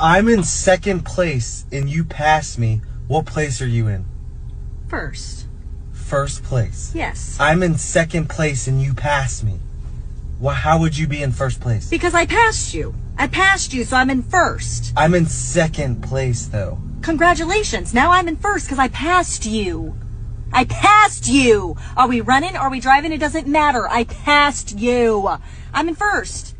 I'm in second place and you pass me, what place are you in? First. First place. Yes. I'm in second place and you pass me. Well, how would you be in first place? Because I passed you. I passed you, so I'm in first. I'm in second place, though. Congratulations. Now I'm in first because I passed you. I passed you. Are we running? Are we driving? It doesn't matter. I passed you. I'm in first.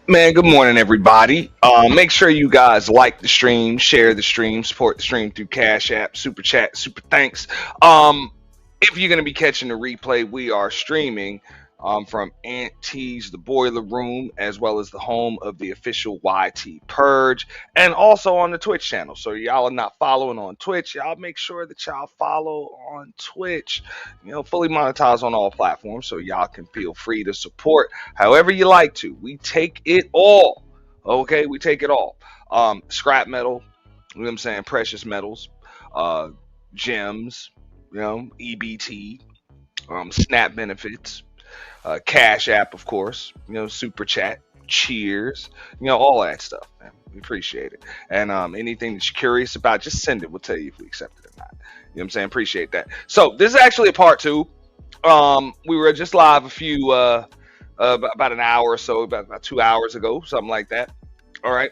Man, good morning, everybody. Make sure you guys like the stream, share the stream, support the stream through Cash App, Super Chat, Super Thanks. Um, if you're going to be catching the replay, we are streaming from Auntie's The Boiler Room, as well as the home of the official YT Purge, and also on the Twitch channel. So y'all are not following on Twitch. Y'all make sure that y'all follow on Twitch. Fully monetized on all platforms, so y'all can feel free to support however you like to. We take it all. Okay, we take it all. Scrap metal, you know what I'm saying? Precious metals, uh, gems, EBT, SNAP benefits, Cash App, of course, Super Chat, Cheers, all that stuff, man. We appreciate it. And anything that you're curious about, just send it. We'll tell you if we accept it or not. You know what I'm saying? Appreciate that. So this is actually a part two. We were just live a few, about an hour or so, about 2 hours ago, something like that. All right.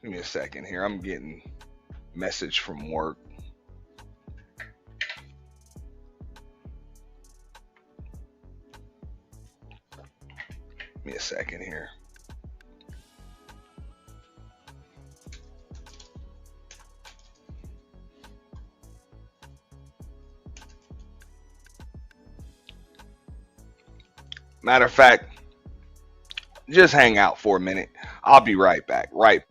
Give me a second here. I'm getting message from work. Give me a second here. Matter of fact, just hang out for a minute. I'll be right back. Right.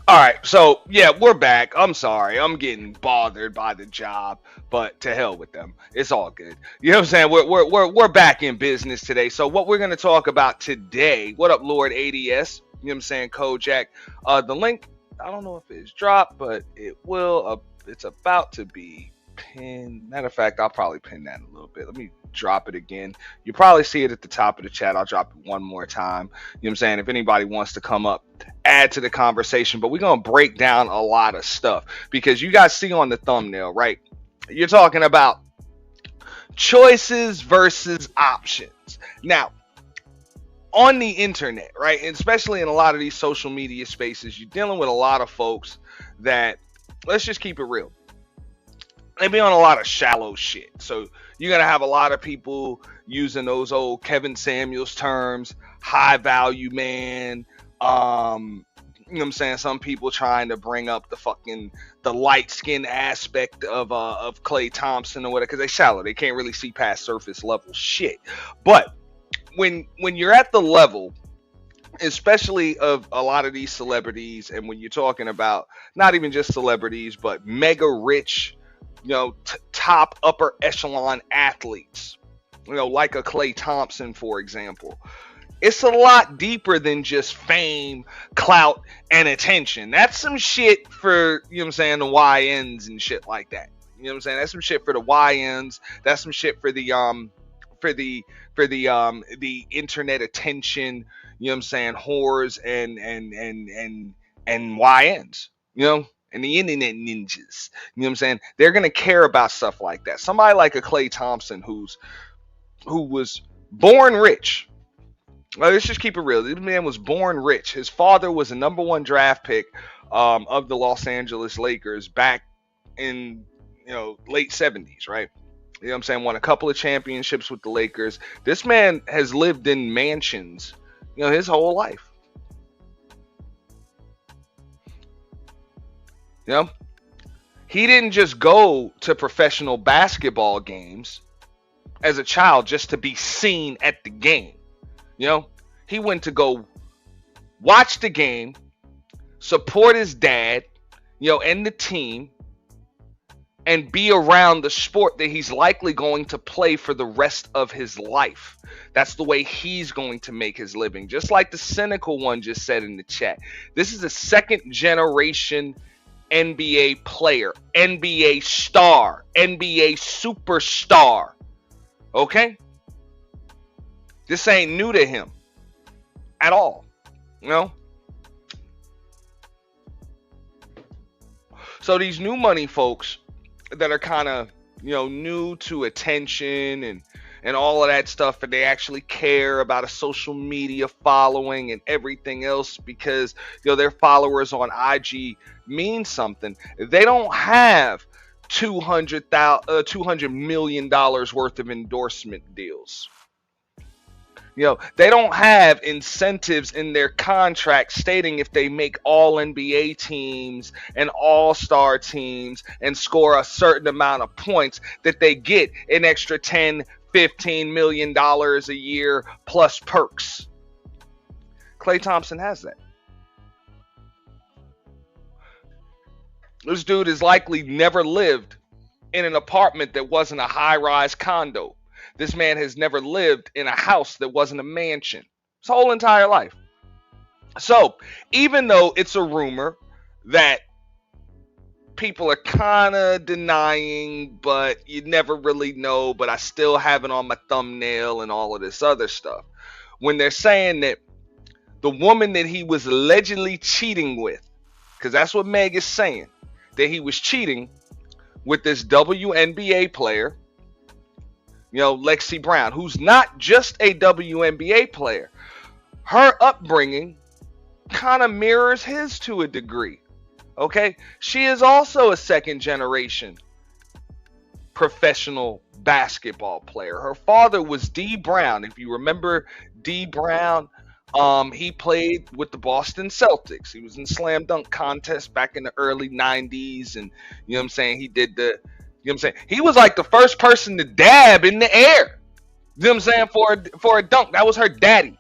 All right, so yeah, we're back. I'm sorry, I'm getting bothered by the job, but to hell with them. It's all good. You know what I'm saying? We're back in business today. So what we're gonna talk about today? What up, Lord ADS? You know what I'm saying? Kojak. The link. I don't know if it's dropped, but it will. It's about to be pinned. Matter of fact, I'll probably pin that in a little bit. Let me drop it again. You probably see it at the top of the chat. I'll drop it one more time. You know what I'm saying? If anybody wants to come up, add to the conversation, but we're going to break down a lot of stuff because you guys see on the thumbnail, right? You're talking about choices versus options. Now, on the internet, right? And especially in a lot of these social media spaces, you're dealing with a lot of folks that, let's just keep it real, they be on a lot of shallow shit. So you're going to have a lot of people using those old Kevin Samuels terms, high value man. You know what I'm saying? Some people trying to bring up the light skin aspect of Klay Thompson or whatever, because they shallow. They can't really see past surface level shit. But when you're at the level, especially of a lot of these celebrities, and when you're talking about not even just celebrities, but mega rich, top upper echelon athletes, like a Klay Thompson, for example, it's a lot deeper than just fame, clout, and attention. That's some shit for, the YNs and shit like that. You know what I'm saying? That's some shit for the YNs. That's some shit for the internet attention, whores and YNs, and the internet ninjas. You know what I'm saying? They're gonna care about stuff like that. Somebody like a Klay Thompson who was born rich. Well, let's just keep it real. This man was born rich. His father was a number one draft pick of the Los Angeles Lakers back in late 70s, right? You know what I'm saying? Won a couple of championships with the Lakers. This man has lived in mansions, his whole life. He didn't just go to professional basketball games as a child just to be seen at the game. He went to go watch the game, support his dad, and the team, and be around the sport that he's likely going to play for the rest of his life. That's the way he's going to make his living. Just like the cynical one just said in the chat. This is a second generation NBA player, NBA star, NBA superstar. Okay? This ain't new to him at all. So these new money folks that are kind of, new to attention and all of that stuff, and they actually care about a social media following and everything else because, their followers on IG mean something. They don't have $200 million worth of endorsement deals. They don't have incentives in their contract stating if they make all NBA teams and all-star teams and score a certain amount of points that they get an extra $10-15 million a year plus perks. Klay Thompson has that. This dude has likely never lived in an apartment that wasn't a high-rise condo. This man has never lived in a house that wasn't a mansion. His whole entire life. So, even though it's a rumor that people are kind of denying, but you never really know, but I still have it on my thumbnail and all of this other stuff. When they're saying that the woman that he was allegedly cheating with, because that's what Meg is saying, that he was cheating with this WNBA player, Lexi Brown, who's not just a WNBA player. Her upbringing kind of mirrors his to a degree. Okay? She is also a second generation professional basketball player. Her father was D. Brown. If you remember D. Brown, he played with the Boston Celtics. He was in slam dunk contests back in the early 90s. And, he did the... he was like the first person to dab in the air. For a dunk. That was her daddy.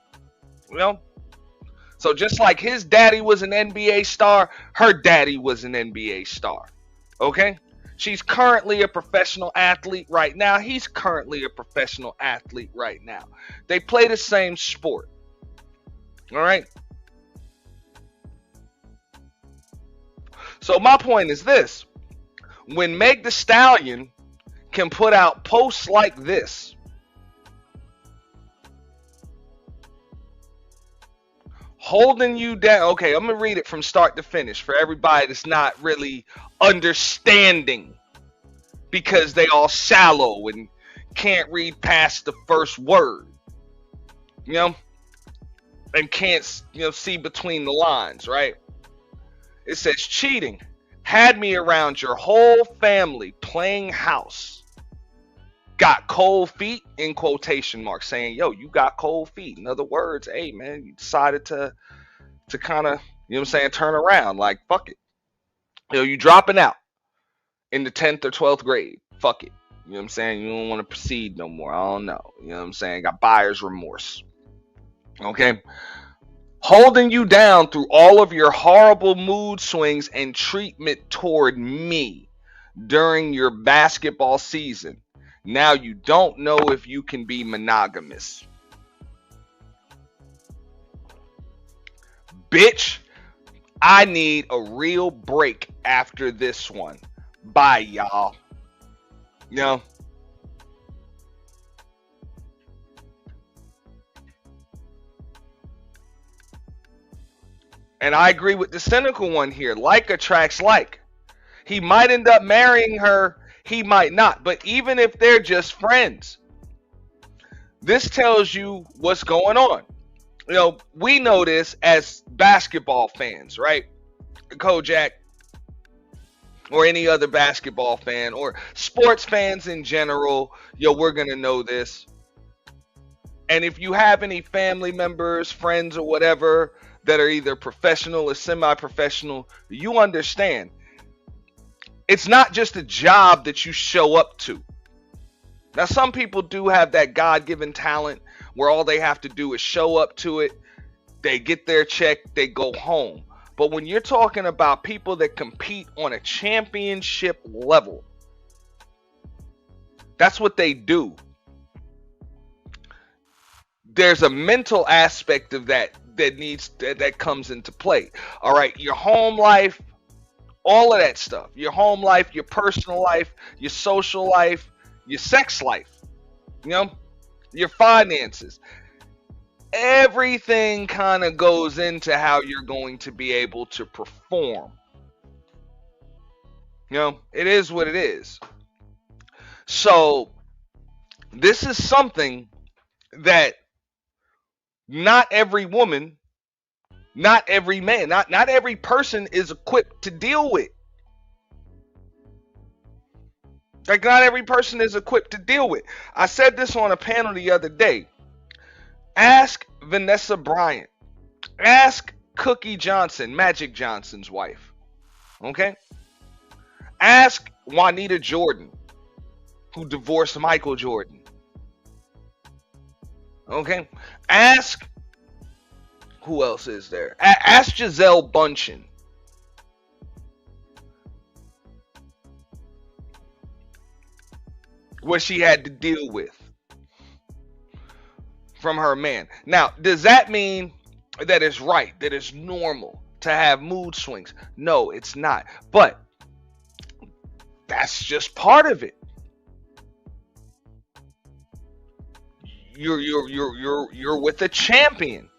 So just like his daddy was an NBA star, her daddy was an NBA star. Okay? She's currently a professional athlete right now. He's currently a professional athlete right now. They play the same sport. All right? So my point is this. When Meg Thee Stallion can put out posts like this, holding you down. Okay, I'm going to read it from start to finish for everybody that's not really understanding because they all shallow and can't read past the first word, you know, and can't, see between the lines, right? It says cheating. Had me around your whole family playing house. Got cold feet in quotation marks, saying, yo, you got cold feet. In other words, hey, man, you decided to kind of, turn around. Like, fuck it. You dropping out in the 10th or 12th grade. Fuck it. You know what I'm saying? You don't want to proceed no more. I don't know. You know what I'm saying? Got buyer's remorse. Okay? Holding you down through all of your horrible mood swings and treatment toward me during your basketball season. Now you don't know if you can be monogamous. Bitch, I need a real break after this one. Bye, y'all. And I agree with the cynical one here. Like attracts like. He might end up marrying her. He might not. But even if they're just friends, this tells you what's going on. We know this as basketball fans, right? Kojak, or any other basketball fan, or sports fans in general, we're going to know this. And if you have any family members, friends, or whatever that are either professional or semi-professional, you understand. It's not just a job that you show up to. Now, some people do have that God-given talent where all they have to do is show up to it, they get their check, they go home. But when you're talking about people that compete on a championship level, that's what they do. There's a mental aspect of that comes into play. All right, your home life, all of that stuff. Your home life, your personal life, your social life, your sex life, your finances. Everything kind of goes into how you're going to be able to perform. It is what it is. So this is something that not every woman, not every man, not every person is equipped to deal with. Like, not every person is equipped to deal with. I said this on a panel the other day. Ask Vanessa Bryant. Ask Cookie Johnson, Magic Johnson's wife. Okay? Ask Juanita Jordan, who divorced Michael Jordan. Okay? Ask, who else is there? Ask Gisele Bündchen. What she had to deal with from her man. Now, does that mean that it's right, that it's normal to have mood swings? No, it's not. But that's just part of it. You're with a champion.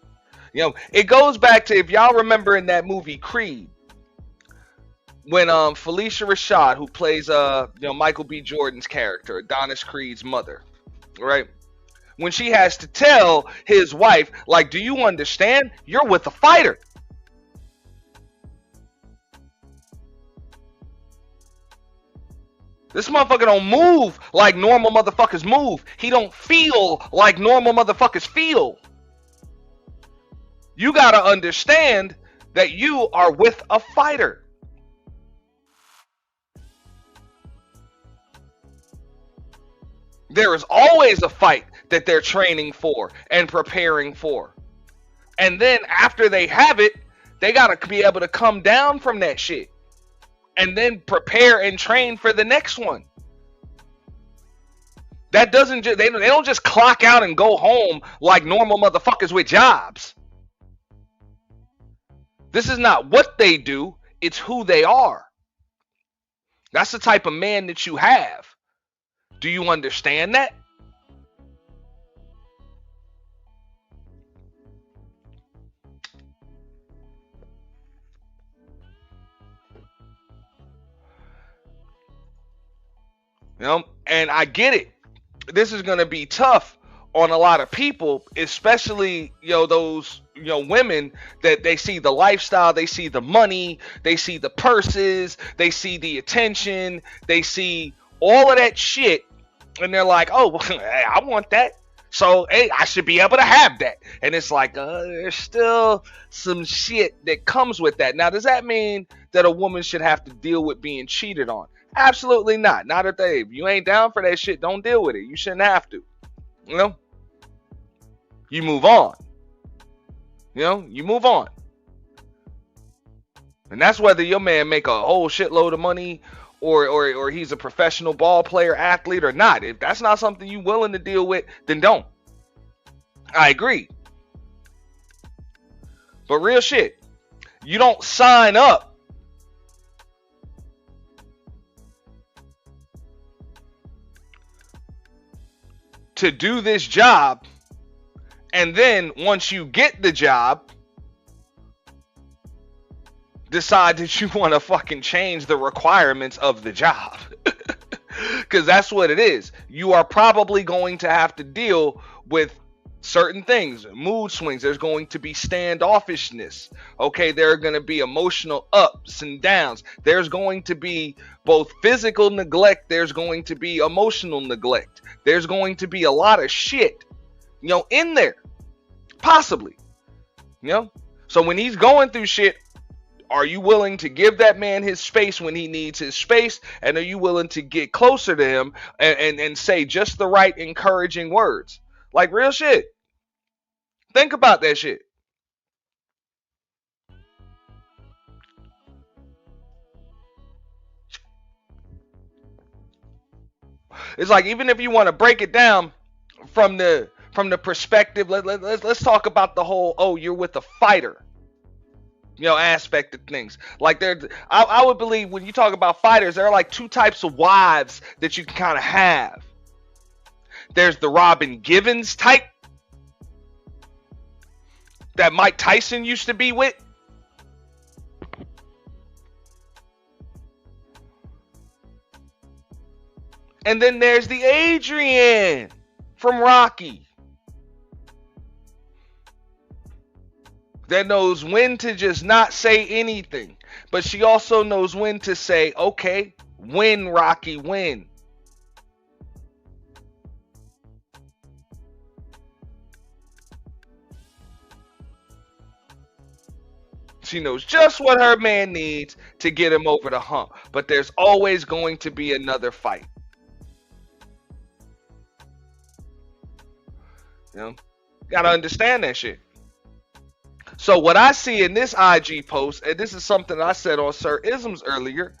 It goes back to, if y'all remember in that movie Creed, when Felicia Rashad, who plays Michael B. Jordan's character, Adonis Creed's mother, right? When she has to tell his wife, like, do you understand? You're with a fighter. This motherfucker don't move like normal motherfuckers move. He don't feel like normal motherfuckers feel. You gotta understand that you are with a fighter. There is always a fight that they're training for and preparing for. And then after they have it, they got to be able to come down from that shit and then prepare and train for the next one. That doesn't just, they don't just clock out and go home like normal motherfuckers with jobs. This is not what they do, it's who they are. That's the type of man that you have. Do you understand that? You know, and I get it. This is going to be tough on a lot of people, especially, those, women that they see the lifestyle, they see the money, they see the purses, they see the attention, they see all of that shit, and they're like, oh, well, hey, I want that. So, hey, I should be able to have that. And it's like, there's still some shit that comes with that. Now, does that mean that a woman should have to deal with being cheated on? Absolutely not. Not if you ain't down for that shit, don't deal with it. You shouldn't have to. You move on. You move on. And that's whether your man make a whole shitload of money or he's a professional ball player, athlete or not. If that's not something you willing to deal with, then don't. I agree. But real shit, you don't sign up to do this job, and then once you get the job, decide that you want to fucking change the requirements of the job. Because that's what it is. You are probably going to have to deal with certain things, mood swings. There's going to be standoffishness. Okay, there are going to be emotional ups and downs. There's going to be both physical neglect. There's going to be emotional neglect. There's going to be a lot of shit, in there, possibly, So when he's going through shit, are you willing to give that man his space when he needs his space? And are you willing to get closer to him and say just the right encouraging words? Like real shit. Think about that shit. It's like, even if you want to break it down from the perspective, let's talk about the whole, you're with a fighter, aspect of things. Like I would believe when you talk about fighters, there are like two types of wives that you can kind of have. There's the Robin Givens type that Mike Tyson used to be with. And then there's the Adrian from Rocky that knows when to just not say anything. But she also knows when to say, okay, win, Rocky, win. She knows just what her man needs to get him over the hump. But there's always going to be another fight. Gotta understand that shit. So what I see in this IG post, and this is something I said on Sir Isms earlier,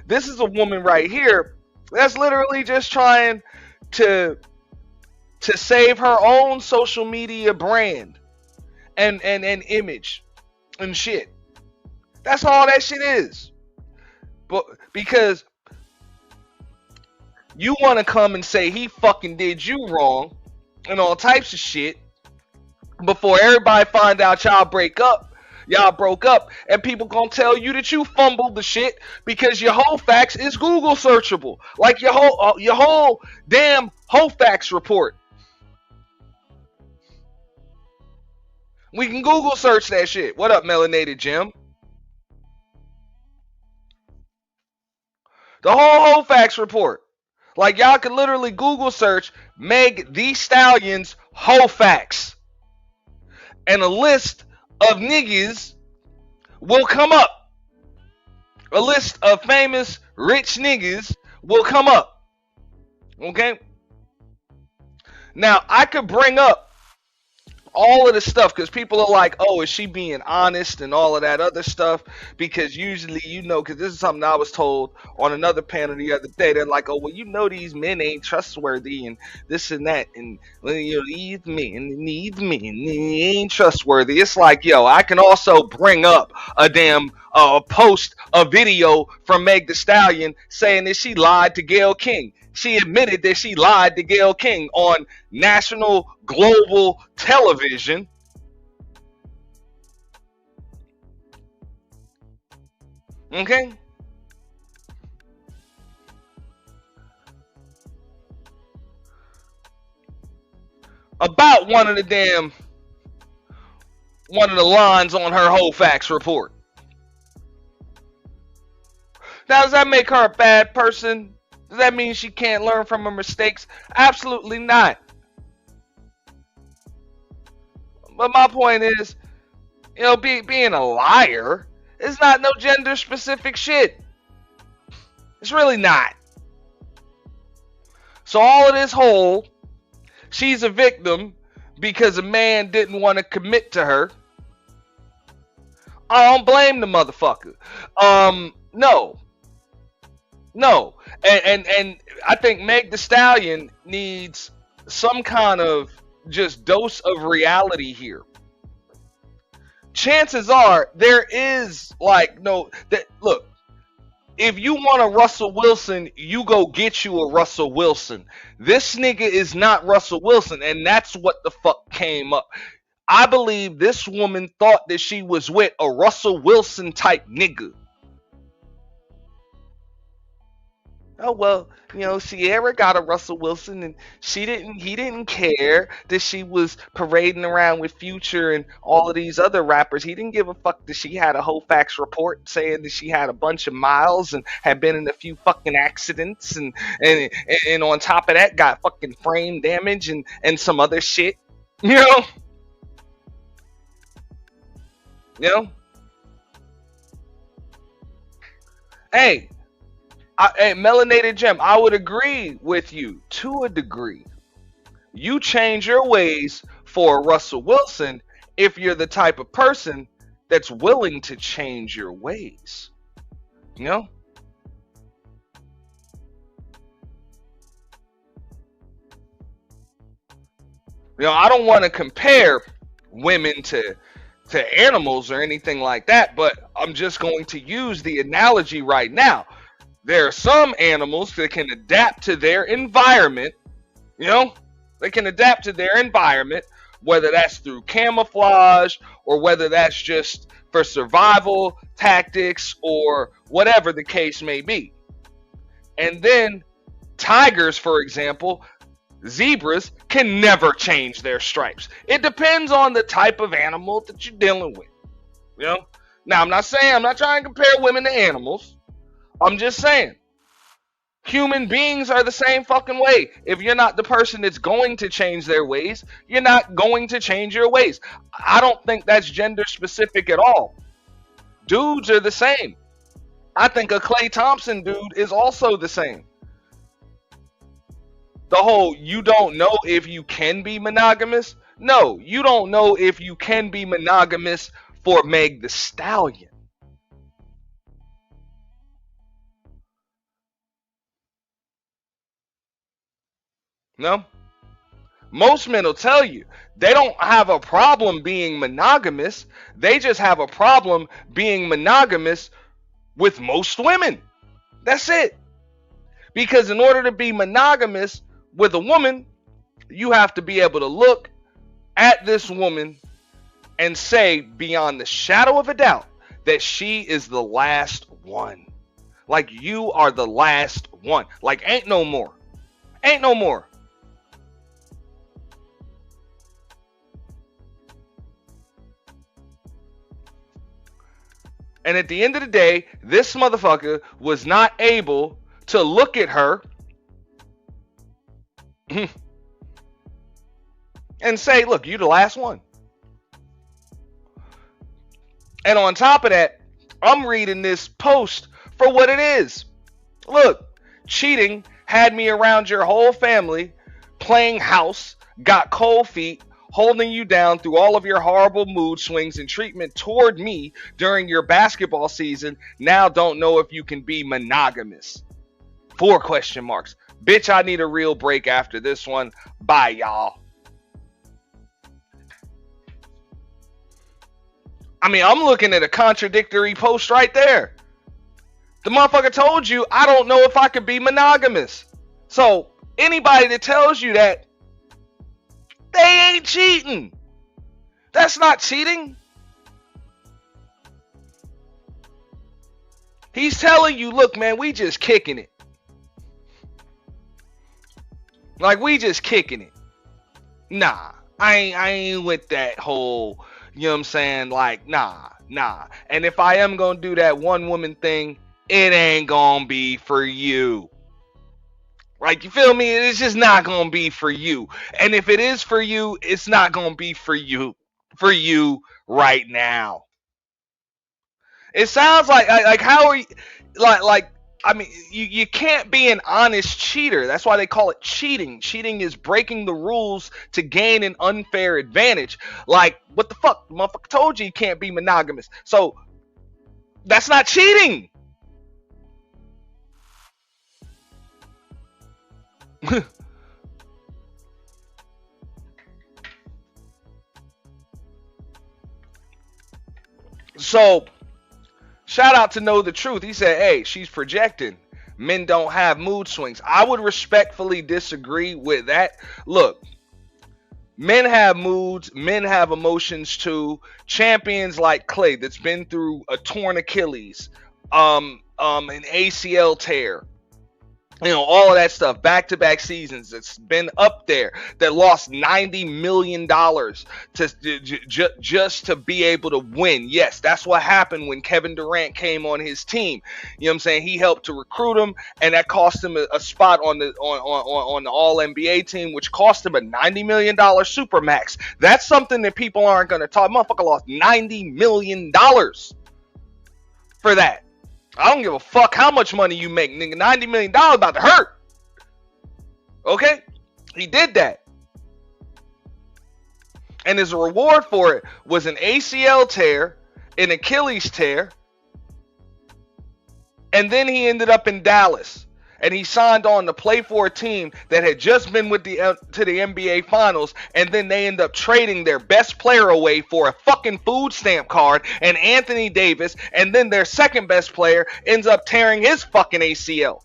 this is a woman right here that's literally just trying to save her own social media brand and image and shit. That's all that shit is. But because you want to come and say he fucking did you wrong and all types of shit before everybody find out y'all broke up, and people gonna tell you that you fumbled the shit because your whole facts is Google searchable, like your whole damn whole facts report. We can Google search that shit. What up, Melanated Jim? The whole facts report. Like, y'all can literally Google search Meg Thee Stallion's whole facts, and a list of niggas will come up. A list of famous rich niggas will come up. Okay? Now, I could bring up all of the stuff, because people are like, oh, is she being honest and all of that other stuff? Because usually, because this is something I was told on another panel the other day. They're like, oh, well, these men ain't trustworthy and this and that, and well, these men they ain't trustworthy. It's like, yo, I can also bring up a damn post, a video from Meg Thee Stallion saying that she lied to Gayle King. She admitted that she lied to Gayle King on national global television. Okay? About one of the lines on her whole facts report. Now, does that make her a bad person? Does that mean she can't learn from her mistakes? Absolutely not. But my point is, being a liar is not no gender specific shit. It's really not. So all of this whole, she's a victim because a man didn't want to commit to her. I don't blame the motherfucker. No. And I think Meg Thee Stallion needs some kind of just dose of reality here. Chances are there is look, if you want a Russell Wilson, you go get you a Russell Wilson. This nigga is not Russell Wilson, and that's what the fuck came up. I believe this woman thought that she was with a Russell Wilson type nigga. Oh, well, Sierra got a Russell Wilson and he didn't care that she was parading around with Future and all of these other rappers. He didn't give a fuck that she had a whole facts report saying that she had a bunch of miles and had been in a few fucking accidents and on top of that got fucking frame damage and some other shit. Hey, Melanated Gem, I would agree with you to a degree. You change your ways for Russell Wilson if you're the type of person that's willing to change your ways. I don't want to compare women to animals or anything like that, but I'm just going to use the analogy right now. There are some animals that can adapt to their environment, they can adapt to their environment, whether that's through camouflage or whether that's just for survival tactics or whatever the case may be. And then tigers, for example, zebras can never change their stripes. It depends on the type of animal that you're dealing with. Now, I'm not trying to compare women to animals. I'm just saying, human beings are the same fucking way. If you're not the person that's going to change their ways, you're not going to change your ways. I don't think that's gender specific at all. Dudes are the same. I think a Klay Thompson dude is also the same. The whole, you don't know if you can be monogamous? No, you don't know if you can be monogamous for Meg Thee Stallion. No? Most men will tell you they don't have a problem being monogamous. They just have a problem being monogamous with most women. That's it. Because in order to be monogamous with a woman, you have to be able to look at this woman and say beyond the shadow of a doubt that she is the last one. Like, you are the last one. Like, ain't no more. Ain't no more. And at the end of the day, this motherfucker was not able to look at her and say, look, you the last one. And on top of that, I'm reading this post for what it is. Look, cheating had me around your whole family, playing house, got cold feet, holding you down through all of your horrible mood swings and treatment toward me during your basketball season now don't know if you can be monogamous. 4 question marks. Bitch, I need a real break after this one. Bye, y'all. I mean, I'm looking at a contradictory post right there. The motherfucker told you, I don't know if I could be monogamous. So, anybody that tells you that, they ain't cheating. That's not cheating. He's telling you, look, man, we just kicking it. Like, we just kicking it. Nah, I ain't with that whole, you know what I'm saying? Like, nah. And if I am gonna do that one woman thing, it ain't gonna be for you. Like, you feel me? It's just not gonna be for you. And if it is for you, it's not gonna be for you right now. It sounds like how are you, like I mean, you can't be an honest cheater. That's why they call it cheating. Cheating is breaking the rules to gain an unfair advantage. Like, what the fuck? The motherfucker told you can't be monogamous. So, that's not cheating. So, shout out to Know the Truth. He said, hey, she's projecting. Men don't have mood swings. I would respectfully disagree with that. Look, men have moods. Men have emotions too. Champions like Klay that's been through a torn Achilles, an ACL tear, you know, all of that stuff, back-to-back seasons, it's been up there, that lost $90 million just to be able to win. Yes, that's what happened when Kevin Durant came on his team. You know what I'm saying? He helped to recruit him, and that cost him a spot on the All-NBA team, which cost him a $90 million supermax. That's something that people aren't going to talk. Motherfucker lost $90 million for that. I don't give a fuck how much money you make, nigga. $90 million about to hurt. Okay? He did that. And his reward for it was an ACL tear, an Achilles tear, and then he ended up in Dallas. And he signed on to play for a team that had just been to the NBA Finals, and then they end up trading their best player away for a fucking food stamp card and Anthony Davis, and then their second best player ends up tearing his fucking ACL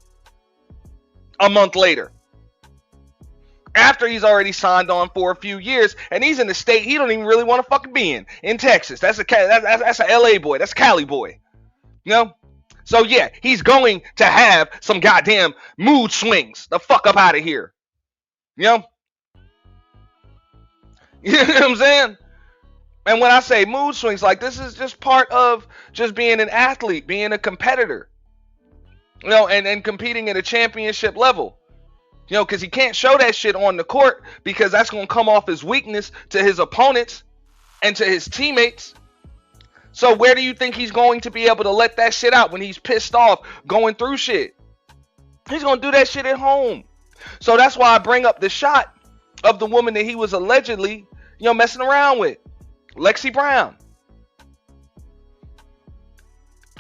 a month later. After he's already signed on for a few years, and he's in a state he don't even really want to fucking be in Texas. That's a LA boy. That's a Cali boy. You know? So yeah, he's going to have some goddamn mood swings. The fuck up out of here. You know? You know what I'm saying? And when I say mood swings, like, this is just part of just being an athlete, being a competitor. You know, and competing at a championship level. You know, because he can't show that shit on the court because that's going to come off as weakness to his opponents and to his teammates. So where do you think he's going to be able to let that shit out when he's pissed off going through shit? He's going to do that shit at home. So that's why I bring up the shot of the woman that he was allegedly, you know, messing around with. Lexi Brown.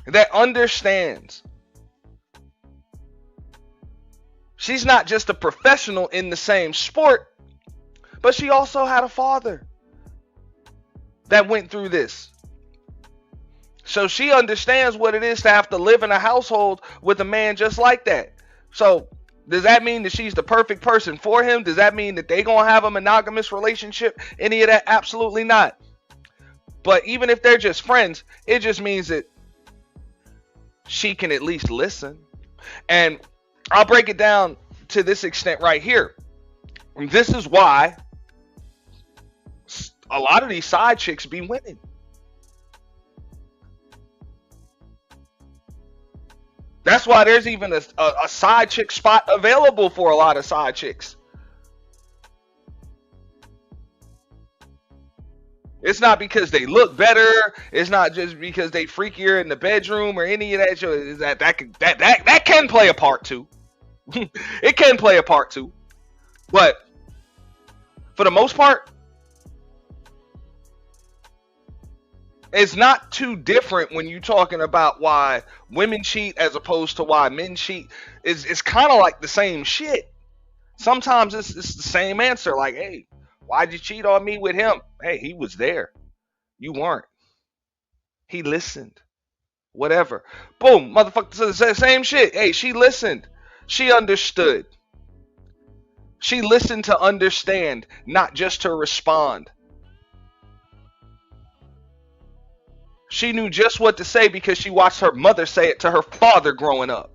That understands. She's not just a professional in the same sport, but she also had a father that went through this. So she understands what it is to have to live in a household with a man just like that. So does that mean that she's the perfect person for him? Does that mean that they gonna have a monogamous relationship? Any of that? Absolutely not. But even if they're just friends, it just means that she can at least listen. And I'll break it down to this extent right here. And this is why a lot of these side chicks be winning. That's why there's even a side chick spot available for a lot of side chicks. It's not because they look better. It's not just because they freakier in the bedroom or any of that. Is that can play a part too. It can play a part too. But for the most part, It's not too different when you're talking about why women cheat as opposed to why men cheat. It's kind of like the same shit. Sometimes it's the same answer. Like, hey, why'd you cheat on me with him? Hey, he was there. You weren't. He listened. Whatever. Boom, motherfucker, same shit. Hey, she listened. She understood. She listened to understand, not just to respond. She knew just what to say because she watched her mother say it to her father growing up.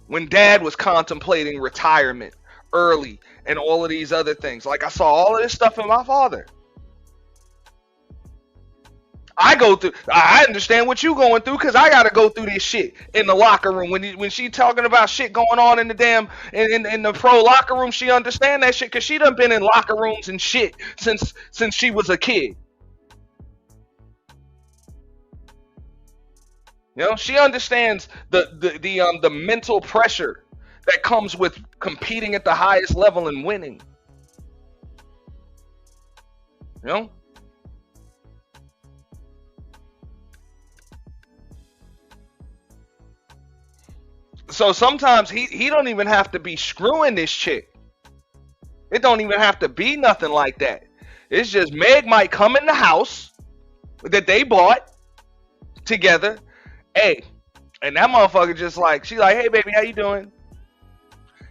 When dad was contemplating retirement early and all of these other things, like I saw all of this stuff in my father. I understand what you going through because I gotta go through this shit in the locker room. When she talking about shit going on in the damn in the pro locker room, she understand that shit because she done been in locker rooms and shit since she was a kid. You know, she understands the mental pressure that comes with competing at the highest level and winning. You know? So sometimes he don't even have to be screwing this chick. It don't even have to be nothing like that. It's just Meg might come in the house that they bought together. Hey, and that motherfucker just like, she like, hey baby, how you doing?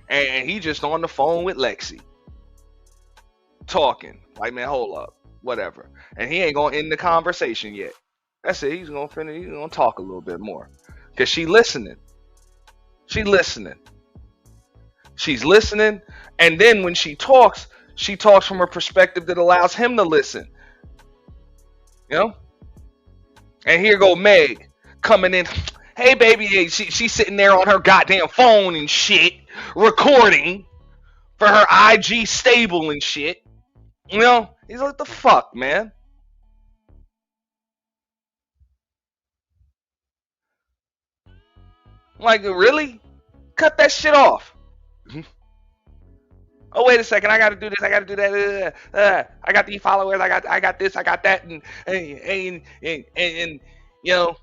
And he just on the phone with Lexi. Talking. Like, man, hold up. Whatever. And he ain't gonna end the conversation yet. That's it. He's gonna finish, he's gonna talk a little bit more. Cause she listening. She listening. She's listening. And then when she talks from a perspective that allows him to listen. You know? And here go Meg coming in. Hey baby, hey, she's sitting there on her goddamn phone and shit, recording for her IG stable and shit. You know? He's like, the fuck, man? Like, really? Cut that shit off. Oh, wait a second. I got to do this. I got to do that. I got these followers. I got this. I got that. And you know,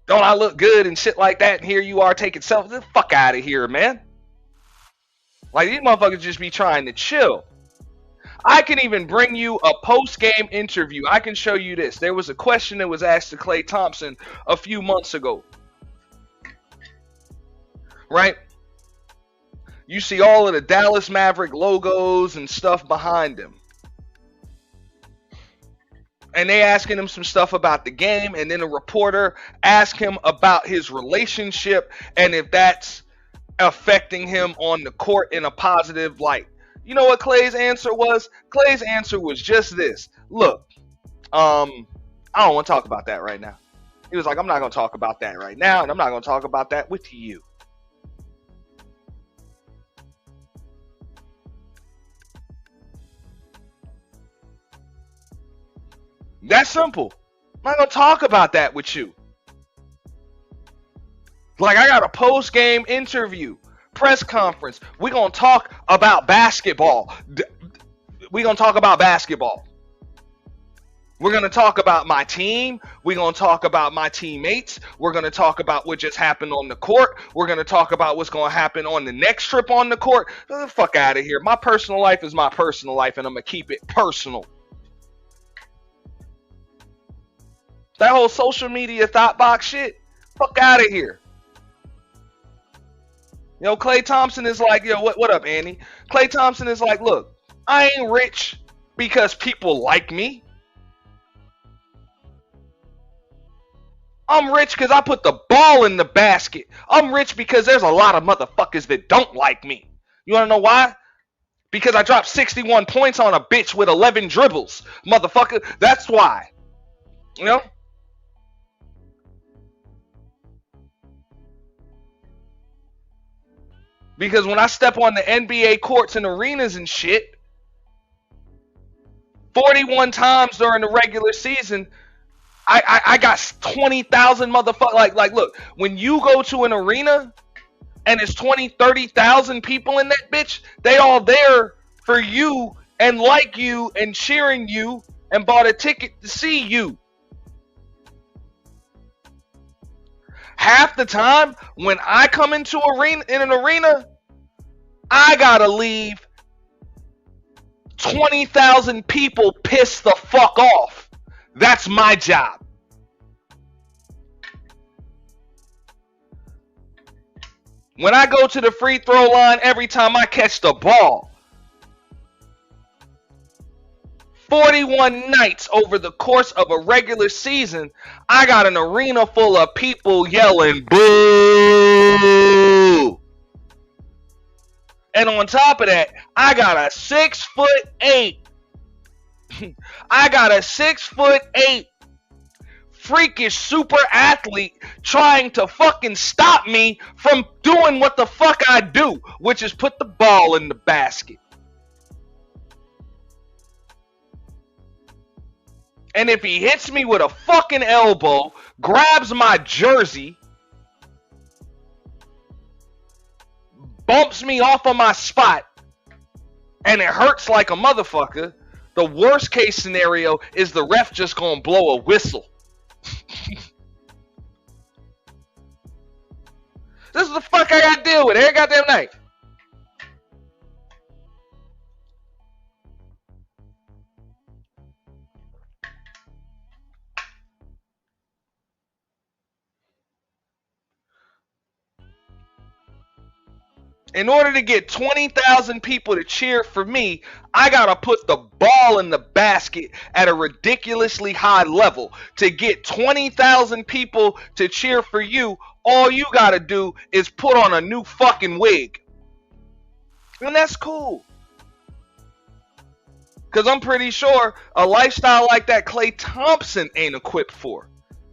don't I look good and shit like that? And here you are taking selfies. The fuck out of here, man. Like, these motherfuckers just be trying to chill. I can even bring you a post-game interview. I can show you this. There was a question that was asked to Klay Thompson a few months ago. Right? You see all of the Dallas Maverick logos and stuff behind him. And they asking him some stuff about the game, and then a reporter asked him about his relationship and if that's affecting him on the court in a positive light. You know what Klay's answer was? Klay's answer was just this. Look, I don't want to talk about that right now. He was like, I'm not going to talk about that right now, and I'm not going to talk about that with you. That's simple. I'm not going to talk about that with you. Like, I got a post-game interview, press conference. We're going to talk about basketball. We're going to talk about basketball. We're going to talk about my team. We're going to talk about my teammates. We're going to talk about what just happened on the court. We're going to talk about what's going to happen on the next trip on the court. Get the fuck out of here. My personal life is my personal life, and I'm going to keep it personal. That whole social media thought box shit, fuck out of here. You know, Klay Thompson is like, yo, what up, Andy? Klay Thompson is like, look, I ain't rich because people like me. I'm rich because I put the ball in the basket. I'm rich because there's a lot of motherfuckers that don't like me. You want to know why? Because I dropped 61 points on a bitch with 11 dribbles. Motherfucker, that's why. You know? Because when I step on the NBA courts and arenas and shit, 41 times during the regular season, I got 20,000 motherfuckers. Like, look, when you go to an arena, and it's 20, 30,000 people in that bitch, they all there for you and like you and cheering you and bought a ticket to see you. Half the time when I come into an arena, I gotta leave 20,000 people pissed the fuck off. That's my job. When I go to the free throw line, every time I catch the ball, 41 nights over the course of a regular season, I got an arena full of people yelling boo. And on top of that, I got a 6'8". I got a 6'8" freakish super athlete trying to fucking stop me from doing what the fuck I do, which is put the ball in the basket. And if he hits me with a fucking elbow, grabs my jersey, bumps me off of my spot, and it hurts like a motherfucker, the worst case scenario is the ref just gonna blow a whistle. This is the fuck I gotta deal with every goddamn night. In order to get 20,000 people to cheer for me, I gotta put the ball in the basket at a ridiculously high level. To get 20,000 people to cheer for you, all you gotta do is put on a new fucking wig. And that's cool. Because I'm pretty sure a lifestyle like that Klay Thompson ain't equipped for.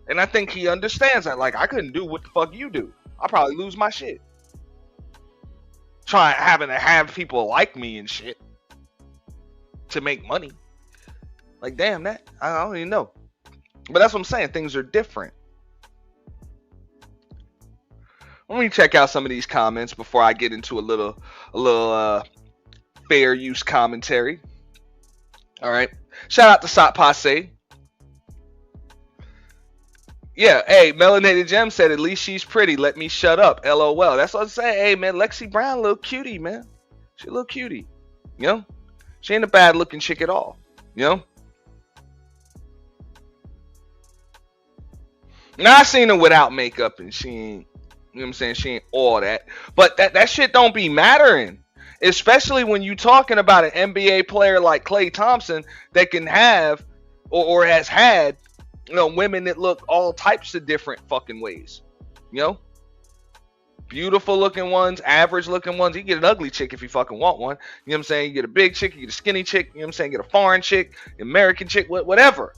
And I think he understands that. Like, I couldn't do what the fuck you do. I'll probably lose my shit. Having to have people like me and shit to make money. Like, damn, that I don't even know. But that's what I'm saying. Things are different. Let me check out some of these comments before I get into a little fair use commentary. All right. Shout out to Sot Passe. Yeah, hey, Melanated Gem said, at least she's pretty. Let me shut up. LOL. That's what I'm saying. Hey, man, Lexi Brown, a little cutie, man. She a little cutie. You know? She ain't a bad looking chick at all. You know? Now, I seen her without makeup and she ain't, you know what I'm saying? She ain't all that. But that shit don't be mattering. Especially when you talking about an NBA player like Klay Thompson that can have or has had, you know, women that look all types of different fucking ways. You know? Beautiful looking ones, average looking ones. You get an ugly chick if you fucking want one. You know what I'm saying? You get a big chick, you get a skinny chick, you know what I'm saying? You get a foreign chick, American chick, whatever.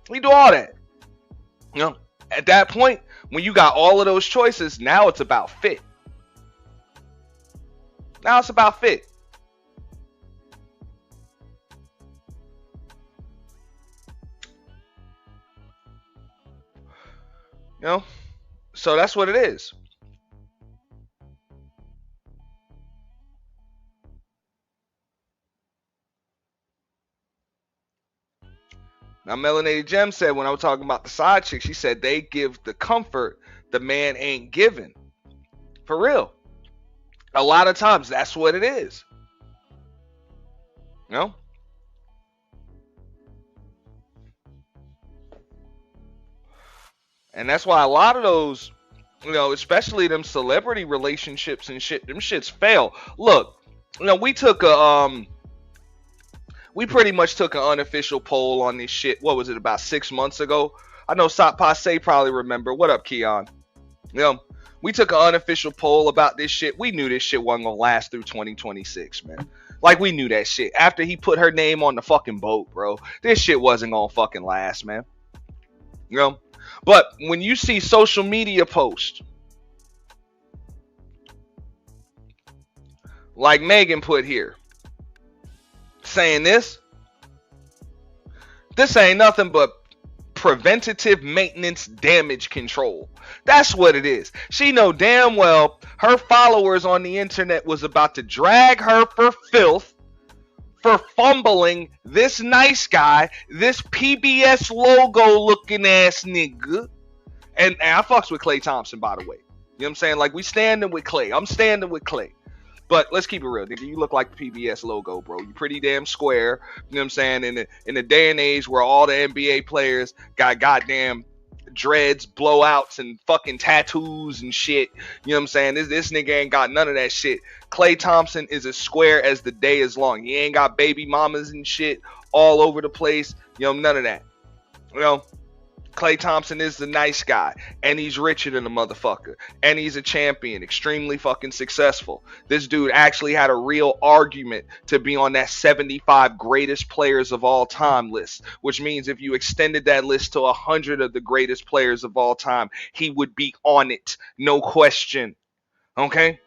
We do all that. You know? At that point, when you got all of those choices, now it's about fit. Now it's about fit. You know? So that's what it is. Now, Melanated Gem said, when I was talking about the side chick, she said they give the comfort the man ain't giving. For real. A lot of times, that's what it is. You know? And that's why a lot of those, you know, especially them celebrity relationships and shit, them shits fail. Look, you know, we pretty much took an unofficial poll on this shit. What was it, about 6 months ago? I know Sot Passe probably remember. What up, Keon? You know, we took an unofficial poll about this shit. We knew this shit wasn't gonna last through 2026, man. Like, we knew that shit. After he put her name on the fucking boat, bro, this shit wasn't gonna fucking last, man. You know? But when you see social media posts like Megan put here, saying this ain't nothing but preventative maintenance damage control. That's what it is. She know damn well her followers on the internet was about to drag her for filth for fumbling this nice guy, this PBS logo looking ass nigga. And I fucks with Klay Thompson, by the way. You know what I'm saying? Like, we standing with Klay. I'm standing with Klay. But let's keep it real, nigga. You look like the PBS logo, bro. You pretty damn square. You know what I'm saying? In the day and age where all the NBA players got goddamn dreads, blowouts, and fucking tattoos and shit. You know what I'm saying? This nigga ain't got none of that shit. Klay Thompson is as square as the day is long. He ain't got baby mamas and shit all over the place. You know, none of that. You know, Klay Thompson is the nice guy, and he's richer than a motherfucker, and he's a champion, extremely fucking successful. This dude actually had a real argument to be on that 75 greatest players of all time list, which means if you extended that list to 100 of the greatest players of all time, he would be on it, no question. Okay?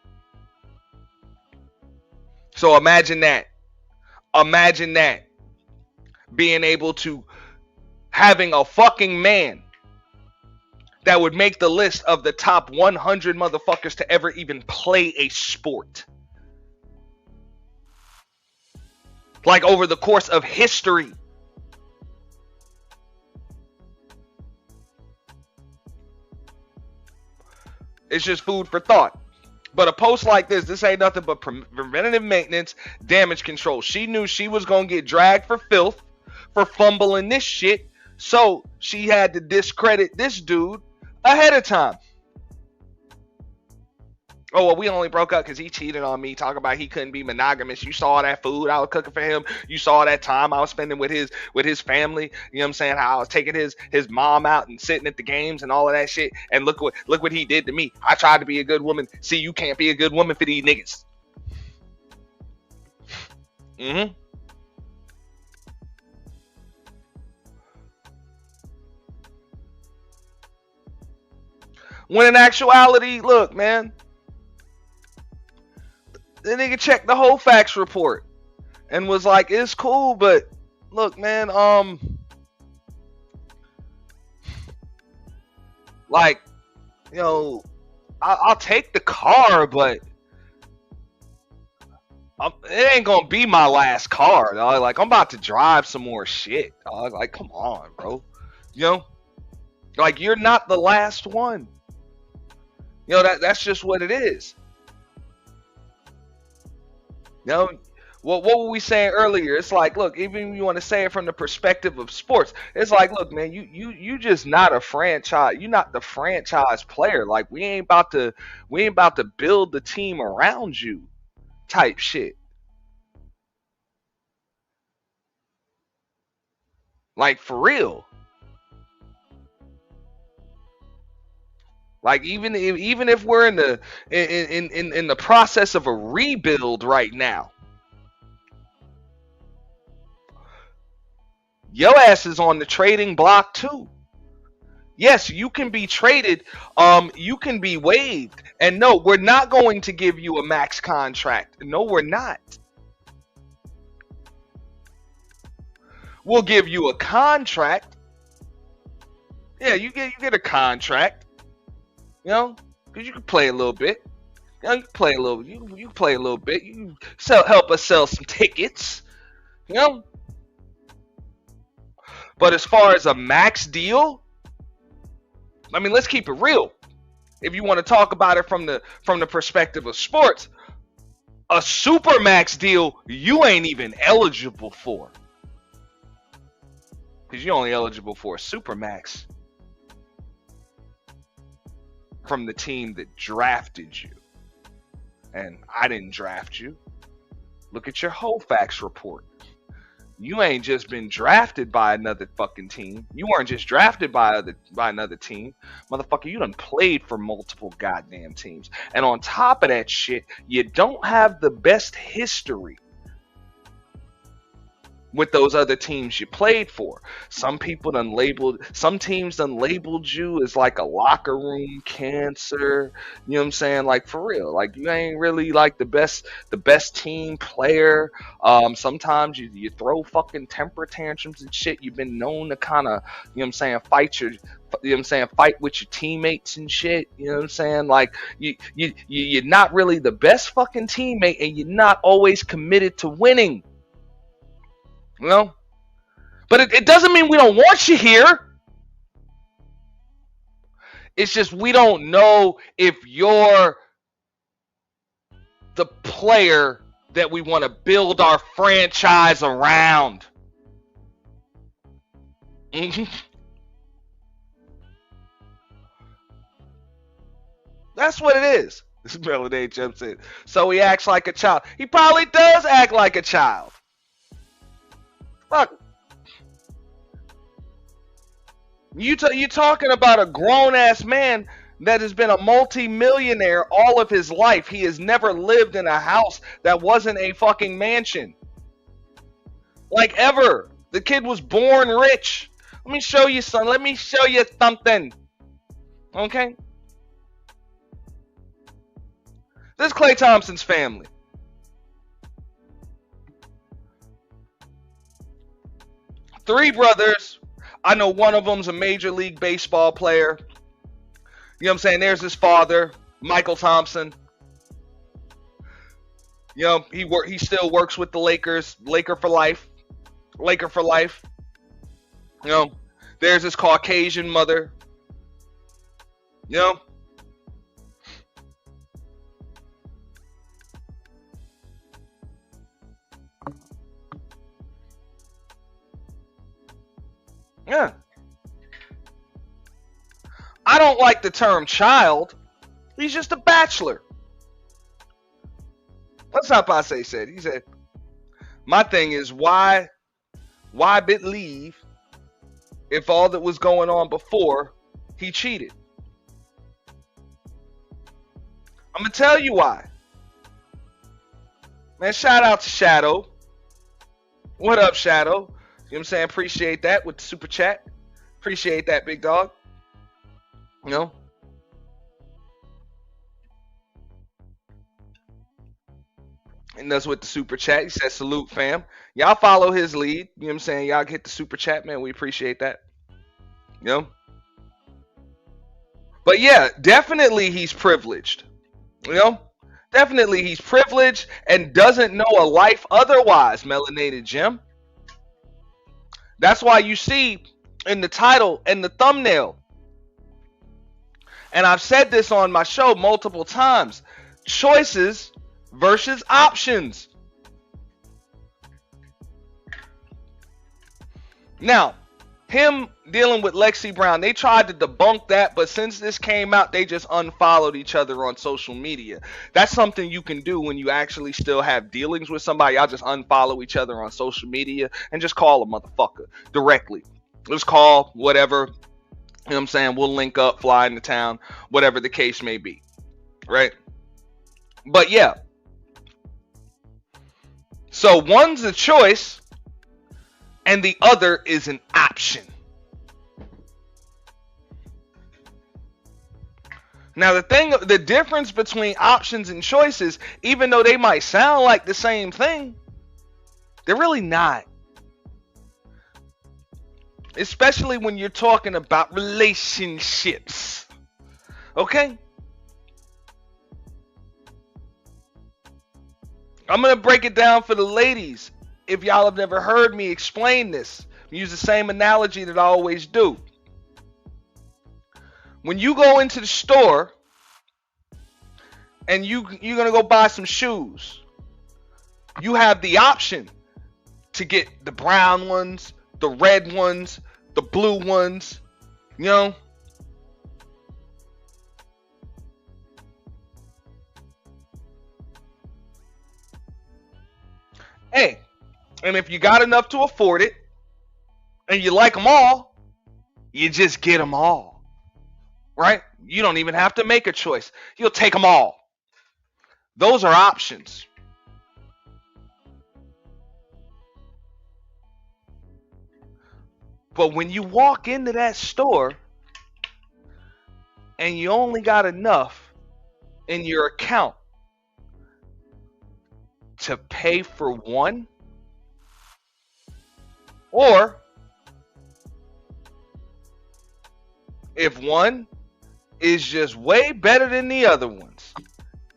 So imagine that. Imagine that. Being able to having a fucking man that would make the list of the top 100 motherfuckers to ever even play a sport. Like, over the course of history. It's just food for thought. But a post like this ain't nothing but preventative maintenance, damage control. She knew she was going to get dragged for filth for fumbling this shit. So she had to discredit this dude ahead of time. Oh, well, we only broke up because he cheated on me. Talking about he couldn't be monogamous. You saw that food I was cooking for him. You saw that time I was spending with his family. You know what I'm saying? How I was taking his mom out and sitting at the games and all of that shit. And look what he did to me. I tried to be a good woman. See, you can't be a good woman for these niggas. Mm-hmm. When in actuality, look, man, the nigga checked the whole facts report and was like, it's cool, but look, man, like, you know, I'll take the car, but it ain't gonna be my last car, dog. Like, I'm about to drive some more shit, dog. Like, come on, bro. You know, like, you're not the last one. You know, that's just what it is. You know, what were we saying earlier? It's like, look, even if you want to say it from the perspective of sports, it's like, look, man, you just not a franchise. You're not the franchise player. Like, we ain't about to build the team around you, type shit. Like, for real. Like, even if we're in the process of a rebuild right now, your ass is on the trading block too. Yes, you can be traded. You can be waived. And no, we're not going to give you a max contract. No, we're not. We'll give you a contract. Yeah, you get a contract. You know, because you can play a little bit. You know, you can play a little. You can play a little bit. You can help us sell some tickets. You know. But as far as a max deal, I mean, let's keep it real. If you want to talk about it from the perspective of sports, a super max deal you ain't even eligible for, because you're only eligible for a super max from the team that drafted you. And I didn't draft you. Look at your whole facts report. You ain't just been drafted by another fucking team. You weren't just drafted by another team. Motherfucker, you done played for multiple goddamn teams. And on top of that shit, you don't have the best history with those other teams you played for. Some teams done labeled you as like a locker room cancer. You know what I'm saying? Like for real. Like you ain't really like the best team player. Sometimes you throw fucking temper tantrums and shit. You've been known to kind of, you know what I'm saying, fight with your teammates and shit. You know what I'm saying? Like you're not really the best fucking teammate, and you're not always committed to winning. You know? But it doesn't mean we don't want you here. It's just we don't know if you're the player that we want to build our franchise around. That's what it is. This Melody jumps in. So he acts like a child. He probably does act like a child. Fuck. You talking about a grown ass man that has been a multi-millionaire all of his life. He has never lived in a house that wasn't a fucking mansion. Like ever. The kid was born rich. Let me show you, son. Let me show you something. Okay? This is Klay Thompson's family. Three brothers. I know one of them's a Major League Baseball player. You know what I'm saying? There's his father, Michael Thompson. You know, he still works with the Lakers. Laker for life. Laker for life. You know, there's his Caucasian mother. You know? Yeah. I don't like the term child. He's just a bachelor. That's how Passe said. He said, my thing is why believe if all that was going on before he cheated? I'm going to tell you why. Man, shout out to Shadow. What up, Shadow? You know what I'm saying? Appreciate that with the super chat. Appreciate that, big dog. You know? And that's with the super chat. He says, salute, fam. Y'all follow his lead. You know what I'm saying? Y'all hit the super chat, man. We appreciate that. You know? But yeah, definitely he's privileged. You know? Definitely he's privileged and doesn't know a life otherwise, Melanated Jim. That's why you see in the title and the thumbnail, and I've said this on my show multiple times, choices versus options. Now, him dealing with Lexi Brown, they tried to debunk that, but since this came out, they just unfollowed each other on social media. That's something you can do when you actually still have dealings with somebody. Y'all just unfollow each other on social media and just call a motherfucker directly. Just call, whatever. You know what I'm saying? We'll link up, fly into town, whatever the case may be. Right? But yeah. So one's a choice and the other is an option. Now the difference between options and choices, even though they might sound like the same thing, they're really not. Especially when you're talking about relationships. Okay? I'm going to break it down for the ladies. If y'all have never heard me explain this, use the same analogy that I always do. When you go into the store and you're going to go buy some shoes, you have the option to get the brown ones, the red ones, the blue ones, you know. Hey, and if you got enough to afford it and you like them all, you just get them all. Right? You don't even have to make a choice. You'll take them all. Those are options. But when you walk into that store and you only got enough in your account to pay for one, or if one is just way better than the other ones,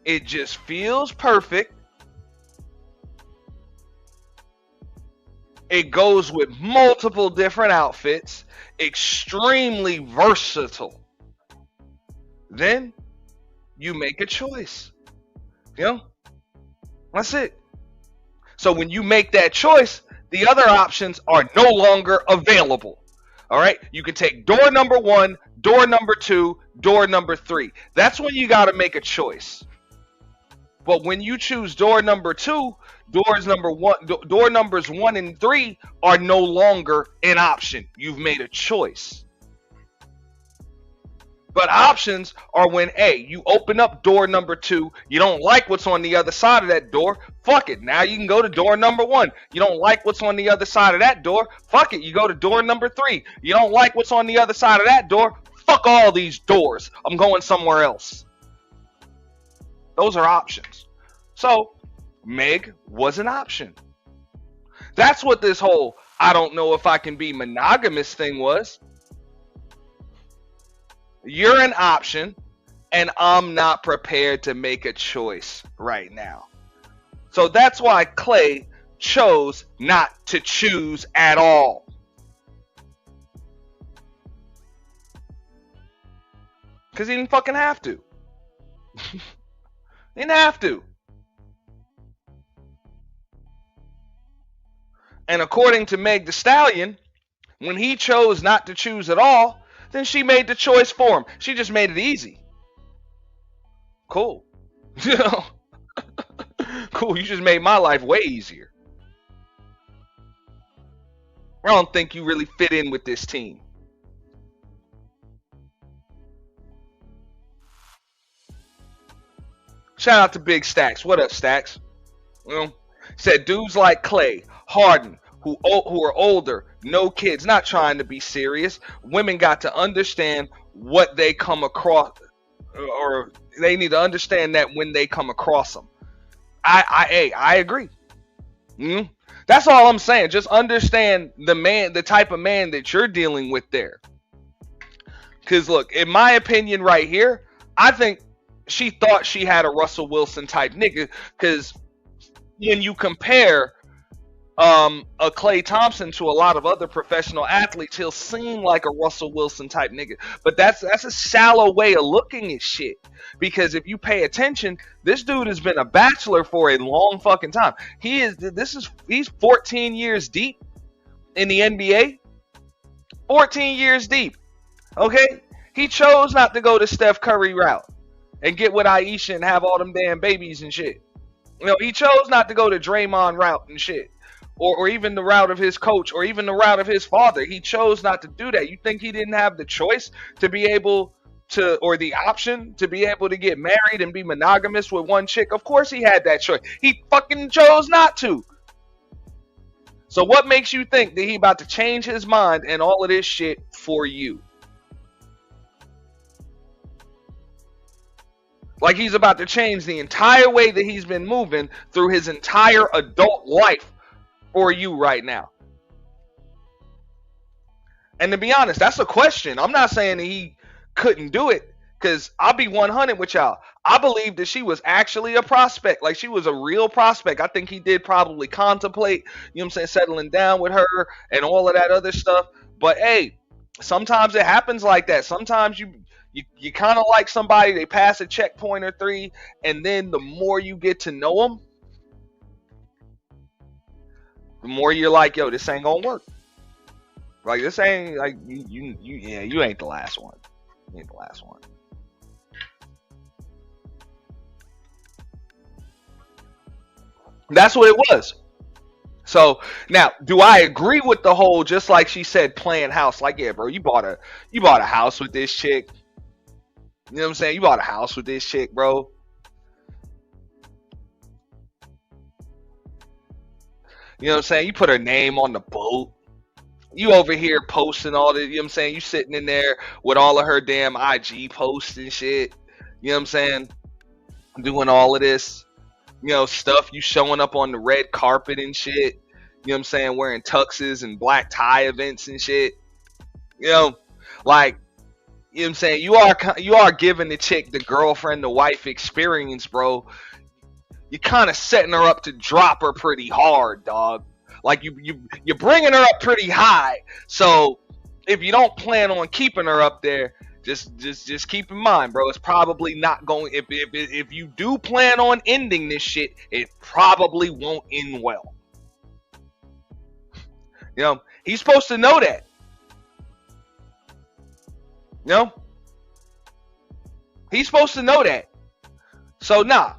it just feels perfect. It goes with multiple different outfits, extremely versatile. Then you make a choice. You know, that's it. So when you make that choice, the other options are no longer available. All right, you can take door number 1, door number 2, door number 3. That's when you got to make a choice. But when you choose door number 2, door numbers 1 and 3 are no longer an option. You've made a choice. But options are when, A, you open up door number 2, you don't like what's on the other side of that door, fuck it, now you can go to door number 1. You don't like what's on the other side of that door, fuck it, you go to door number 3. You don't like what's on the other side of that door, fuck all these doors, I'm going somewhere else. Those are options. So, Meg was an option. That's what this whole, I don't know if I can be monogamous thing was. You're an option, and I'm not prepared to make a choice right now. So that's why Klay chose not to choose at all. Because he didn't fucking have to. He didn't have to. And according to Meg Thee Stallion, when he chose not to choose at all, then she made the choice for him. She just made it easy. Cool. You know? Cool, you just made my life way easier. I don't think you really fit in with this team. Shout out to Big Stacks. What up, Stacks? You know, said dudes like Klay, Harden, who are older, no kids, not trying to be serious. Women got to understand what they come across, or they need to understand that when they come across them. I agree. Mm-hmm. That's all I'm saying. Just understand the type of man that you're dealing with there. Because look, in my opinion, right here, I think she thought she had a Russell Wilson type nigga. Because when you compare a Klay Thompson to a lot of other professional athletes, he'll seem like a Russell Wilson type nigga. But that's a shallow way of looking at shit. Because if you pay attention, this dude has been a bachelor for a long fucking time. He's 14 years deep in the NBA. 14 years deep. Okay? He chose not to go the Steph Curry route and get with Aisha and have all them damn babies and shit. You know, he chose not to go the Draymond route and shit. Or even the route of his coach, or even the route of his father. He chose not to do that. You think he didn't have the choice to be able to, or the option to be able to get married and be monogamous with one chick? Of course he had that choice. He fucking chose not to. So what makes you think that he about to change his mind and all of this shit for you? Like he's about to change the entire way that he's been moving through his entire adult life for you right now. And to be honest, that's a question. I'm not saying that he couldn't do it, because I'll be 100 with y'all. I believe that she was actually a prospect. Like, she was a real prospect. I think he did probably contemplate, you know what I'm saying, settling down with her and all of that other stuff. But hey, sometimes it happens like that. Sometimes you kind of like somebody, they pass a checkpoint or 3, and then the more you get to know them, the more you're like, yo, this ain't gonna work. Like, this ain't, like, you ain't the last one. You ain't the last one. That's what it was. So now, do I agree with the whole, just like she said, playing house? Like, yeah, bro, you bought a house with this chick. You know what I'm saying? You bought a house with this chick, bro. You know what I'm saying? You put her name on the boat. You over here posting all the, you know what I'm saying? You sitting in there with all of her damn IG posts and shit. You know what I'm saying? Doing all of this, stuff. You showing up on the red carpet and shit. You know what I'm saying? Wearing tuxes and black tie events and shit. Like, you know what I'm saying? You are giving the chick the girlfriend, the wife experience, bro. You're kind of setting her up to drop her pretty hard, dog. Like you're bringing her up pretty high. So if you don't plan on keeping her up there, just keep in mind, bro. It's probably not going. If you do plan on ending this shit, it probably won't end well. He's supposed to know that. He's supposed to know that. So nah,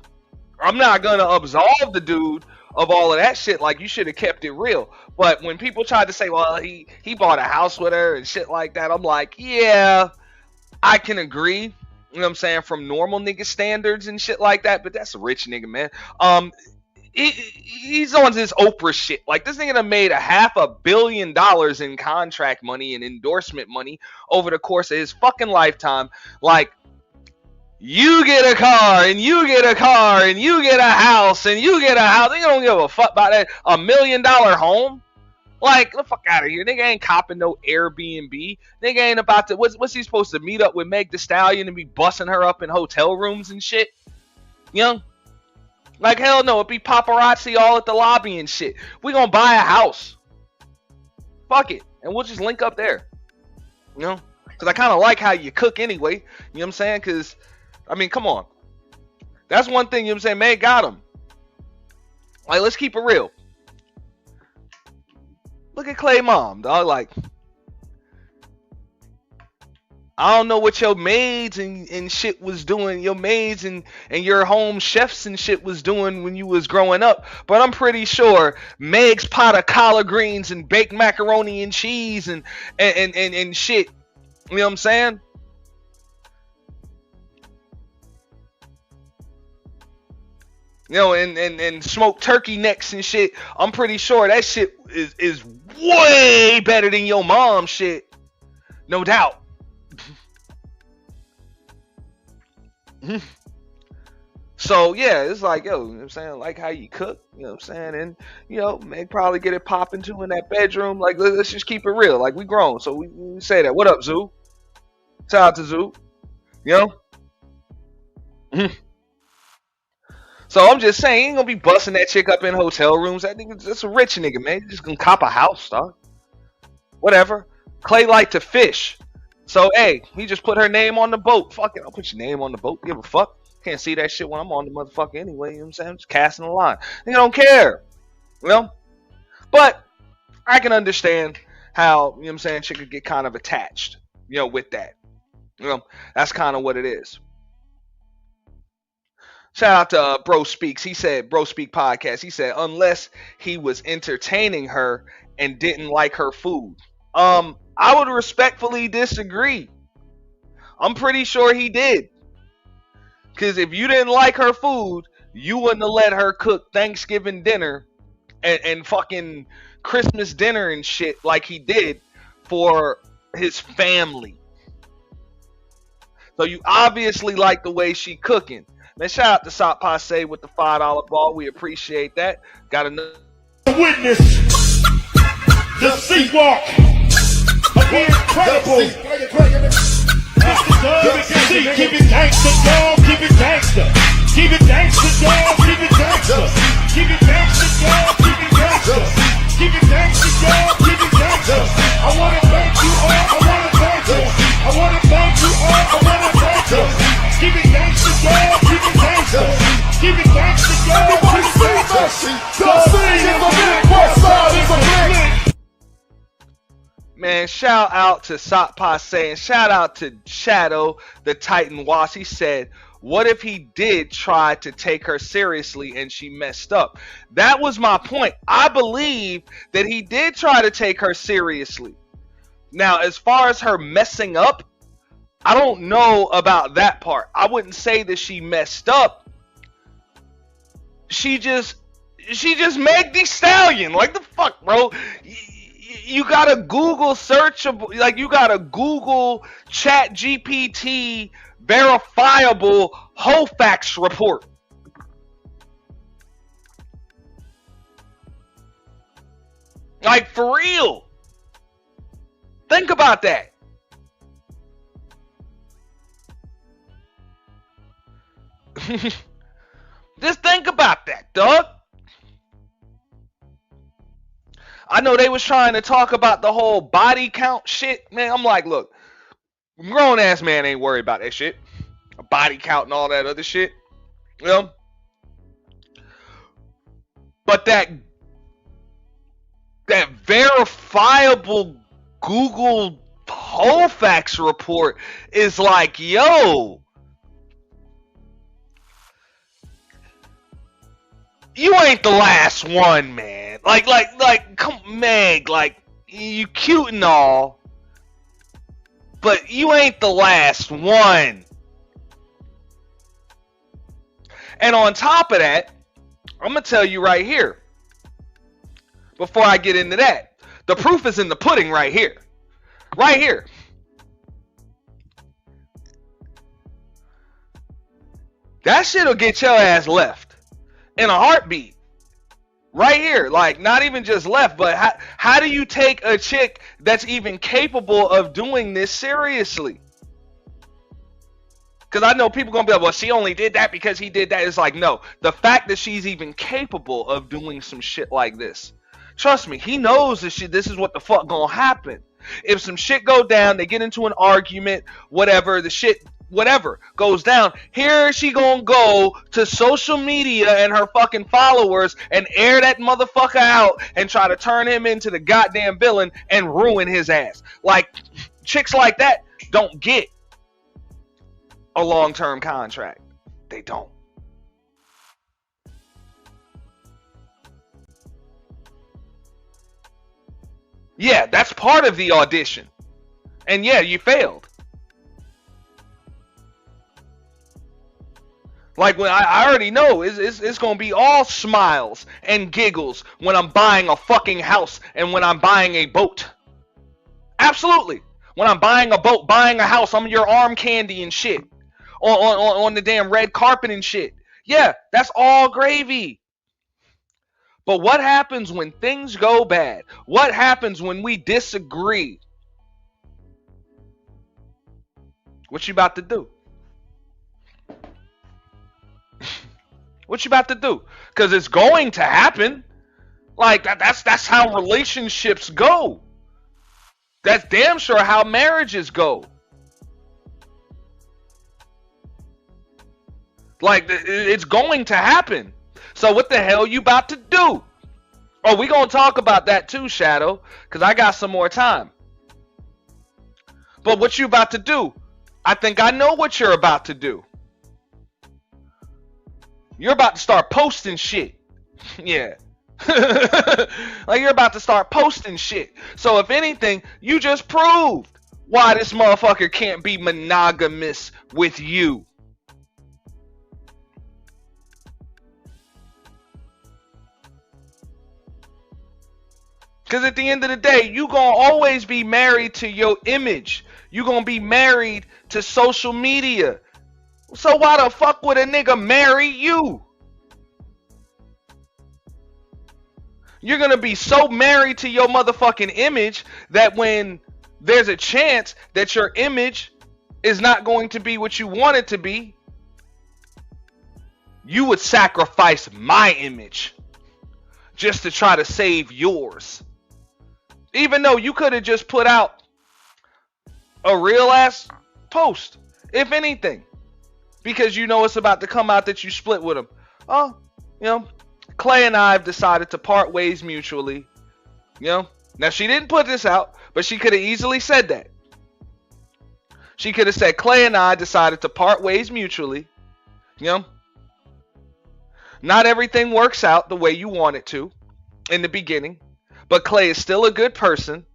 I'm not gonna absolve the dude of all of that shit. Like, you should have kept it real. But when people tried to say, well, he bought a house with her and shit like that, I'm like, yeah, I can agree. You know what I'm saying? From normal nigga standards and shit like that. But that's a rich nigga, man. He's on this Oprah shit. Like, this nigga done made $500 million in contract money and endorsement money over the course of his fucking lifetime. Like, you get a car, and you get a car, and you get a house, and you get a house. Nigga don't give a fuck about that. $1 million home? Like, the fuck out of here. Nigga ain't copping no Airbnb. Nigga ain't about to... What's he supposed to meet up with Meg Thee Stallion and be busting her up in hotel rooms and shit? Like, hell no. It'd be paparazzi all at the lobby and shit. We gonna buy a house. Fuck it. And we'll just link up there. Because I kind of like how you cook anyway. You know what I'm saying? Because... I mean, come on. That's one thing, you know what I'm saying? Meg got him. Like, let's keep it real. Look at Klay mom, dog. Like, I don't know what your maids and shit was doing. Your maids and your home chefs and shit was doing when you was growing up. But I'm pretty sure Meg's pot of collard greens and baked macaroni and cheese and shit. You know what I'm saying? And smoked turkey necks and shit. I'm pretty sure that shit is way better than your mom's shit. No doubt. So, yeah, it's like, yo, you know what I'm saying? Like how you cook, you know what I'm saying? And, Meg probably get it popping too in that bedroom. Like, let's just keep it real. Like, we grown, so we say that. What up, Zoo? Shout out to Zoo. So I'm just saying, he ain't gonna be busting that chick up in hotel rooms. I think that's a rich nigga, man. He's just gonna cop a house, dog. Whatever. Klay like to fish. So, hey, he just put her name on the boat. Fuck it, I'll put your name on the boat. Give a fuck. Can't see that shit when I'm on the motherfucker anyway. You know what I'm saying? I'm just casting the line. Nigga don't care. But I can understand how, you know what I'm saying, chick could get kind of attached, with that. That's kind of what it is. Shout out to Bro Speaks. He said, Bro Speak Podcast. He said, unless he was entertaining her and didn't like her food. I would respectfully disagree. I'm pretty sure he did. Because if you didn't like her food, you wouldn't have let her cook Thanksgiving dinner and fucking Christmas dinner and shit like he did for his family. So you obviously like the way she cooking. Man, shout out to Sop Passe with the $5 ball. We appreciate that. Got another witness the sea walk. Incredible. Keep it gangster, dog. Keep it gangster. Keep it gangster, dog. Keep it gangster. Keep it gangster, dog. Keep it gangster. Keep it gangster, dog. Keep it gangster. I wanna thank you all. I wanna thank you. I wanna thank you all. I wanna thank you. Keep it gangster, dog. Keep it gangster. Keep it gangster, dog. Everybody say Messi. The city is a big. West side is a big. Man, shout out to Sop Passe and shout out to Shadow, the Titan Wasp. He said, what if he did try to take her seriously and she messed up? That was my point. I believe that he did try to take her seriously. Now, as far as her messing up, I don't know about that part. I wouldn't say that she messed up. She just Meg Thee Stallion. Like, the fuck, bro? You gotta Google searchable, like you gotta Google Chat GPT verifiable Hofax report. Like for real. Think about that. Just think about that, dog. I know they was trying to talk about the whole body count shit, man. I'm like, look, grown ass man ain't worried about that shit. A body count and all that other shit. You know? But that verifiable Google Hofax report is like, yo, you ain't the last one, man. Like, come, Meg, like, you cute and all, but you ain't the last one. And on top of that, I'm gonna tell you right here, before I get into that, the proof is in the pudding right here. Right here. That shit'll get your ass left in a heartbeat. Right here. Like, not even just left, but how do you take a chick that's even capable of doing this seriously? Because I know people gonna be like, well, she only did that because he did that. It's like, no. The fact that she's even capable of doing some shit like this. Trust me, he knows this shit. This is what the fuck gonna happen. If some shit go down, they get into an argument, whatever, the shit, whatever, goes down, here she gonna go to social media and her fucking followers and air that motherfucker out and try to turn him into the goddamn villain and ruin his ass. Like, chicks like that don't get a long-term contract. They don't. Yeah, that's part of the audition. And yeah, you failed. Like, when I already know it's going to be all smiles and giggles when I'm buying a fucking house and when I'm buying a boat. Absolutely. When I'm buying a boat, buying a house, I'm your arm candy and shit. On the damn red carpet and shit. Yeah, that's all gravy. But what happens when things go bad? What happens when we disagree? What you about to do? What you about to do? Because it's going to happen. Like, that's how relationships go. That's damn sure how marriages go. Like, it's going to happen. So what the hell you about to do? Oh, we gonna talk about that too, Shadow, because I got some more time. But what you about to do? I think I know what you're about to do. You're about to start posting shit. Yeah. Like, you're about to start posting shit. So if anything, you just proved why this motherfucker can't be monogamous with you. Because at the end of the day, you going to always be married to your image. You going to be married to social media. So why the fuck would a nigga marry you? You're going to be so married to your motherfucking image that when there's a chance that your image is not going to be what you want it to be, you would sacrifice my image just to try to save yours. Even though you could have just put out a real ass post, if anything, because you know it's about to come out that you split with him. Oh, you know, Klay and I have decided to part ways mutually. You know, now she didn't put this out, but she could have easily said that. She could have said, Klay and I decided to part ways mutually. You know, not everything works out the way you want it to in the beginning. But Klay is still a good person,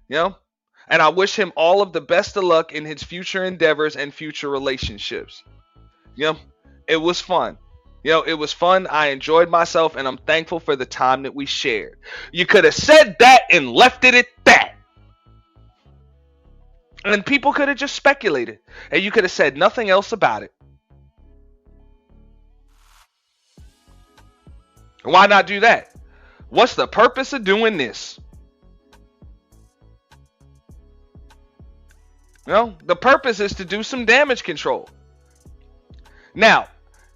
you know, and I wish him all of the best of luck in his future endeavors and future relationships. You know, it was fun. It was fun. I enjoyed myself, and I'm thankful for the time that we shared. You could have said that and left it at that. And people could have just speculated, and you could have said nothing else about it. Why not do that? What's the purpose of doing this? The purpose is to do some damage control. Now,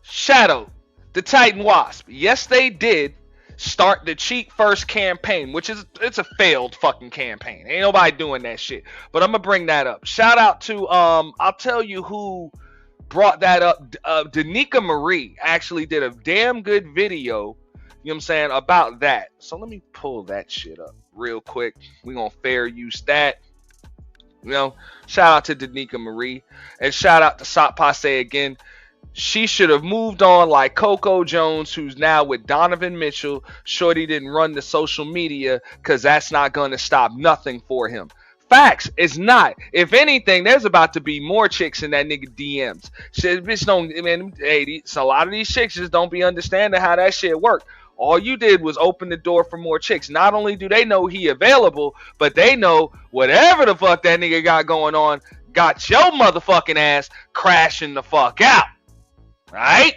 Shadow, the Titan Wasp, yes, they did start the cheat first campaign, which it's a failed fucking campaign. Ain't nobody doing that shit. But I'm gonna bring that up. Shout out to I'll tell you who brought that up. Danica Marie actually did a damn good video, you know what I'm saying, about that. So let me pull that shit up real quick. We gonna fair use that. Shout out to Danica Marie, and shout out to Sop Passe again. She should have moved on like Coco Jones, who's now with Donovan Mitchell. Shorty didn't run the social media because that's not going to stop nothing for him. Facts, it's not. If anything, there's about to be more chicks in that nigga DMs. Shit, bitch, don't, man, hey, so a lot of these chicks just don't be understanding how that shit work. All you did was open the door for more chicks. Not only do they know he available, but they know whatever the fuck that nigga got going on got your motherfucking ass crashing the fuck out. Right?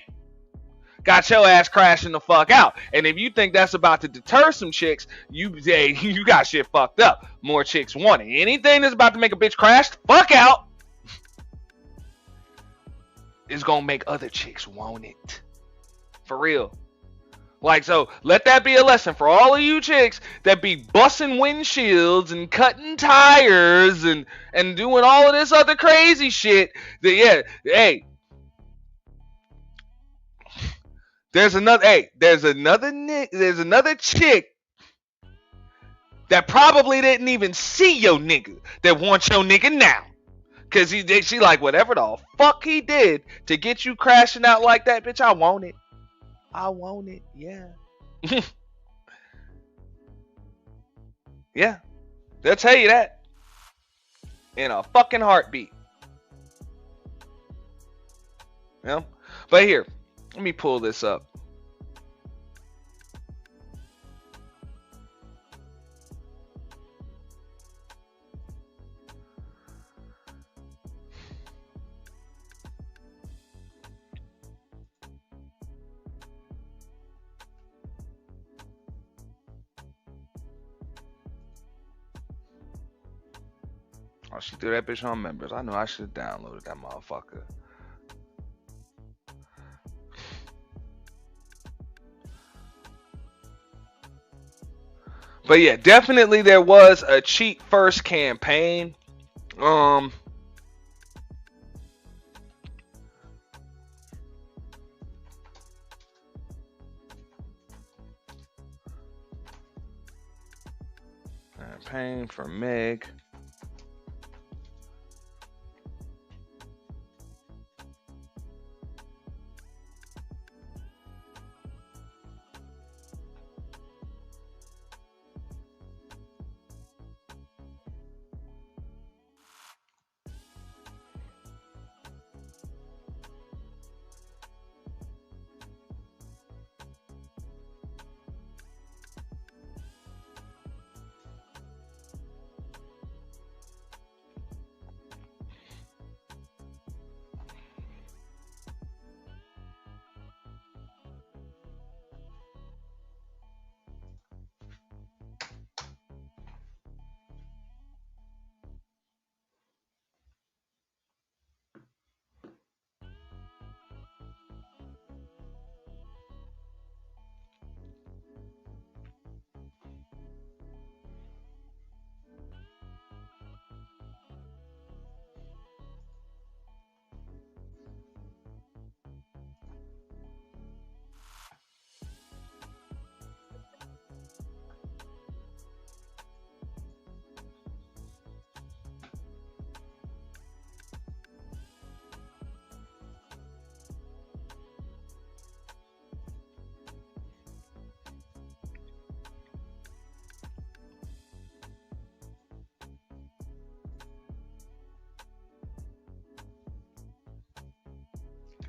Got your ass crashing the fuck out. And if you think that's about to deter some chicks, you got shit fucked up. More chicks want it. Anything that's about to make a bitch crash the fuck out is gonna make other chicks want it. For real. Like, so let that be a lesson for all of you chicks that be busting windshields and cutting tires and doing all of this other crazy shit. Hey, there's another chick that probably didn't even see your nigga that wants your nigga now. Cause she like, whatever the fuck he did to get you crashing out like that, bitch, I want it. I want it, yeah. Yeah, they'll tell you that in a fucking heartbeat. But here, let me pull this up. Oh, she threw that bitch on members. I knew I should have downloaded that motherfucker. But yeah, definitely there was a cheat first campaign. Campaign for Meg.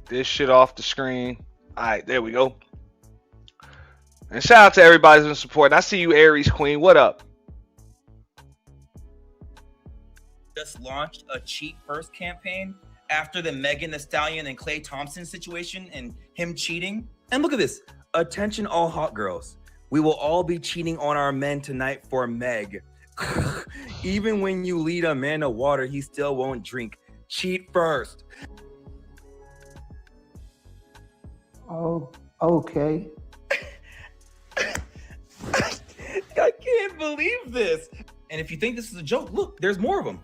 This shit off the screen. All right, there we go. And shout out to everybody who's been supporting. I see you, Aries Queen. What up? Just launched a cheat first campaign after the Megan Thee Stallion and Klay Thompson situation and him cheating. And look at this. Attention all hot girls. We will all be cheating on our men tonight for Meg. Even when you lead a man to water, he still won't drink. Cheat first. Oh, okay. I can't believe this. And if you think this is a joke, look, there's more of them.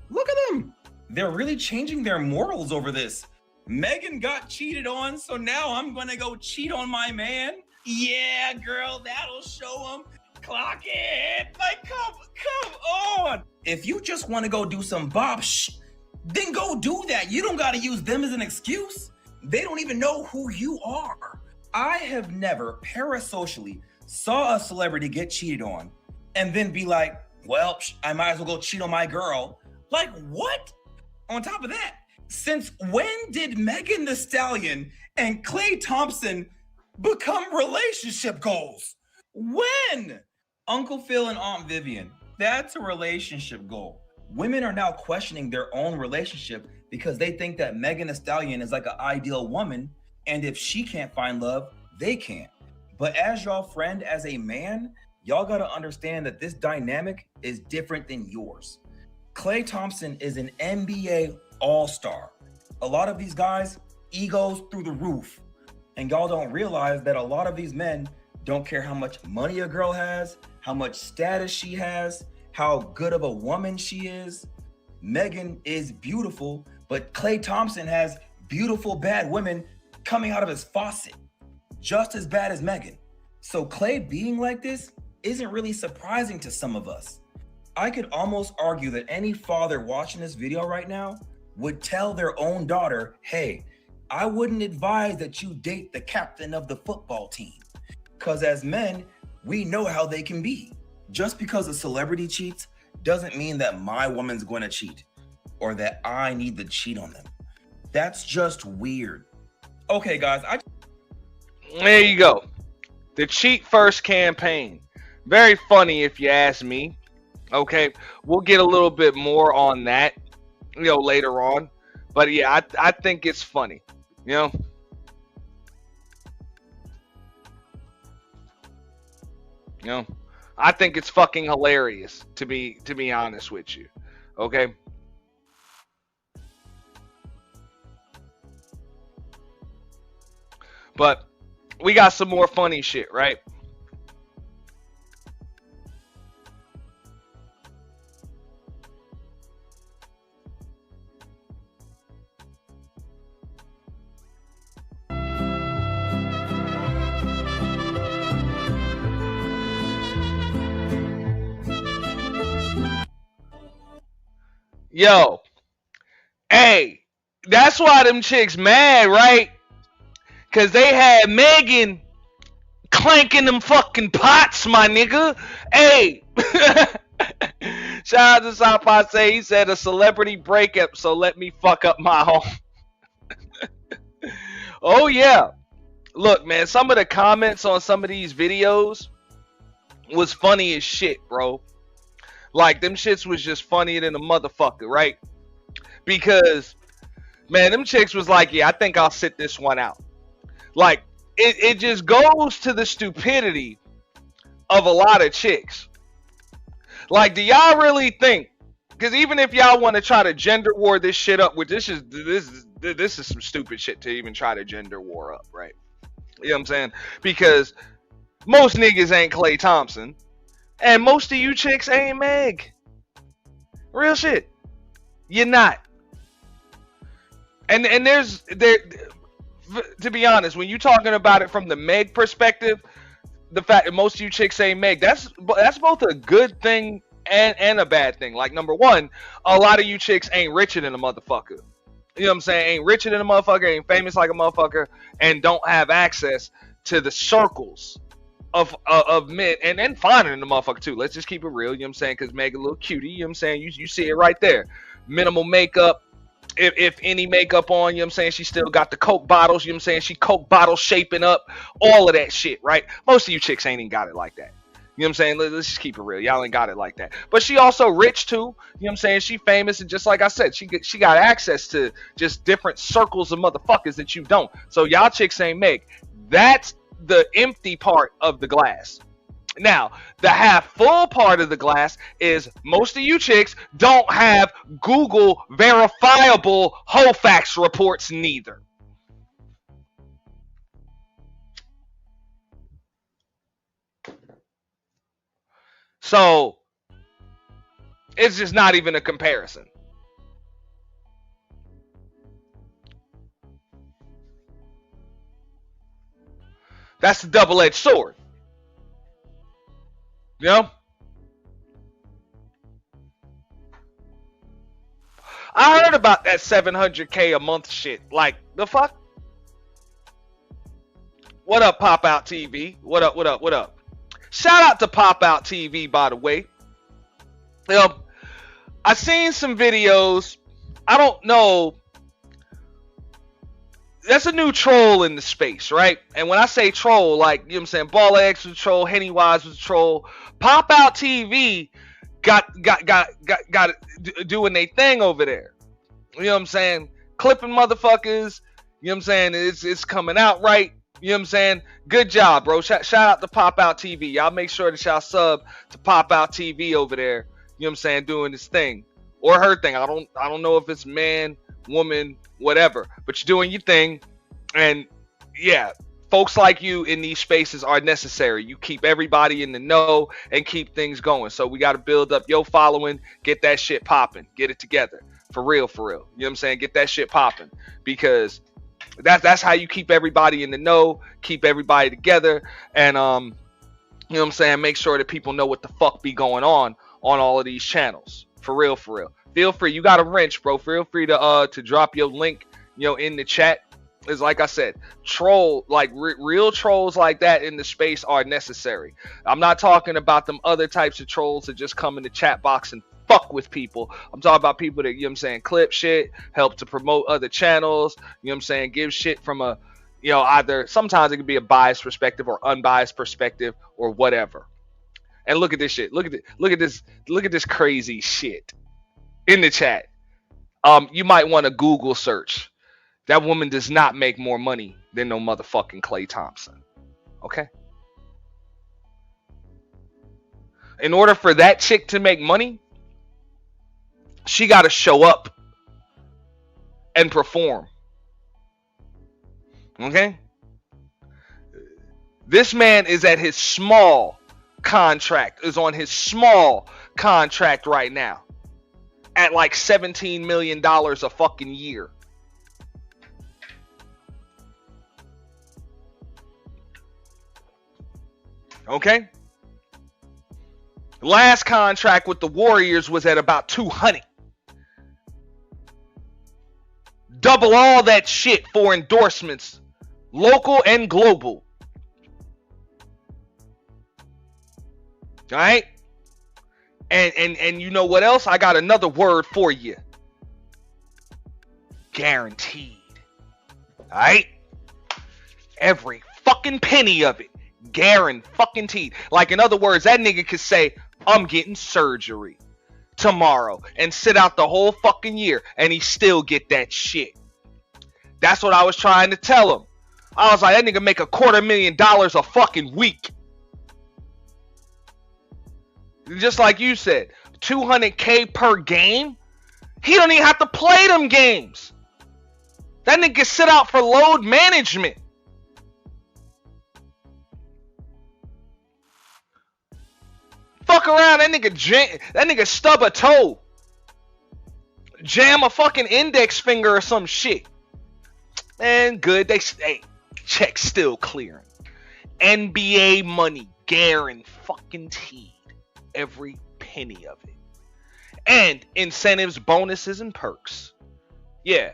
Look at them. They're really changing their morals over this. Megan got cheated on, so now I'm gonna go cheat on my man. Yeah, girl, that'll show him. Clock it. Like, come on. If you just want to go do some bop then go do that. You don't got to use them as an excuse. They don't even know who you are. I have never parasocially saw a celebrity get cheated on and then be like, well, I might as well go cheat on my girl. Like, what? On top of that, since when did Megan Thee Stallion and Klay Thompson become relationship goals? When? Uncle Phil and Aunt Vivian, that's a relationship goal. Women are now questioning their own relationship because they think that Megan Thee Stallion is like an ideal woman, and if she can't find love, they can't. But as y'all friend, as a man, y'all gotta understand that this dynamic is different than yours. Klay Thompson is an NBA all-star. A lot of these guys, egos through the roof. And y'all don't realize that a lot of these men don't care how much money a girl has, how much status she has, how good of a woman she is. Megan is beautiful, but Klay Thompson has beautiful bad women coming out of his faucet, just as bad as Megan. So Klay being like this isn't really surprising to some of us. I could almost argue that any father watching this video right now would tell their own daughter, hey, I wouldn't advise that you date the captain of the football team. Because as men, we know how they can be. Just because a celebrity cheats doesn't mean that my woman's going to cheat or that I need to cheat on them. That's just weird. Okay, guys. There you go. The cheat first campaign. Very funny if you ask me. Okay, we'll get a little bit more on that, later on. But yeah, I think it's funny, I think it's fucking hilarious to be honest with you. Okay. But we got some more funny shit, right? Yo, hey, that's why them chicks mad, right? Cause they had Megan clanking them fucking pots, my nigga. Hey, shout out to South Passe. He said a celebrity breakup, so let me fuck up my home. Oh yeah, look, man, some of the comments on some of these videos was funny as shit, bro. Like, them shits was just funnier than a motherfucker, right? Because, man, them chicks was like, yeah, I think I'll sit this one out. Like, it just goes to the stupidity of a lot of chicks. Like, do y'all really think, because even if y'all want to try to gender war this shit up, which this is some stupid shit to even try to gender war up, right? You know what I'm saying? Because most niggas ain't Klay Thompson. And most of you chicks ain't Meg. Real shit. You're not. And to be honest, when you're talking about it from the Meg perspective, the fact that most of you chicks ain't Meg, that's both a good thing and a bad thing. Like, number one, a lot of you chicks ain't richer than a motherfucker. You know what I'm saying? Ain't richer than a motherfucker, ain't famous like a motherfucker, and don't have access to the circles of men, and then finer than the motherfucker too. Let's just keep it real, you know what I'm saying? Because Meg a little cutie, you know what I'm saying? You see it right there. Minimal makeup, if any makeup on, you know what I'm saying? She still got the Coke bottles, you know what I'm saying? She Coke bottle shaping up, all of that shit, right? Most of you chicks ain't even got it like that. You know what I'm saying? Let's just keep it real. Y'all ain't got it like that. But she also rich too. You know what I'm saying? She famous, and just like I said, she got access to just different circles of motherfuckers that you don't. So y'all chicks ain't Meg. That's the empty part of the glass. Now, the half full part of the glass is most of you chicks don't have Google verifiable Hofax reports neither. So, it's just not even a comparison. That's the double-edged sword. You know? I heard about that $700K a month shit. Like, the fuck? What up, Pop Out TV? What up, what up, what up? Shout out to Pop Out TV, by the way. I seen some videos. I don't know. That's a new troll in the space, right? And when I say troll, like, you know what I'm saying, Ball X was a troll, Henny Wise was a troll. Pop Out TV got doing their thing over there. You know what I'm saying? Clipping motherfuckers. You know what I'm saying? It's coming out right. You know what I'm saying? Good job, bro. Shout out to Pop Out TV. Y'all make sure that y'all sub to Pop Out TV over there. You know what I'm saying? Doing this thing or her thing. I don't know if it's man, woman, whatever, but you're doing your thing. And yeah, folks like you in these spaces are necessary. You keep everybody in the know and keep things going. So we got to build up your following, get that shit popping, get it together for real. You know what I'm saying? Get that shit popping, because that's how you keep everybody in the know, keep everybody together, and you know what I'm saying? Make sure that people know what the fuck be going on all of these channels. For real. Feel free. You got a wrench, bro. Feel free to drop your link, you know, in the chat. It's like I said, troll, like real trolls like that in the space are necessary. I'm not talking about them other types of trolls that just come in the chat box and fuck with people. I'm talking about people that, you know what I'm saying, clip shit, help to promote other channels, you know what I'm saying, give shit from a, you know, either sometimes it can be a biased perspective or unbiased perspective or whatever. And look at this shit. Look at this crazy shit in the chat. You might want to Google search. That woman does not make more money than no motherfucking Klay Thompson. Okay? In order for that chick to make money, she got to show up and perform. Okay? This man is at his small contract, is on his small contract right now at like $17 million a fucking year. Okay? Last contract with the Warriors was at about 200. Double all that shit for endorsements, local and global. All right? And you know what else? I got another word for you. Guaranteed. All right? Every fucking penny of it. Guaranteed. Like, in other words, that nigga could say, I'm getting surgery tomorrow and sit out the whole fucking year and he still get that shit. That's what I was trying to tell him. I was like, that nigga make $250,000 a fucking week. Just like you said, $200K per game. He don't even have to play them games. That nigga sit out for load management. Fuck around, that nigga stub a toe, jam a fucking index finger or some shit. And good, hey, check still clearing. NBA money, guaranteed, every penny of it, and incentives, bonuses, and perks. Yeah.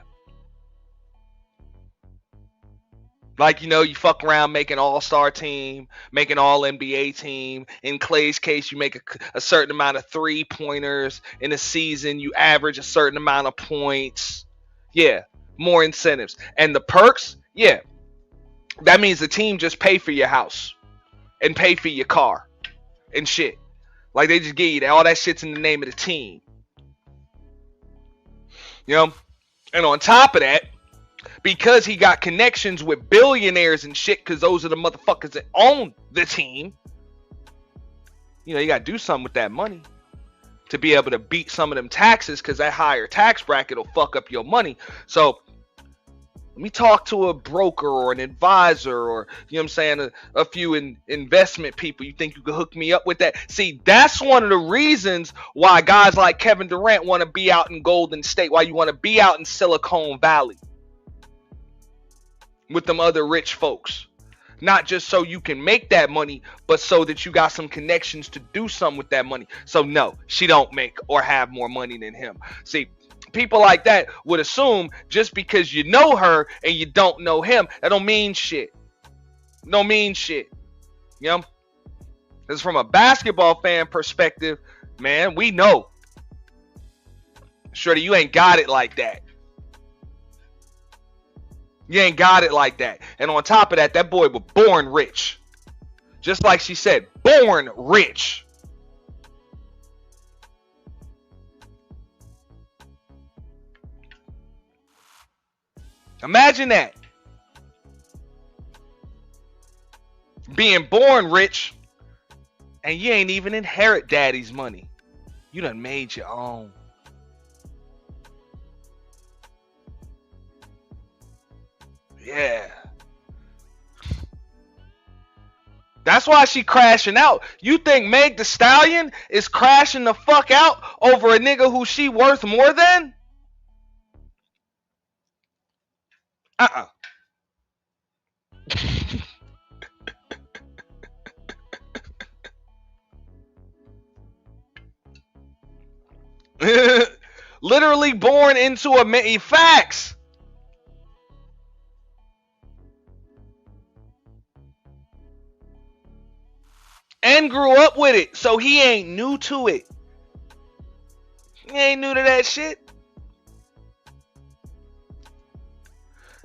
Like, you know, you fuck around making all-star team, making all-NBA team. In Klay's case, you make a certain amount of three-pointers. In a season, you average a certain amount of points. Yeah, more incentives. And the perks, yeah, that means the team just pay for your house and pay for your car and shit. Like they just give you that. All that shit's in the name of the team. You know? And on top of that, because he got connections with billionaires and shit, because those are the motherfuckers that own the team, you know, you got to do something with that money to be able to beat some of them taxes, because that higher tax bracket will fuck up your money. So let me talk to a broker or an advisor, or, you know what I'm saying, a few investment people. You think you could hook me up with that? See, that's one of the reasons why guys like Kevin Durant want to be out in Golden State, why you want to be out in Silicon Valley with them other rich folks. Not just so you can make that money, but so that you got some connections to do something with that money. So no, she don't make or have more money than him. See, people like that would assume just because you know her and you don't know him, that don't mean shit. Don't mean shit. You know? Because from a basketball fan perspective, man, we know. Shorty, you ain't got it like that. You ain't got it like that. And on top of that, that boy was born rich. Just like she said, born rich. Imagine that. Being born rich and you ain't even inherit daddy's money. You done made your own. Yeah. That's why she crashing out. You think Meg Thee Stallion is crashing the fuck out over a nigga who she worth more than? Literally born into a facts. And grew up with it, so he ain't new to it. He ain't new to that shit.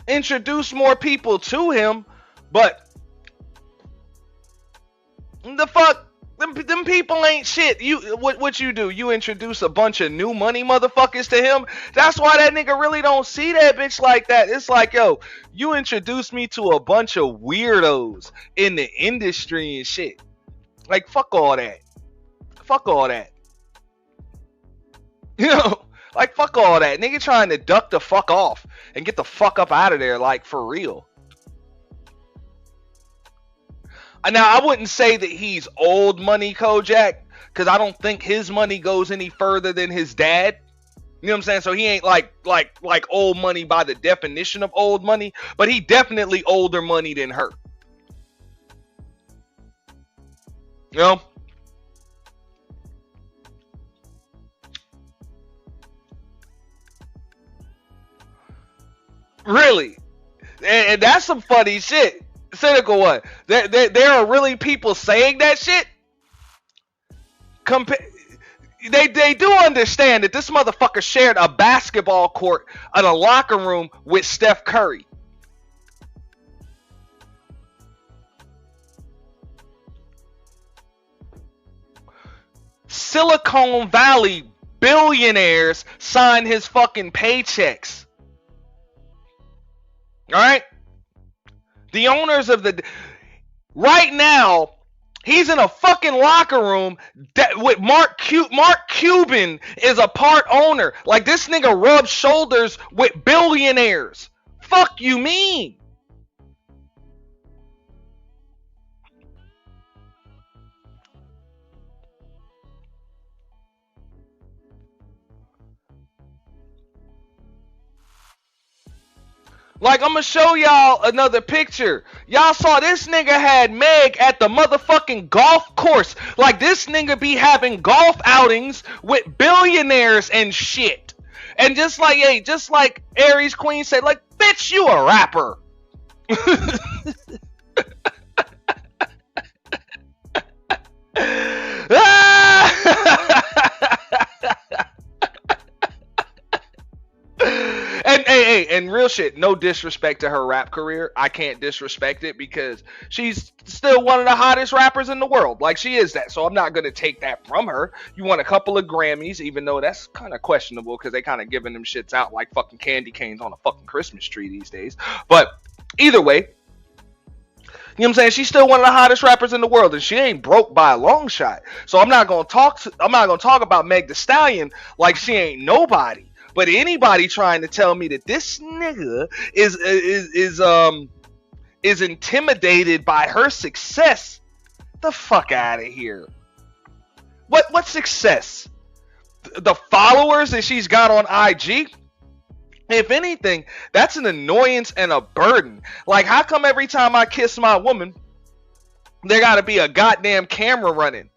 Introduce more people to him, but the fuck, them people ain't shit. You what you do? You introduce a bunch of new money motherfuckers to him. That's why that nigga really don't see that bitch like that. It's like, yo, you introduced me to a bunch of weirdos in the industry and shit. Like, fuck all that. Fuck all that. You know, like, fuck all that. Nigga trying to duck the fuck off and get the fuck up out of there, like, for real. Now, I wouldn't say that he's old money, Kojak, because I don't think his money goes any further than his dad. You know what I'm saying? So he ain't like old money by the definition of old money, but he definitely older money than her. You know? Really? And that's some funny shit. Cynical one. There are really people saying that shit? They do understand that this motherfucker shared a basketball court and a locker room with Steph Curry. Silicon Valley billionaires sign his fucking paychecks. Alright? The owners of the... Right now, he's in a fucking locker room with Mark Cuban is a part owner. Like, this nigga rubs shoulders with billionaires. Fuck you mean? Like, I'm gonna show y'all another picture. Y'all saw this nigga had Meg at the motherfucking golf course. Like, this nigga be having golf outings with billionaires and shit. And just like, hey, just like Aries Queen said, like, bitch, you a rapper. And and real shit, no disrespect to her rap career. I can't disrespect it because she's still one of the hottest rappers in the world. Like, she is that. So I'm not going to take that from her. You won a couple of Grammys, even though that's kind of questionable because they kind of giving them shits out like fucking candy canes on a fucking Christmas tree these days. But either way, you know what I'm saying? She's still one of the hottest rappers in the world, and she ain't broke by a long shot. So I'm not gonna talk about Meg Thee Stallion like she ain't nobody. But anybody trying to tell me that this nigga is intimidated by her success, the fuck out of here. What success? The followers that she's got on IG? If anything, that's an annoyance and a burden. Like, how come every time I kiss my woman, there gotta be a goddamn camera running?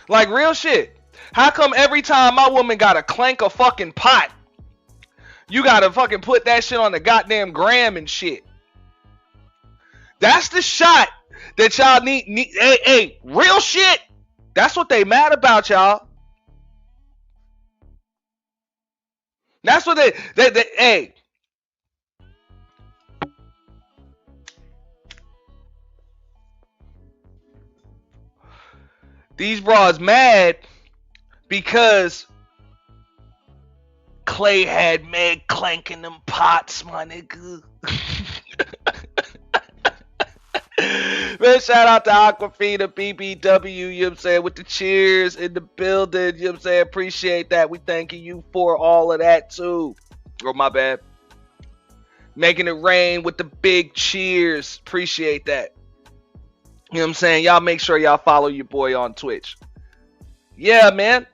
Like, real shit. How come every time my woman gotta clank a fucking pot, you gotta fucking put that shit on the goddamn gram and shit? That's the shot that y'all need. Hey, real shit. That's what they mad about, y'all. That's what they hey. These bras mad because Klay had Meg clanking them pots, my nigga. Man, shout out to Aquafina, BBW, you know what I'm saying, with the cheers in the building, you know what I'm saying, appreciate that. We thanking you for all of that too. Oh, my bad. Making it rain with the big cheers, appreciate that. You know what I'm saying, y'all make sure y'all follow your boy on Twitch. Yeah, man.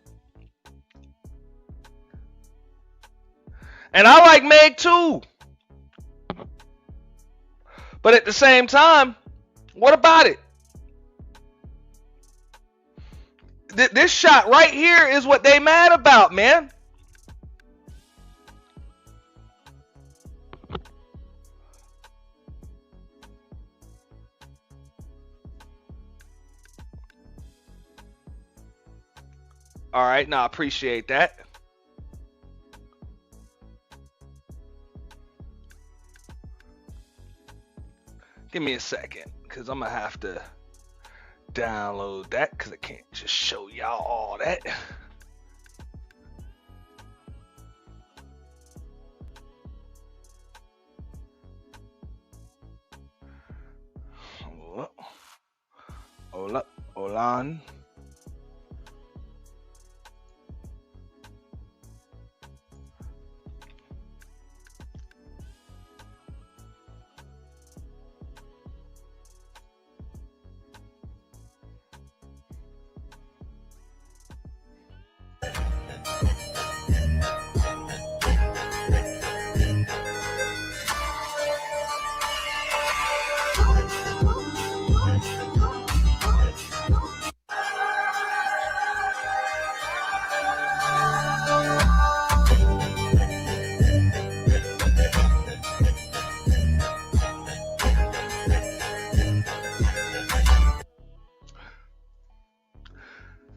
And I like Meg too. But at the same time, what about it? This shot right here is what they mad about, man. All right, now I appreciate that. Give me a second, because I'm going to have to download that, because I can't just show y'all all that. Hola, hola.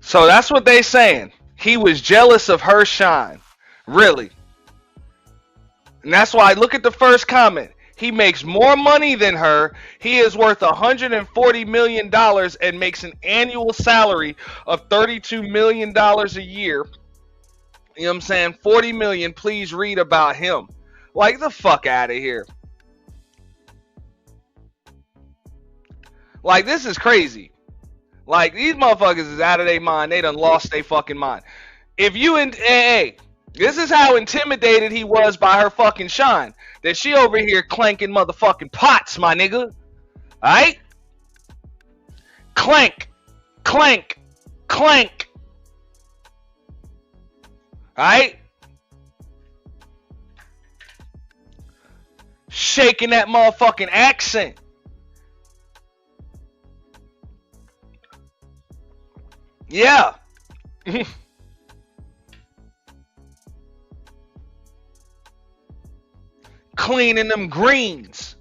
So that's what they saying. He was jealous of her shine. Really. And that's why, look at the first comment. He makes more money than her. He is worth $140 million and makes an annual salary of $32 million a year. You know what I'm saying? 40 million, please read about him. Like, the fuck out of here. Like, this is crazy. Like, these motherfuckers is out of their mind. They done lost their fucking mind. If you hey, this is how intimidated he was by her fucking shine. That she over here clanking motherfucking pots, my nigga. Alright? Clank. Clank. Clank. Alright? Shaking that motherfucking accent. Yeah. Cleaning them greens.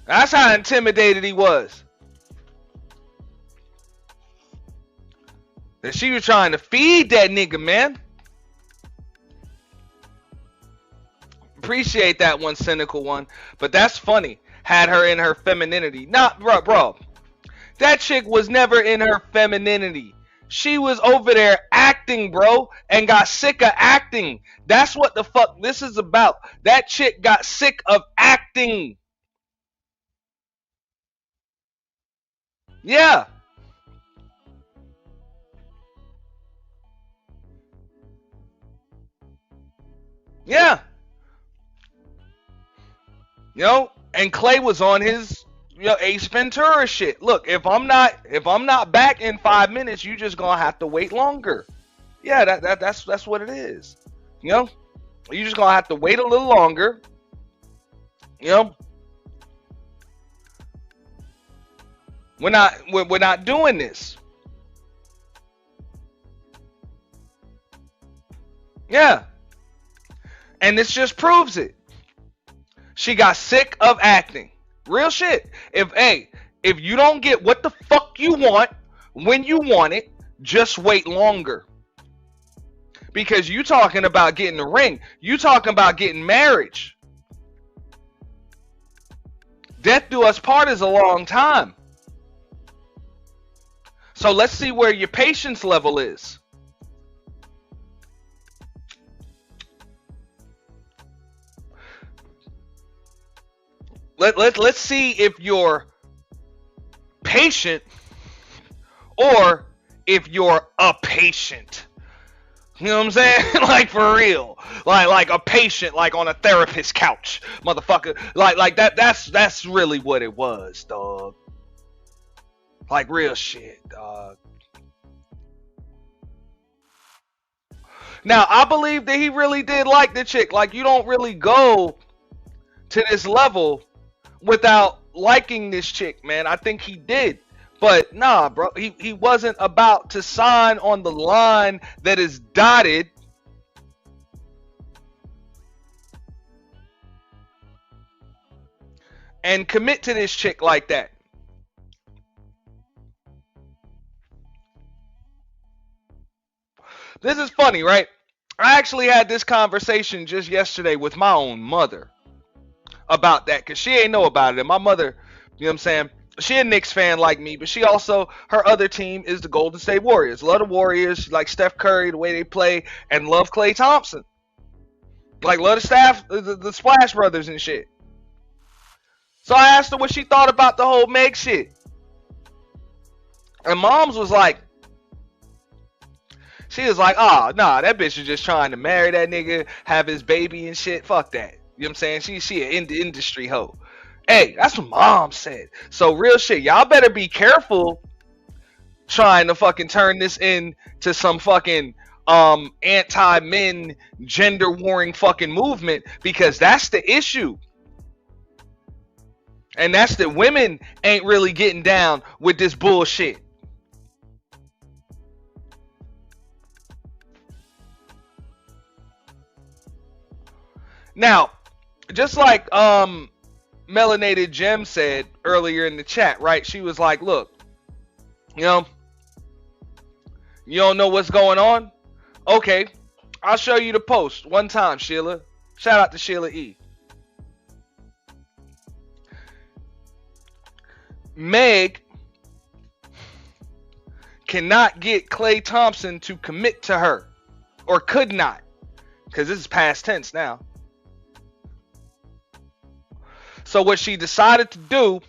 That's how intimidated he was. That she was trying to feed that nigga, man. Appreciate that one, cynical one. But that's funny. Had her in her femininity. Not, bro. That chick was never in her femininity. She was over there acting, bro, and got sick of acting. That's what the fuck this is about. That chick got sick of acting. Yeah. Yeah. You know, and Klay was on his Ace Ventura shit. Look, if I'm not back in 5 minutes, you just gonna have to wait longer. Yeah, that's what it is. You know, you just gonna have to wait a little longer. You know, we're not doing this. Yeah, and this just proves it. She got sick of acting. Real shit. If you don't get what the fuck you want when you want it, just wait longer. Because you talking about getting a ring. You talking about getting marriage. Death do us part is a long time. So let's see where your patience level is. Let's see if you're patient or if you're a patient. You know what I'm saying? Like for real. Like a patient, like on a therapist's couch. Motherfucker. Like that's really what it was, dog. Like real shit, dog. Now, I believe that he really did like the chick. Like, you don't really go to this level without liking this chick, man. I think he did. But nah, bro, he wasn't about to sign on the line that is dotted and commit to this chick like that. This is funny, right? I actually had this conversation just yesterday with my own mother about that, because she ain't know about it. And my mother, you know what I'm saying, she a Knicks fan like me, but she also, her other team is the Golden State Warriors. Love the Warriors. She like Steph Curry, the way they play, and love Klay Thompson. Like, love the staff, the Splash Brothers and shit. So I asked her what she thought about the whole Meg shit. And Moms was like, she was like, oh, nah, that bitch is just trying to marry that nigga, have his baby and shit. Fuck that. You know what I'm saying? She an industry hoe. Hey, that's what Mom said. So real shit, y'all better be careful trying to fucking turn this into some fucking anti-men gender warring fucking movement, because that's the issue. And that's that women ain't really getting down with this bullshit. Now, just like Melanated Gem said earlier in the chat, right? She was like, look, you know, you don't know what's going on? Okay, I'll show you the post one time, Sheila. Shout out to Sheila E. Meg cannot get Klay Thompson to commit to her, or could not, because this is past tense now. So what she decided to do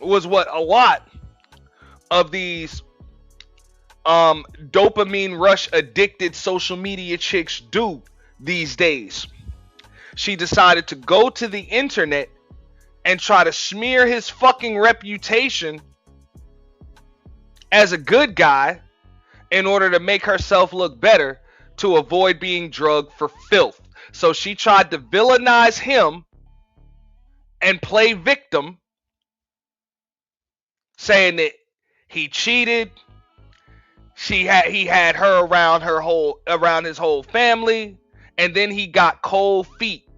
was what a lot of these dopamine rush addicted social media chicks do these days. She decided to go to the internet and try to smear his fucking reputation as a good guy in order to make herself look better, to avoid being drugged for filth. So she tried to villainize him and play victim, saying that he cheated, he had her around his whole family, and then he got cold feet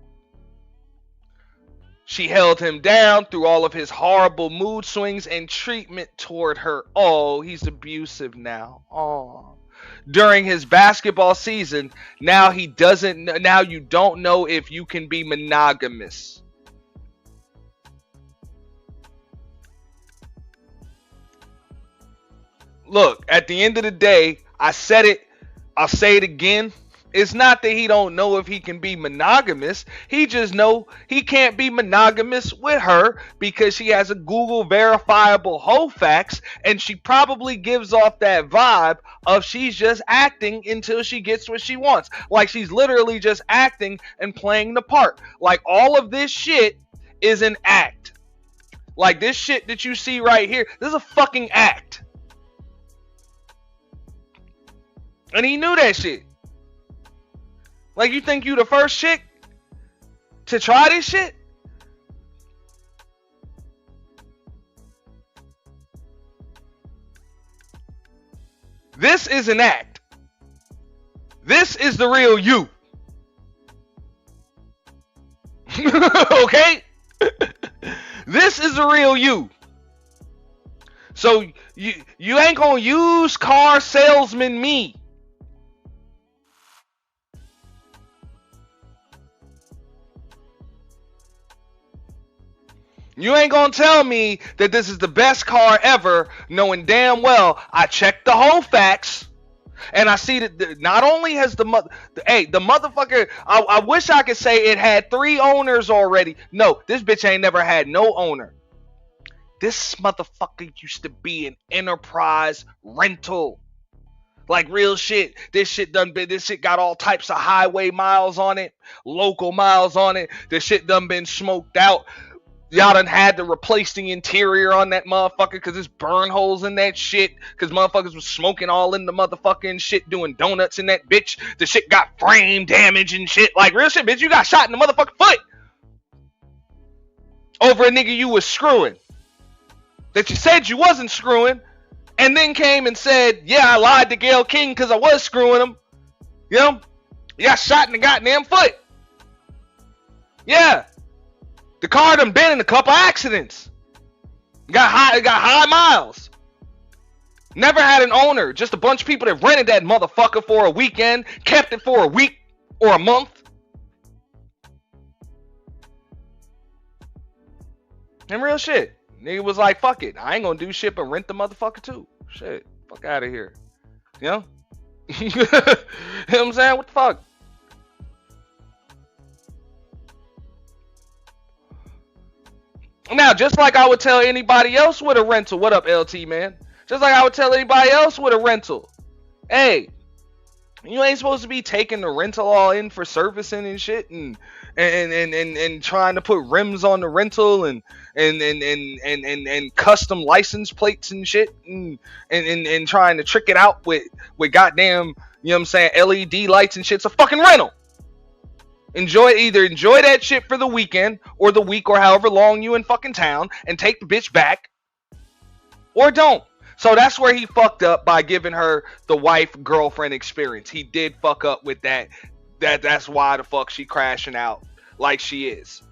She held him down through all of his horrible mood swings and treatment toward her. Oh, he's abusive now. Oh. During his basketball season, now you don't know if you can be monogamous. Look, at the end of the day, I said it, I'll say it again. It's not that he don't know if he can be monogamous. He just know he can't be monogamous with her because she has a Google verifiable hoe facts, and she probably gives off that vibe of she's just acting until she gets what she wants. Like she's literally just acting and playing the part. Like all of this shit is an act. Like this shit that you see right here, this is a fucking act. And he knew that shit. Like, you think you the first chick to try this shit? This is an act. This is the real you. Okay? This is the real you. So you ain't gonna use car salesman me. You ain't gonna tell me that this is the best car ever, knowing damn well I checked the whole facts, and I see that not only has the motherfucker, I wish I could say it had 3 owners already. No, this bitch ain't never had no owner. This motherfucker used to be an enterprise rental. Like real shit. This shit got all types of highway miles on it, local miles on it. This shit done been smoked out. Y'all done had to replace the interior on that motherfucker because there's burn holes in that shit. Because motherfuckers was smoking all in the motherfucking shit, doing donuts in that bitch. The shit got frame damage and shit. Like real shit, bitch. You got shot in the motherfucking foot over a nigga you was screwing. That you said you wasn't screwing. And then came and said, yeah, I lied to Gayle King because I was screwing him. You know? You got shot in the goddamn foot. Yeah. The car done been in a couple accidents. Got high miles. Never had an owner. Just a bunch of people that rented that motherfucker for a weekend, kept it for a week or a month. And real shit. Nigga was like, fuck it. I ain't gonna do shit but rent the motherfucker too. Shit. Fuck out of here. You know? You know what I'm saying? What the fuck? Now, just like I would tell anybody else with a rental, what up, LT, man? Just like I would tell anybody else with a rental, hey, you ain't supposed to be taking the rental all in for servicing and shit, and trying to put rims on the rental and custom license plates and shit, and trying to trick it out with goddamn, you know what I'm saying, LED lights and shit. It's a fucking rental. Enjoy that shit for the weekend or the week or however long you in fucking town and take the bitch back, or don't. So that's where he fucked up by giving her the wife girlfriend experience. He did fuck up with that. That's why the fuck she crashing out like she is.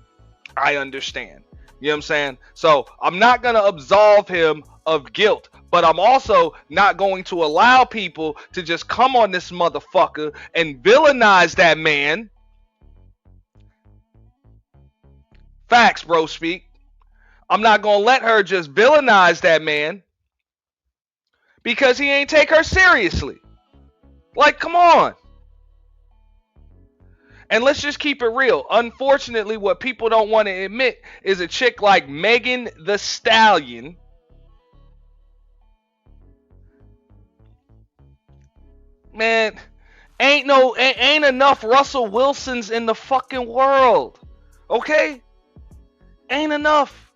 I understand. You know what I'm saying? So I'm not gonna absolve him of guilt, but I'm also not going to allow people to just come on this motherfucker and villainize that man. Facts, bro, speak. I'm not gonna let her just villainize that man because he ain't take her seriously. Like, come on. And let's just keep it real. Unfortunately, what people don't want to admit is a chick like Megan Thee Stallion man, ain't enough Russell Wilsons in the fucking world. Okay? Ain't enough.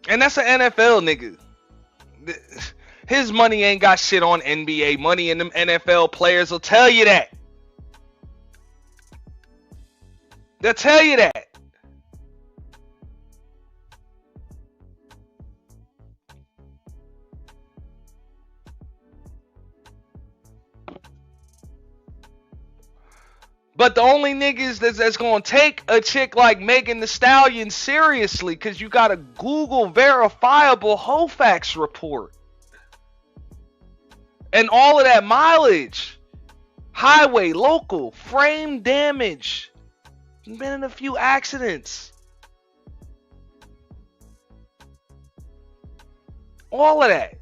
And that's an NFL nigga. His money ain't got shit on NBA money, and them NFL players will tell you that. They'll tell you that. But the only niggas that's gonna take a chick like Megan Thee Stallion seriously, cause you got a Google verifiable Hofax report. And all of that mileage. Highway, local, frame damage. Been in a few accidents. All of that.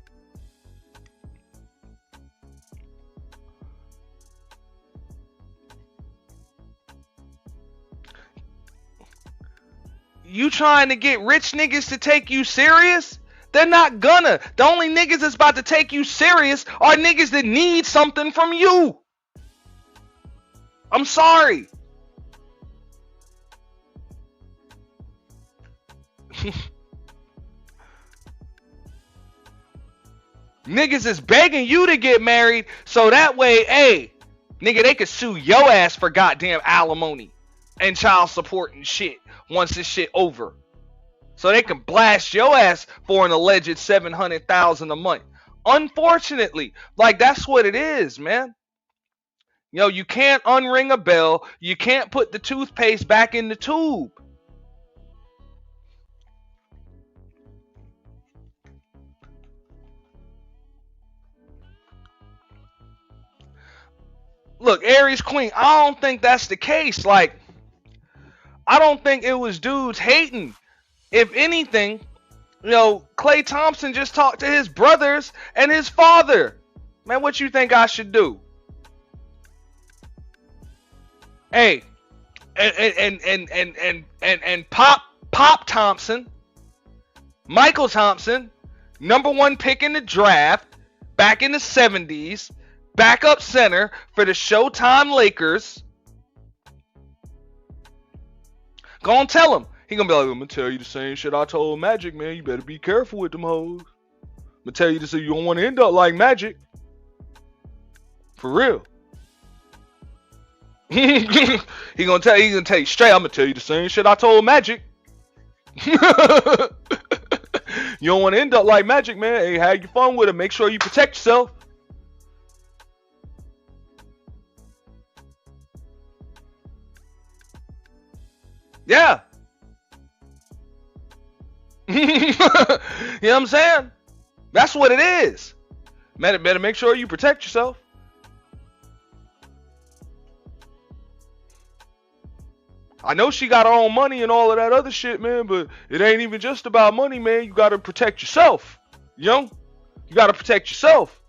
You trying to get rich niggas to take you serious? They're not gonna. The only niggas that's about to take you serious are niggas that need something from you. I'm sorry. Niggas is begging you to get married so that way, hey, nigga, they could sue your ass for goddamn alimony and child support and shit once this shit over. So they can blast your ass for an alleged $700,000 a month. Unfortunately, like that's what it is, man. Yo, you can't unring a bell. You can't put the toothpaste back in the tube. Look, Aries Queen, I don't think that's the case. Like, I don't think it was dudes hating. If anything, you know, Klay Thompson just talked to his brothers and his father. Man, what you think I should do? Hey, and Pop Thompson, Michael Thompson, #1 pick in the draft back in the 70s, backup center for the Showtime Lakers. Go and tell him. He gonna be like, I'm gonna tell you the same shit I told Magic, man. You better be careful with them hoes. I'm gonna tell you this so you don't want to end up like Magic. For real. he gonna tell you straight, I'm gonna tell you the same shit I told Magic. You don't want to end up like Magic, man. Hey, have your fun with it. Make sure you protect yourself. Yeah. You know what I'm saying? That's what it is. Better make sure you protect yourself. I know she got her own money and all of that other shit, man, but it ain't even just about money, man. You gotta protect yourself. You know? You gotta protect yourself.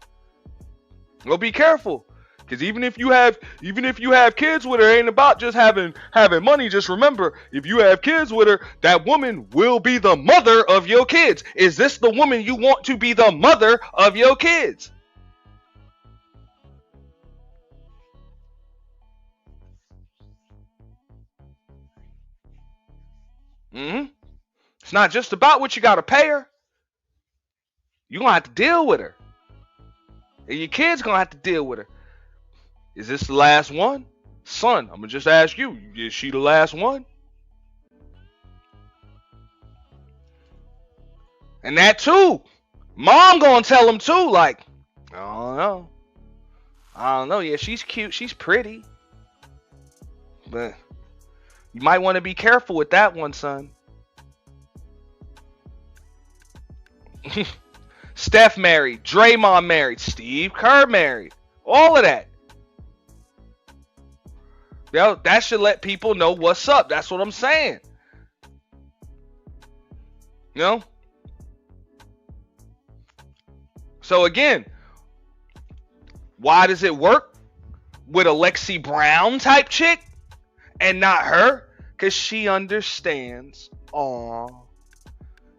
Well, be careful. Cause even if you have kids with her, it ain't about just having money. Just remember, if you have kids with her, that woman will be the mother of your kids. Is this the woman you want to be the mother of your kids? It's not just about what you gotta pay her. You're gonna have to deal with her. And your kid's gonna have to deal with her. Is this the last one? Son, I'm gonna just ask you, is she the last one? And that too. Mom gonna tell him too, like, I don't know. Yeah, she's cute, she's pretty. But you might want to be careful with that one, son. Steph married, Draymond married, Steve Kerr married. All of that. Yo, that should let people know what's up. That's what I'm saying. You know? So again, why does it work with a Lexi Brown type chick and not her? Because she understands. Aw.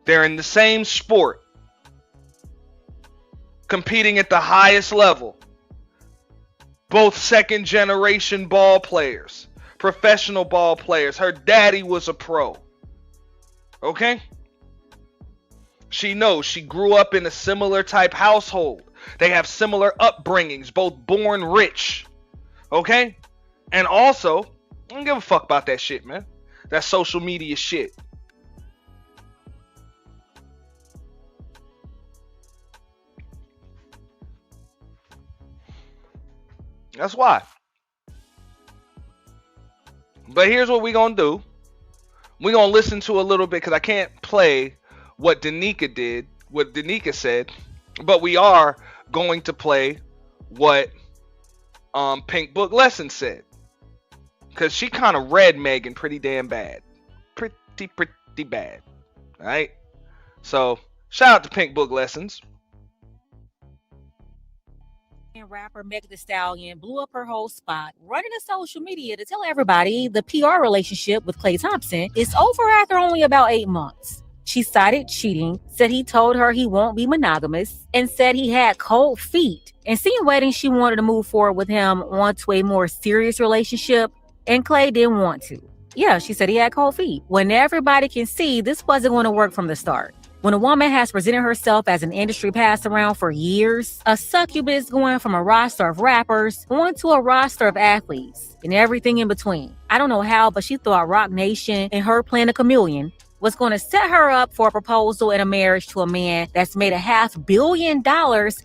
They're in the same sport. Competing at the highest level. Both second generation ball players. Professional ball players. Her daddy was a pro. Okay? She knows. She grew up in a similar type household. They have similar upbringings. Both born rich. Okay? And also, I don't give a fuck about that shit, man. That social media shit. That's why. But here's what we're going to do. We're going to listen to a little bit because I can't play what Danica said, but we are going to play what Pink Book Lesson said, because she kind of read Megan pretty damn bad. Pretty bad. All right? So, shout out to Pink Book Lessons. Rapper Megan Thee Stallion blew up her whole spot running to social media to tell everybody the PR relationship with Klay Thompson is over after only about 8 months. She cited cheating, said he told her he won't be monogamous, and said he had cold feet, insinuating she wanted to move forward with him onto a more serious relationship, and Klay didn't want to. Yeah, she said he had cold feet, when everybody can see this wasn't going to work from the start. When a woman has presented herself as an industry pass-around for years, a succubus going from a roster of rappers onto a roster of athletes and everything in between. I don't know how, but she thought Rock Nation and her playing a chameleon was going to set her up for a proposal and a marriage to a man that's made $500 million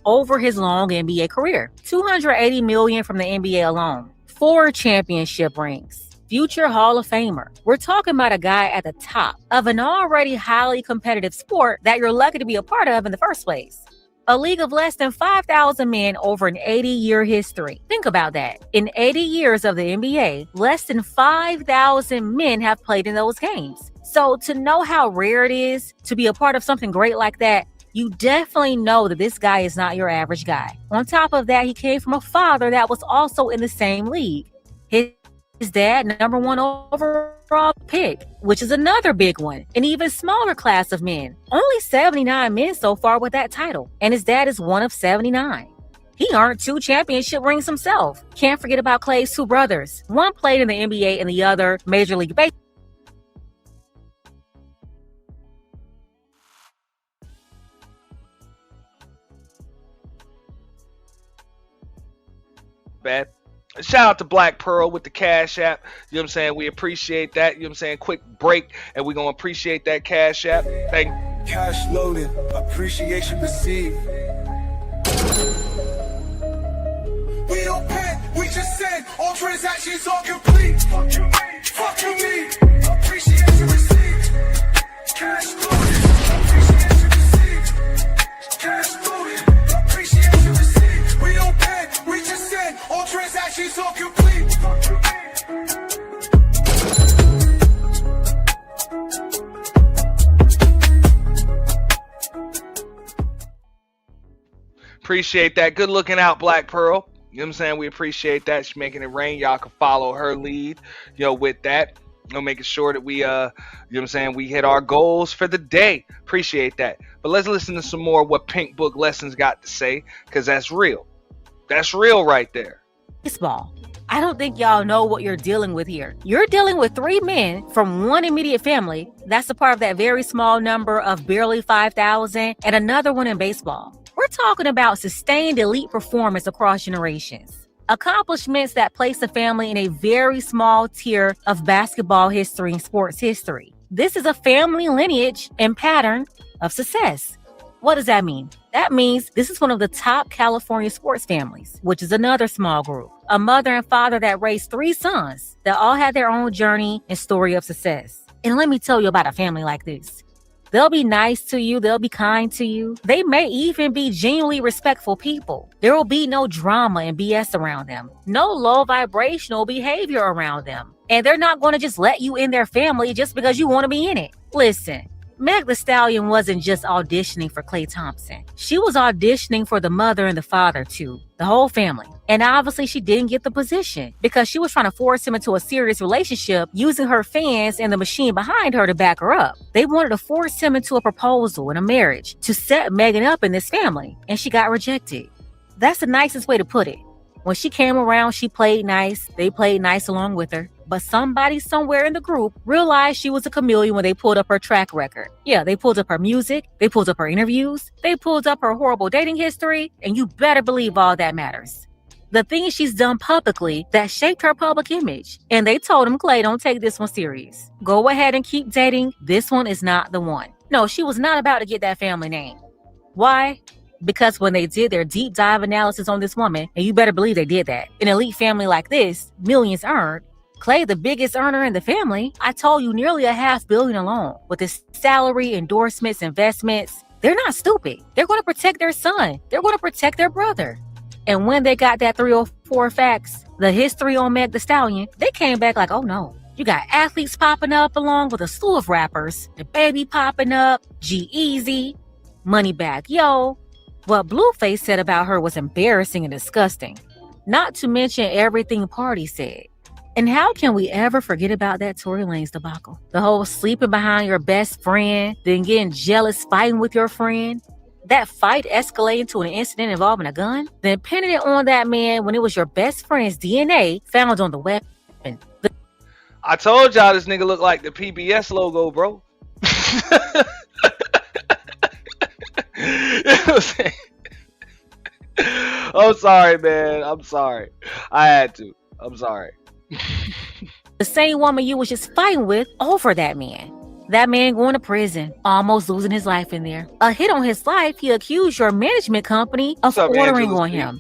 over his long NBA career. $280 million from the NBA alone. 4 championship rings. Future Hall of Famer. We're talking about a guy at the top of an already highly competitive sport that you're lucky to be a part of in the first place. A league of less than 5,000 men over an 80-year history. Think about that. In 80 years of the NBA, less than 5,000 men have played in those games. So to know how rare it is to be a part of something great like that, you definitely know that this guy is not your average guy. On top of that, he came from a father that was also in the same league. His dad, #1 overall pick, which is another big one. An even smaller class of men. Only 79 men so far with that title. And his dad is one of 79. He earned 2 championship rings himself. Can't forget about Klay's 2 brothers. One played in the NBA and the other Major League Baseball. Bad. Shout out to Black Pearl with the Cash App. You know what I'm saying? We appreciate that. You know what I'm saying? Quick break, and we're going to appreciate that Cash App. Thank you. Cash loaded, appreciation received. We don't pay, we just send. All transactions are complete. Fuck you mean? Appreciation received. Cash loaded, appreciation received. Cash loaded, appreciation received. We don't pay, we just send. All transactions are complete. Appreciate that. Good looking out, Black Pearl. You know what I'm saying? We appreciate that. She's making it rain. Y'all can follow her lead, with that. Making sure that we, you know what I'm saying, we hit our goals for the day. Appreciate that. But let's listen to some more of what Pink Book Lessons got to say, because that's real. That's real right there. Baseball. I don't think y'all know what you're dealing with here. You're dealing with 3 men from one immediate family. That's a part of that very small number of barely 5,000, and another one in baseball. We're talking about sustained elite performance across generations. Accomplishments that place the family in a very small tier of basketball history and sports history. This is a family lineage and pattern of success. What does that mean? That means this is one of the top California sports families, which is another small group. A mother and father that raised 3 sons that all had their own journey and story of success. And let me tell you about a family like this. They'll be nice to you. They'll be kind to you. They may even be genuinely respectful people. There will be no drama and BS around them. No low vibrational behavior around them. And they're not going to just let you in their family just because you want to be in it. Listen, Meg Thee Stallion wasn't just auditioning for Klay Thompson. She was auditioning for the mother and the father too, the whole family. And obviously she didn't get the position because she was trying to force him into a serious relationship using her fans and the machine behind her to back her up. They wanted to force him into a proposal and a marriage to set Megan up in this family, and she got rejected. That's the nicest way to put it. When she came around, she played nice. They played nice along with her. But somebody somewhere in the group realized she was a chameleon when they pulled up her track record. Yeah, they pulled up her music. They pulled up her interviews. They pulled up her horrible dating history. And you better believe all that matters. The things she's done publicly that shaped her public image. And they told him, Klay, don't take this one serious. Go ahead and keep dating. This one is not the one. No, she was not about to get that family name. Why? Because when they did their deep dive analysis on this woman, and you better believe they did that, an elite family like this, millions earned, Klay, the biggest earner in the family, I told you nearly $500 million alone. With his salary, endorsements, investments, they're not stupid. They're going to protect their son. They're going to protect their brother. And when they got that 304 facts, the history on Meg Thee Stallion, they came back like, oh no. You got athletes popping up along with a slew of rappers. The Baby popping up, G-Eazy, Moneybagg Yo. What Blueface said about her was embarrassing and disgusting. Not to mention everything Party said. And how can we ever forget about that Tory Lanez debacle? The whole sleeping behind your best friend, then getting jealous, fighting with your friend. That fight escalating to an incident involving a gun, then pinning it on that man when it was your best friend's DNA found on the weapon. I told y'all this nigga look like the PBS logo, bro. I'm sorry, man. I'm sorry. I had to. I'm sorry. The same woman you was just fighting with over that man. That man going to prison, almost losing his life in there. A hit on his life, he accused your management company of ordering on him.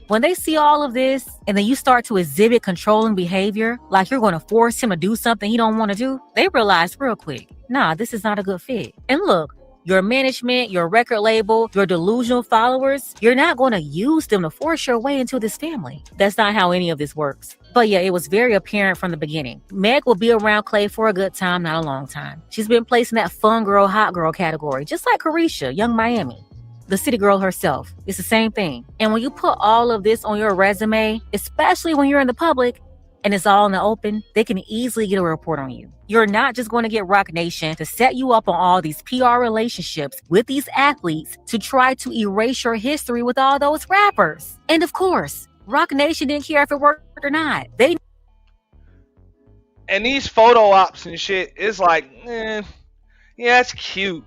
When they see all of this, and then you start to exhibit controlling behavior, like you're going to force him to do something he don't want to do, they realize real quick, nah, this is not a good fit. And look, your management, your record label, your delusional followers, you're not going to use them to force your way into this family. That's not how any of this works. But yeah, it was very apparent from the beginning. Meg will be around Klay for a good time, not a long time. She's been placed in that fun girl, hot girl category, just like Carisha, Young Miami. The city girl herself. It's the same thing. And when you put all of this on your resume, especially when you're in the public and it's all in the open, they can easily get a report on you. You're not just going to get Roc Nation to set you up on all these PR relationships with these athletes to try to erase your history with all those rappers. And of course, Roc Nation didn't care if it worked or not. And these photo ops and shit, it's like, yeah, it's cute.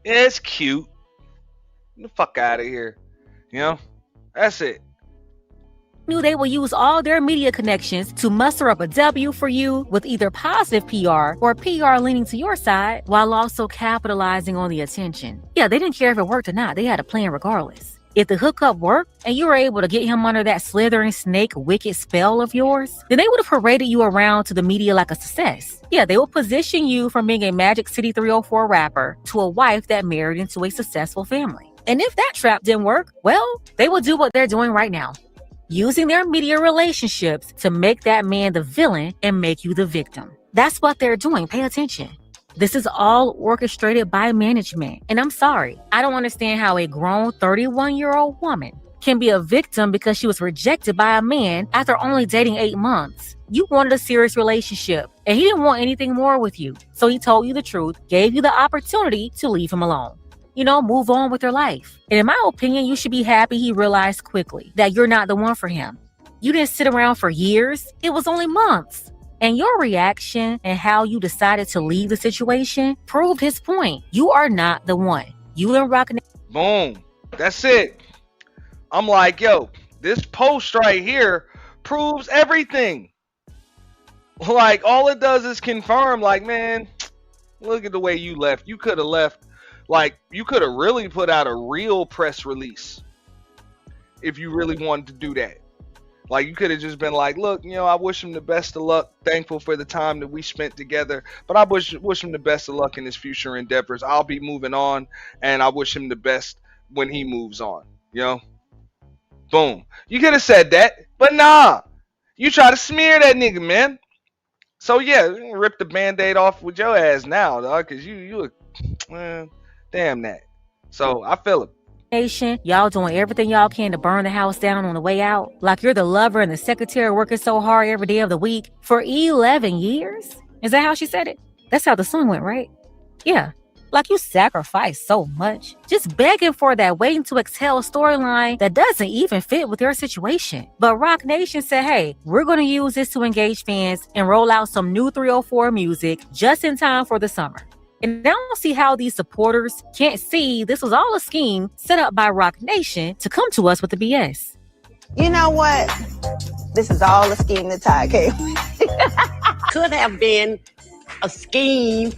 Yeah, it's cute. Get the fuck out of here. You know? That's it. Knew they will use all their media connections to muster up a W for you with either positive PR or PR leaning to your side while also capitalizing on the attention. Yeah, they didn't care if it worked or not. They had a plan regardless. If the hookup worked and you were able to get him under that slithering snake wicked spell of yours, then they would have paraded you around to the media like a success. Yeah, they will position you from being a Magic City 304 rapper to a wife that married into a successful family. And if that trap didn't work, well, they will do what they're doing right now. Using their media relationships to make that man the villain and make you the victim. That's what they're doing. Pay attention. This is all orchestrated by management. And I'm sorry, I don't understand how a grown 31-year-old woman can be a victim because she was rejected by a man after only dating 8 months. You wanted a serious relationship and he didn't want anything more with you. So he told you the truth, gave you the opportunity to leave him alone. You know, move on with your life. And in my opinion, you should be happy he realized quickly that you're not the one for him. You didn't sit around for years. It was only months. And your reaction and how you decided to leave the situation proved his point. You are not the one. You and Roc Nation. Boom. That's it. I'm like, yo, this post right here proves everything. Like, all it does is confirm, like, man, look at the way you left. You could have left. Like, you could have really put out a real press release if you really wanted to do that. Like, you could have just been like, look, you know, I wish him the best of luck. Thankful for the time that we spent together. But I wish him the best of luck in his future endeavors. I'll be moving on, and I wish him the best when he moves on. You know? Boom. You could have said that, but nah. You try to smear that nigga, man. So, yeah, rip the Band-Aid off with your ass now, dog, because you damn that. So, I feel it. Nation, y'all doing everything y'all can to burn the house down on the way out. Like you're the lover and the secretary working so hard every day of the week for 11 years? Is that how she said it? That's how the song went, right? Yeah. Like you sacrificed so much. Just begging for that waiting to exhale storyline that doesn't even fit with your situation. But Roc Nation said, hey, we're going to use this to engage fans and roll out some new 304 music just in time for the summer. And I don't see how these supporters can't see this was all a scheme set up by Roc Nation to come to us with the BS. You know what? This is all a scheme that Ty came. Could have been a scheme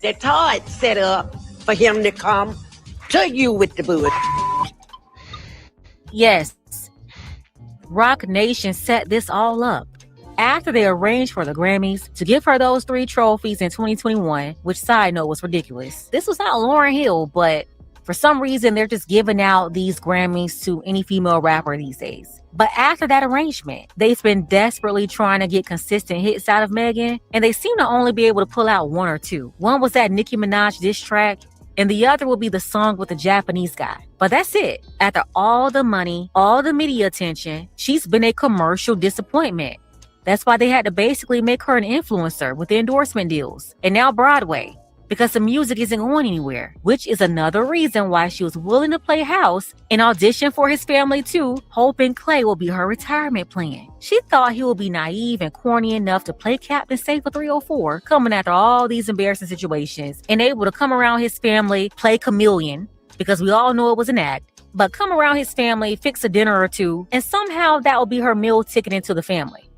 that Todd set up for him to come to you with the bullshit. Yes. Roc Nation set this all up. After they arranged for the Grammys to give her those 3 trophies in 2021, which side note was ridiculous. This was not Lauryn Hill, but for some reason they're just giving out these Grammys to any female rapper these days. But after that arrangement, they've been desperately trying to get consistent hits out of Megan, and they seem to only be able to pull out 1 or 2. One was that Nicki Minaj diss track, and the other will be the song with the Japanese guy. But that's it. After all the money, all the media attention, she's been a commercial disappointment. That's why they had to basically make her an influencer with the endorsement deals. And now Broadway, because the music isn't going anywhere, which is another reason why she was willing to play house and audition for His Family 2, hoping Klay will be her retirement plan. She thought he would be naive and corny enough to play Captain Safe for 304, coming after all these embarrassing situations, and able to come around His Family, play chameleon, because we all know it was an act, but come around His Family, fix a dinner or two, and somehow that will be her meal ticket into the family.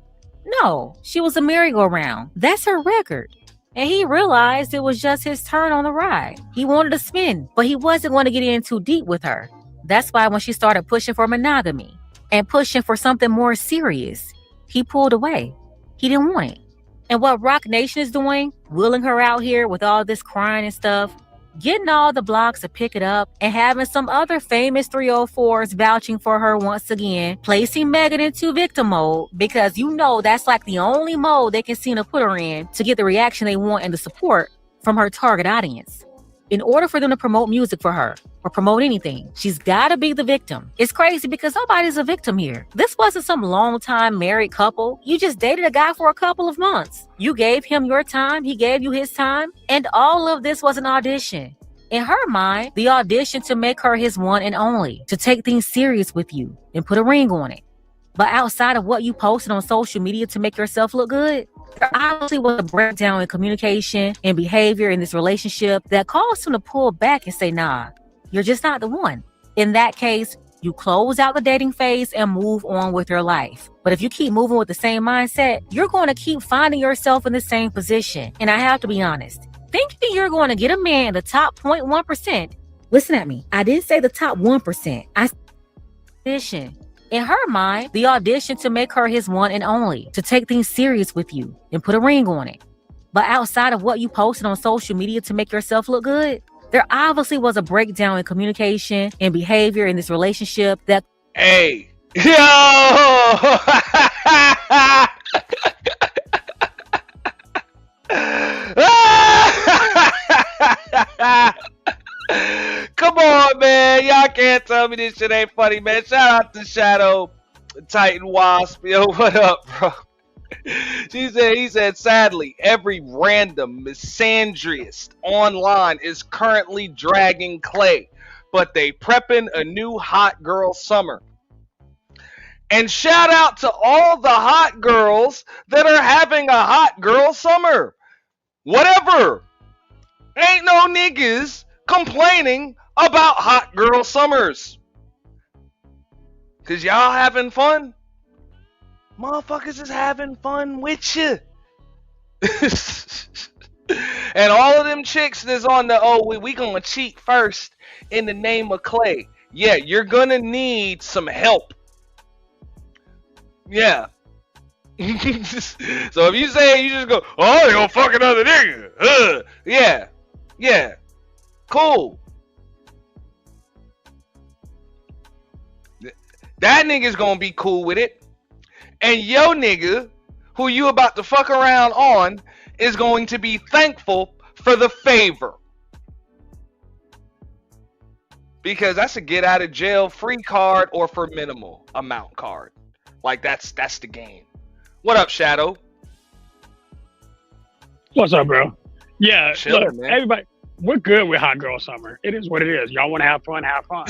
No, she was a merry-go-round. That's her record. And he realized it was just his turn on the ride. He wanted to spin, but he wasn't going to get in too deep with her. That's why when she started pushing for monogamy and pushing for something more serious, he pulled away. He didn't want it. And what Rock Nation is doing, wheeling her out here with all this crying and stuff, getting all the blogs to pick it up, and having some other famous 304s vouching for her once again, placing Megan into victim mode, because you know that's like the only mode they can seem to put her in to get the reaction they want and the support from her target audience. In order for them to promote music for her, or promote anything, she's gotta be the victim. It's crazy because nobody's a victim here. This wasn't some long-time married couple. You just dated a guy for a couple of months. You gave him your time, he gave you his time, and all of this was an audition. In her mind, the audition to make her his one and only, to take things serious with you and put a ring on it. But outside of what you posted on social media to make yourself look good, there obviously was a breakdown in communication and behavior in this relationship that caused him to pull back and say, nah, you're just not the one. In that case, you close out the dating phase and move on with your life. But if you keep moving with the same mindset, you're going to keep finding yourself in the same position. And I have to be honest, thinking you're going to get a man in the top 0.1%, listen at me, I didn't say the top 1%. I said audition. In her mind, the audition to make her his one and only, to take things serious with you and put a ring on it. But outside of what you posted on social media to make yourself look good, there obviously was a breakdown in communication and behavior in this relationship that... Hey, yo! Come on, man. Y'all can't tell me this shit ain't funny, man. Shout out to Shadow, Titan Wasp. Yo, what up, bro? He said, sadly, every random misandrist online is currently dragging Klay, but they prepping a new hot girl summer. And shout out to all the hot girls that are having a hot girl summer. Whatever. Ain't no niggas complaining about hot girl summers. Cause y'all having fun? Motherfuckers is having fun with you. And all of them chicks that's on the, we gonna cheat first in the name of Klay. Yeah, you're gonna need some help. Yeah. So if you say you just go, oh, they gonna fuck another nigga. Yeah. Yeah. Cool. That nigga's gonna be cool with it. And yo nigga, who you about to fuck around on, is going to be thankful for the favor. Because that's a get out of jail free card or for minimal amount card. Like that's the game. What up, Shadow? What's up, bro? Yeah, Chilling, look, man. everybody, we're good with hot girl summer. It is what it is. Y'all want to have fun, have fun.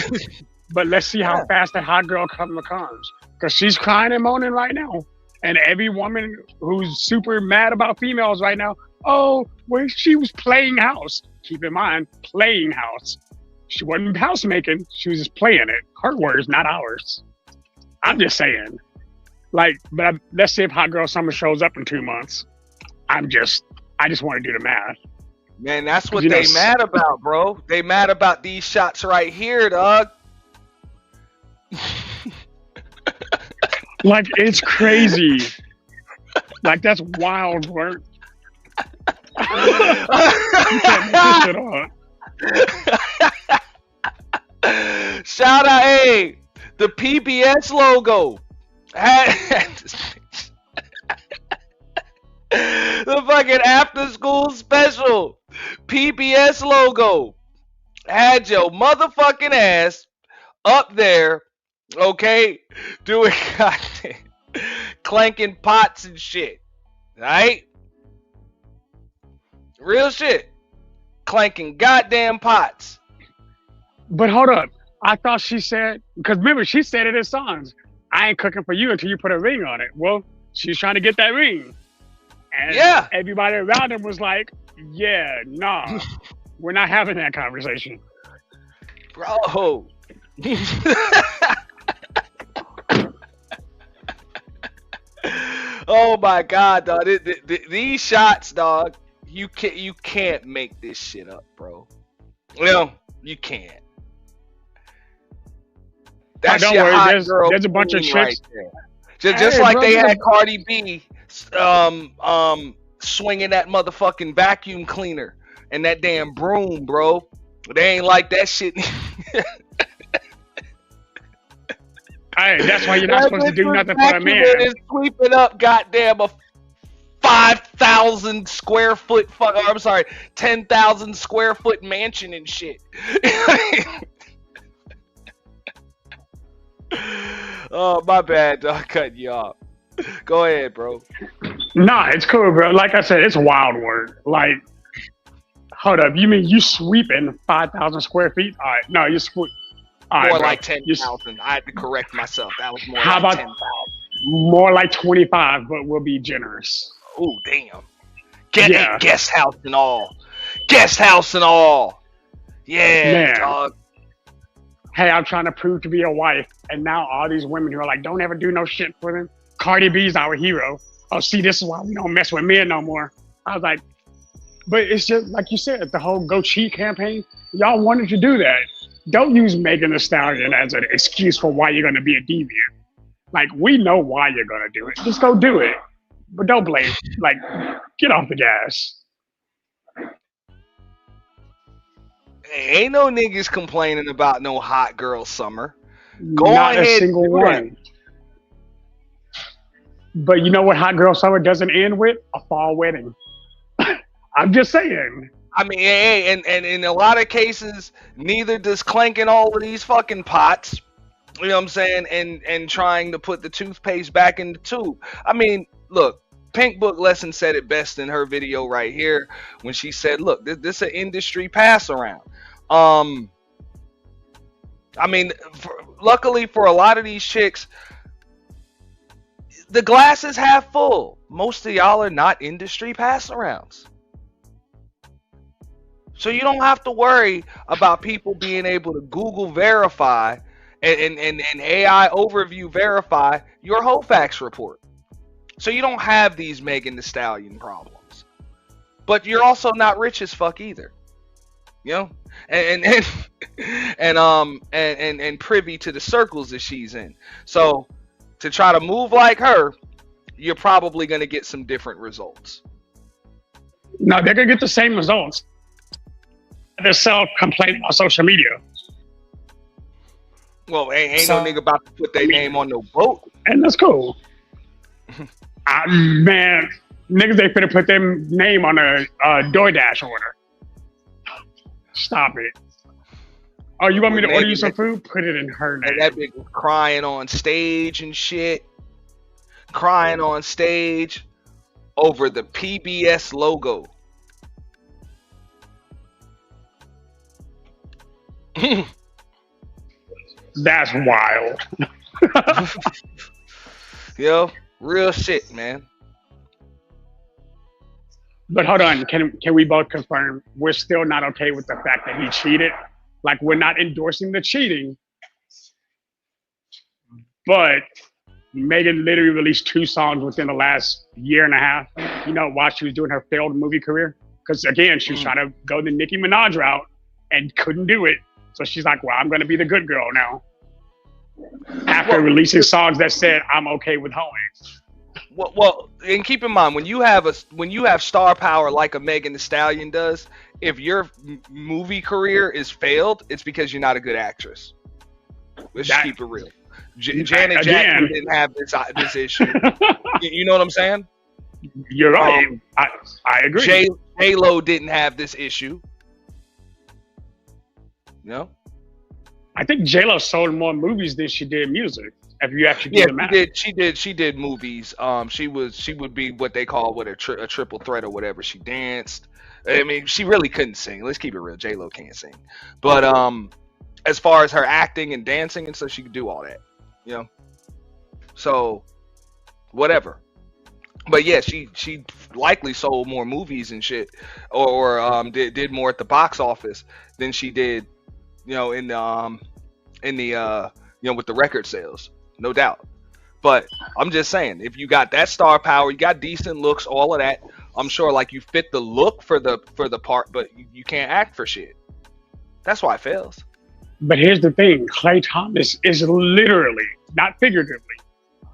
But let's see how fast that hot girl summer comes. Because she's crying and moaning right now. And every woman who's super mad about females right now, oh, well, she was playing house. Keep in mind, playing house. She wasn't housemaking. She was just playing it. Her words, not ours. I'm just saying. Like, but let's see if hot girl summer shows up in 2 months. I just want to do the math. Man, that's what they mad about, bro. They mad about these shots right here, dog. Like, it's crazy. Like that's wild work. You can't make this shit up. Shout out, hey, the PBS logo had the fucking after school special PBS logo had your motherfucking ass up there, okay, doing goddamn clanking pots and shit, right? Real shit, clanking goddamn pots. But hold up, I thought she said, because remember she said it in songs, I ain't cooking for you until you put a ring on it. Well, she's trying to get that ring. And Yeah. everybody around him was like, yeah, nah, we're not having that conversation. Bro. Oh my god, dog. These shots, dog, you can't make this shit up, bro. Well, you can't. That's don't your worry, hot girl there's a bunch of queen chicks. right there. Just Hey, like bro, they there's had Cardi B swinging that motherfucking vacuum cleaner and that damn broom, bro. They ain't like that shit. Hey, that's why you're not That supposed to do bitch was nothing for a man. vacuuming and sweeping up goddamn a 5,000 square foot I'm sorry, 10,000 square foot mansion and shit. Oh, my bad, dog. Cutting you off. Go ahead, bro. Nah, it's cool, bro. Like I said, it's wild work. Like, hold up, you mean you sweeping 5,000 square feet? All right, no, you sweep. All right, More bro. like 10,000. I had to correct myself. That was more How like about 10,000. more like 25, but we'll be generous. Ooh, damn. Yeah. Guest house and all. Guest house and all. Yeah, Man. dog. Hey, I'm trying to prove to be a wife, and now all these women who are like, don't ever do no shit for them. Cardi B's our hero. Oh, see, this is why we don't mess with men no more. I was like, but it's just like you said, the whole Go Cheat campaign. Y'all wanted to do that. Don't use Megan Thee Stallion as an excuse for why you're going to be a deviant. Like, we know why you're going to do it. Just go do it. But don't blame. Like, get off the gas. Hey, ain't no niggas complaining about no hot girl summer. Go Not ahead a single and do that. one. But you know what hot girl summer doesn't end with? A fall wedding. I'm just saying. I mean, hey, and in a lot of cases, neither does clanking all of these fucking pots. You know what I'm saying? And trying to put the toothpaste back in the tube. I mean, look, Pink Book Lesson said it best in her video right here when she said, look, this is an industry pass around. I mean, luckily for a lot of these chicks, the glass is half full. Most of y'all are not industry pass arounds. So you don't have to worry about people being able to Google verify and AI overview verify your whole facts report. So you don't have these Megan Thee Stallion problems. But you're also not rich as fuck either. You know? And privy to the circles that she's in. So to try to move like her, you're probably going to get some different results. No, they're going to get the same results. They're self-complaining on social media. Well, ain't no nigga about to put their name on no boat. And that's cool. Man, niggas, they finna put their name on a DoorDash order. Stop it. Oh, you want me to order you some food? Put it in her name. That bitch was crying on stage and shit. Crying on stage over the PBS logo. That's wild. Yo, real shit, man. But hold on, can we both confirm we're still not okay with the fact that he cheated? Like, we're not endorsing the cheating, but Megan literally released 2 songs within the last year and a half, you know, while she was doing her failed movie career. Because again, she was trying to go the Nicki Minaj route and couldn't do it. So she's like, well, I'm going to be the good girl now. After releasing songs that said, I'm okay with hoeing. Well, and keep in mind when you have star power like a Megan Thee Stallion does, if your movie career is failed, it's because you're not a good actress. Let's just keep it real. Janet Jackson didn't have this issue. You know what I'm saying? You're right. I agree. J-Lo didn't have this issue. No. I think J-Lo sold more movies than she did music. If you actually do the math. She did movies. She would be what they call a triple threat or whatever. She danced. I mean, she really couldn't sing. Let's keep it real. J-Lo can't sing. But as far as her acting and dancing and stuff, she could do all that. You know. So whatever. But yeah, she likely sold more movies and shit, or did more at the box office than she did, you know, in the you know, with the record sales, no doubt. But I'm just saying, if you got that star power, you got decent looks, all of that, I'm sure like you fit the look for the part, but you can't act for shit. That's why it fails. But here's the thing, Klay Thompson is literally, not figuratively,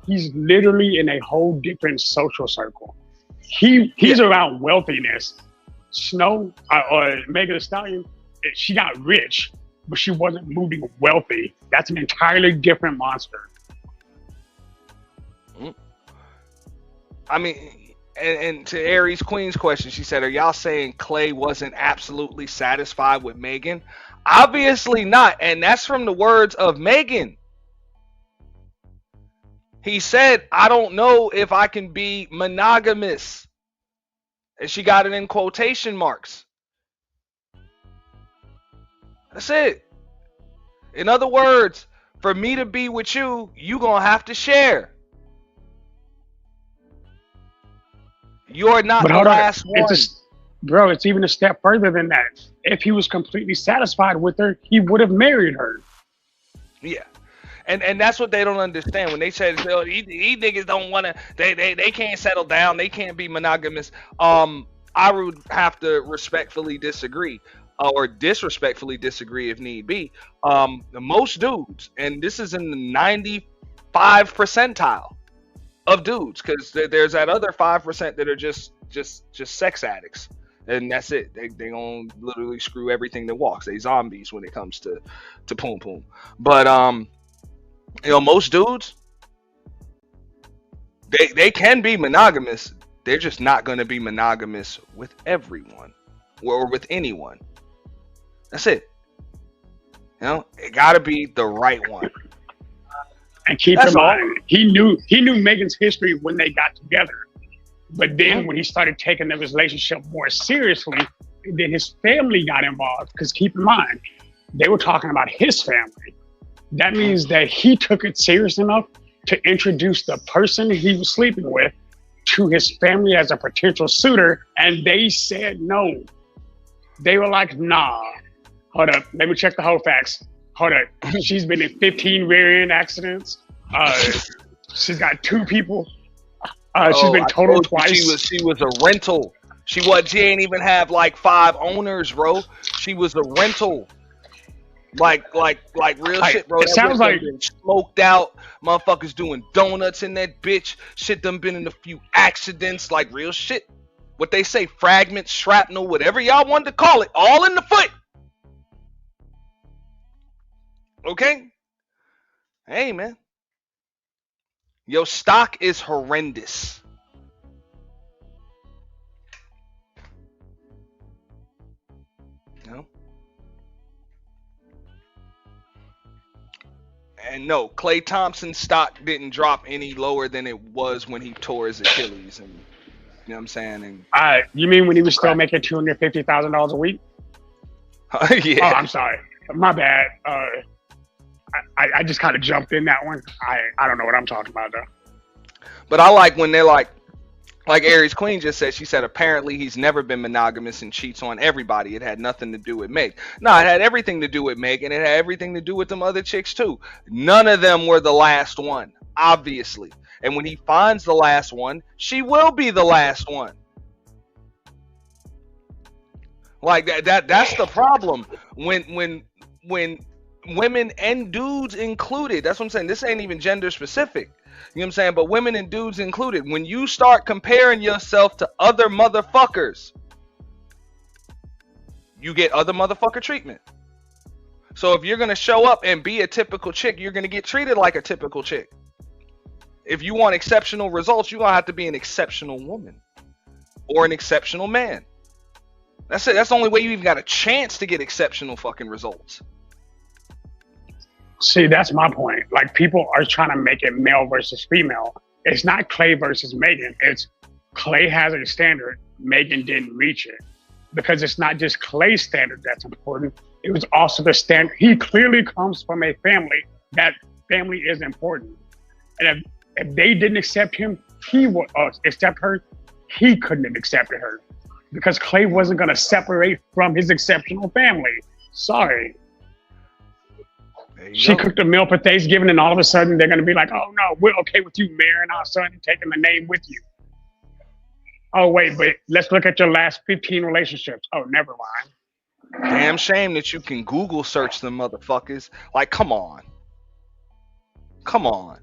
he's literally in a whole different social circle. He's around wealthiness. Snow or Megan Thee Stallion, she got rich, but she wasn't moving wealthy. That's an entirely different monster. I mean, and to Aries Queen's question, she said, are y'all saying Klay wasn't absolutely satisfied with Megan? Obviously not, and that's from the words of Megan. He said, I don't know if I can be monogamous. And she got it in quotation marks. That's it. In other words, for me to be with you, you gonna have to share. You're not the last one. Bro, it's even a step further than that. If he was completely satisfied with her, he would have married her. Yeah. And that's what they don't understand when they say these niggas don't want to, they can't settle down, they can't be monogamous. I would have to respectfully disagree, or disrespectfully disagree if need be. Most dudes, and this is in the 95 percentile of dudes, because there's that other 5% that are just sex addicts, and that's it. They gonna literally screw everything that walks. They zombies when it comes to poom poom. But you know, most dudes, they can be monogamous. They're just not going to be monogamous with everyone or with anyone. That's it. You know, it got to be the right one. And keep in mind, he knew Megan's history when they got together. But then when he started taking the relationship more seriously, then his family got involved. Because keep in mind, they were talking about his family. That means that he took it serious enough to introduce the person he was sleeping with to his family as a potential suitor, and they said no. They were like, nah, hold up, let me check the whole facts. Hold up, she's been in 15 rear-end accidents. She's got 2 people. She's been totaled twice. She was a rental. She ain't even have like 5 owners, bro. She was a rental. Like real shit, bro. It sounds like smoked out. Motherfuckers doing donuts in that bitch. Shit done been in a few accidents, like real shit. What they say, fragments, shrapnel, whatever y'all wanted to call it, all in the foot. Okay? Hey, man. Your stock is horrendous. And no, Klay Thompson's stock didn't drop any lower than it was when he tore his Achilles, and you know what I'm saying. And you mean when he was still making $250,000 a week? Yeah. Oh, I'm sorry, my bad. I just kind of jumped in that one. I don't know what I'm talking about though. But I like when they're like Aries Queen just said. She said apparently he's never been monogamous and cheats on everybody. It had nothing to do with Meg. No, it had everything to do with Meg, and it had everything to do with them other chicks too. None of them were the last one, obviously. And when he finds the last one, she will be the last one. Like that's the problem. When women and dudes included, that's what I'm saying. This ain't even gender specific. You know what I'm saying? But women and dudes included, when you start comparing yourself to other motherfuckers, you get other motherfucker treatment. So if you're going to show up and be a typical chick, you're going to get treated like a typical chick. If you want exceptional results, you're going to have to be an exceptional woman or an exceptional man. That's it. That's the only way you even got a chance to get exceptional fucking results. See, that's my point. Like, people are trying to make it male versus female. It's not Klay versus Megan. It's Klay has a standard. Megan didn't reach it. Because it's not just Klay's standard that's important. It was also the standard. He clearly comes from a family. That family is important. And if they didn't accept him, he would accept her. He couldn't have accepted her. Because Klay wasn't going to separate from his exceptional family. Sorry. She cooked a meal for Thanksgiving, and all of a sudden they're going to be like, oh no, we're okay with you marrying our son and taking the name with you. Oh wait, but let's look at your last 15 relationships. Oh, never mind. Damn shame that you can Google search them motherfuckers. Like, come on. Come on.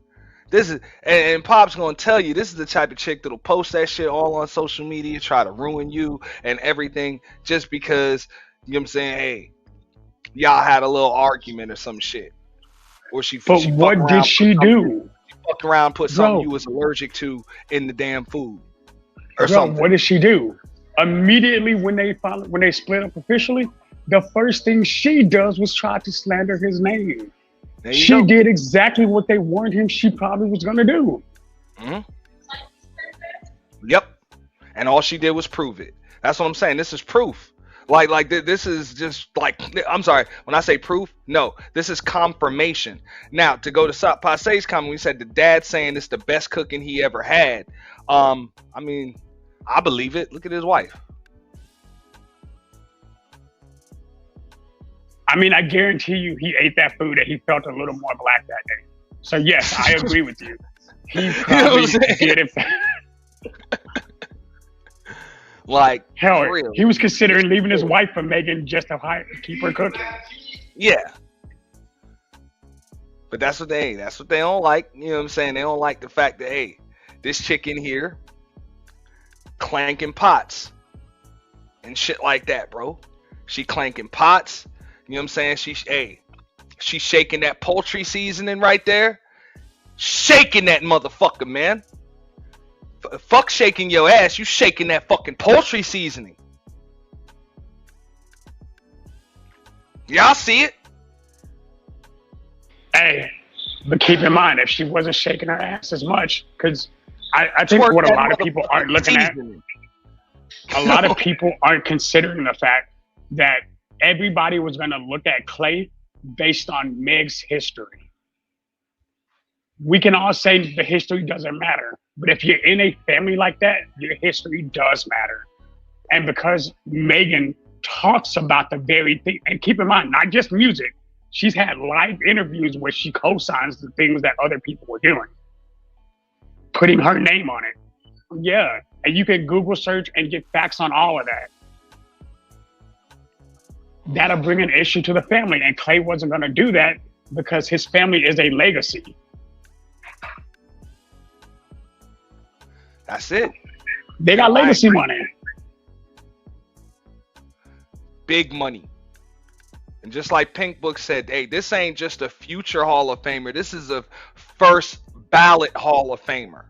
This is, and Pop's gonna tell you, this is the type of chick that'll post that shit all on social media, try to ruin you and everything, just because, you know what I'm saying, hey, y'all had a little argument or some shit. Or But what did she do? She fucked around, put something you was allergic to in the damn food. Or something. What did she do? Immediately when they split up officially, the first thing she does was try to slander his name. She did exactly what they warned him she probably was gonna do. Mm-hmm. Yep. And all she did was prove it. That's what I'm saying. This is proof. Like this is just like, I'm sorry, when I say proof, no, this is confirmation. Now, to go to Passe's comment, we said the dad saying it's the best cooking he ever had. I mean, I believe it. Look at his wife. I mean, I guarantee you he ate that food and he felt a little more black that day. So yes, I agree with you. He probably did it. Like, hell, he was considering leaving his wife for Megan just to keep her cooking. Yeah. But that's what they don't like. You know what I'm saying? They don't like the fact that, hey, this chick in here clanking pots and shit like that, bro. She clanking pots. You know what I'm saying? She's shaking that poultry seasoning right there. Shaking that motherfucker, man. Fuck shaking your ass, you shaking that fucking poultry seasoning. Y'all see it? Hey, but keep in mind, if she wasn't shaking her ass as much, because I think what a lot of people aren't looking at, a lot of people aren't considering the fact that everybody was going to look at Klay based on Meg's history. We can all say the history doesn't matter, but if you're in a family like that, your history does matter. And because Megan talks about the very thing, and keep in mind, not just music, she's had live interviews where she co-signs the things that other people were doing, putting her name on it. Yeah, and you can Google search and get facts on all of that. That'll bring an issue to the family, and Klay wasn't going to do that because his family is a legacy. That's it. They got legacy money. Big money. And just like Pink Book said, hey, this ain't just a future Hall of Famer. This is a first ballot Hall of Famer.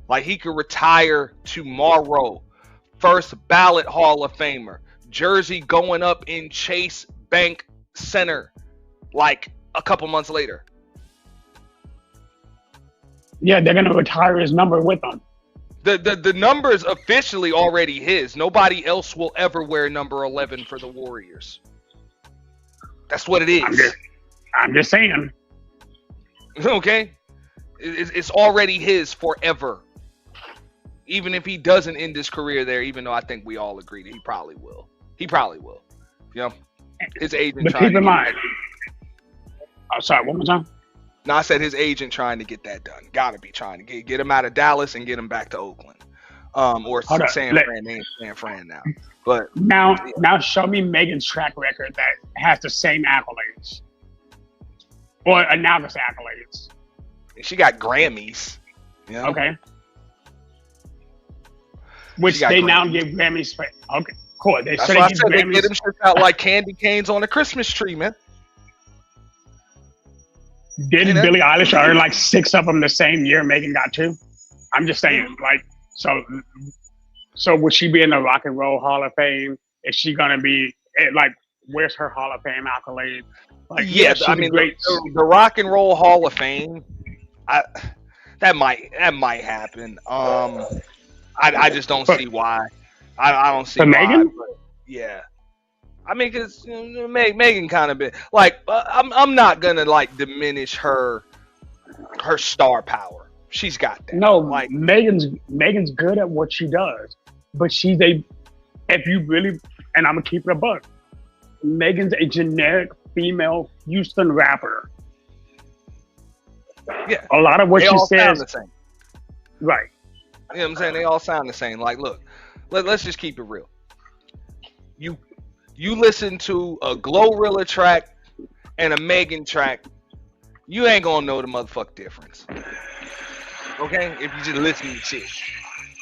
Like, he could retire tomorrow. First ballot Hall of Famer. Jersey going up in Chase Bank Center like a couple months later. Yeah, they're going to retire his number with him. The number is officially already his. Nobody else will ever wear number 11 for the Warriors. That's what it is. I'm just saying. Okay? It's already his forever. Even if he doesn't end his career there, even though I think we all agree that he probably will. He probably will. You know? His agent but keep in mind. Oh, sorry, one more time. No, I said his agent trying to get that done. Gotta be trying to get him out of Dallas and get him back to Oakland. Or San Fran. They ain't San Fran now. But now show me Megan's track record that has the same accolades. Or analogous accolades. She got Grammys. You know? Okay. Which got they now Grammys. give Grammys for. Okay, cool. They That's said why I they give said they get them Grammys. shit out like candy canes on a Christmas tree, man. Didn't know? Billie Eilish earn like 6 of them the same year? Megan got 2. I'm just saying, like, so would she be in the Rock and Roll Hall of Fame? Is she gonna be like? Where's her Hall of Fame accolade? Like, Yeah, she's I a mean great. the Rock and Roll Hall of Fame. That might happen. I just don't see why. I don't see For why. Megan? But yeah. I mean, cause Megan kind of been like, I'm not gonna like diminish her star power. She's got that. No, like Megan's good at what she does, but if you really, and I'm gonna keep it a buck, Megan's a generic female Houston rapper. yeah, A lot of what they she all sound says, the same. right? You know what I'm saying? They all sound the same. Like, look, let's just keep it real. You listen to a Glorilla track and a Megan track, you ain't gonna know the motherfucking difference. Okay, if you just listen to shit.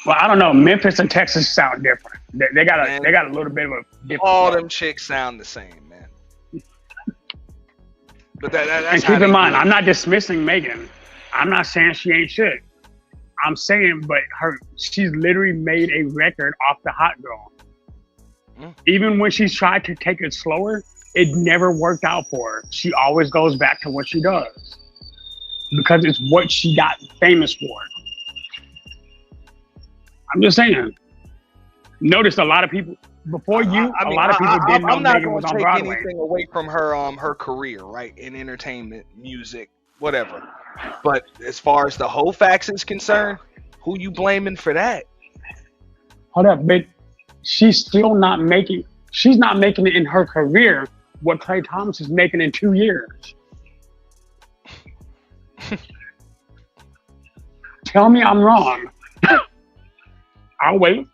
Well, I don't know. Memphis and Texas sound different. They got a little bit of a different. All them chicks sound the same, man. But that's and keep in mind, I'm not dismissing Megan. I'm not saying she ain't shit. I'm saying, but she's literally made a record off the Hot Girl. Even when she's tried to take it slower, it never worked out for her. She always goes back to what she does because it's what she got famous for. I'm just saying. Notice a lot of people before you. A lot of people didn't know Megan was on Broadway. I'm not going to take anything away from her career, right, in entertainment, music, whatever. But as far as the whole facts is concerned, who you blaming for that? Hold up, but she's still not making. She's not making it in her career what Klay Thompson is making in 2 years. Tell me I'm wrong. I'll wait.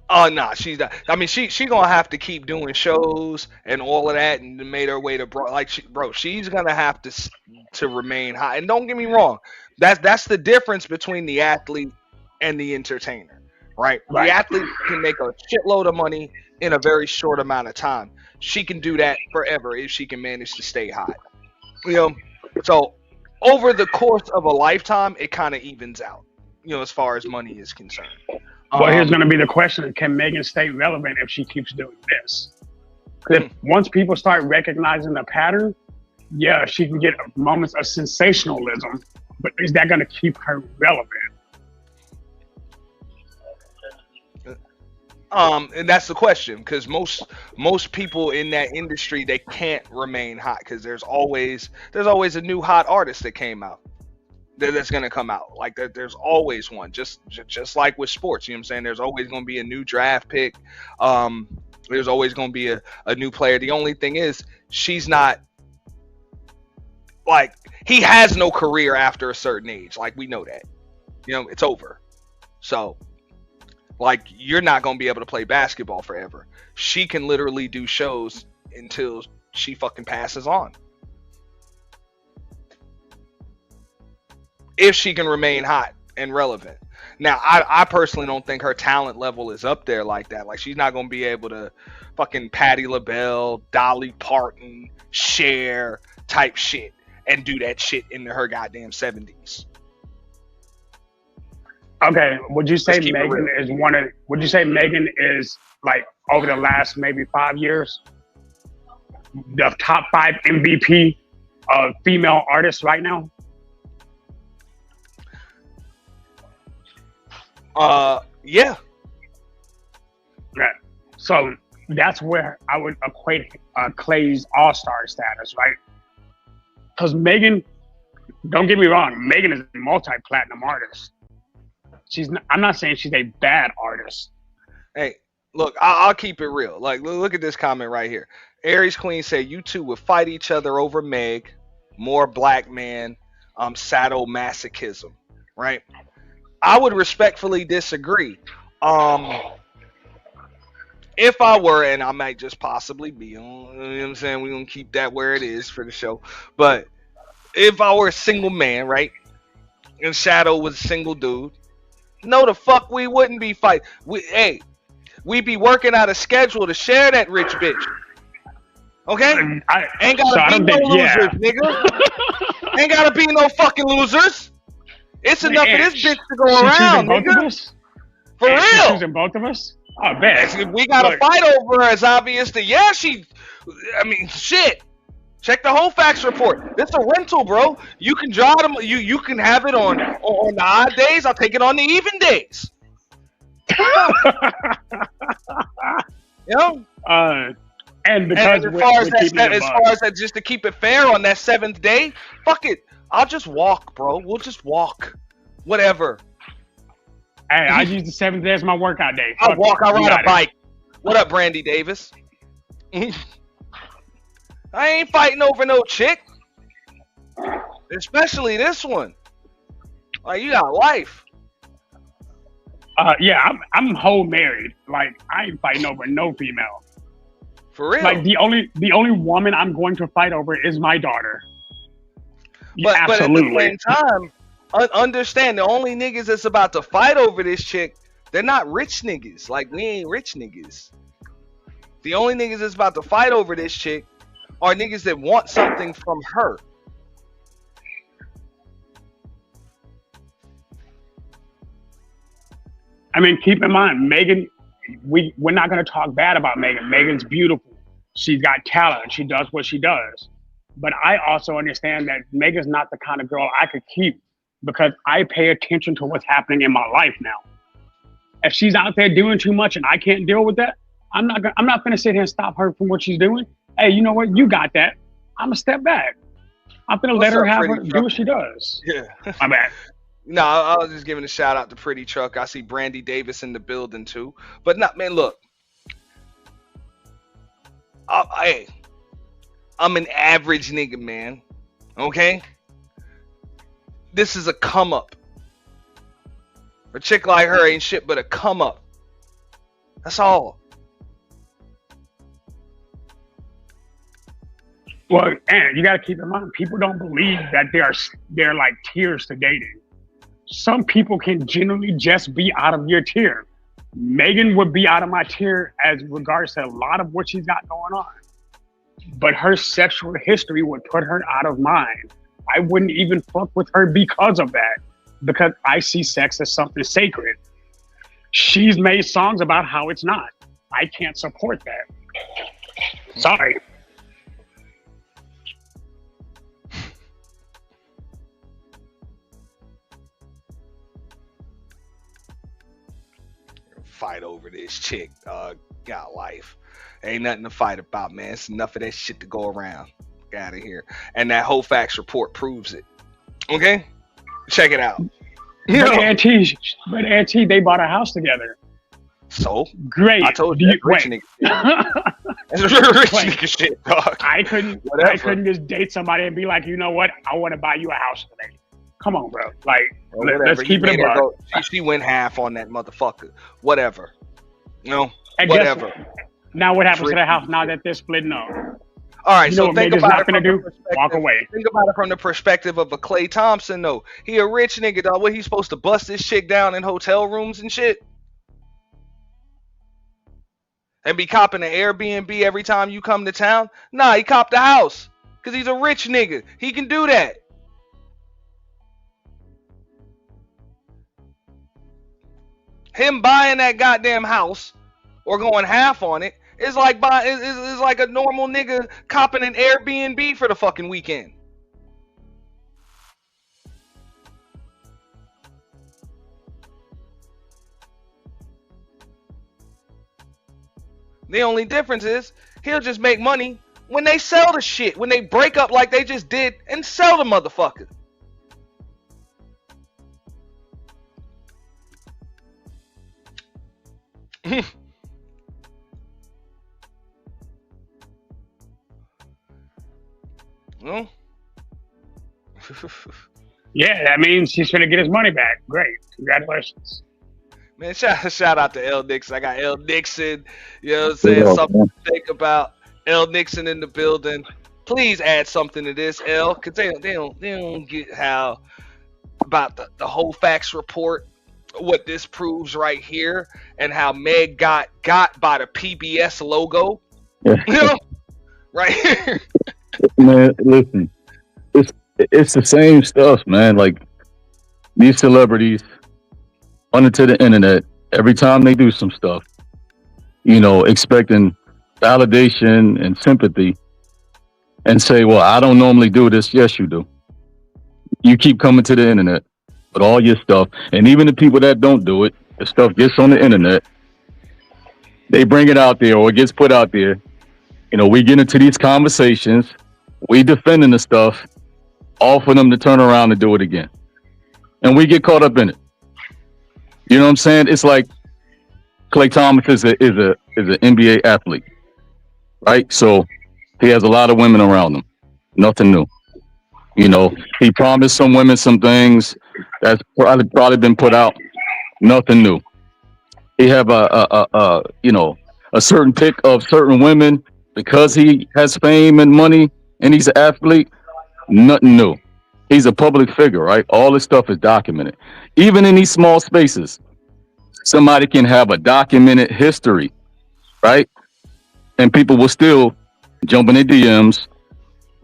Oh nah, she's not. I mean, she gonna have to keep doing shows and all of that, and made her way to she's gonna have to remain high. And don't get me wrong, that's the difference between the athlete and the entertainer, right? The athlete can make a shitload of money in a very short amount of time. She can do that forever if she can manage to stay hot. You know, so over the course of a lifetime, it kind of evens out. You know, as far as money is concerned. Well, here's going to be the question: can Megan stay relevant if she keeps doing this? Because once people start recognizing the pattern, yeah, she can get moments of sensationalism, but is that going to keep her relevant? And that's the question, because most people in that industry, they can't remain hot because there's always a new hot artist that came out that's gonna come out. Like there's always one, just like with sports. You know what I'm saying? There's always gonna be a new draft pick. There's always gonna be a new player. The only thing is, she's not like, he has no career after a certain age. Like, we know that. You know, it's over. So, like, you're not gonna be able to play basketball forever. She can literally do shows until she fucking passes on. If she can remain hot and relevant. Now, I personally don't think her talent level is up there like that. Like, she's not going to be able to fucking Patti LaBelle, Dolly Parton, Cher type shit and do that shit into her goddamn 70s. Okay, would you say Megan is would you say Megan is, like, over the last maybe 5 years, the top 5 MVP of female artists right now? Yeah. Right. So that's where I would equate Klay's all-star status, right? Because Megan, don't get me wrong, Megan is a multi-platinum artist. I'm not saying she's a bad artist. Hey, look, I'll keep it real. Like, look at this comment right here. Aries Queen said, you two would fight each other over Meg, more black man, sadomasochism, right? I would respectfully disagree. If I were, and I might just possibly be, you know what I'm saying? We're going to keep that where it is for the show. But if I were a single man, right, and Shadow was a single dude, no, the fuck we wouldn't be fighting. We be working out a schedule to share that rich bitch. Okay? Ain't gotta be no losers, nigga. Ain't gotta be no fucking losers. It's enough of this bitch to go around, nigga. For real. She's choosing both of us? Oh, bet. If we gotta fight over her, it's obvious that, I mean, shit. Check the whole facts report. This a rental, bro. You can draw them. You can have it on the odd days. I'll take it on the even days. You know? And because as far as that, just to keep it fair on that 7th day, fuck it. I'll just walk, bro. We'll just walk. Whatever. Hey, I use the 7th day as my workout day. I'll walk. I'll ride a bike. What up, Brandy Davis? I ain't fighting over no chick. Especially this one. Like, you got life. Yeah, I'm whole married. Like, I ain't fighting over no female. For real. Like, the only woman I'm going to fight over is my daughter. But absolutely. But at the same time, understand the only niggas that's about to fight over this chick, they're not rich niggas. Like, we ain't rich niggas. The only niggas that's about to fight over this chick are niggas that want something from her. I mean, keep in mind, Megan, we're not going to talk bad about Megan. Megan's beautiful. She's got talent. She does what she does. But I also understand that Megan's not the kind of girl I could keep because I pay attention to what's happening in my life now. If she's out there doing too much and I can't deal with that, I'm not going to sit here and stop her from what she's doing. Hey, you know what? You got that. I'm going to step back. I'm going to let her have her do what she does. Yeah. My bad. No, I was just giving a shout out to Pretty Truck. I see Brandy Davis in the building too. But not, man, look. Hey, I'm an average nigga, man. Okay? This is a come up. A chick like her ain't shit but a come up. That's all. Well, and you got to keep in mind, people don't believe that they're like tiers to dating. Some people can genuinely just be out of your tier. Megan would be out of my tier as regards to a lot of what she's got going on. But her sexual history would put her out of mine. I wouldn't even fuck with her because of that. Because I see sex as something sacred. She's made songs about how it's not. I can't support that. Sorry. Fight over this chick, got life. Ain't nothing to fight about, man. It's enough of that shit to go around. Get out of here. And that whole facts report proves it. Okay? Check it out. But Auntie, they bought a house together. So? Great. I told you, rich nigga shit. That's rich nigga shit, dog. I couldn't just date somebody and be like, you know what? I want to buy you a house today. Come on, bro. Like, let's keep it a buck. She went half on that motherfucker. Whatever. You know? And whatever. Now what happens to the house now that they're splitting up? All right, you so know think what about it not gonna do? Walk away. Think about it from the perspective of a Klay Thompson, though. He a rich nigga, dog. What, he supposed to bust this chick down in hotel rooms and shit? And be copping an Airbnb every time you come to town? Nah, he copped the house. Because he's a rich nigga. He can do that. Him buying that goddamn house or going half on it is like is like a normal nigga copping an Airbnb for the fucking weekend. The only difference is he'll just make money when they sell the shit, when they break up like they just did and sell the motherfucker. No. Yeah, that means he's gonna get his money back. Great, congratulations. Man, shout out to L Nixon. I got L Nixon. You know what I'm saying? Something to think about. L Nixon in the building. please add something to this, L, because they don't get how about the whole facts report, what this proves right here, and how Meg got by the PBS logo. You know, right here. Man, listen, it's the same stuff, man. Like these celebrities onto the internet every time they do some stuff, expecting validation and sympathy, and say, "Well, I don't normally do this." Yes, you do. You keep coming to the internet with all your stuff, and even the people that don't do it, the stuff gets on the internet. They bring it out there, or it gets put out there. We get into these conversations, we defending the stuff, all for them to turn around and do it again, and we get caught up in it. You know what I'm saying? It's like Klay Thompson is an NBA athlete, right? So he has a lot of women around him. Nothing new. He promised some women some things that's probably been put out. Nothing new. He have a certain pick of certain women because he has fame and money and he's an athlete. Nothing new. He's a public figure, right? All this stuff is documented. Even in these small spaces, somebody can have a documented history, right? And people will still jump in their DMs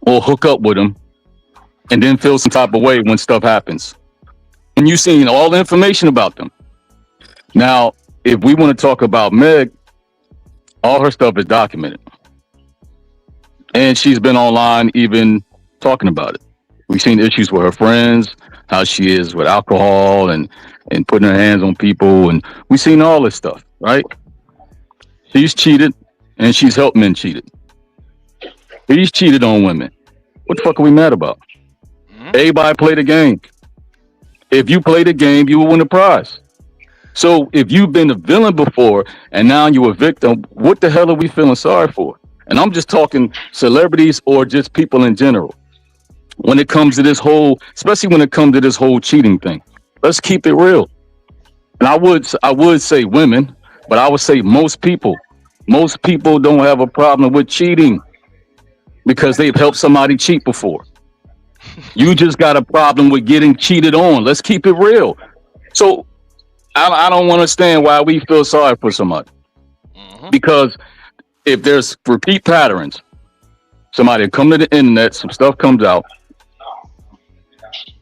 or hook up with them and then feel some type of way when stuff happens. And you've seen all the information about them. Now, if we want to talk about Meg, all her stuff is documented. And she's been online even talking about it. We've seen issues with her friends, how she is with alcohol and putting her hands on people. And we've seen all this stuff, right? She's cheated and she's helped men cheated. He's cheated on women. What the fuck are we mad about? Everybody play the game. If you play the game, you will win a prize. So if you've been a villain before and now you're a victim, what the hell are we feeling sorry for? And I'm just talking celebrities or just people in general. When it comes to this whole, especially when it comes to this whole cheating thing, let's keep it real. And I would say women, but I would say most people don't have a problem with cheating because they've helped somebody cheat before. You just got a problem with getting cheated on. Let's keep it real. So I don't understand why we feel sorry for somebody. Because if there's repeat patterns, somebody come to the internet, some stuff comes out.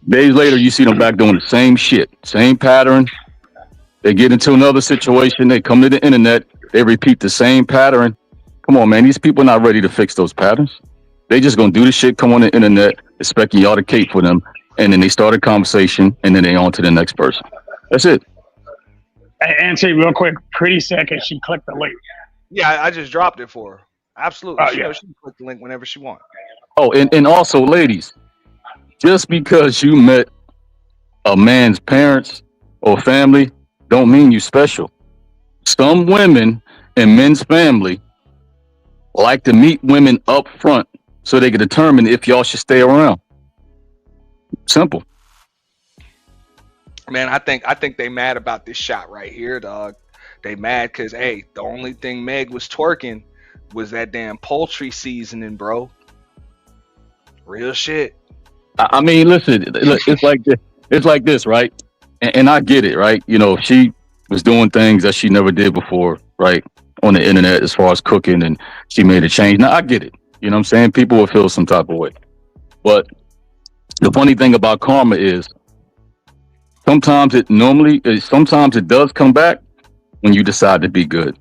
Days later, you see them back doing the same shit, same pattern. They get into another situation. They come to the internet. They repeat the same pattern. Come on, man. These people are not ready to fix those patterns. They just going to do the shit, come on the internet, expecting y'all to cape for them. And then they start a conversation and then they on to the next person. That's it. Answer real quick. Pretty second, she clicked the link. Yeah, I just dropped it for her. Absolutely. Oh, she yeah. she can click the link whenever she wants. Oh, and also, ladies, just because you met a man's parents or family don't mean you special. Some women in men's family like to meet women up front so they can determine if y'all should stay around. Simple. Man, I think they mad about this shot right here, dog. They mad because, hey, the only thing Meg was twerking was that damn poultry seasoning, bro. Real shit. I mean, listen, it's like this. It's like this, right? And I get it, right? She was doing things that she never did before, right? On the internet as far as cooking, and she made a change. Now, I get it. You know what I'm saying? People will feel some type of way. But the funny thing about karma is sometimes it does come back when you decide to be good.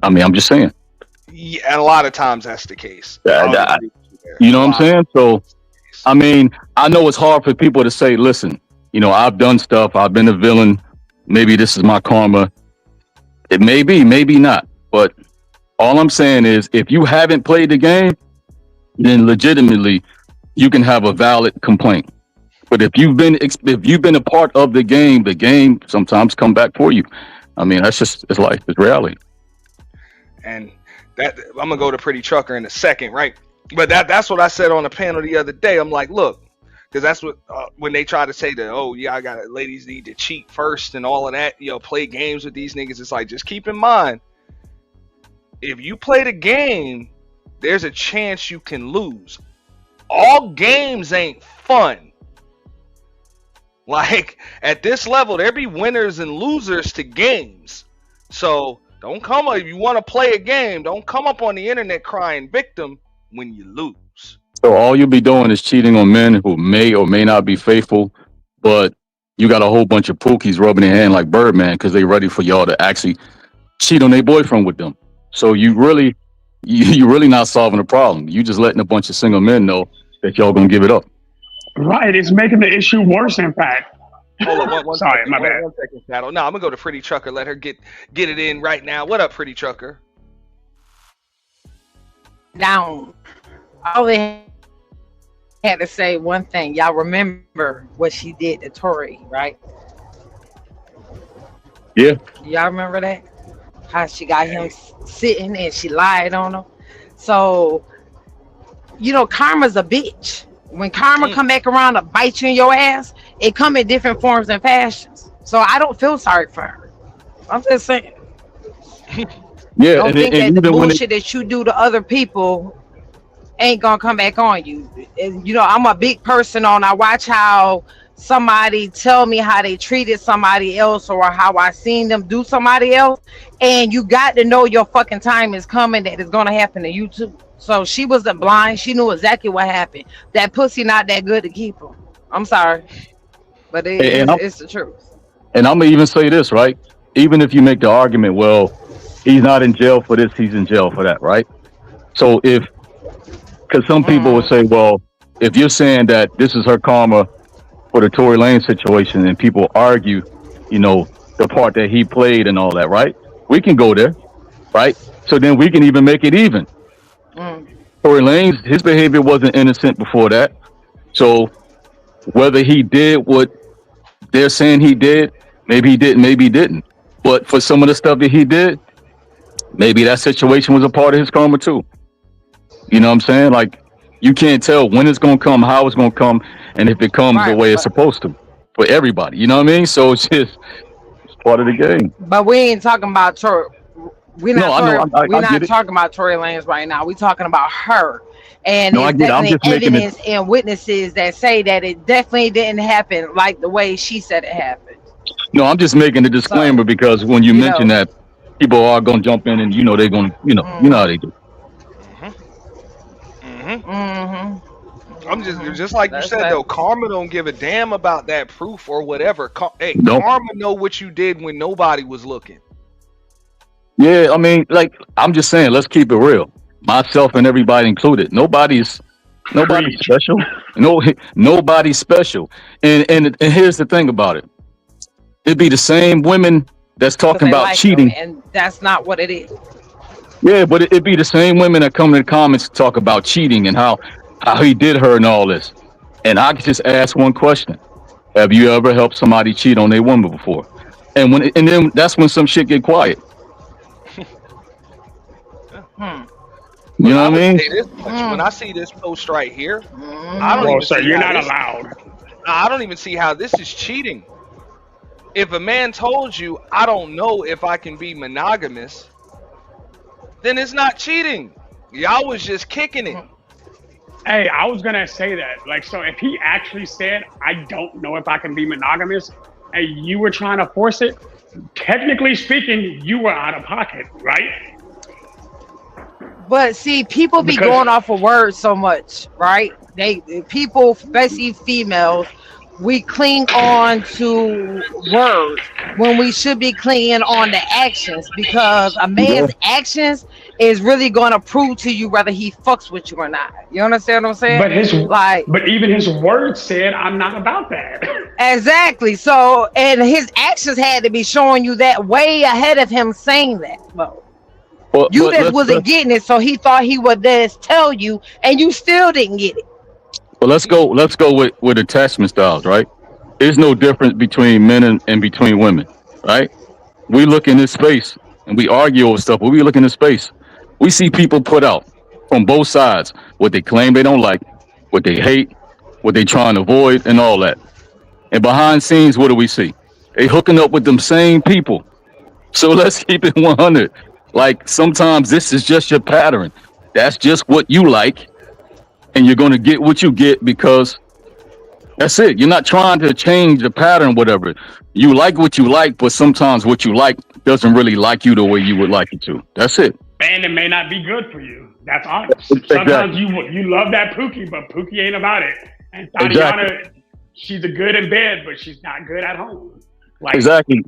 I mean, I'm just saying. Yeah, and a lot of times that's the case. You know what I'm saying? So, I mean, I know it's hard for people to say, listen, I've done stuff. I've been a villain. Maybe this is my karma. It may be, maybe not. But all I'm saying is if you haven't played the game, then legitimately you can have a valid complaint. But if you've been a part of the game sometimes come back for you. I mean, it's life, it's reality. And that I'm gonna go to Pretty Trucker in a second, right? But that's what I said on the panel the other day. I'm like, look, because that's what when they try to say that, oh yeah, ladies need to cheat first and all of that, play games with these niggas. It's like, just keep in mind, if you play the game there's a chance you can lose. All games ain't fun. Like, at this level, there be winners and losers to games. So don't come up, if you want to play a game, don't come up on the internet crying victim when you lose. So all you'll be doing is cheating on men who may or may not be faithful, but you got a whole bunch of pookies rubbing their hand like Birdman because they ready for y'all to actually cheat on their boyfriend with them. So you really not solving the problem. You just letting a bunch of single men know that y'all gonna give it up. Right, it's making the issue worse, in fact. Hold on, one Sorry, second, my bad. 1 second, Shadow. No, I'm gonna go to Pretty Trucker. Let her get it in right now. What up, Pretty Trucker? Down. I only had to say one thing. Y'all remember what she did to Tori, right? Yeah. Y'all remember that? How she got him sitting and she lied on him. So, you know, karma's a bitch. When karma come back around to bite you in your ass, it come in different forms and fashions. So I don't feel sorry for her. I'm just saying. Yeah, Don't think that the even when bullshit that you do to other people ain't gonna come back on you. And, you know, I'm a big person on. I watch how somebody tell me how they treated somebody else or how I seen them do somebody else, and you got to know your fucking time is coming that it's gonna happen to you too. So she wasn't blind. She knew exactly what happened. That pussy not that good to keep him. I'm sorry, but it's the truth. And I'm gonna even say this, right? Even if you make the argument, well, he's not in jail for this, he's in jail for that, right? So because some people would say, well, if you're saying that this is her karma for the Tory Lanez situation, and people argue, you know, the part that he played and all that, right? We can go there, right? So then we can even make it even. Tory Lanez, his behavior wasn't innocent before that. So whether he did what they're saying he did, maybe he didn't, maybe he didn't. But for some of the stuff that he did, maybe that situation was a part of his karma too. You know what I'm saying? Like, you can't tell when it's going to come, how it's going to come, and if it comes the way it's supposed to for everybody. You know what I mean? So it's part of the game. But we ain't talking about Tory. We're not talking about Tory Lanez right now. We're talking about her. And there's definitely evidence and witnesses that say that it definitely didn't happen like the way she said it happened. No, I'm just making a disclaimer because when you mention that, people are going to jump in and, you know, they're going to, you know how they do. I'm just like you said though, karma don't give a damn about that proof or whatever. Karma know what you did when nobody was looking. Yeah, I mean, like, I'm just saying, let's keep it real. Myself and everybody included. Nobody's special. Nobody's special. And here's the thing about it. It'd be the same women that's talking about cheating. And that's not what it is. Yeah, but it'd be the same women that come in the comments to talk about cheating and how he did her and all this. And I could just ask one question. Have you ever helped somebody cheat on their woman before? And then that's when some shit get quiet. You know what I mean? When I see this post right here, I don't even see you're not allowed. I don't even see how this is cheating. If a man told you, I don't know if I can be monogamous, then it's not cheating. Y'all was just kicking it. Hey, I was gonna say that. Like, so if he actually said, I don't know if I can be monogamous, and you were trying to force it, technically speaking, you were out of pocket, right? But see, people be going off of words so much, right? People, especially females, we cling on to words when we should be clinging on to actions, because a man's actions is really going to prove to you whether he fucks with you or not. You understand what I'm saying? But even his words said, I'm not about that. Exactly. So, and his actions had to be showing you that way ahead of him saying that. Well, you just wasn't getting it, so he thought he would just tell you, and you still didn't get it. Well, let's go with attachment styles, right? There's no difference between men and between women, right? We look in this space and we argue over stuff, but we look in this space. We see people put out from both sides what they claim they don't like, what they hate, what they trying to avoid, and all that. And behind scenes, what do we see? They hooking up with them same people. So let's keep it 100. Like, sometimes this is just your pattern. That's just what you like, and you're gonna get what you get because that's it. You're not trying to change the pattern, whatever. You like what you like, but sometimes what you like doesn't really like you the way you would like it to. That's it. And it may not be good for you. That's honest. Exactly. Sometimes you love that Pookie, but Pookie ain't about it. And Tatiana, she's a good in bed, but she's not good at home. Like, Exactly.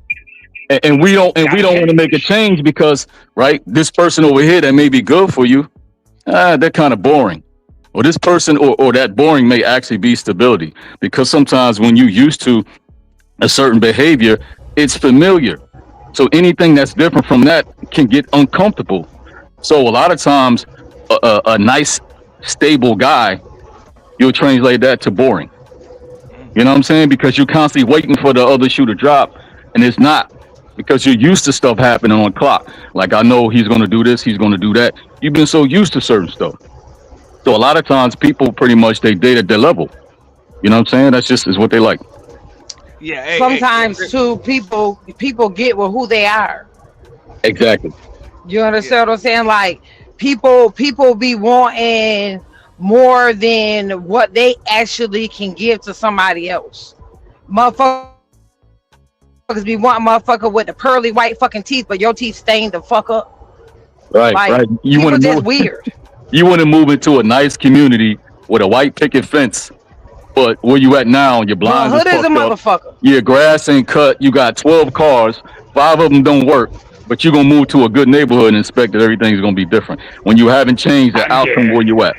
And we don't want to make a change because, right, this person over here that may be good for you, they're kind of boring. Or this person or that boring may actually be stability, because sometimes when you're used to a certain behavior, it's familiar. So anything that's different from that can get uncomfortable. So a lot of times a nice, stable guy, you'll translate that to boring. You know what I'm saying? Because you're constantly waiting for the other shoe to drop, and it's not, because you're used to stuff happening on clock. Like, I know he's going to do this, he's going to do that. You've been so used to certain stuff. So a lot of times people pretty much, they date at their level. You know what I'm saying? That's just is what they like. Yeah. Sometimes too, people get with who they are. Exactly. You understand what I'm saying? Like, people be wanting more than what they actually can give to somebody else. Motherfuckers be wanting motherfucker with the pearly white fucking teeth, but your teeth stained the fuck up. Right, Like, right. You want to just move weird. You want to move into a nice community with a white picket fence, but where you at now, your blinds hood is a fucked up. motherfucker. Your grass ain't cut. You got 12 cars, 5 of them don't work, but you're gonna move to a good neighborhood and expect that everything's gonna be different when you haven't changed the outcome where you at.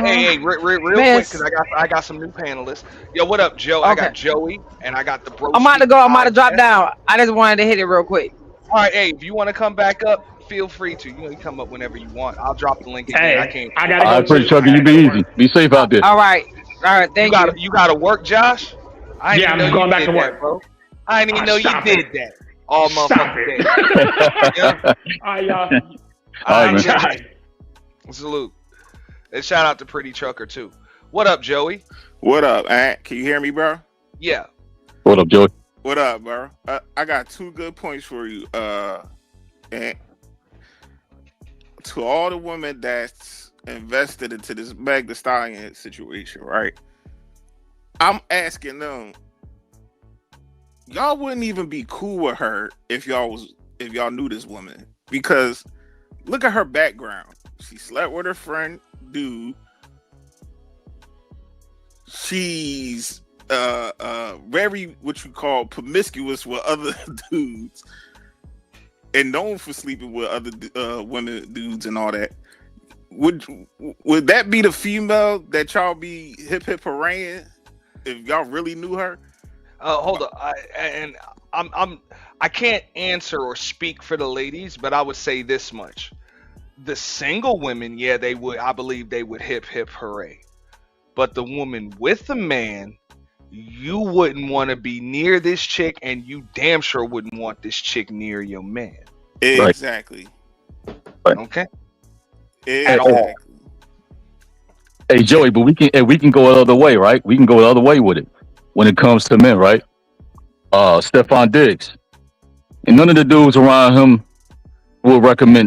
Hey, real quick, because I got some new panelists. Yo, what up, Joe? I got Joey, and I got the bro. I'm about to go. I'm about to drop down. I just wanted to hit it real quick. All right, hey, if you want to come back up, feel free to. You come up whenever you want. I'll drop the link again. Hey, I can't. I gotta All right, pretty Chucky, you be easy. Be safe out there. All right. Thank you. You got to work, Josh? Yeah, I'm going back to work, bro. I didn't even know you did that. All motherfucking day. All right, man. Salute. And shout out to Pretty Trucker too. What up, Joey? What up, Ant? Can you hear me, bro? Yeah. What up, Joey? What up, bro? I got 2 good points for you. And to all the women that's invested into this Meg Thee Stallion situation, right? I'm asking them, y'all wouldn't even be cool with her if y'all knew this woman, because look at her background. She slept with her friend dude. She's very what you call promiscuous with other dudes, and known for sleeping with other women, dudes, and all that. Would that be the female that y'all be hip hooray if y'all really knew her? Hold on, I can't answer or speak for the ladies, but I would say this much: the single women, yeah, they would. I believe they would hip hooray. But the woman with the man, you wouldn't want to be near this chick, and you damn sure wouldn't want this chick near your man. Exactly. Right. Okay. At all. Hey, Joey, but we can go the other way, right? We can go the other way with it when it comes to men, right? Stephon Diggs, and none of the dudes around him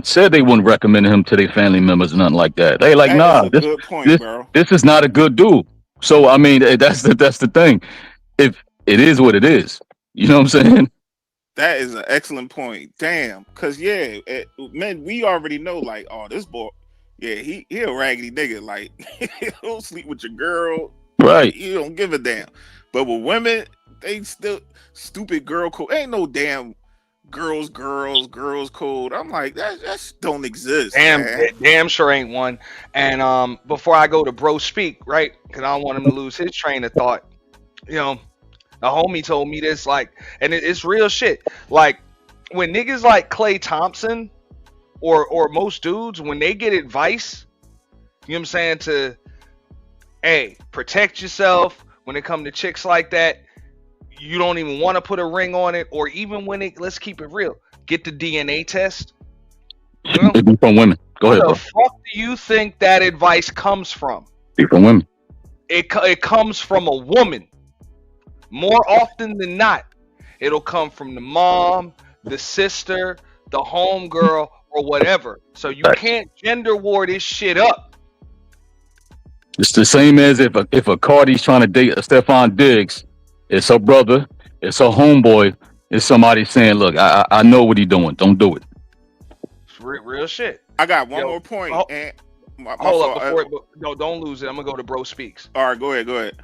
said they wouldn't recommend him to their family members or nothing like that. They like, nah, this is not a good dude. So I mean, that's the thing. If it is what it is, you know what I'm saying? That is an excellent point. Damn, because men, we already know, like, oh, this boy, yeah, he a raggedy nigga. Like, he'll sleep with your girl, right? You don't give a damn. But with women, they still stupid girl code. Ain't no damn girls code. I'm like, that don't exist. Damn sure ain't one. And before I go to bro speak, right? Because I don't want him to lose his train of thought. You know, the homie told me this, like, and it's real shit. Like, when niggas like Klay Thompson or most dudes, when they get advice, you know what I'm saying, to, hey, protect yourself when it come to chicks like that, you don't even want to put a ring on it, or even when let's keep it real, get the DNA test. You know? From women. Go ahead, Where bro. the fuck do you think that advice comes from? From women. It comes from a woman. More often than not, it'll come from the mom, the sister, the homegirl, or whatever. So you Facts. can't gender war this shit up. It's the same as if a Cardi's trying to date a Stephon Diggs, it's her brother, it's her homeboy, it's somebody saying, "Look, I know what he's doing. Don't do it." It's real shit. I got one Yo, more point. oh, And my Hold fault. up before it, no, don't lose it. I'm gonna go to Bro Speaks. All right, go ahead.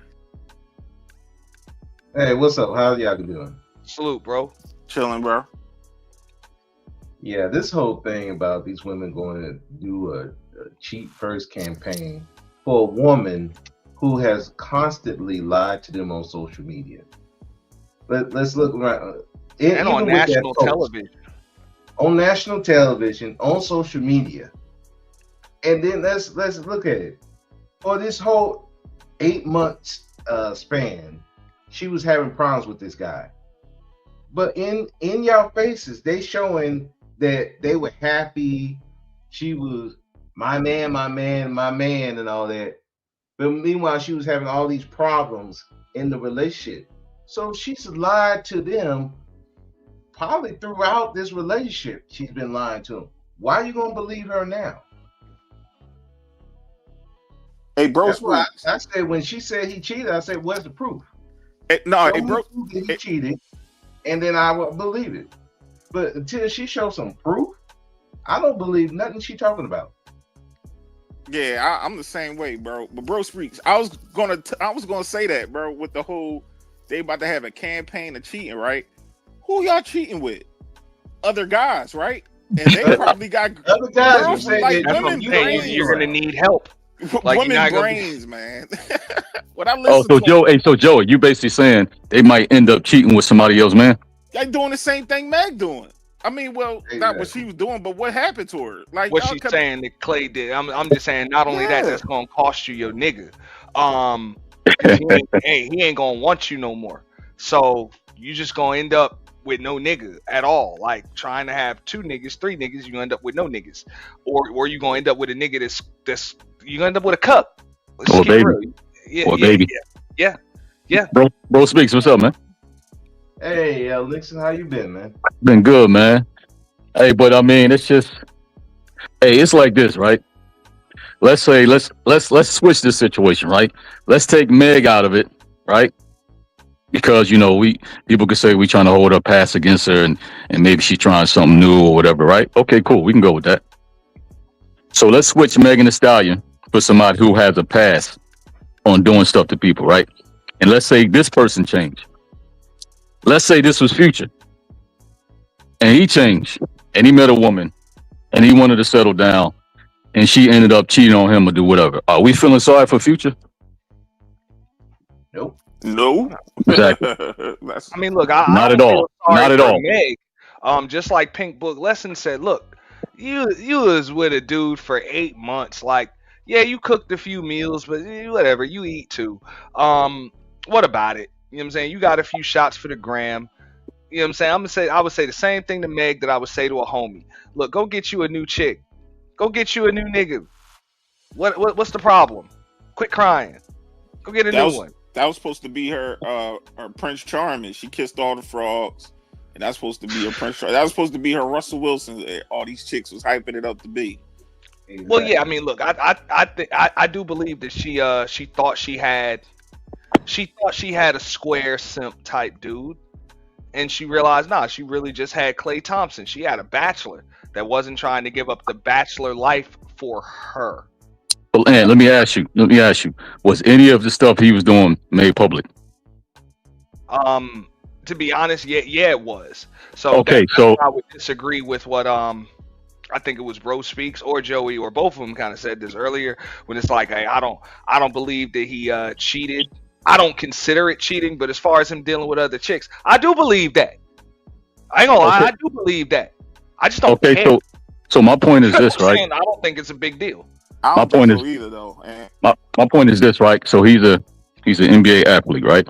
Hey, what's up? How y'all doing? Salute, bro. Chilling, bro. Yeah, this whole thing about these women going to do a cheat first campaign for a woman who has constantly lied to them on social media. Let's look around. And on national television. On national television, on social media. And then let's look at it. For this whole 8 months span, she was having problems with this guy. But in y'all faces, they showing that they were happy. She was my man, and all that. But meanwhile, she was having all these problems in the relationship. So she's lied to them probably throughout this relationship. She's been lying to them. Why are you gonna believe her now? Hey, bro, That's why I said when she said he cheated, I said, "Where's the proof?" Hey, bro, he cheated, and then I would believe it. But until she shows some proof, I don't believe nothing she talking about. Yeah, I'm the same way, bro. But bro, Speaks, I was gonna say that, bro. With the whole they about to have a campaign of cheating, right? Who y'all cheating with? Other guys, right? And they probably got other guys. girls with, like, That's what women I'm saying. brains. You're gonna need help. Like, Women brains, man. When I listen Oh, so to Joe, so Joey, you basically saying they might end up cheating with somebody else, man? they doing the same thing Meg doing. I mean, well, not what she was doing, but what happened to her? Like What y'all she's kept- saying that Klay did. I'm just saying. Not only that, Yeah. that's gonna cost you your nigga. He ain't gonna want you no more. So you just gonna end up with no nigga at all. Like trying to have 2 niggas, 3 niggas, you gonna end up with no niggas, or you gonna end up with a nigga that's you gonna end up with a cup. Let's Or just keep it baby. real. Yeah, Or yeah, baby. yeah. Bro Speaks, what's up, man? Hey, Nixon, how you been, man? Been good, man. Hey, but I mean, it's just, hey, it's like this, right? Let's say let's switch this situation, right? Let's take Meg out of it, right? Because people could say we trying to hold her past against her, and maybe she trying something new or whatever, right? Okay, cool, we can go with that. So let's switch Megan Thee Stallion for somebody who has a past on doing stuff to people, right? And let's say this person changed. Let's say this was Future, and he changed, and he met a woman, and he wanted to settle down, and she ended up cheating on him or do whatever. Are we feeling sorry for Future? Nope. No. Exactly. I mean, look, Not I at don't all. feel sorry Not at for all. Meg. Just like Pink Book Lesson said, look, you was with a dude for 8 months. Like, yeah, you cooked a few meals, but whatever, you eat too. What about it? You know what I'm saying? You got a few shots for the gram. You know what I'm saying? I would say the same thing to Meg that I would say to a homie. Look, go get you a new chick. Go get you a new nigga. What's the problem? Quit crying. Go get a new one. That was supposed to be her Prince Charming. She kissed all the frogs, and that's supposed to be her Prince Charming. That was supposed to be her Russell Wilson. All these chicks was hyping it up to be. Exactly. Well, yeah, I mean, look, I do believe that she thought she had a square simp type dude, and she realized she really just had Klay Thompson. She had a bachelor that wasn't trying to give up the bachelor life for her. Well, and let me ask you, was any of the stuff he was doing made public? To be honest, yeah, it was. So Okay, that's I would disagree with what I think it was Bro Speaks or Joey or both of them kind of said this earlier when it's like, hey, I don't believe that he cheated. I don't consider it cheating, but as far as him dealing with other chicks, I do believe that. I ain't gonna lie, I do believe that. I just don't care. So my point is this, right? I don't think it's a big deal. I don't think so either, though. My point is this, right? So he's an NBA athlete, right?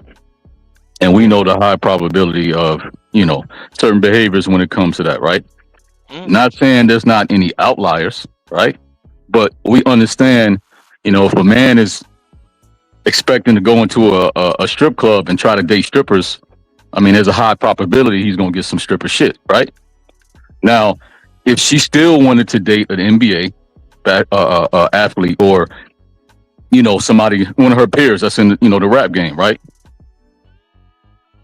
And we know the high probability of certain behaviors when it comes to that, right? Not saying there's not any outliers, right? But we understand, if a man is expecting to go into a strip club and try to date strippers, I mean, there's a high probability he's gonna get some stripper shit, right? Now, if she still wanted to date an NBA athlete, or somebody, one of her peers that's in the rap game, right?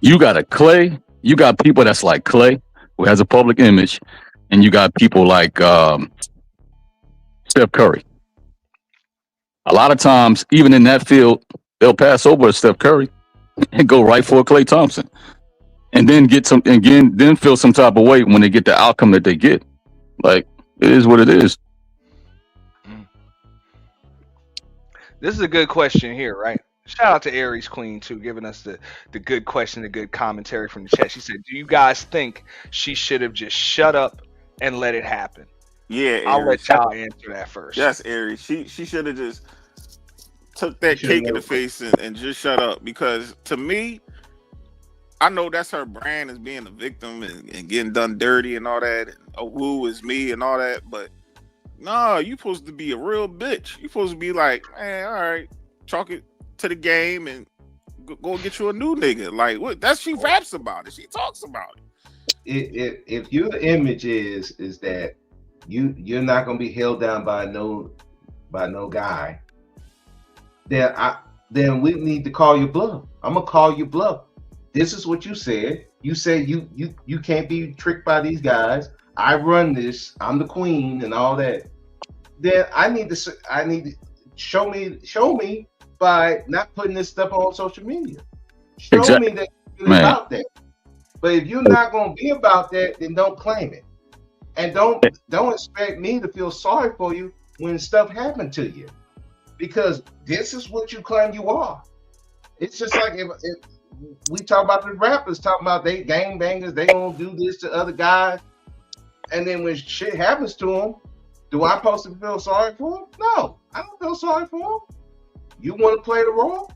You got you got people that's like Klay, who has a public image, and you got people like Steph Curry. A lot of times, even in that field, they'll pass over Steph Curry and go right for Klay Thompson, and then then feel some type of way when they get the outcome that they get. Like, it is what it is. This is a good question here, right? Shout out to Aries Queen too, giving us the good question, the good commentary from the chat. She said, "Do you guys think she should have just shut up and let it happen?" Yeah, I'll Aries. let y'all answer that first. Yes, Aries. She should have just took that cake in the face and just shut up, because to me, I know that's her brand as being a victim and getting done dirty and all that. And, oh, woo is me and all that. But no, you supposed to be a real bitch. You supposed to be like, man, all right, chalk it to the game and go get you a new nigga. Like, what? That's, she raps about it. She talks about it. If your image is that you're not gonna be held down by no guy, then we need to call your bluff. I'm gonna call you bluff. This is what you said. You said you can't be tricked by these guys. I run this. I'm the queen and all that. Then I need to show me by not putting this stuff on social media. Show me that you're about that. But if you're not gonna be about that, then don't claim it. And don't expect me to feel sorry for you when stuff happened to you, because this is what you claim you are. It's just like if we talk about the rappers talking about they gangbangers, they gonna do this to other guys, and then when shit happens to them, do I supposed to feel sorry for them? No, I don't feel sorry for them. You want to play the role?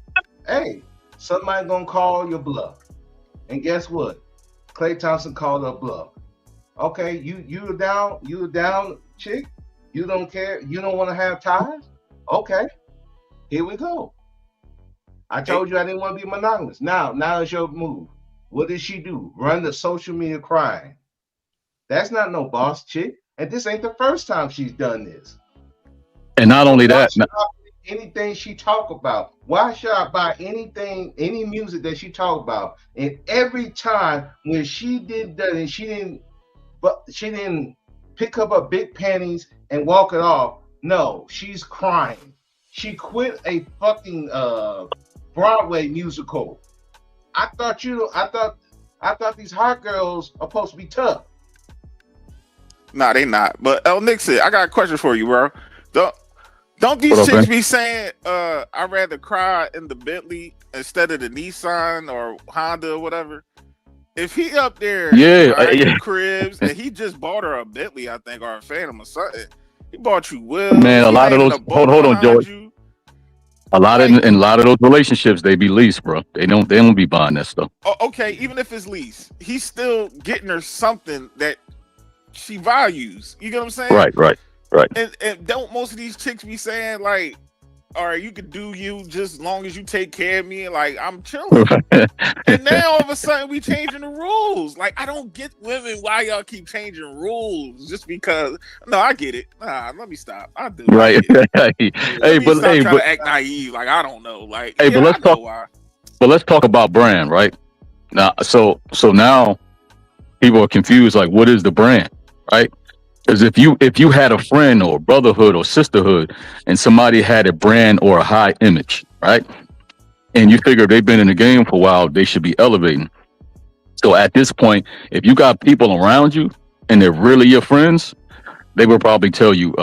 Hey, somebody gonna call your bluff, and guess what? Klay Thompson called her bluff. Okay, you a down chick. You don't care. You don't want to have ties. Okay, here we go. I told you I didn't want to be monogamous. Now it's your move. What did she do? Run the social media crying. That's not no boss chick. And this ain't the first time she's done this. And not only that, anything she talk about, why should I buy anything, any music that she talk about? And every time when she did that, and she didn't pick up her big panties and walk it off. No, she's crying. She quit a fucking Broadway musical. I thought these hot girls are supposed to be tough. Nah, they not. But El Nixon, I got a question for you, bro. Don't these chicks be saying, I'd rather cry in the Bentley instead of the Nissan or Honda or whatever? If he up there, cribs, and he just bought her a Bentley, I think, or a Phantom or something. He bought you wheels. Man, a lot of those. Hold on, George. A lot of those relationships, they be leased, bro. They don't be buying that stuff. Oh, okay, even if it's lease, he's still getting her something that she values. You get what I'm saying? Right. And don't most of these chicks be saying like, all right, you can do you just as long as you take care of me, and like I'm chilling. And now all of a sudden we changing the rules. Like, I don't get women why y'all keep changing rules just because. No, I get it. Let me stop. I do. Right. But to act naive. Like, I don't know. Like, but let's talk. Why. But let's talk about brand, right? Now, so now people are confused. Like, what is the brand, right? Because if you had a friend or brotherhood or sisterhood and somebody had a brand or a high image, right? And you figure they've been in the game for a while, they should be elevating. So at this point, if you got people around you and they're really your friends, they will probably tell you,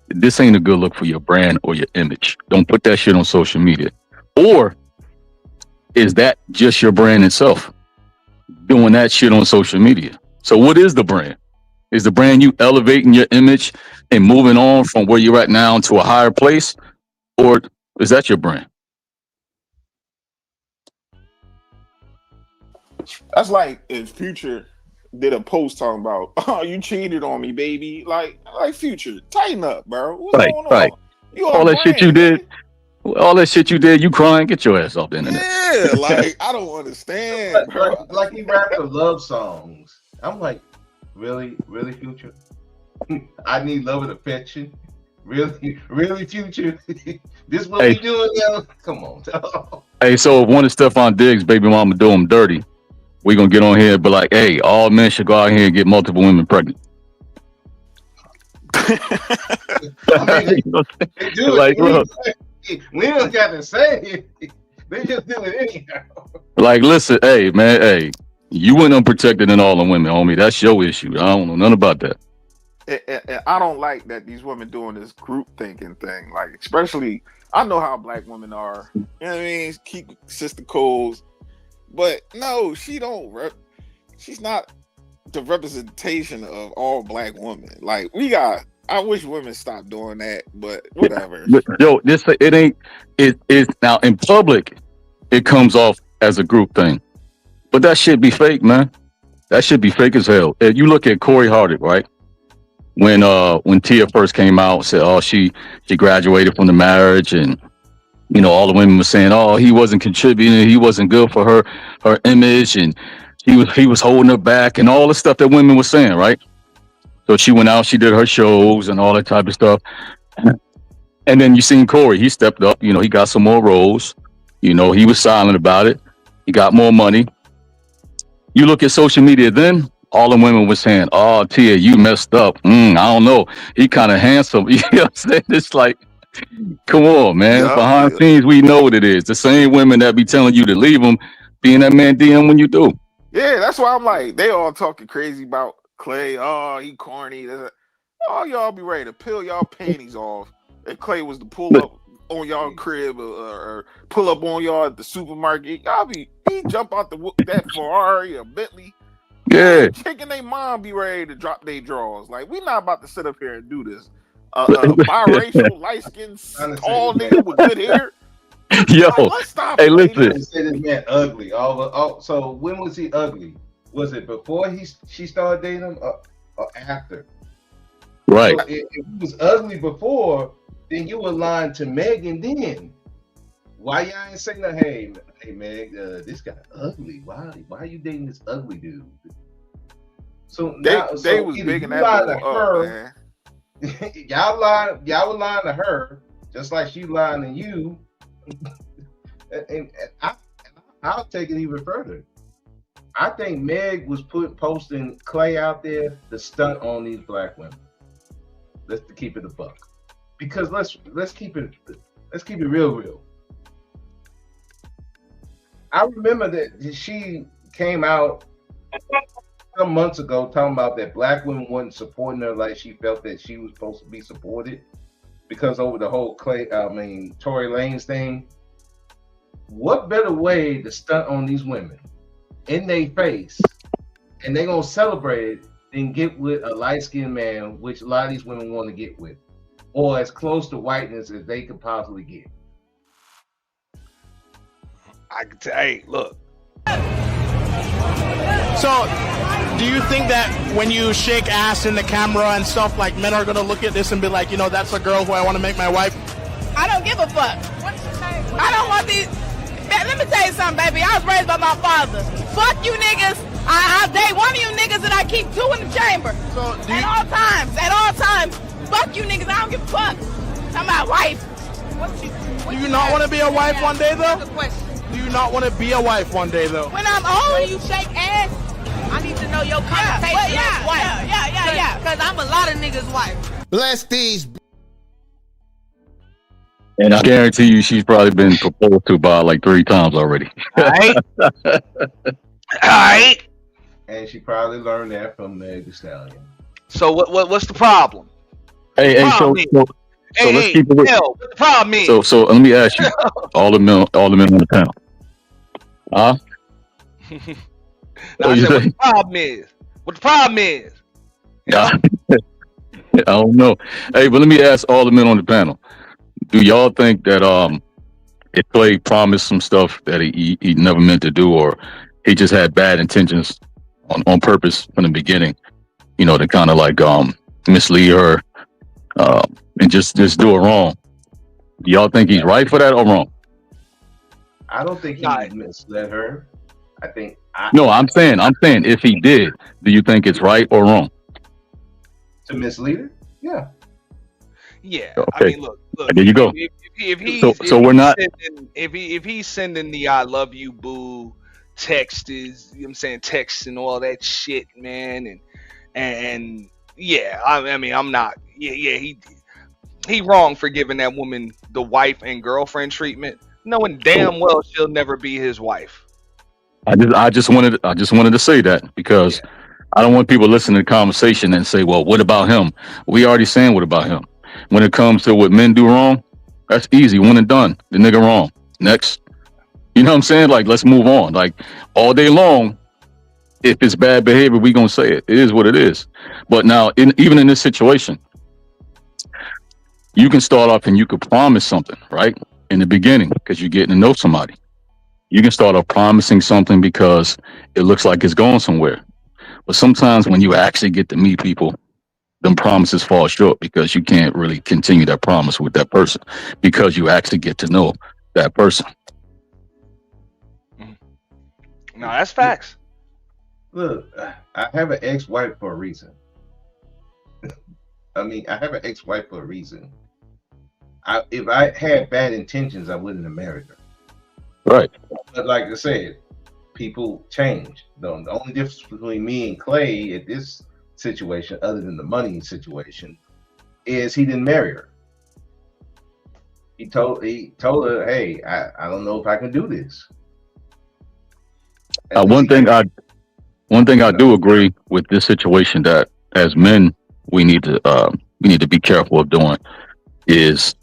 this ain't a good look for your brand or your image. Don't put that shit on social media. Or is that just your brand itself? Doing that shit on social media. So what is the brand? Is the brand you elevating your image and moving on from where you're at now to a higher place? Or is that your brand? That's like if Future did a post talking about, oh, you cheated on me, baby. Like Future, tighten up, bro. What's going on? Right. All that shit you did. All that shit you did, you crying, get your ass off the internet. Yeah, like, I don't understand, bro. Like he rapped the love songs. I'm like, really, Future? I need love and affection. Really, really, Future. This what we doing now? Come on, dog. Hey, so if one of Stephon Diggs' baby mama do him dirty, we gonna get on here and be like, hey, all men should go out here and get multiple women pregnant. They do Like, look. we don't got to say it. They just do it anyhow. Like, listen, hey, man, hey, you went unprotected in all the women, homie. That's your issue. I don't know nothing about that. And I don't like that these women doing this group thinking thing. Like, especially, I know how black women are. You know what I mean? Keep sister codes. But no, she's not the representation of all black women. Like, I wish women stopped doing that, but whatever. Yo, it's now in public, it comes off as a group thing. But that shit be fake, man. That should be fake as hell. If you look at Corey Hardy, right? When Tia first came out, said, oh, she graduated from the marriage, and all the women were saying, oh, he wasn't contributing, he wasn't good for her image, and he was holding her back, and all the stuff that women were saying, right? So she went out, she did her shows and all that type of stuff. And then you seen Corey, he stepped up, he got some more roles, he was silent about it, he got more money. You look at social media then, all the women were saying, oh, Tia, you messed up. I don't know. He kind of handsome. You know what I'm saying? It's like, come on, man. Yeah. Behind scenes, we know what it is. The same women that be telling you to leave him, being that man DM when you do. Yeah, that's why I'm like, they all talking crazy about Klay. Oh, he corny. Oh, y'all be ready to peel y'all panties off. If Klay was to pull up on y'all crib or pull up on y'all at the supermarket, he jump out that Ferrari or Bentley. Yeah. Chicken they mom be ready to drop their drawers. Like, we not about to sit up here and do this. Biracial, light skinned, all nigga with good hair. Yo, like, let's stop hey, it, listen. They say this man ugly. So when was he ugly? Was it before she started dating him or after? Right. So if he was ugly before, then you were lying to Megan then. Why y'all ain't saying that? Hey Meg, this guy ugly. Why are you dating this ugly dude? So they was bigging that boy up, man. y'all were lying to her, just like she lying to you. and I'll take it even further. I think Meg was posting Klay out there to stunt on these black women. Let's keep it a buck, because let's keep it real. I remember that she came out some months ago talking about that black women wasn't supporting her like she felt that she was supposed to be supported, because over the whole Tory Lanez thing. What better way to stunt on these women in their face, and they're gonna celebrate it, than get with a light-skinned man, which a lot of these women want to get with, or as close to whiteness as they could possibly get. I can tell. Hey, look. So, do you think that when you shake ass in the camera and stuff, like, men are gonna look at this and be like, that's a girl who I want to make my wife? I don't give a fuck. I don't want these. Man, let me tell you something, baby. I was raised by my father. Fuck you niggas. I date one of you niggas and I keep two in the chamber. So at all times. Fuck you niggas. I don't give a fuck. I'm my wife. Do you not want to be a wife one day, though? Do you not want to be a wife one day, though? When I'm old, when you shake ass, I need to know your connotation as wife. Yeah. Because I'm a lot of niggas' wife. Bless these. And I guarantee you, she's probably been proposed to by like 3 times already. All right. And she probably learned that from Meg Thee Stallion. So what's the problem? Hey, so let's keep it real. What the problem is? So let me ask you, all the men on the panel. Huh? What the problem is? What the problem is? Yeah. I don't know. Hey, but let me ask all the men on the panel. Do y'all think that if Klay promised some stuff that he never meant to do, or he just had bad intentions on purpose from the beginning, to kind of like mislead her and just do it wrong? Do y'all think he's right for that or wrong? I don't think he misled her. I'm saying if he did, do you think it's right or wrong? to mislead her. Yeah. Yeah, Okay. I mean, look. There you go. If he's sending the "I love you, boo" text is, you know what I'm saying, text and all that shit, man, and yeah, I mean, I'm not. Yeah, he wrong for giving that woman the wife and girlfriend treatment, knowing damn well she'll never be his wife. I just wanted to say that because I don't want people listening to the conversation and say, well, what about him? We already saying what about him. When it comes to what men do wrong, that's easy. One and done. The nigga wrong. Next. You know what I'm saying? Like, let's move on. Like, all day long, if it's bad behavior, we gonna say it. It is what it is. But now, even in this situation, you can start off and you could promise something, right? In the beginning, because you're getting to know somebody. You can start off promising something because it looks like it's going somewhere. But sometimes when you actually get to meet people, them promises fall short because you can't really continue that promise with that person because you actually get to know that person. No, that's facts. Look, I have an ex-wife for a reason. I mean, I have an ex-wife for a reason. If I had bad intentions, I wouldn't have married her. Right. But like I said, people change. The only difference between me and Klay at this situation, other than the money situation, is he didn't marry her. He told her, hey, I don't know if I can do this. One thing I do agree with this situation that as men we need to be careful of doing is,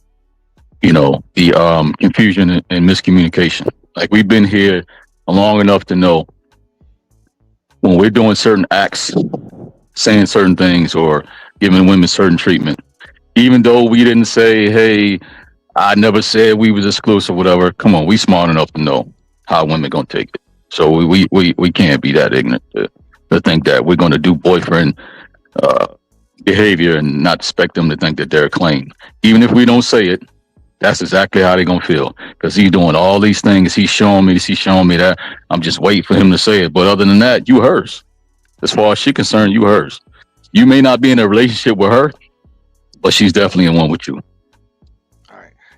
you know, the confusion and miscommunication. Like, we've been here long enough to know when we're doing certain acts, saying certain things, or giving women certain treatment, even though we didn't say, hey, I never said we was exclusive, whatever. Come on, we smart enough to know how women gonna take it. So we can't be that ignorant to think that we're gonna do boyfriend behavior and not expect them to think that they're clean. Even if we don't say it, that's exactly how they're gonna feel, because he's doing all these things. He's showing me this, he's showing me that. I'm just waiting for him to say it. But other than that, you hers. As far as she's concerned, you hers. You may not be in a relationship with her, but she's definitely in one with you.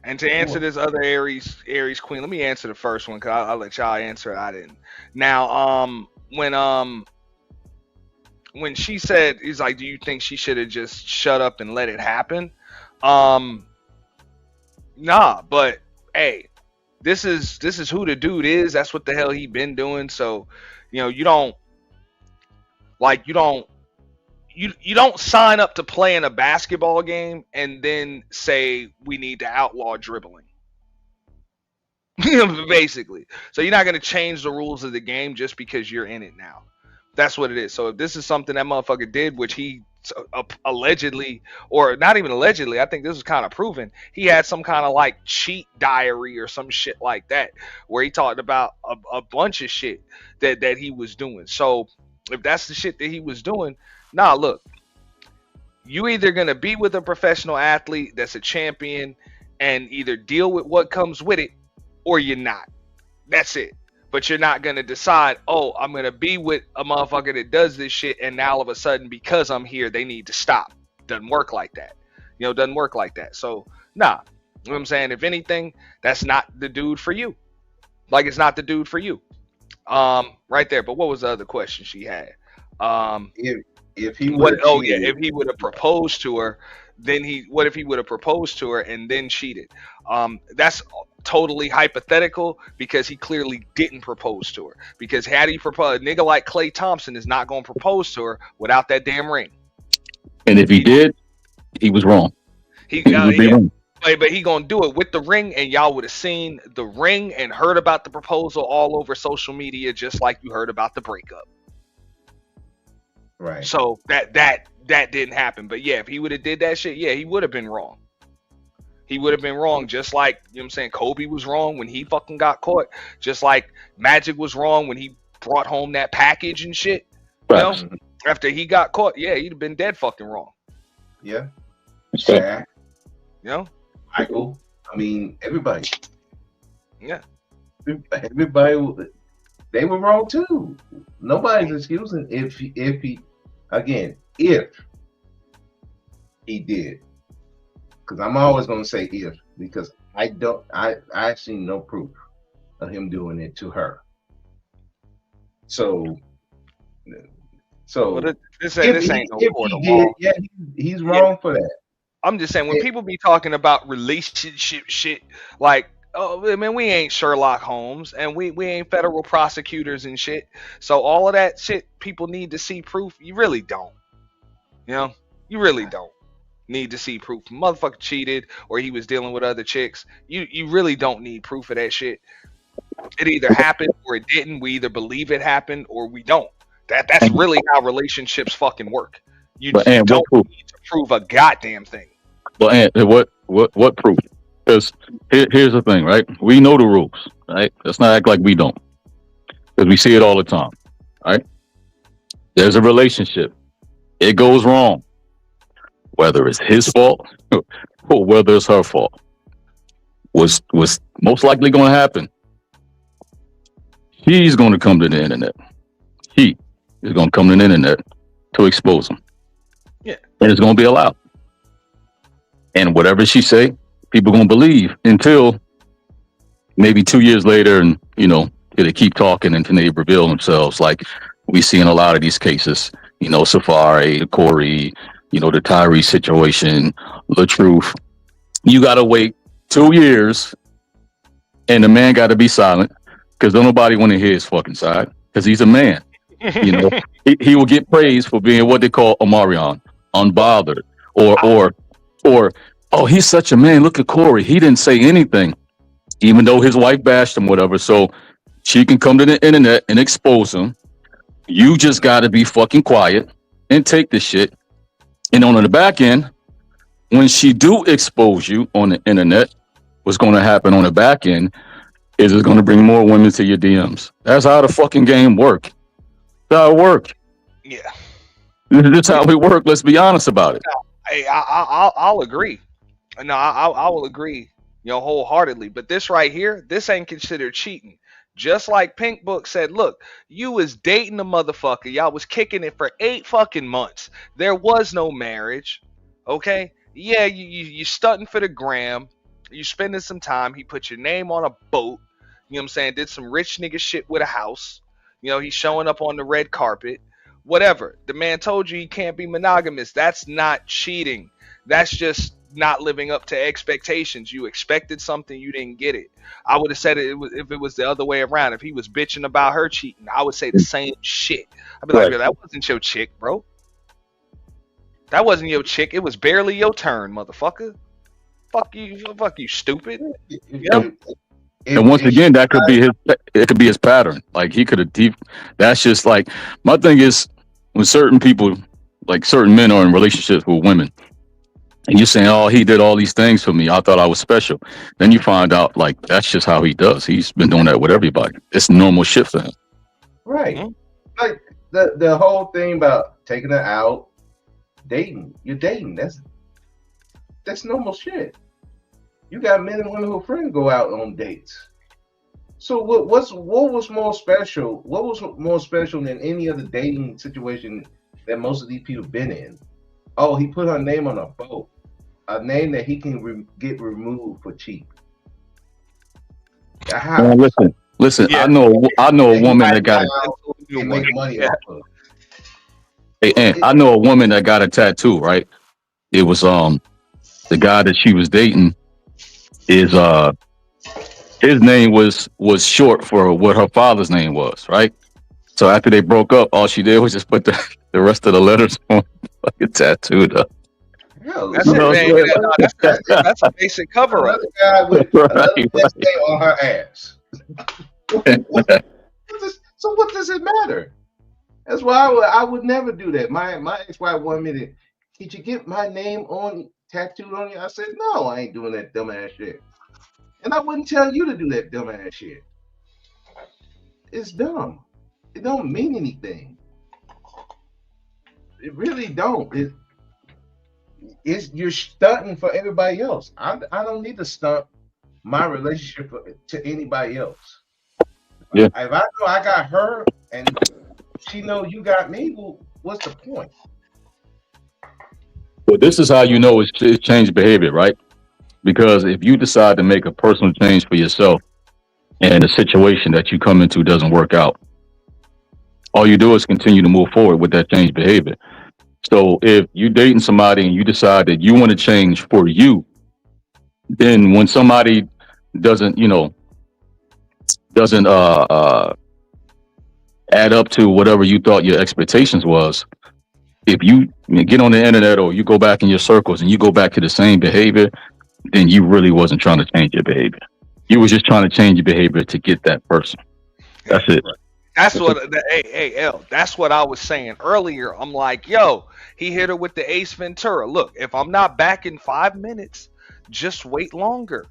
And to answer this other Aries queen, let me answer the first one because I'll let y'all answer it. I didn't. Now, when she said, he's like, do you think she should have just shut up and let it happen? Nah, but hey, this is who the dude is. That's what the hell he been doing. So, you know, you don't sign up to play in a basketball game and then say we need to outlaw dribbling. Basically. So you're not going to change the rules of the game just because you're in it now. That's what it is. So if this is something that motherfucker did, which he allegedly, or not even allegedly, I think this is kind of proven, he had some kind of like cheat diary or some shit like that where he talked about a bunch of shit that he was doing. So if that's the shit that he was doing, nah, look, you either gonna be with a professional athlete that's a champion and either deal with what comes with it, or you're not. That's it. But you're not gonna decide, oh, I'm gonna be with a motherfucker that does this shit, and now all of a sudden because I'm here, they need to stop. Doesn't work like that. You know, doesn't work like that. So nah. You know what I'm saying? If anything, that's not the dude for you. Like, it's not the dude for you. Right there. But what was the other question she had? If he if he would have proposed to her, then what if he would have proposed to her and then cheated? That's totally hypothetical because he clearly didn't propose to her. Because had he proposed, a nigga like Klay Thompson is not going to propose to her without that damn ring. And if he did, he was wrong. Wrong. But he gonna do it with the ring, and y'all would have seen the ring and heard about the proposal all over social media, just like you heard about the breakup. Right. So that didn't happen. But yeah, if he would have did that shit, yeah, he would have been wrong. He would have been wrong, just like, you know what I'm saying, Kobe was wrong when he fucking got caught. Just like Magic was wrong when he brought home that package and shit. You know? After he got caught, yeah, he'd have been dead fucking wrong. Yeah. Shaq. You know? Michael. I mean, everybody. Yeah. Everybody, they were wrong too. Nobody's excusing if he again, if he did. Because I'm always going to say if, because I see no proof of him doing it to her. So this ain't no court of he law. did, yeah, he's wrong for that. I'm just saying, when people be talking about relationship shit, like, oh man, we ain't Sherlock Holmes and we ain't federal prosecutors and shit. So all of that shit, people need to see proof. You really don't. You know, you really don't need to see proof. Motherfucker cheated or he was dealing with other chicks. You really don't need proof of that shit. It either happened or it didn't. We either believe it happened or we don't. That's really how relationships fucking work. You don't need to prove a goddamn thing. Well, and what proof? Because here's the thing, right? We know the rules, right? Let's not act like we don't, because we see it all the time, right? There's a relationship. It goes wrong, whether it's his fault or whether it's her fault. Was most likely going to happen. He's going to come to the internet. He is going to come to the internet to expose him. Yeah, and it's going to be allowed. And whatever she say, people going to believe until maybe 2 years later, and they keep talking and they reveal themselves. Like we see in a lot of these cases, Safari, Corey, the Tyree situation, the truth. You got to wait 2 years, and the man got to be silent because don't nobody want to hear his fucking side because he's a man. He will get praised for being what they call Omarion, unbothered, or oh, he's such a man. Look at Corey. He didn't say anything, even though his wife bashed him, whatever. So she can come to the internet and expose him. You just got to be fucking quiet and take this shit. And on the back end, when she do expose you on the internet, what's going to happen on the back end is it's going to bring more women to your DMs. That's how the fucking game work. That's how it work. Yeah. This is how we work. Let's be honest about it. Hey, I'll agree. No, I will agree, wholeheartedly. But this right here, this ain't considered cheating. Just like Pink Book said, look, you was dating a motherfucker. Y'all was kicking it for 8 fucking months. There was no marriage. Okay? Yeah, you stunting for the gram. You spending some time. He put your name on a boat. You know what I'm saying? Did some rich nigga shit with a house. He's showing up on the red carpet. Whatever. The man told you he can't be monogamous. That's not cheating. That's just not living up to expectations. You expected something, you didn't get it. I would have said if it was the other way around. If he was bitching about her cheating, I would say the same shit. I'd be like, that wasn't your chick, bro. That wasn't your chick. It was barely your turn, motherfucker. Fuck you, stupid. Yep. And once again, that could be his pattern. Like he could have that's just like, my thing is when certain people, like certain men are in relationships with women, and you're saying, oh, he did all these things for me, I thought I was special. Then you find out like that's just how he does. He's been doing that with everybody. It's normal shit for him. Right. Mm-hmm. Like the whole thing about taking her out, dating. You're dating. That's normal shit. You got men and women who are friends go out on dates. So what was more special? What was more special than any other dating situation that most of these people been in? Oh, he put her name on a boat, a name that he can get removed for cheap. Listen. Yeah. I know a woman that got make money off of. Hey, and I know a woman that got a tattoo. Right? It was the guy that she was dating. Is his name was short for what her father's name was, right? So after they broke up, all she did was just put the rest of the letters on like a tattoo. That's it, man. That's a basic cover up. With on her ass. So what does it matter? That's why I would never do that. My ex-wife wanted me to. Did you get my name tattooed on you? I said, no, I ain't doing that dumbass shit. And I wouldn't tell you to do that dumbass shit. It's dumb. It don't mean anything. It really don't. You're stunting for everybody else. I don't need to stunt my relationship to anybody else. Yeah. If I know I got her and she know you got me, well, what's the point? Well, this is how you know it's changed behavior, right? Because if you decide to make a personal change for yourself and the situation that you come into doesn't work out, all you do is continue to move forward with that change behavior. So if you're dating somebody and you decide that you want to change for you, then when somebody doesn't, doesn't add up to whatever you thought your expectations was, if you get on the internet or you go back in your circles and you go back to the same behavior, then you really wasn't trying to change your behavior. You was just trying to change your behavior to get that person. That's it. That's what, hey, L, that's what I was saying earlier. I'm like, yo, he hit her with the Ace Ventura. Look, if I'm not back in 5 minutes, just wait longer.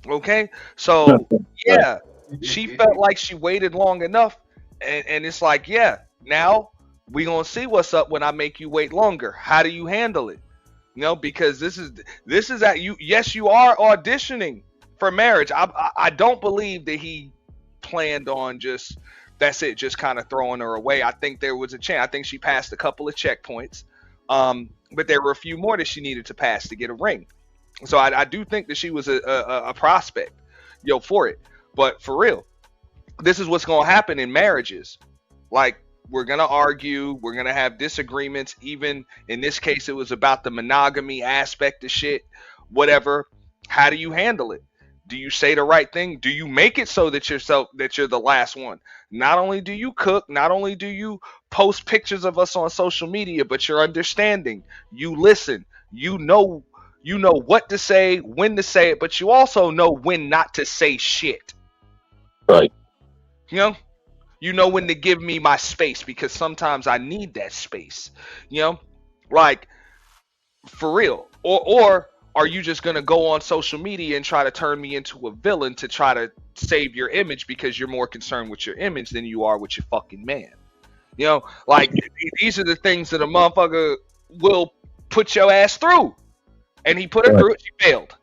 Okay? So, yeah, she felt like she waited long enough. And it's like, yeah, now we going to see what's up when I make you wait longer. How do you handle it? Because this is at you. Yes, you are auditioning for marriage. I don't believe that he planned on just kind of throwing her away. I think there was a chance. I think she passed a couple of checkpoints, but there were a few more that she needed to pass to get a ring. So I do think that she was a prospect, for it. But for real, this is what's going to happen in marriages. Like, we're going to argue. We're going to have disagreements. Even in this case, it was about the monogamy aspect of shit, whatever. How do you handle it? Do you say the right thing? Do you make it so that you're the last one? Not only do you cook, not only do you post pictures of us on social media, but you're understanding. You listen. You know what to say, when to say it, but you also know when not to say shit. Right. You know when to give me my space, because sometimes I need that space. Like, for real. Or are you just going to go on social media and try to turn me into a villain to try to save your image because you're more concerned with your image than you are with your fucking man? Like, these are the things that a motherfucker will put your ass through. And he put her through it, she failed.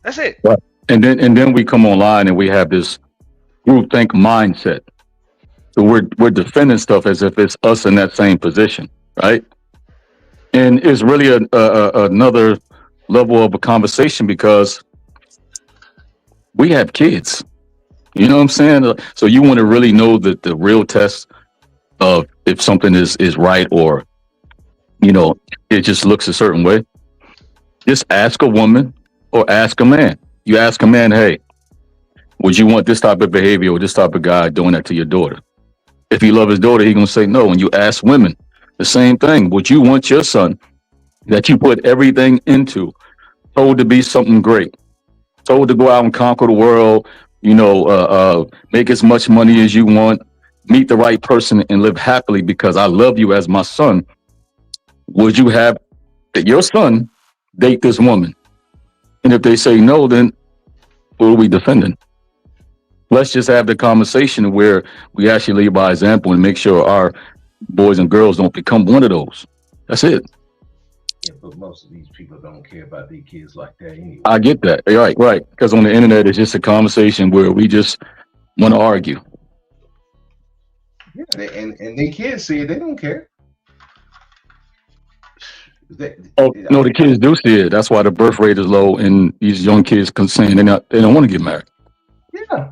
That's it. Right. And then we come online and we have this groupthink mindset. So we're defending stuff as if it's us in that same position, right? And it's really another level of a conversation because we have kids. You know what I'm saying? So you want to really know the real test of if something is right or, it just looks a certain way. Just ask a woman or ask a man. You ask a man, hey, would you want this type of behavior or this type of guy doing that to your daughter? If he love his daughter, he gonna say no. And you ask women the same thing. Would you want your son that you put everything into, told to be something great, told to go out and conquer the world, make as much money as you want, meet the right person and live happily because I love you as my son? Would you have your son date this woman? And if they say no, then what are we defending? Let's just have the conversation where we actually lead by example and make sure our boys and girls don't become one of those. That's it. Yeah, but most of these people don't care about their kids like that anyway. I get that. Right. Because on the internet, it's just a conversation where we just want to argue. Yeah, and they kids see it, they don't care. No, the kids do see it. That's why the birth rate is low, and these young kids saying they don't want to get married. Yeah,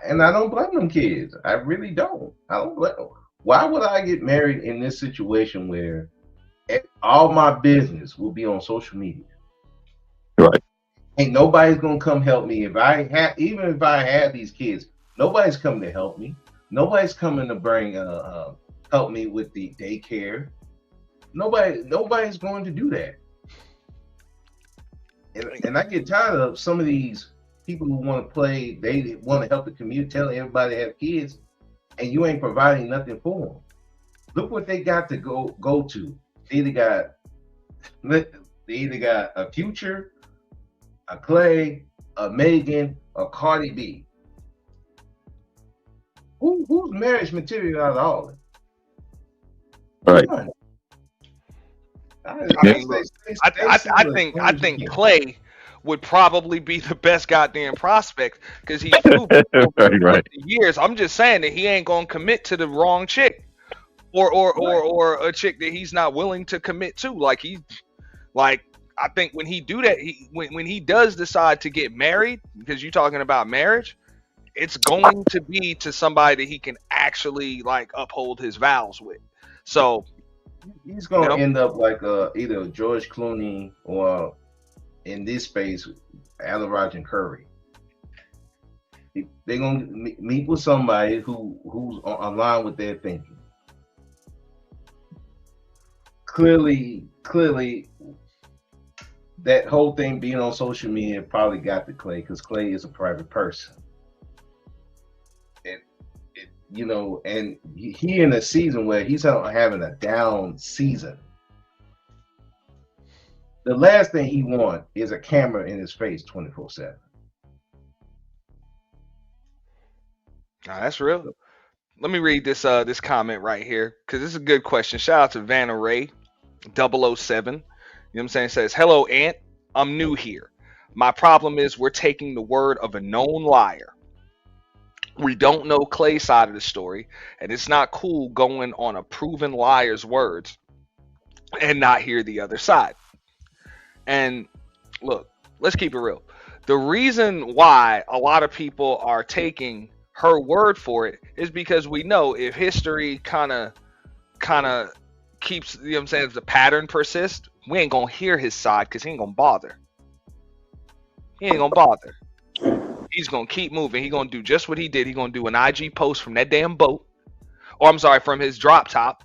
and I don't blame them kids. I really don't. I don't blame them. Why would I get married in this situation where all my business will be on social media? Right. Ain't nobody's gonna come help me even if I have these kids. Nobody's coming to help me. Nobody's coming to bring help me with the daycare. Nobody's going to do that. And I get tired of some of these people who want to play, they want to help the community, telling everybody to have kids, and you ain't providing nothing for them. Look what they got to go to. They either got a Future, a Klay, a Megan, a Cardi B. Who's marriage material out of all of it? Right. I think Klay would probably be the best goddamn prospect because he's proven over the years. I'm just saying that he ain't gonna commit to the wrong chick, or a chick that he's not willing to commit to. Like Like, I think when he do that, when he does decide to get married, because you're talking about marriage, it's going to be to somebody that he can actually like uphold his vows with. So He's gonna you know, end up like either George Clooney or in this space, Alan Roger Curry. They're gonna meet with somebody who's aligned with their thinking. Clearly, that whole thing being on social media probably got to Klay because Klay is a private person. You know, and he in a season where he's having a down season. The last thing he wants is a camera in his face 24/7. that's real. Let me read this this comment right here because this is a good question. Shout out to Vanna Ray 007. You know what I'm saying? It says, "Hello, Ant. I'm new here. My problem is we're taking the word of a known liar. We don't know Klay's side of the story, and it's not cool going on a proven liar's words and not hear the other side." And look, let's keep it real. The reason why a lot of people are taking her word for it is because we know if history kind of keeps, you know what I'm saying, if the pattern persists, we ain't gonna hear his side because he ain't gonna bother. He's gonna keep moving. He's gonna do just what he did. He's gonna do an IG post from that damn boat, or I'm sorry, from his drop top.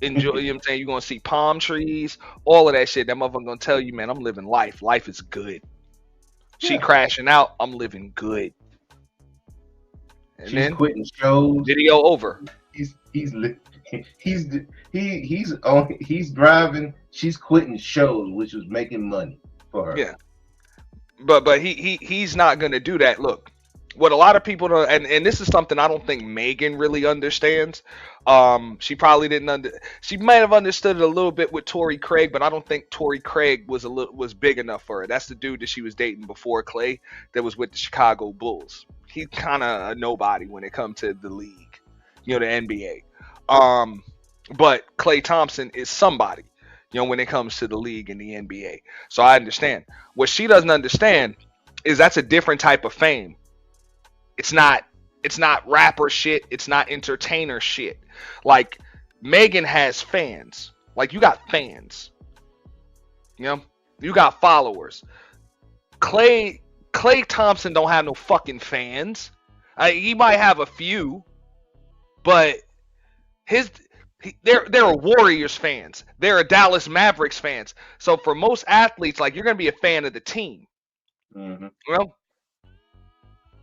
Enjoy, you know what I'm saying? You're gonna see palm trees, all of that shit. That motherfucker gonna tell you, man, I'm living life. Life is good. She crashing out, I'm living good. And She's then quitting shows. Video over. He's driving. She's quitting shows, which was making money for her. Yeah. But he's not gonna do that. Look, what a lot of people don't, and this is something I don't think Megan really understands. She probably didn't she might have understood it a little bit with Torrey Craig, but I don't think Torrey Craig was big enough for her. That's the dude that she was dating before Klay that was with the Chicago Bulls. He's kind of a nobody when it comes to the league, you know, the NBA. But Klay Thompson is somebody, you know, when it comes to the league and the NBA. So I understand. What she doesn't understand is that's a different type of fame. It's not rapper shit. It's not entertainer shit. Like Megan has fans. Like you got fans. You know, you got followers. Klay Thompson don't have no fucking fans. He might have a few, but they're a Warriors fans. They're a Dallas Mavericks fans. So for most athletes, like you're gonna be a fan of the team. Mm-hmm. Well,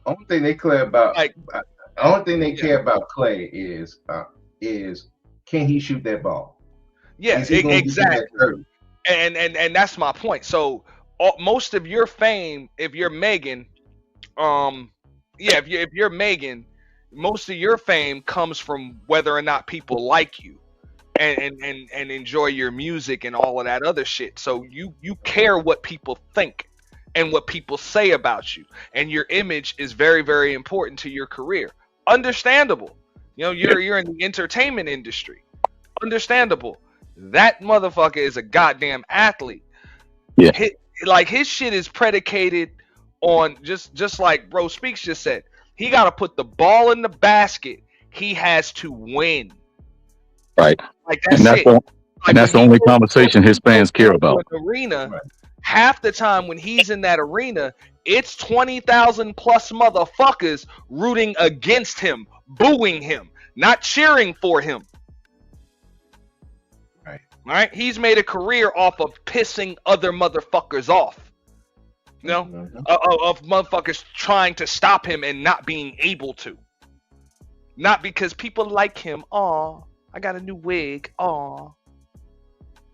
only thing they care about, care about Klay is can he shoot that ball? Yeah, exactly. And that's my point. So most of your fame, if you're Megan, if you're Megan, most of your fame comes from whether or not people like you and enjoy your music and all of that other shit. So you care what people think and what people say about you, and your image is very, very important to your career. Understandable. You know, you're in the entertainment industry. Understandable. That motherfucker is a goddamn athlete. Yeah. His shit is predicated on just like Bro Speaks just said. He got to put the ball in the basket. He has to win. Right. Like and that's the only conversation his fans care about. Arena. Right. Half the time when he's in that arena, it's 20,000 plus motherfuckers rooting against him, booing him, not cheering for him. Right. Right? He's made a career off of pissing other motherfuckers off. You know, of motherfuckers trying to stop him and not being able to. Not because people like him. Aw, I got a new wig. Aw.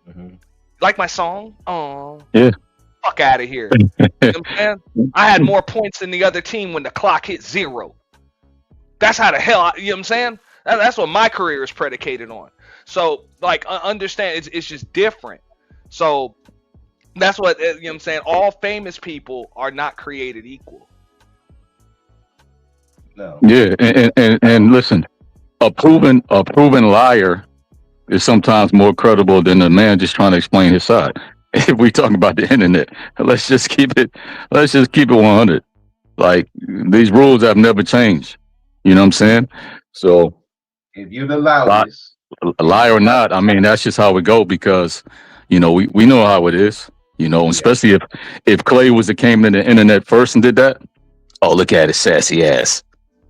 Mm-hmm. Like my song? Aw. Yeah. Fuck out of here. You know what I'm saying? I had more points than the other team when the clock hit 0. That's how the hell, you know what I'm saying? That's what my career is predicated on. So, like, understand, it's just different. So, that's what, you know what I'm saying? All famous people are not created equal. No. Yeah, and listen, a proven liar is sometimes more credible than a man just trying to explain his side. if we talking about the internet, let's just keep it 100. Like, these rules have never changed. You know what I'm saying? So, If you'd allow lie, this, lie or not, I mean, that's just how it go, because, we know how it is, especially if Clay was that came in the internet first and did that. Oh, look at his sassy ass.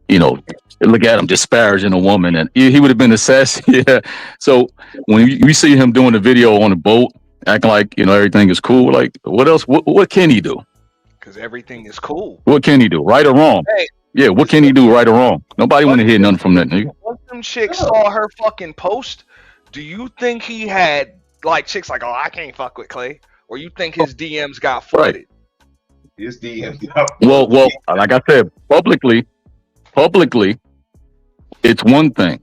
Look at him disparaging a woman, and he would have been a sassy. Yeah. So when you see him doing a video on a boat, acting like everything is cool, like, what else? What can he do? Because everything is cool. What can he do, right or wrong? Hey, Yeah, what can he do, right or wrong? Nobody want to hear nothing from that nigga. once them chicks saw her fucking post, do you think he had like chicks like, oh, I can't fuck with Clay, or you think his DMs got flooded? his DM. Well, like I said, publicly, it's one thing.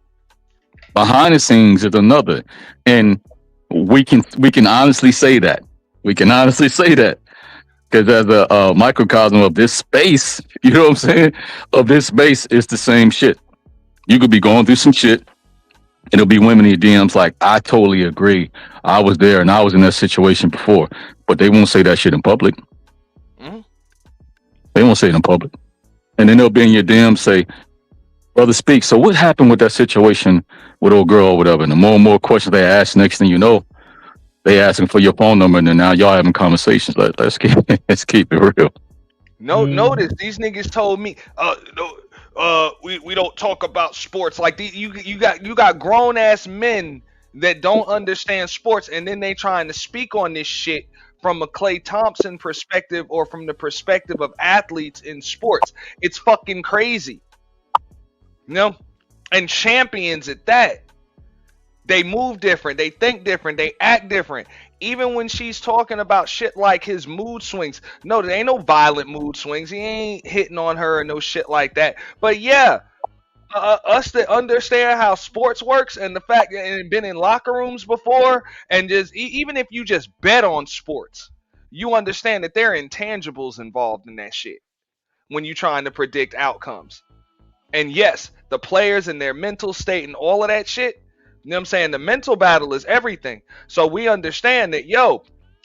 Behind the scenes is another, and we can honestly say that. We can honestly say that. Because as a microcosm of this space, you know what I'm saying? Of this space, it's the same shit. You could be going through some shit. It'll be women in your DMs like, I totally agree. I was there and I was in that situation before. But they won't say that shit in public. Mm-hmm. They won't say it in public. And then they'll be in your DMs say, brother, speak. So what happened with that situation with old girl or whatever? And the more and more questions they ask, next thing you know, they asking for your phone number, and then now y'all having conversations. Let's keep it real. Notice these niggas told me, we don't talk about sports. Like you got grown ass men that don't understand sports, and then they trying to speak on this shit from a Klay Thompson perspective or from the perspective of athletes in sports. It's fucking crazy, and champions at that. They move different, they think different, they act different. Even when she's talking about shit like his mood swings. No, there ain't no violent mood swings. He ain't hitting on her and no shit like that. But yeah, us that understand how sports works and the fact that and been in locker rooms before, and just even if you just bet on sports, you understand that there are intangibles involved in that shit when you're trying to predict outcomes. And yes, the players and their mental state and all of that shit. You know what I'm saying? The mental battle is everything. So we understand that,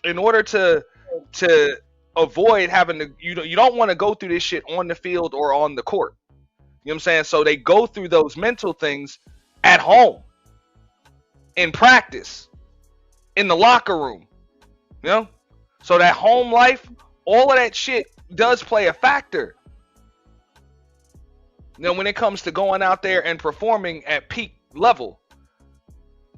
in order to avoid having to, you don't want to go through this shit on the field or on the court. You know what I'm saying? So they go through those mental things at home, in practice, in the locker room. So that home life, all of that shit does play a factor. When it comes to going out there and performing at peak level.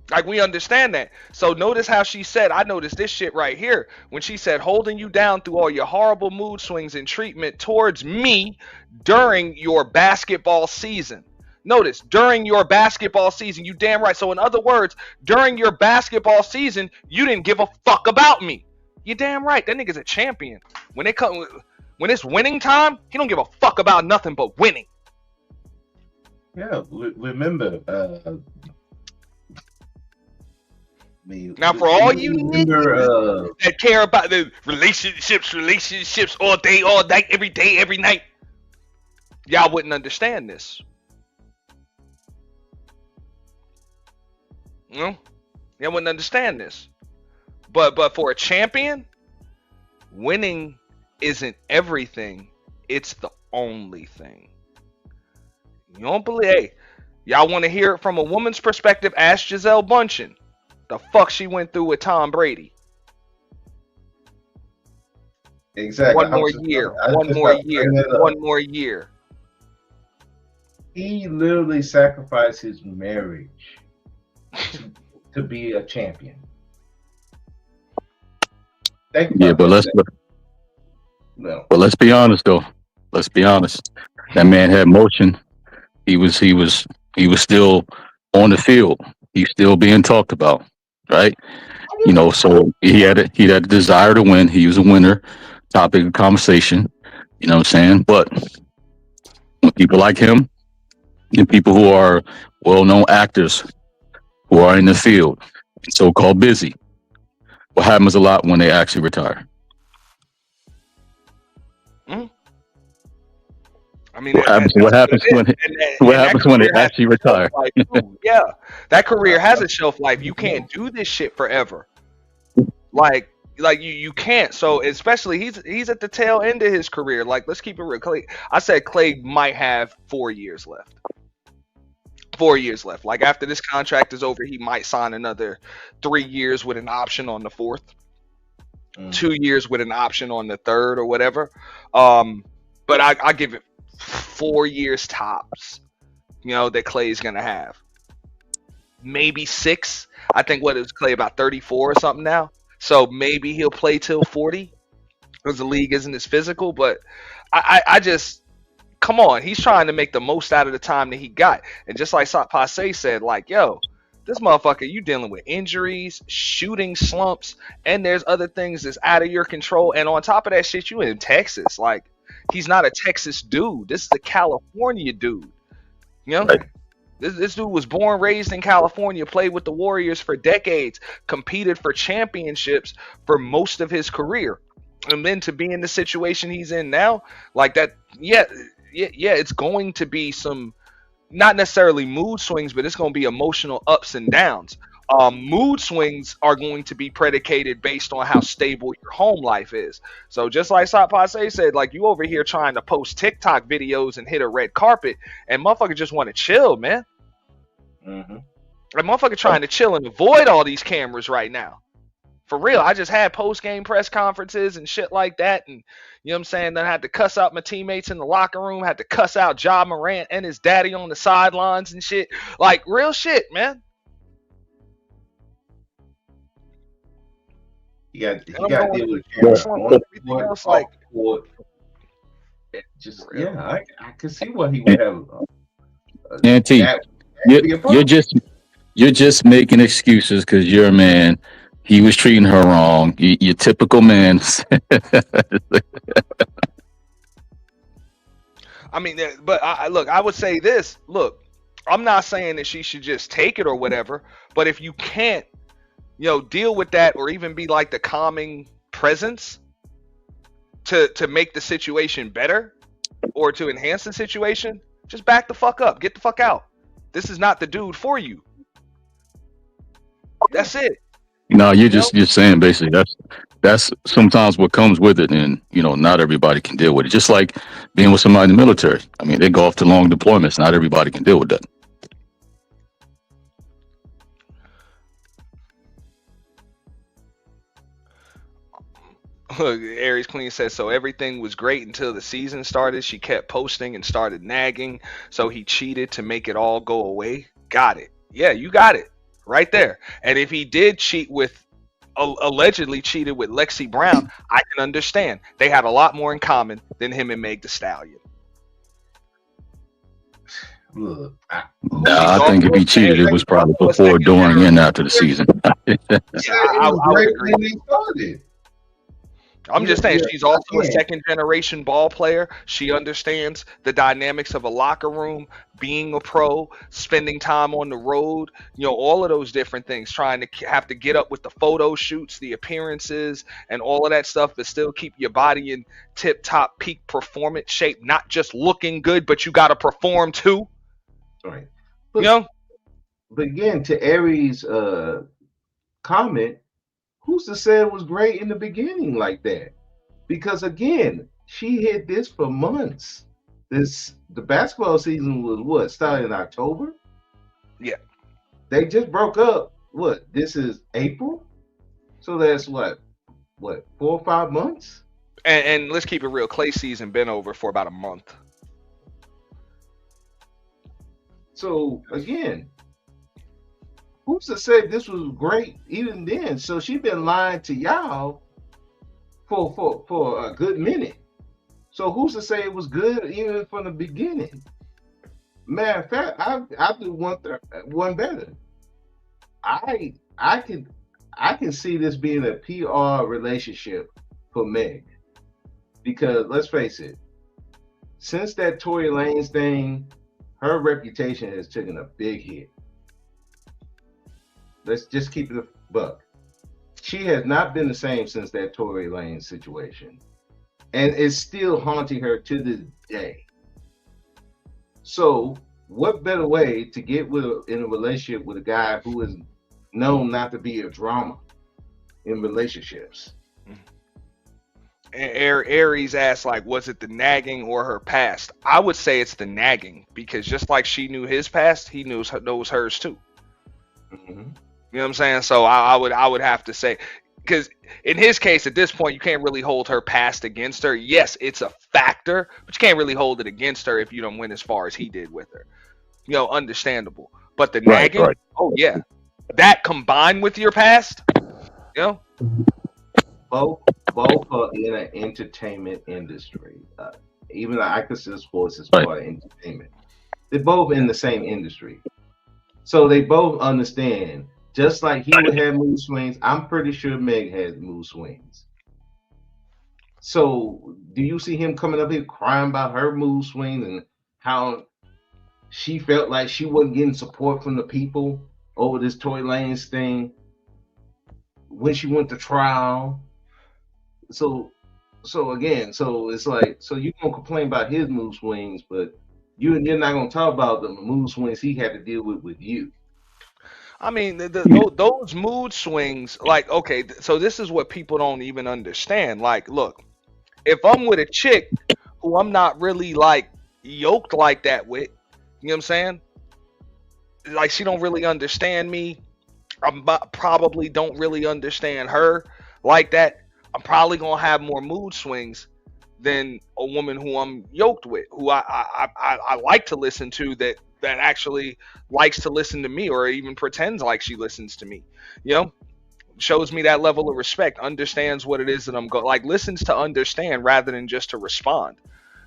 Like, we understand that. So notice how she said, I noticed this shit right here. When she said, holding you down through all your horrible mood swings and treatment towards me during your basketball season. Notice, during your basketball season, you damn right. So in other words, during your basketball season, you didn't give a fuck about me. You damn right. That nigga's a champion. When it's winning time, he don't give a fuck about nothing but winning. Yeah, remember, now, for all you niggas that care about the relationships all day, all night, every day, every night, y'all wouldn't understand this. Y'all wouldn't understand this. But for a champion, winning isn't everything. It's the only thing. You don't believe? Hey, y'all want to hear it from a woman's perspective? Ask Gisele Bündchen. The fuck she went through with Tom Brady. Exactly. One more year. He literally sacrificed his marriage to be a champion. But let's be honest though. Let's be honest. That man had motion. He was still on the field. He's still being talked about. Right, so he had a desire to win. He was a winner, topic of conversation. You know what I'm saying? But when people like him and people who are well-known actors who are in the field, so-called busy, what happens a lot when they actually retire? I mean, what happens when they actually retire? Yeah, that career has a shelf life. You can't do this shit forever. Like, Like you can't. So especially he's at the tail end of his career. Like let's keep it real. I said Klay might have 4 years left. 4 years left. Like after this contract is over, he might sign another 3 years with an option on the fourth, 2 years with an option on the third or whatever. But I give it 4 years tops. That Klay is gonna have. Maybe 6. I think what is Klay about 34 or something now. So maybe he'll play till 40 because the league isn't as physical. But I just come on, he's trying to make the most out of the time that he got. And just like Passe said, like, yo, this motherfucker, you dealing with injuries, shooting slumps, and there's other things that's out of your control. And on top of that shit, you in Texas. Like, he's not a Texas dude. This is a California dude. Right. This dude was born, raised in California, played with the Warriors for decades, competed for championships for most of his career. And then to be in the situation he's in now, like that, yeah, it's going to be some, not necessarily mood swings, but it's going to be emotional ups and downs. Mood swings are going to be predicated based on how stable your home life is. So just like Passe said, like you over here trying to post TikTok videos and hit a red carpet, and motherfucker just want to chill, man. Mm-hmm. Like motherfucker trying to chill and avoid all these cameras right now. For real, I just had post-game press conferences and shit like that, and you know what I'm saying? Then I had to cuss out my teammates in the locker room, had to cuss out Ja Morant and his daddy on the sidelines and shit. Like real shit, man. You got to deal with cameras. Like, just I can see what he would have. Auntie, you're just making excuses because you're a man. He was treating her wrong. You're typical man. I mean, but I would say this. Look, I'm not saying that she should just take it or whatever, but if you can't, deal with that or even be like the calming presence to make the situation better or to enhance the situation, just back the fuck up. Get the fuck out. This is not the dude for you. That's it. No, you're saying basically that's sometimes what comes with it, and not everybody can deal with it. Just like being with somebody in the military. I mean, they go off to long deployments. Not everybody can deal with that. Look, Aries Queen says, so everything was great until the season started. She kept posting and started nagging, so he cheated to make it all go away. Got it. Yeah, you got it right there. And if he did cheat with, allegedly cheated with Lexi Brown, I can understand. They had a lot more in common than him and Meg Thee Stallion. Look, I think if he cheated, it was probably before, during, and after the season. I would agree. I'm just saying she's also a second generation ball player. She understands the dynamics of a locker room, being a pro, spending time on the road, all of those different things, trying to have to get up with the photo shoots, the appearances, and all of that stuff, but still keep your body in tip top peak performance shape, not just looking good, but you got to perform too. Right. But again, to Aries' comment, who's to say it was great in the beginning like that? Because again, she hit this for months. The basketball season was what, started in October? Yeah. They just broke up. What? This is April? So that's what 4 or 5 months? And let's keep it real. Klay season been over for about a month. So again, who's to say this was great even then? So she been lying to y'all for a good minute. So who's to say it was good even from the beginning? Matter of fact, I do one better. I can see this being a PR relationship for Meg, because let's face it, since that Tory Lanez thing, her reputation has taken a big hit. Let's just keep it a buck. She has not been the same since that Tory Lanez situation, and it's still haunting her to this day. So, what better way to get in a relationship with a guy who is known not to be a drama in relationships? And Aries asked, like, was it the nagging or her past? I would say it's the nagging because just like she knew his past, he knows hers too. Mm-hmm. You know what I'm saying? So I would have to say, because in his case, at this point, you can't really hold her past against her. Yes, it's a factor, but you can't really hold it against her if you don't win as far as he did with her. You know, understandable. But the Right, nagging, right. oh yeah, that combined with your past, you know, Both are in an entertainment industry. Even I consider sports as Right. part of entertainment. They're both in the same industry, so they both understand. Just like he would have mood swings, I'm pretty sure Meg has mood swings. So, do you see him coming up here crying about her mood swings and how she felt like she wasn't getting support from the people over this Tory Lanez thing when she went to trial? So again, so it's like, so you gonna complain about his mood swings, but you're not gonna talk about the mood swings he had to deal with you. I mean, those mood swings, like, okay, so this is what people don't even understand. Like, look, if I'm with a chick who I'm not really like yoked like that with, you know what I'm saying? Like, she don't really understand me. Probably don't really understand her like that. I'm probably gonna have more mood swings than a woman who I'm yoked with, who I like to listen to, that actually likes to listen to me, or even pretends like she listens to me. You know, shows me that level of respect, understands what it is that I'm going, like, listens to understand rather than just to respond,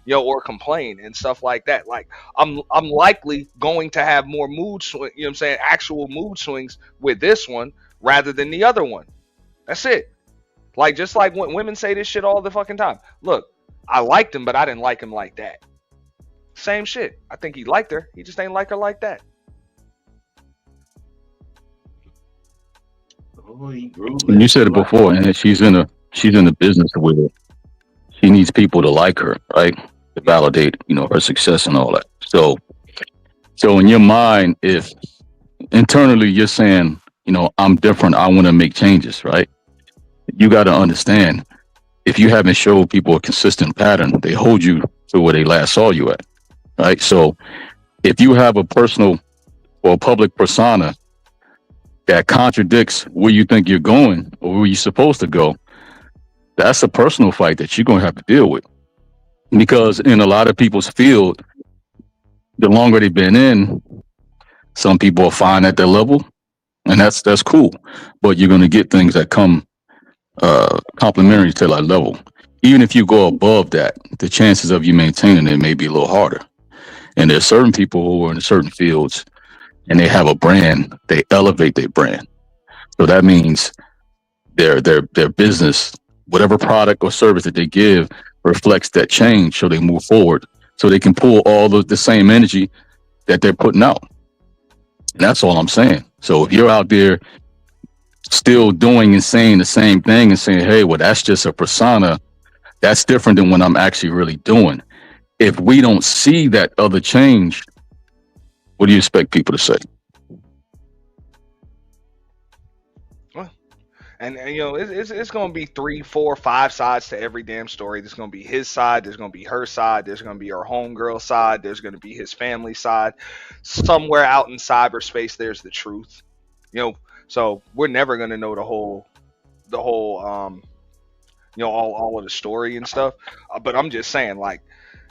you know, or complain and stuff like that. Like, I'm likely going to have more mood swing, you know what I'm saying, actual mood swings with this one rather than the other one. That's it. Like, just like when women say this shit all the fucking time. Look, I liked him, but I didn't like him like that. Same shit. I think he liked her. He just ain't like her like that. Oh, he grew. And you said it before, and she's in a business where she needs people to like her, right? To validate, you know, her success and all that. So in your mind, if internally you're saying, you know, I'm different, I want to make changes, right? You got to understand, if you haven't showed people a consistent pattern, they hold you to where they last saw you at, right? So if you have a personal or a public persona that contradicts where you think you're going or where you're supposed to go, that's a personal fight that you're going to have to deal with. Because in a lot of people's field, the longer they've been in, some people are fine at their level, and that's cool. But you're going to get things that come complementary to that level. Even if you go above that, the chances of you maintaining it may be a little harder. And there's certain people who are in certain fields and they have a brand, they elevate their brand. So that means their business, whatever product or service that they give, reflects that change, so they move forward, so they can pull all the same energy that they're putting out. And that's all I'm saying. So if you're out there still doing and saying the same thing and saying, hey, well, that's just a persona, that's different than what I'm actually really doing. If we don't see that other change, what do you expect people to say? And you know, it's going to be 3, 4, 5 sides to every damn story. There's going to be his side. There's going to be her side. There's going to be her homegirl side. There's going to be his family side. Somewhere out in cyberspace, there's the truth. You know, so we're never going to know the whole, you know, all of the story and stuff. But I'm just saying, like,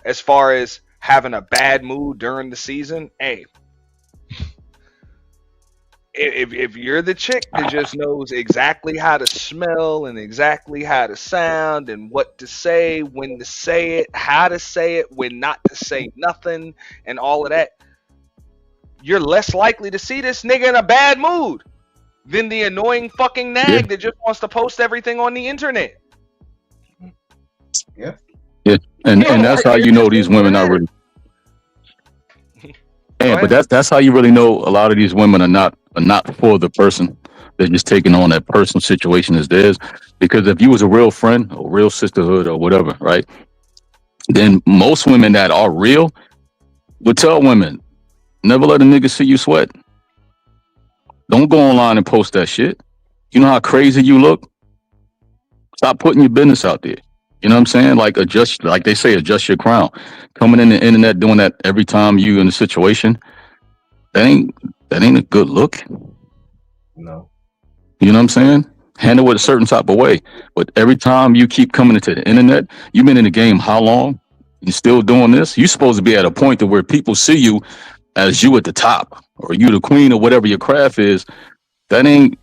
as far as having a bad mood during the season, hey, if you're the chick that just knows exactly how to smell and exactly how to sound and what to say, when to say it, how to say it, when not to say nothing, and all of that, you're less likely to see this nigga in a bad mood than the annoying fucking nag that just wants to post everything on the internet. Yeah. Yeah. And that's how you know these women are really. Yeah, but that's how you really know a lot of these women are not for the person. They're just taking on that personal situation as theirs. Because if you was a real friend or real sisterhood or whatever, right? Then most women that are real would tell women, never let a nigga see you sweat. Don't go online and post that shit. You know how crazy you look? Stop putting your business out there. You know what I'm saying? Like adjust, like they say, adjust your crown. Coming in the internet doing that every time you in a situation, that ain't a good look. No. You know what I'm saying? Handle it a certain type of way. But every time you keep coming into the internet, you've been in the game how long? You still doing this? You're supposed to be at a point to where people see you as you at the top, or you the queen, or whatever your craft is. That ain't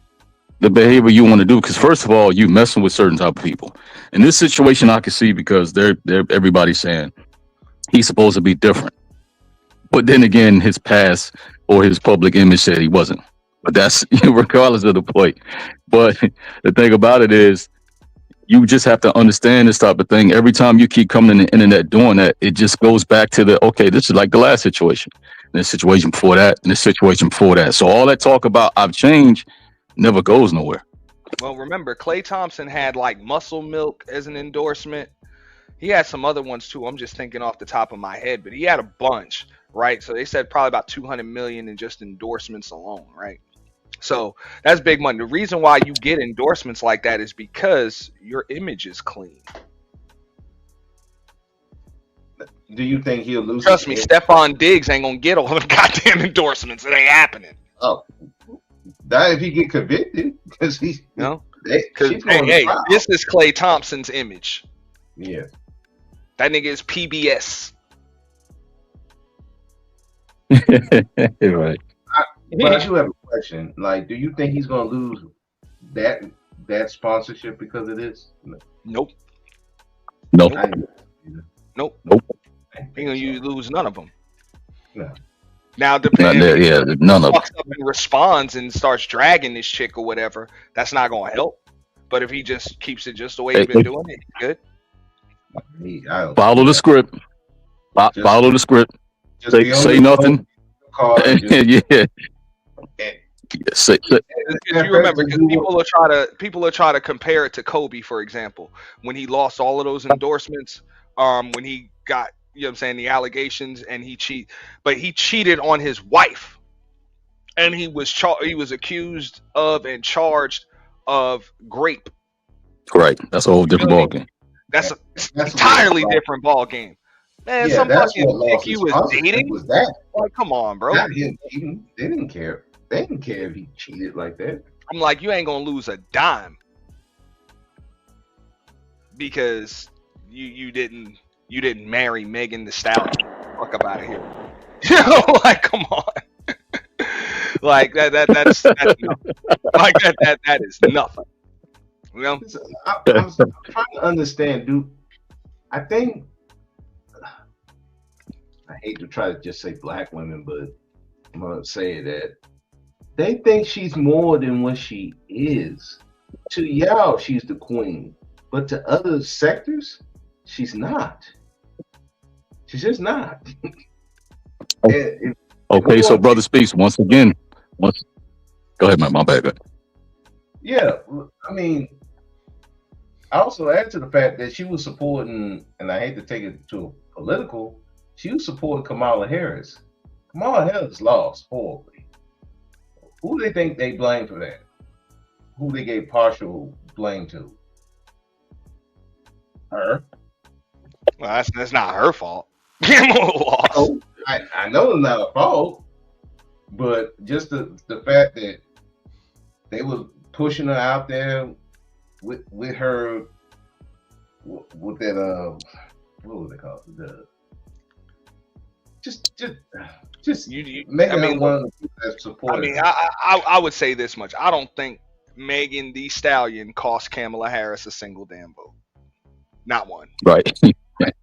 the behavior you want to do. Because first of all, you messing with certain type of people. In this situation, I can see because they're everybody's saying he's supposed to be different. But then again, his past or his public image said he wasn't. But that's regardless of the point. But the thing about it is, you just have to understand this type of thing. Every time you keep coming in the internet doing that, it just goes back to the, okay, this is like the last situation, and the situation before that, and the situation before that. So all that talk about I've changed never goes nowhere. Well, remember, Klay Thompson had like Muscle Milk as an endorsement. He had some other ones too. I'm just thinking off the top of my head, but he had a bunch, right? So they said probably about 200 million in just endorsements alone, right? So that's big money. The reason why you get endorsements like that is because your image is clean. Do you think he'll lose? Trust me, Stephon Diggs ain't gonna get all them goddamn endorsements. It ain't happening. Oh, that if he get convicted, because he's no. Because Hey, this is Klay Thompson's image. Yeah, that nigga is PBS. Right. But I do have a question. Like, do you think he's gonna lose that sponsorship because of this? Nope. Nope. Nope. Nope. He gonna lose none of them. No. Now, depending, none of them. Fucks up and responds and starts dragging this chick or whatever, that's not gonna help. But if he just keeps it just the way he's been doing it, he's good. Follow the script. Follow the script. Say nothing. Yeah. You remember, because people are trying to compare it to Kobe, for example, when he lost all of those endorsements, when he got, you know what I'm saying, the allegations, and he cheated on his wife, and he was accused of and charged of rape. Right, that's a whole different ball game. That's an entirely different ball game. Man, some fucking chick he was dating. Was that? Like, come on, bro. They didn't care. They didn't care if he cheated like that. I'm like, you ain't gonna lose a dime because you didn't marry Megan Thee Stallion. Fuck up out of here. You know, like, come on. Like that's nothing. Like that is nothing. You know? I'm trying to understand, dude. I think I hate to try to just say black women, but I'm gonna say that they think she's more than what she is. To y'all, she's the queen, but to other sectors, she's not. She's just not. Okay, so Brother Speaks once again. Go ahead, my bad. Yeah, I mean, I also add to the fact that she was supporting, and I hate to take it to political, she was supporting Kamala Harris. Kamala Harris lost horribly. Who do they think they blame for that? Who they gave partial blame to? Her. Well, that's not her fault. Lost. I know it's not her fault, but just the fact that they was pushing her out there with her with that what was it called? Just making her one of the people that supported. I mean, I would say this much. I don't think Megan Thee Stallion cost Kamala Harris a single damn vote. Not one. Right.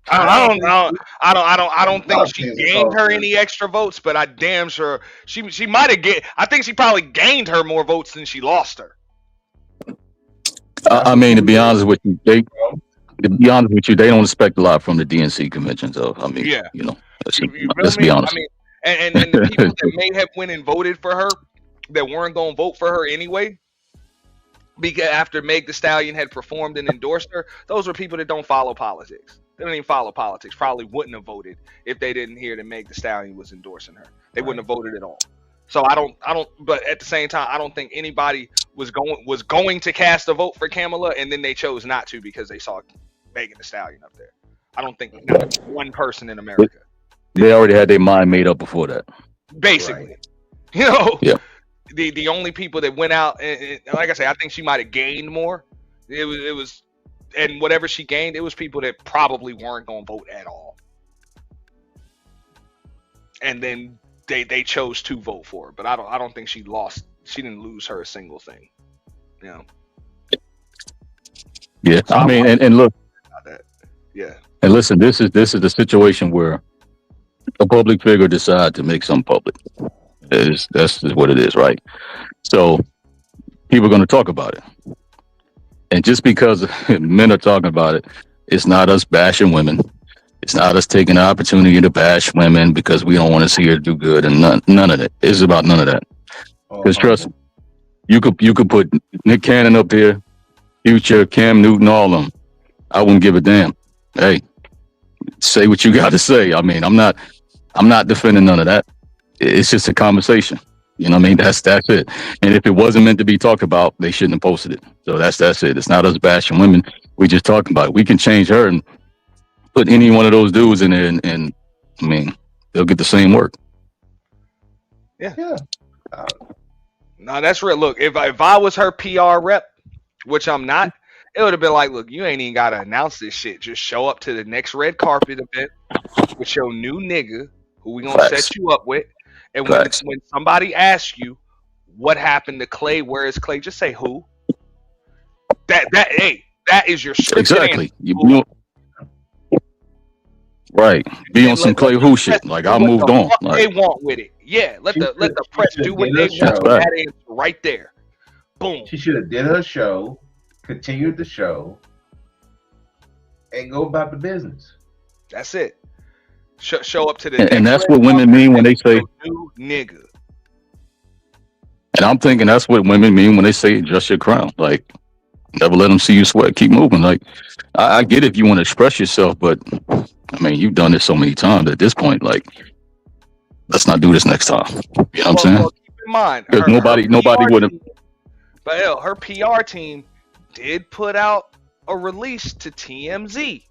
I don't think she gained her any extra votes, but I damn sure she might have gained. I think she probably gained her more votes than she lost her. I mean, to be honest with you, they don't expect a lot from the DNC convention. So I mean, yeah, you know, let's be honest. I mean, and the people that may have went and voted for her that weren't going to vote for her anyway, because after Meg Thee Stallion had performed and endorsed her, those were people that don't follow politics. They don't even follow politics. Probably wouldn't have voted if they didn't hear that Meg Thee Stallion was endorsing her. They wouldn't have voted at all. So I don't. But at the same time, I don't think anybody was going to cast a vote for Kamala, and then they chose not to because they saw Megan Thee Stallion up there. I don't think not one person in America. They already had their mind made up before that. Basically, you know, Yeah. the only people that went out, and like I say, I think she might have gained more. It was, and whatever she gained, it was people that probably weren't going to vote at all. And then they chose to vote for her, but I don't think she lost. She didn't lose her a single thing. You know. Yeah. So I mean, and look. Yeah. And listen, this is the situation where a public figure decide to make something public. That's just what it is, right? So people are going to talk about it, and just because men are talking about it, it's not us bashing women. It's not us taking the opportunity to bash women because we don't want to see her do good, and none of that. It's about none of that. Because trust me, you could put Nick Cannon up there, Future, Cam Newton, all of them. I wouldn't give a damn. Hey, say what you got to say. I mean, I'm not defending none of that. It's just a conversation. You know what I mean? That's it. And if it wasn't meant to be talked about, they shouldn't have posted it. So that's it. It's not us bashing women. We just talking about it. We can change her and put any one of those dudes in there, and I mean, they'll get the same work. Yeah. No, that's real. Look, if I was her PR rep, which I'm not, it would have been like, look, you ain't even gotta announce this shit. Just show up to the next red carpet event with your new nigga who we gonna set you up with. And when somebody asks you what happened to Klay, where is Klay, just say who. That is your scripted Exactly. answer. Right. Be on some Klay who shit. Like I moved on. Like, they want with it. Yeah. Let the press do what they want. Right. That answer right there. Boom. She should have did her show, continued the show, and go about the business. That's it. Show up to the and that's what women mean when they say new nigga. And I'm thinking that's what women mean when they say adjust your crown. Like never let them see you sweat. Keep moving. Like I get if you want to express yourself, but I mean you've done this so many times at this point. Like let's not do this next time. You know what I'm saying? Well, keep in mind, because nobody would have. But hell, her PR team did put out a release to TMZ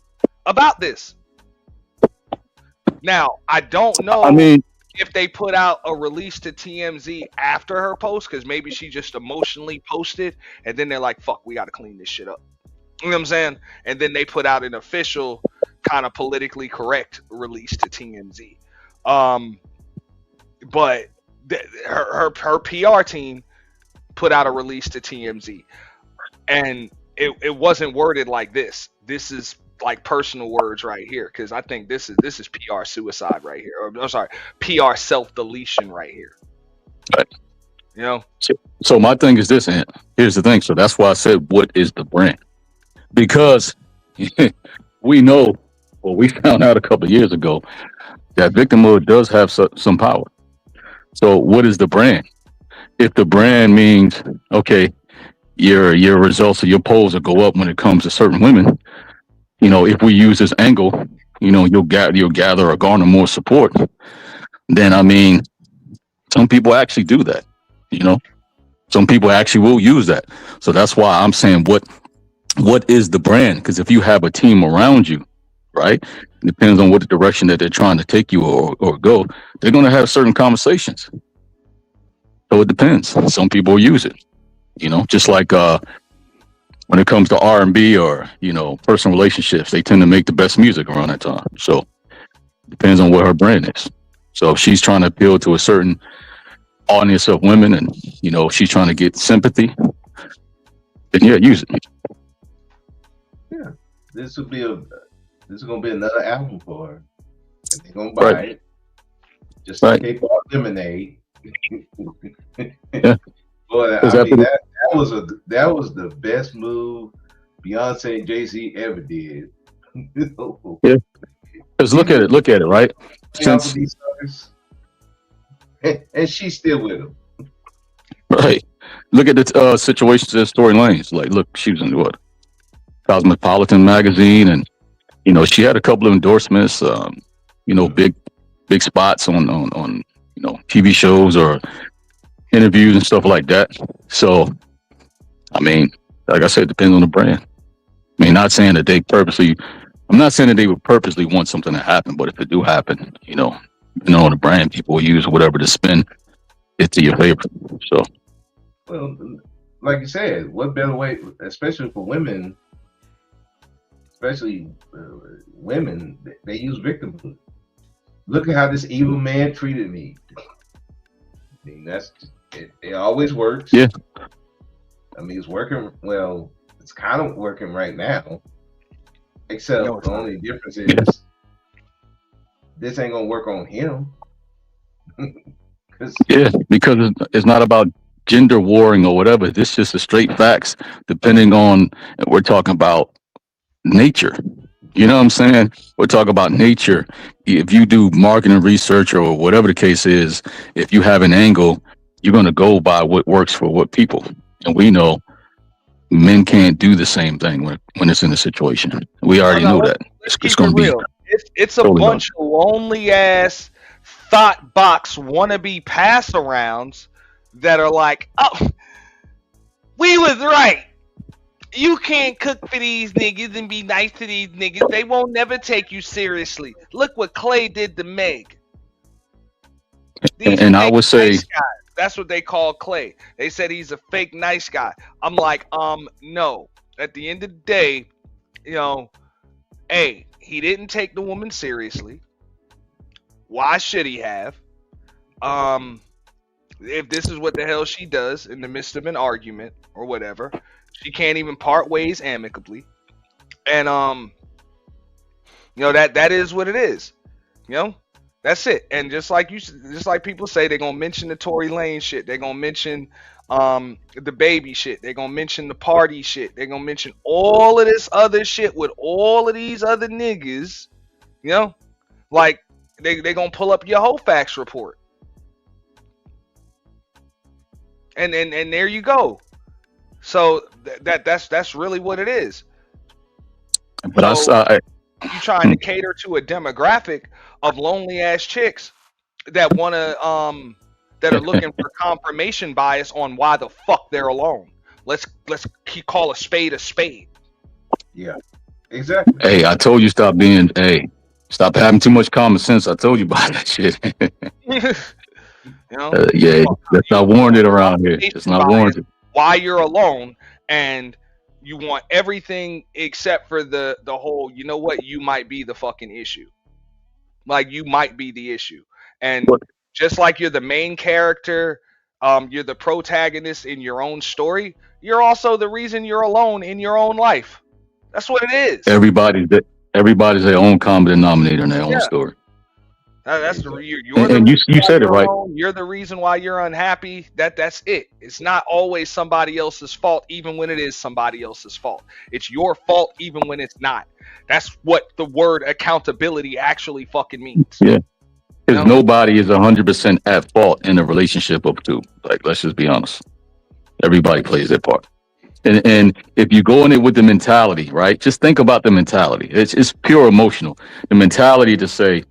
about this. Now, I don't know if they put out a release to TMZ after her post, because maybe she just emotionally posted, and then they're like, fuck, we got to clean this shit up. You know what I'm saying? And then they put out an official kind of politically correct release to TMZ. But her PR team put out a release to TMZ, and it wasn't worded like this. This is like personal words right here, because I think this is PR suicide right here. Or I'm sorry, PR self-deletion right here. Right. You know? So my thing is this, and here's the thing. So that's why I said, what is the brand? Because we know, well, we found out a couple of years ago that victimhood does have some power. So what is the brand? If the brand means, okay, your results of your polls will go up when it comes to certain women, you know, if we use this angle, you know, you'll gather or garner more support. Then, I mean, some people actually do that, you know, some people actually will use that. So that's why I'm saying, what is the brand? Because if you have a team around you, right, it depends on what the direction that they're trying to take you or go, they're going to have certain conversations. So it depends. Some people use it, you know, just like, when it comes to R&B or, you know, personal relationships, they tend to make the best music around that time. So depends on what her brand is. So if she's trying to appeal to a certain audience of women and, you know, she's trying to get sympathy, then yeah, use it. Yeah. This is going to be another album for her. And they're going to buy it. Just like they bought Lemonade. Yeah. Boy, I mean, that was the best move Beyonce and Jay-Z ever did. Yeah, because look at it, right? Since and she's still with him. Right. Look at the situations and storylines. Like, look, she was in what? Cosmopolitan magazine, and you know, she had a couple of endorsements. You know, big spots on you know, TV shows or interviews and stuff like that. So I mean, like I said, it depends on the brand. I mean, not saying that I'm not saying that they would purposely want something to happen, but if it do happen, the brand, people will use whatever to spin it to your favor. So, Well, like you said, what better way, especially for women, women, they use victimhood. Look at how this evil man treated me. I mean, it always works. Yeah. I mean, it's working. Well, it's kind of working right now. Except the only difference is this ain't gonna work on him. because it's not about gender warring or whatever. This is just a straight facts. Depending on, we're talking about nature. You know what I'm saying? We're talking about nature. If you do marketing research or whatever the case is, if you have an angle, you're going to go by what works for what people. And we know men can't do the same thing when it's in a situation. We already know that. It's going to be. It's a bunch of lonely ass thought box wannabe pass arounds that are like, oh, we was right. You can't cook for these niggas and be nice to these niggas. They won't never take you seriously. Look what Klay did to Meg. And I would say, nice guys. That's what they call Klay. They said he's a fake nice guy. I'm like, no. At the end of the day, he didn't take the woman seriously. Why should he have? If this is what the hell she does in the midst of an argument or whatever, she can't even part ways amicably. And that is what it is. That's it. And just like people say, they're gonna mention the Tory Lane shit. They're gonna mention the baby shit. They're gonna mention the party shit. They're gonna mention all of this other shit with all of these other niggas. Like they're gonna pull up your whole facts report. And there you go. So that's really what it is. But so, you trying to cater to a demographic of lonely ass chicks that wanna that are looking for confirmation bias on why the fuck they're alone. Let's call a spade a spade. Yeah, exactly. Hey, I told you stop having too much common sense. I told you about that shit. That's not warranted around here. It's not warranted. Why you're alone, and you want everything except for the whole, you know what, you might be the fucking issue. Like, you might be the issue. And just like you're the main character, you're the protagonist in your own story, you're also the reason you're alone in your own life. That's what it is. Everybody's their own common denominator in their own story. That's you said it right. You're the reason why you're unhappy. That's it. It's not always somebody else's fault, even when it is somebody else's fault. It's your fault, even when it's not. That's what the word accountability actually fucking means. Yeah, because nobody is 100% at fault in a relationship of two. Like, let's just be honest. Everybody plays their part. And if you go in it with the mentality, right? Just think about the mentality. It's pure emotional. The mentality to say,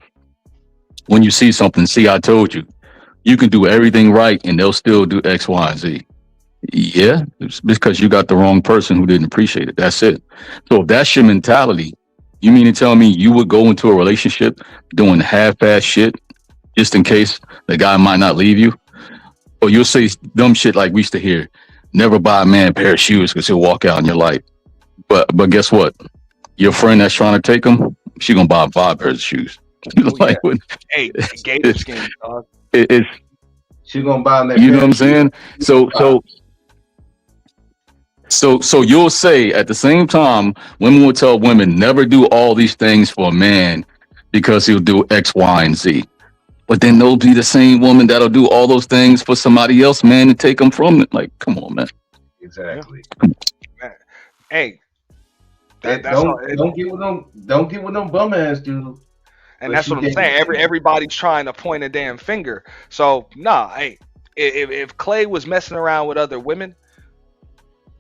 when you see something, see, I told you, you can do everything right and they'll still do X, Y, and Z. Yeah, it's because you got the wrong person who didn't appreciate it. That's it. So if that's your mentality, you mean to tell me you would go into a relationship doing half-ass shit just in case the guy might not leave you? Or you'll say dumb shit like we used to hear, never buy a man a pair of shoes because he'll walk out and you're like, but guess what? Your friend that's trying to take him, she gonna buy 5 pairs of shoes. Like, hey, gator skin, dog. It's she gonna buy that. You know what I'm saying? So you'll say at the same time, women will tell women never do all these things for a man because he'll do X, Y, and Z. But then they'll be the same woman that'll do all those things for somebody else, man, and take them from it. Like, come on, man. Exactly. Hey, don't get with them bum ass dudes. And that's what I'm saying. Everybody's trying to point a damn finger. So hey, if Klay was messing around with other women,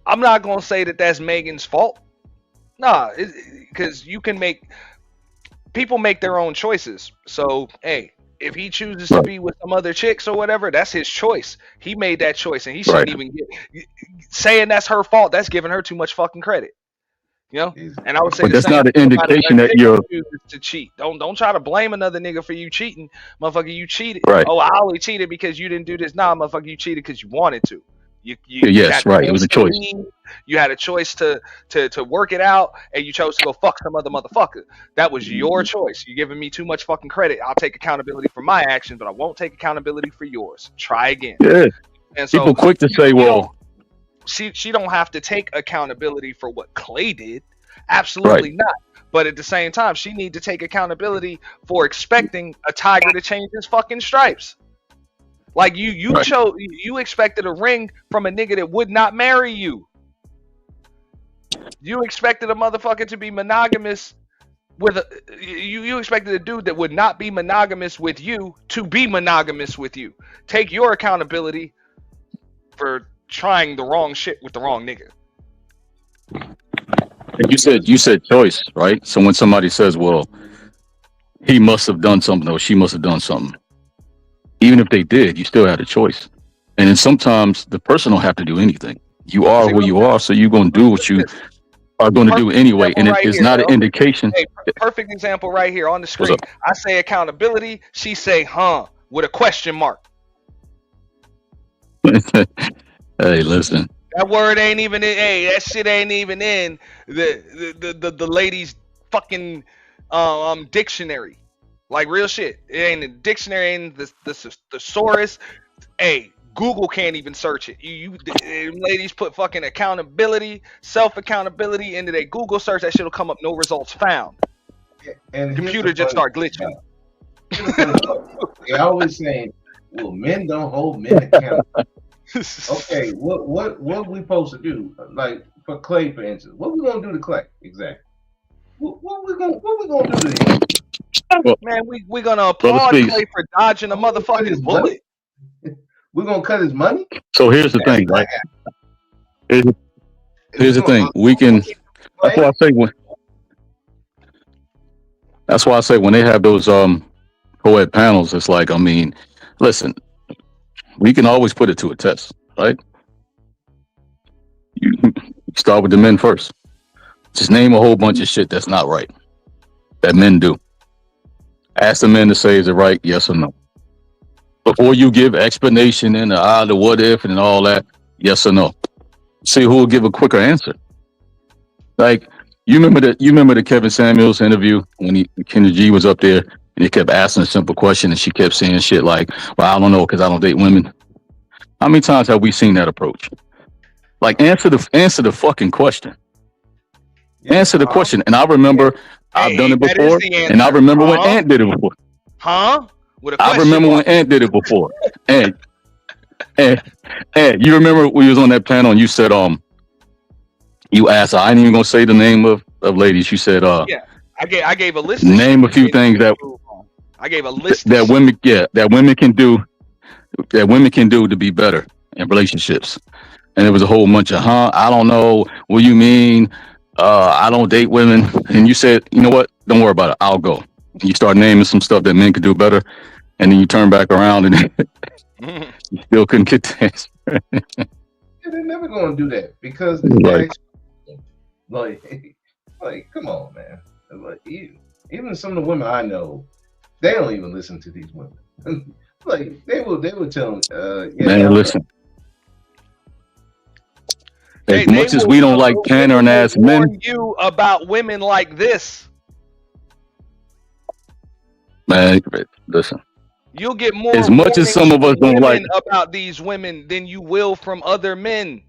I'm not gonna say that that's Megan's fault. Because people make their own choices. So hey, If he chooses to be with some other chicks or whatever, that's his choice. He made that choice, and he shouldn't even get saying that's her fault. That's giving her too much fucking credit. You know, and I would say But the that's same not an thing about a indication that chick you're who chooses to cheat. Don't try to blame another nigga for you cheating, motherfucker. You cheated. right. Oh, I only cheated because you didn't do this. Nah, motherfucker, you cheated because you wanted to. You Yes, had a right. It was choice a to choice. leave. You had a choice to work it out, and you chose to go fuck some other motherfucker. That was your choice. You're giving me too much fucking credit. I'll take accountability for my actions, but I won't take accountability for yours. Try again. Yeah. And so People quick to say, well, she don't have to take accountability for what Klay did. Absolutely not. But at the same time, she need to take accountability for expecting a tiger to change his fucking stripes. Like you chose, you expected a ring from a nigga that would not marry you. You expected a motherfucker to be monogamous with you expected a dude that would not be monogamous with you to be monogamous with you. Take your accountability for trying the wrong shit with the wrong nigga. you said choice, right? So when somebody says, well, he must have done something or she must have done something, even if they did, you still had a choice. And then sometimes the person don't have to do anything. You are who you are, so you're going to do what you are going to do anyway. And it's not an indication. Hey, perfect example right here on the screen. I say accountability. She say, huh, with a question mark. Hey, listen. That word ain't even in. Hey, that shit ain't even in the lady's fucking dictionary. Like real shit. It ain't in the dictionary, ain't the thesaurus. Hey, Google can't even search it. You ladies put fucking accountability, self accountability into their Google search. That shit'll come up. No results found. And computer just start glitching. They always saying, "Well, men don't hold men accountable." Okay, what we supposed to do? Like for Klay, for instance, what we gonna do to Klay exactly? What we gonna do to him? Man, we gonna applaud Klay for dodging a motherfucking bullet. We're gonna cut his money. So here's the thing, right? Here's the thing. We can. That's why I say when they have those co-ed panels, it's like, I mean, listen, we can always put it to a test, right? You start with the men first. Just name a whole bunch of shit that's not right that men do. Ask the men to say, is it right? Yes or no. Before you give explanation and the what if and all that, yes or no. See who will give a quicker answer. Like you remember the Kevin Samuels interview when Kenny G was up there and he kept asking a simple question and she kept saying shit like, well, I don't know because I don't date women. How many times have we seen that approach? Like answer the fucking question. Answer the question. And I remember I've done it before, and I remember when Ant did it before. Huh? I remember when Ant did it before. And you remember we was on that panel and you said you asked, I ain't even gonna say the name of ladies. You said yeah, I gave a list. Name a few things that I gave a list that women can do to be better in relationships. And it was a whole bunch of I don't know what you mean. I don't date women. And you said, you know what? Don't worry about it. I'll go. And you start naming some stuff that men could do better. And then you turn back around and you still couldn't get the answer. Yeah, they're never going to do that because like, come on, man. Like, even some of the women I know, they don't even listen to these women. Like they will tell them, man, listen. As much as we don't like pandering ass men, you about women like this, man. Listen. You'll get more. As much as some of us don't like about these women than you will from other men.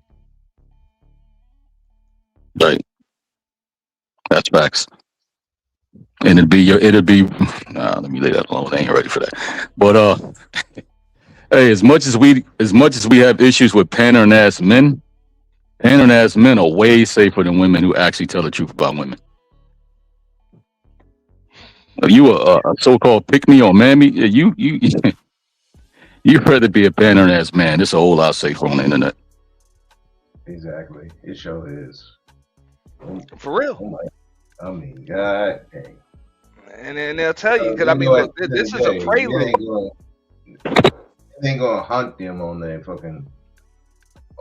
Right. That's facts. And it'd be let me lay that alone. I ain't ready for that. But hey, as much as we have issues with pandering ass men are way safer than women who actually tell the truth about women. If you a so-called pick-me or mammy, you'd rather be a pandering ass man. It's a whole lot safer on the internet. Exactly. It sure is. For real. Oh my, I mean, God dang. And then they'll tell you because I They mean, know at look, the end this of is the a day, prelude. they ain't gonna hunt them on their fucking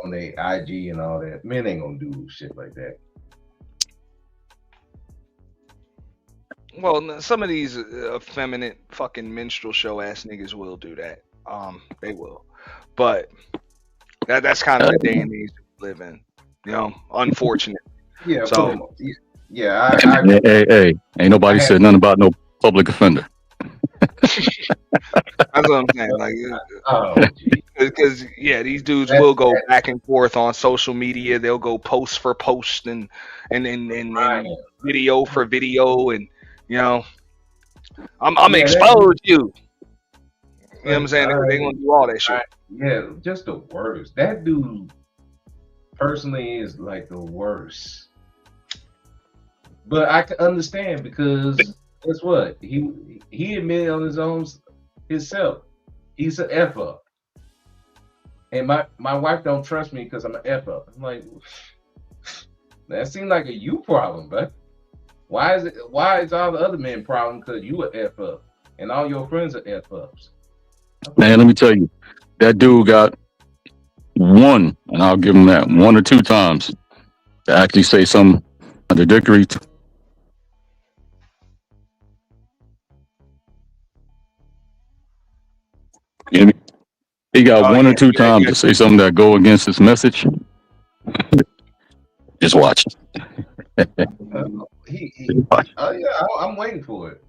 on their IG and all that. Men ain't gonna do shit like that. Well, some of these effeminate fucking minstrel show ass niggas will do that. They will, but that's kind of the day and age we live in. You know, unfortunate. Yeah, for So the most. Yeah, I Hey, ain't nobody I had said nothing about no public offender. that's what I'm saying. Like, oh gee. because yeah, these dudes That's will go back and forth on social media. They'll go post for post right. and video for video, and you know, I'm Yeah, expose you. You know what I'm but saying? They gonna do all that shit. yeah, just the worst. That dude personally is like the worst. But I can understand because guess what? He admitted on his own himself. He's an F up. And my wife don't trust me because I'm an F up. I'm like, that seems like a you problem, but why is all the other men problem because you a F up and all your friends are F ups? Man, let me tell you, that dude got one, and I'll give him that, 1 or 2 times to actually say something contradictory. You hear me? He got Oh 1 or yeah, 2 yeah, times yeah. to say something that go against his message. Just watch. Oh yeah, I'm waiting for it.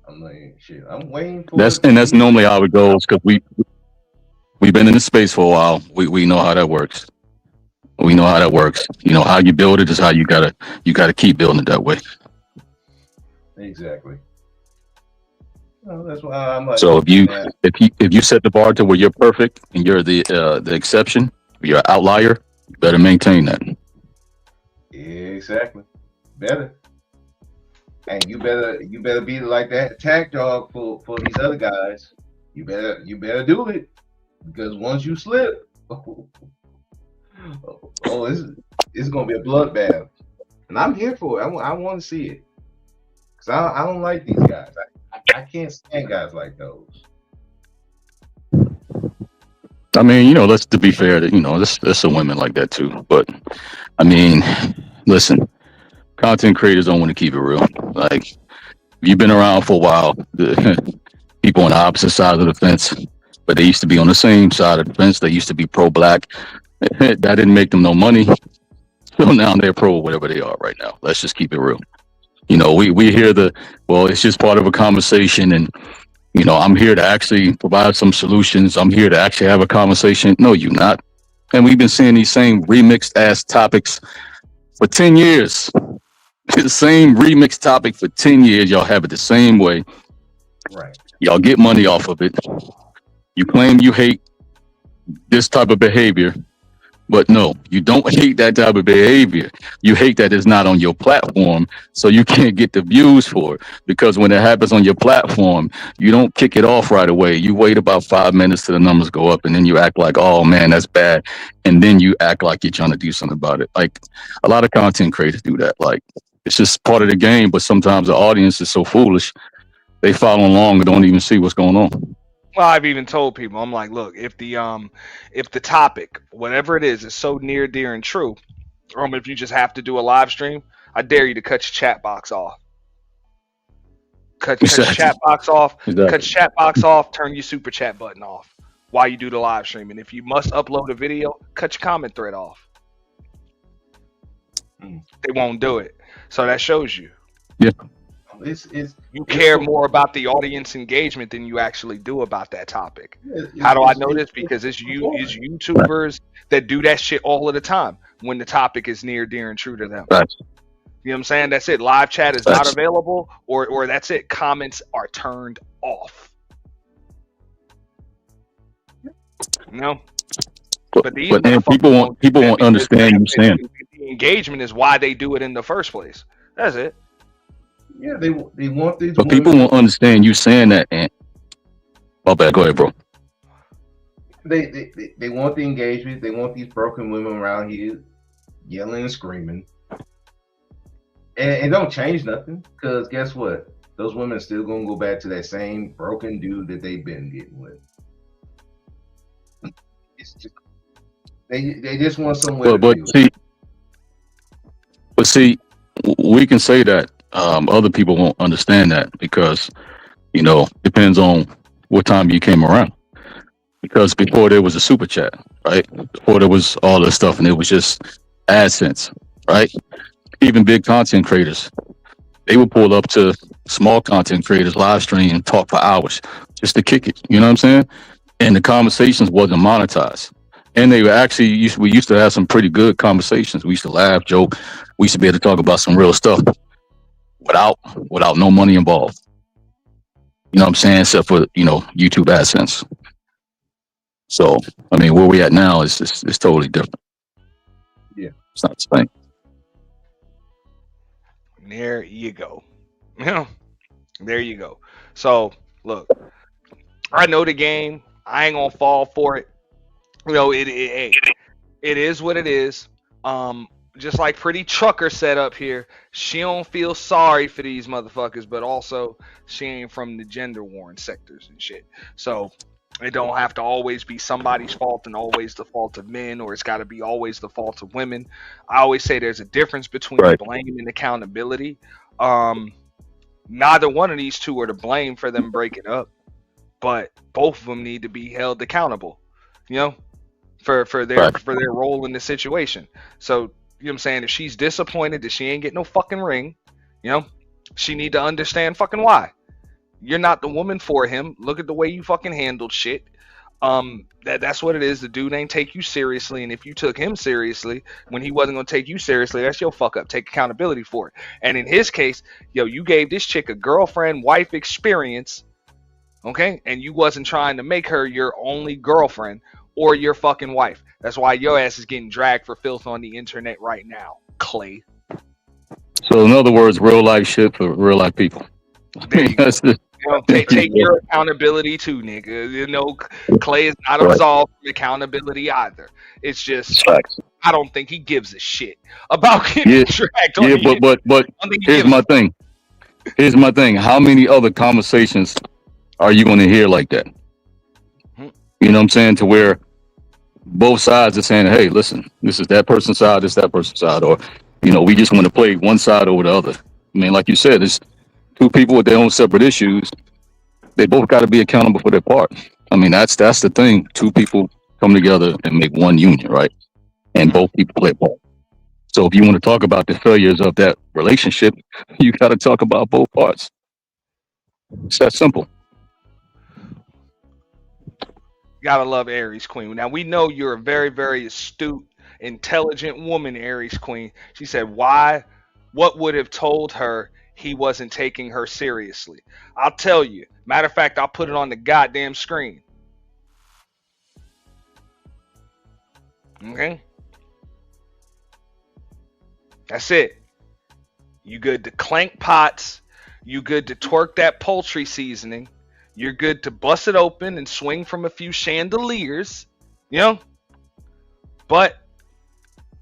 I'm like, shit, I'm waiting for That's it. normally how it goes because we've been in the space for a while. We know how that works. We know how that works. You know how you build it is how you gotta keep building it that way. Exactly. Well, that's why I'm like, So man, if you set the bar to where you're perfect and you're the exception, you're an outlier, you better maintain that. exactly. Better. And you better be like that attack dog for these other guys. You better do it because once you slip, it's gonna be a bloodbath. And I'm here for it. I want to see it because I don't like these guys. I can't stand guys like those. I mean, let's to be fair, that there's some women like that too. But I mean, listen, content creators don't want to keep it real. Like, you've been around for a while. The people on the opposite side of the fence, but they used to be on the same side of the fence. They used to be pro-black. That didn't make them no money. So now they're pro whatever they are right now. Let's just keep it real. We hear it's just part of a conversation, and I'm here to actually provide some solutions. I'm here to actually have a conversation. No, you're not. And we've been seeing these same remixed ass topics for 10 years. The same remixed topic for 10 years. Y'all have it the same way. Right. Y'all get money off of it. You claim you hate this type of behavior, but no, you don't hate that type of behavior. You hate that it's not on your platform, so you can't get the views for it. Because when it happens on your platform, you don't kick it off right away. You wait about 5 minutes till the numbers go up, and then you act like, oh man, that's bad. And then you act like you're trying to do something about it. Like, a lot of content creators do that. Like, it's just part of the game, but sometimes the audience is so foolish, they follow along and don't even see what's going on. Well, I've even told people, I'm like, look, if the topic, whatever it is so near, dear, and true, if you just have to do a live stream, I dare you to cut your chat box off. Cut your chat box off. Exactly. Cut your chat box off. Turn your super chat button off while you do the live stream. And if you must upload a video, cut your comment thread off. They won't do it. So that shows you. Yeah. You care more about the audience engagement than you actually do about that topic. How do I know this? Because it's YouTubers that do that shit all of the time when the topic is near, dear, and true to them. Right. You know what I'm saying? That's it. Live chat is not available, or that's it. Comments are turned off. But people won't understand you saying. The engagement is why they do it in the first place. That's it. Yeah, they want these. But people won't understand you saying that. And my bad. Go ahead, bro. They want the engagement. They want these broken women around here yelling and screaming. And it don't change nothing, because guess what? Those women are still gonna go back to that same broken dude that they've been getting with. It's just, they just want somewhere to be. See, we can say that. Other people won't understand that because, depends on what time you came around. Because before there was a super chat, right? Before there was all this stuff, and it was just AdSense, right? Even big content creators, they would pull up to small content creators live stream and talk for hours just to kick it. You know what I'm saying? And the conversations wasn't monetized. And they were actually we used to have some pretty good conversations. We used to laugh, joke. We used to be able to talk about some real stuff without no money involved. You know what I'm saying? Except for YouTube AdSense. So I mean, where we at now is totally different. Yeah, it's not the same. There you go. There you go. So look, I know the game. I ain't gonna fall for it. It is what it is. Just like Pretty Trucker said up here, she don't feel sorry for these motherfuckers, but also she ain't from the gender warring sectors and shit. So it don't have to always be somebody's fault and always the fault of men, or it's got to be always the fault of women. I always say there's a difference between blame and accountability. Neither one of these two are to blame for them breaking up, but both of them need to be held accountable, for their role in the situation. So, you know what I'm saying? If she's disappointed that she ain't get no fucking ring, she need to understand fucking why. You're not the woman for him. Look at the way you fucking handled shit. That's what it is. The dude ain't take you seriously, and if you took him seriously when he wasn't gonna take you seriously, that's your fuck up. Take accountability for it. And in his case, you gave this chick a girlfriend wife experience, okay? And you wasn't trying to make her your only girlfriend or your fucking wife. That's why your ass is getting dragged for filth on the internet right now, Klay. So in other words, real life shit for real life people. There you go. Take your accountability too, nigga. Klay is not absolved from accountability either. It's just I don't think he gives a shit about getting dragged on the internet. But here's my thing. Here's my thing. How many other conversations are you going to hear like that? You know what I'm saying? To where both sides are saying, hey, listen, this is that person's side, this is that person's side, or, we just want to play one side over the other. I mean, like you said, it's two people with their own separate issues. They both got to be accountable for their part. I mean, that's the thing. Two people come together and make one union, right? And both people play a part. So if you want to talk about the failures of that relationship, you got to talk about both parts. It's that simple. Gotta love Aries Queen. Now we know you're a very, very astute, intelligent woman, Aries Queen. She said, why? What would have told her he wasn't taking her seriously? I'll tell you. Matter of fact, I'll put it on the goddamn screen. Okay? That's it. You good to clank pots. You good to twerk that poultry seasoning. You're good to bust it open and swing from a few chandeliers, but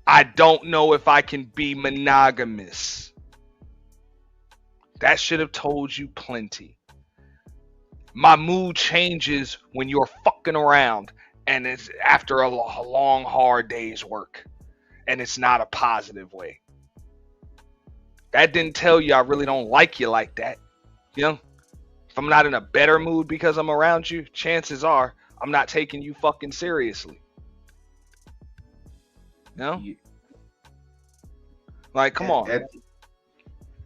I don't know if I can be monogamous. That should have told you plenty. My mood changes when you're fucking around and it's after a long, hard day's work, and it's not a positive way. That didn't tell you I really don't like you like that, If I'm not in a better mood because I'm around you, chances are I'm not taking you fucking seriously. Like, come on.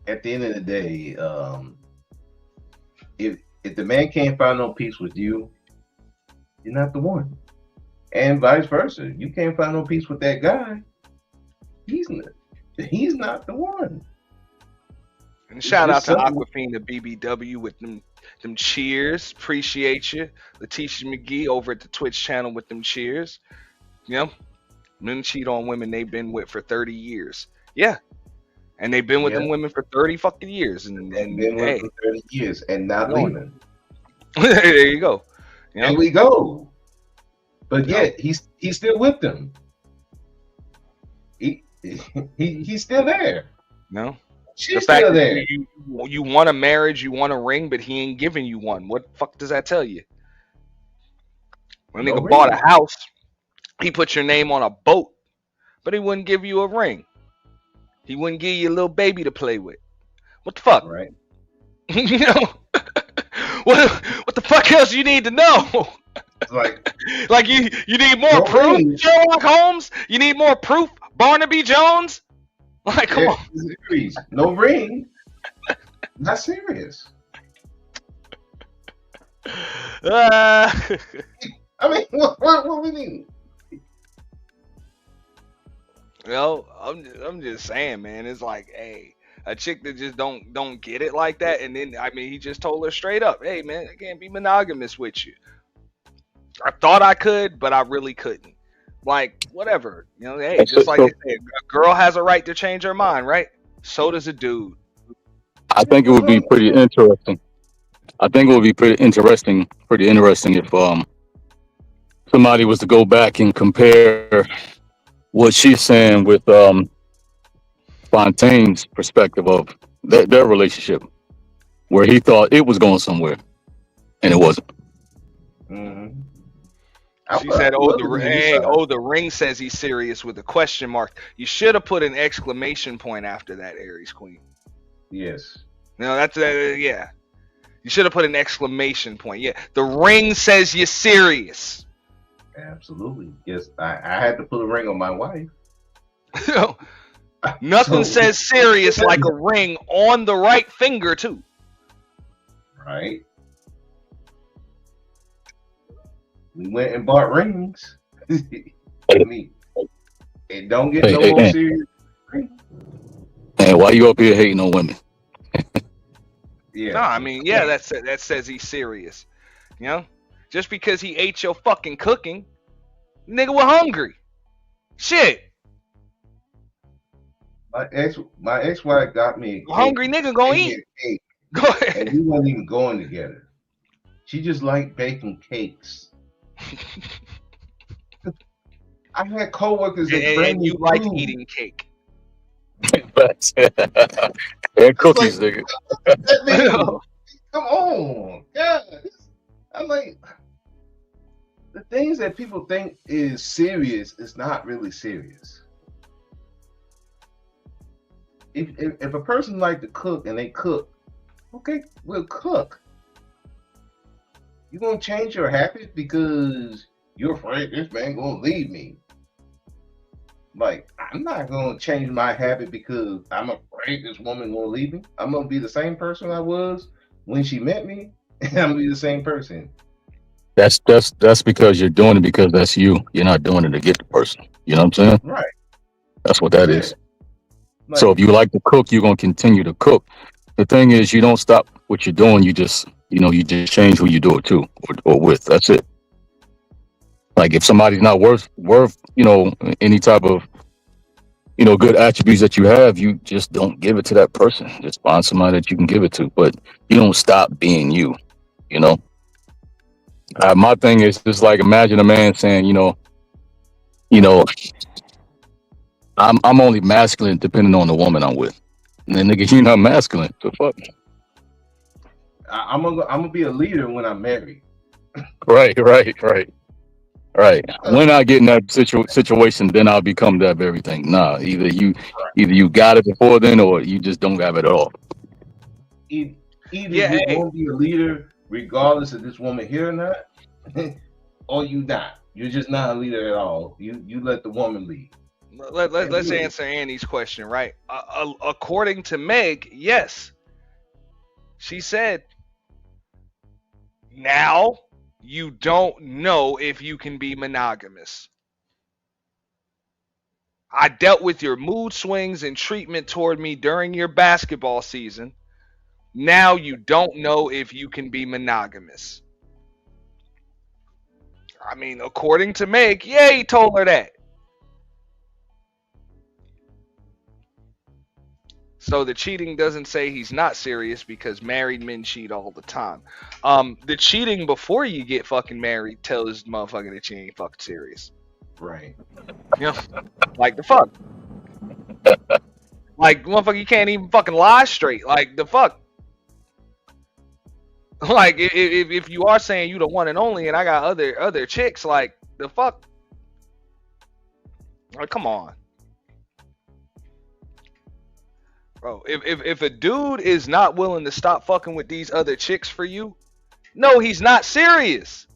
At the end of the day, if the man can't find no peace with you, you're not the one. And vice versa. You can't find no peace with that guy, he's not the one. And shout out to Aquafina BBW with them cheers. Appreciate you. Letitia McGee over at the Twitch channel with them cheers. Men cheat on women they've been with for 30 years. Yeah. And they've been with them women for 30 fucking years. And been with for 30 years and not leaving. There you go. And we go. But yet he's still with them. He's still there. No. She's fact still that there. you want a marriage, you want a ring, but he ain't giving you one. What the fuck does that tell you? When a No nigga bought ring. a house, he put your name on a boat, but he wouldn't give you a ring. He wouldn't give you a little baby to play with. What the fuck? Right. You know, what the fuck else you need to know? Like you need more no proof, ring. Sherlock Holmes. You need more proof, Barnaby Jones. Like, come on. Serious. No ring. Not serious. I mean, what we need? You know, I'm just saying, man. It's like, hey, a chick that just don't get it like that, and then I mean, he just told her straight up, hey, man, I can't be monogamous with you. I thought I could, but I really couldn't. Like, whatever, you know. Hey, just like they said, a girl has a right to change her mind, right? So does a dude. I think it would be pretty interesting. I think it would be pretty interesting if somebody was to go back and compare what she's saying with Fontaine's perspective of their relationship, where he thought it was going somewhere, and it wasn't. Mm-hmm. She said, the ring says he's serious with a question mark. You should have put an exclamation point after that, Aries Queen. Yes. No, that's yeah. You should have put an exclamation point. Yeah, the ring says you're serious. Absolutely. Yes, I had to put a ring on my wife. Nothing says serious like a ring on the right finger too. Right. We went and bought rings. I mean, it don't get no more serious. Hey, why you up here hating on women? Yeah. No, I mean, yeah, that says he's serious. You know, just because he ate your fucking cooking, nigga was hungry. Shit. My ex-wife got me a cake. Hungry nigga gonna eat. Go ahead. And we wasn't even going together. She just liked baking cakes. I had coworkers that bring me you like food. eating cake. And cookies, nigga. Come on, God. I'm like, the things that people think is serious is not really serious. If a person like to cook and they cook, okay, we'll cook. You gonna change your habit because you're afraid this man gonna leave me? Like, I'm not gonna change my habit because I'm afraid this woman gonna leave me. I'm gonna be the same person I was when she met me, and I'm gonna be the same person. That's because you're doing it because that's you. You're not doing it to get the person. You know what I'm saying? Right. That's what that is. Like, so if you like to cook, you're gonna continue to cook. The thing is, you don't stop what you're doing. You just change who you do it to or with. That's it. Like if somebody's not worth any type of good attributes that you have, you just don't give it to that person. Just find somebody that you can give it to, but you don't stop being you. My thing is just like, imagine a man saying, I'm only masculine depending on the woman I'm with. And then nigga, you're not masculine. So fuck. I'm gonna be a leader when I'm married. Right. When I get in that situation, then I'll become that very thing. Nah, either you got it before then, or you just don't have it at all. Either you're gonna be a leader regardless of this woman here or not, or you not. You're just not a leader at all. You let the woman lead. Let's answer Annie's question, right? According to Meg, yes. She said, now you don't know if you can be monogamous. I dealt with your mood swings and treatment toward me during your basketball season. Now you don't know if you can be monogamous. I mean, according to Meg, yeah, he told her that. So the cheating doesn't say he's not serious because married men cheat all the time. The cheating before you get fucking married tells the motherfucker that you ain't fucking serious. Right. Like the fuck. Like, motherfucker, you can't even fucking lie straight. Like, the fuck? Like, if you are saying you the one and only, and I got other chicks, like, the fuck? Like, come on, bro. If a dude is not willing to stop fucking with these other chicks for you, no, he's not serious.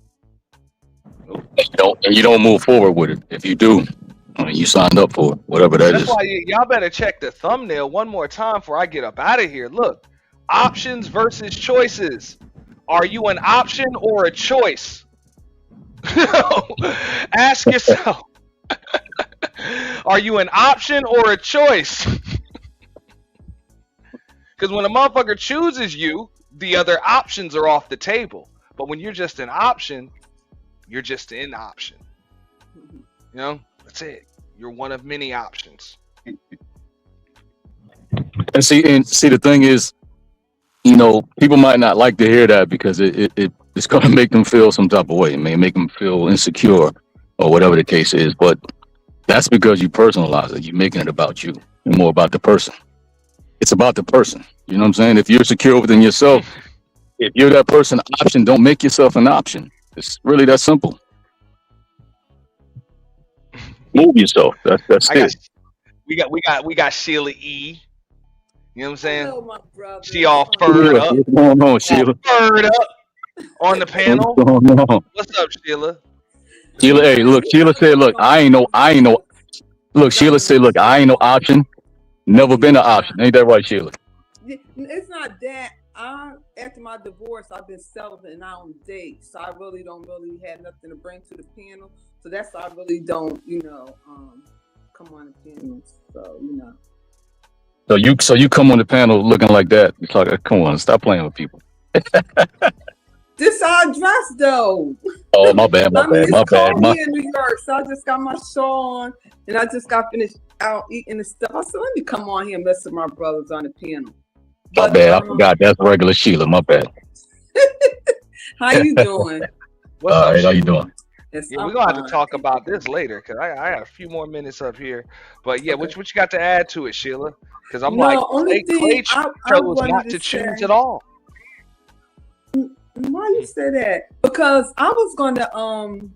And you don't move forward with it. If you do, I mean, you signed up for it, whatever that That's is. why y'all better check the thumbnail one more time before I get up out of here. Look, options versus choices. Are you an option or a choice? Ask yourself. Are you an option or a choice? Because when a motherfucker chooses you, the other options are off the table. But when you're just an option, you're just an option. You know, that's it. You're one of many options. And see, the thing is, you know, people might not like to hear that because it's going to make them feel some type of way. It may make them feel insecure or whatever the case is. But that's because you personalize it. You're making it about you and more about the person. It's about the person. You know what I'm saying? If you're secure within yourself, if you're that person option, don't make yourself an option. It's really that simple. Move yourself. That's it. We got Sheila E. You know what I'm saying? Hello, my brother. She all furred up. What's going on, Sheila? Furred up on the panel. What's going on? What's up, Sheila? Sheila, hey, look, Sheila said, look, I ain't no. Look, Sheila said, look, I ain't no option. Never been an option. Ain't that right, Sheila? It's not that. After my divorce, I've been celibate and I don't date, so I really don't have nothing to bring to the panel. So that's why I really don't, come on the panel. So So you come on the panel looking like that. It's like, come on, stop playing with people. This how I dress though. Oh, my bad. It's cold here in New York, so I just got my shawl on and I just got finished out eating the stuff. I said, let me come on here and mess with my brothers on the panel. My bad. I forgot. That's regular Sheila. My bad. How you doing? What's up, How Sheila? you doing? Yes, Yeah, we're gonna have to talk about this later because I got a few more minutes up here. But yeah, what you got to add to it, Sheila? Because I'm Clay chose not to choose at all. Why you say that? Because I was going to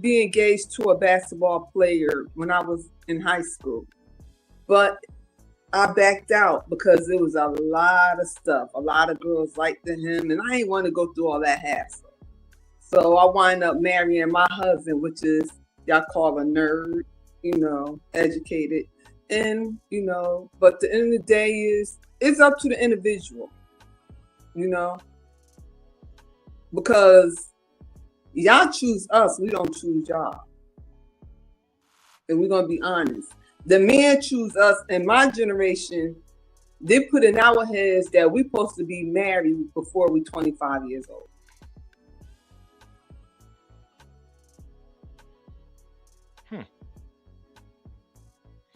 be engaged to a basketball player when I was in high school, but I backed out because it was a lot of stuff. A lot of girls liked him, and I didn't want to go through all that hassle. So I wind up marrying my husband, which is y'all call a nerd, educated, and But the end of the day it's up to the individual, because y'all choose us, we don't choose y'all. And we're gonna be honest. The men choose us. In my generation, they put in our heads that we're supposed to be married before we're 25 years old.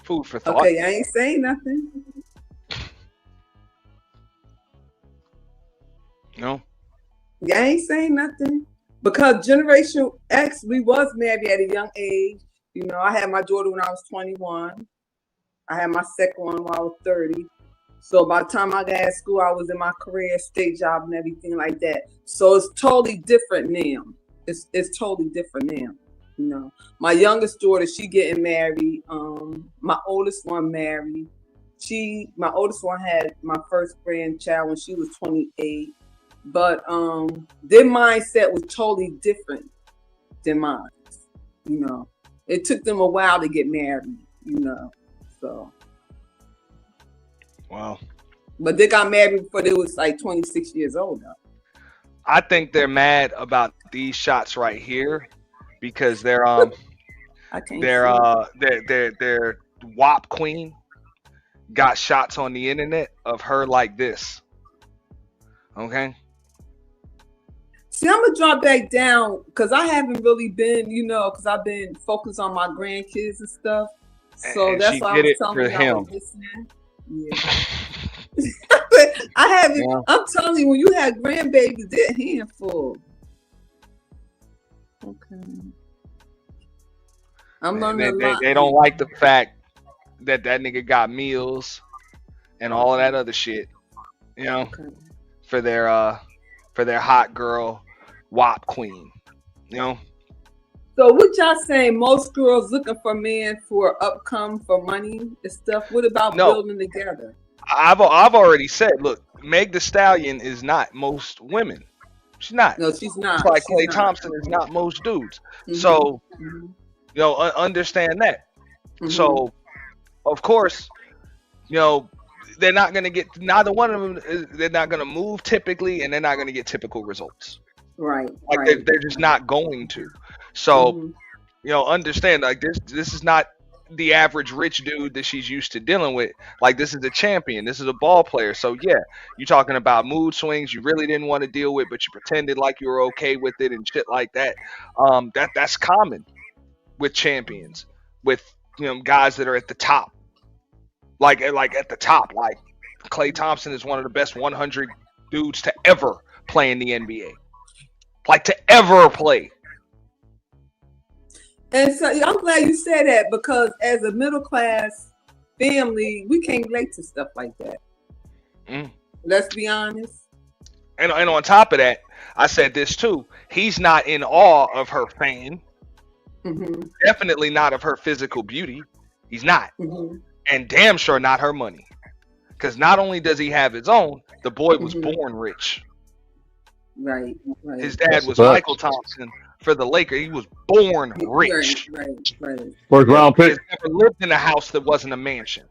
Food for thought. Okay, I ain't saying nothing. No. Yeah, I ain't saying nothing. Because Generation X, we was married at a young age. I had my daughter when I was 21. I had my second one when I was 30. So by the time I got out of school, I was in my career, state job, and everything like that. So it's totally different now. It's totally different now. My youngest daughter, she getting married. My oldest one married. My oldest one had my first grandchild when she was 28. But their mindset was totally different than mine. It took them a while to get married, so. Wow. But they got married before they was like 26 years old now. I think they're mad about these shots right here because they're their WAP queen got shots on the internet of her like this. Okay. See, I'm gonna drop back down because I haven't really been, because I've been focused on my grandkids and stuff. So And that's she why I did was it telling for you I him. was listening. Yeah. I haven't. Yeah. I'm telling you, when you have grandbabies, they're a handful. Okay. I'm learning a lot. They don't like the fact that nigga got meals and all of that other shit, you know, for their hot girl WAP queen, you know. So what y'all saying? Most girls looking for men for upcome for money and stuff. What about building together? I've already said, look, Meg the Stallion is not most women. She's not. No, she's not. Just like She's Klay not. Thompson is not most dudes. Mhm. So, Mhm. you know, understand that. Mhm. So, of course, you know, they're not going to get, neither one of them, they're not going to move typically, and they're not going to get typical results. Right. Like Right. they're just not going to. So, Mhm. you know, understand, like this is not the average rich dude that she's used to dealing with. Like, this is a champion, this is a ball player. So yeah, you're talking about mood swings you really didn't want to deal with, but you pretended like you were okay with it and shit like that. That's common with champions, with, you know, guys that are at the top, like at the top. Like Klay Thompson is one of the best 100 dudes to ever play in the NBA, like to ever play. And so I'm glad you said that, because as a middle class family, we can't relate to stuff like that. Mm. Let's be honest. And on top of that, I said this too. He's not in awe of her fame. Mm-hmm. Definitely not of her physical beauty. He's not. Mm-hmm. And damn sure not her money. Because not only does he have his own, the boy was born rich. Right. Right. His dad was Michael Thompson for the Lakers. He was born rich. Right. Right. First round He pick. has never lived in a house that wasn't a mansion.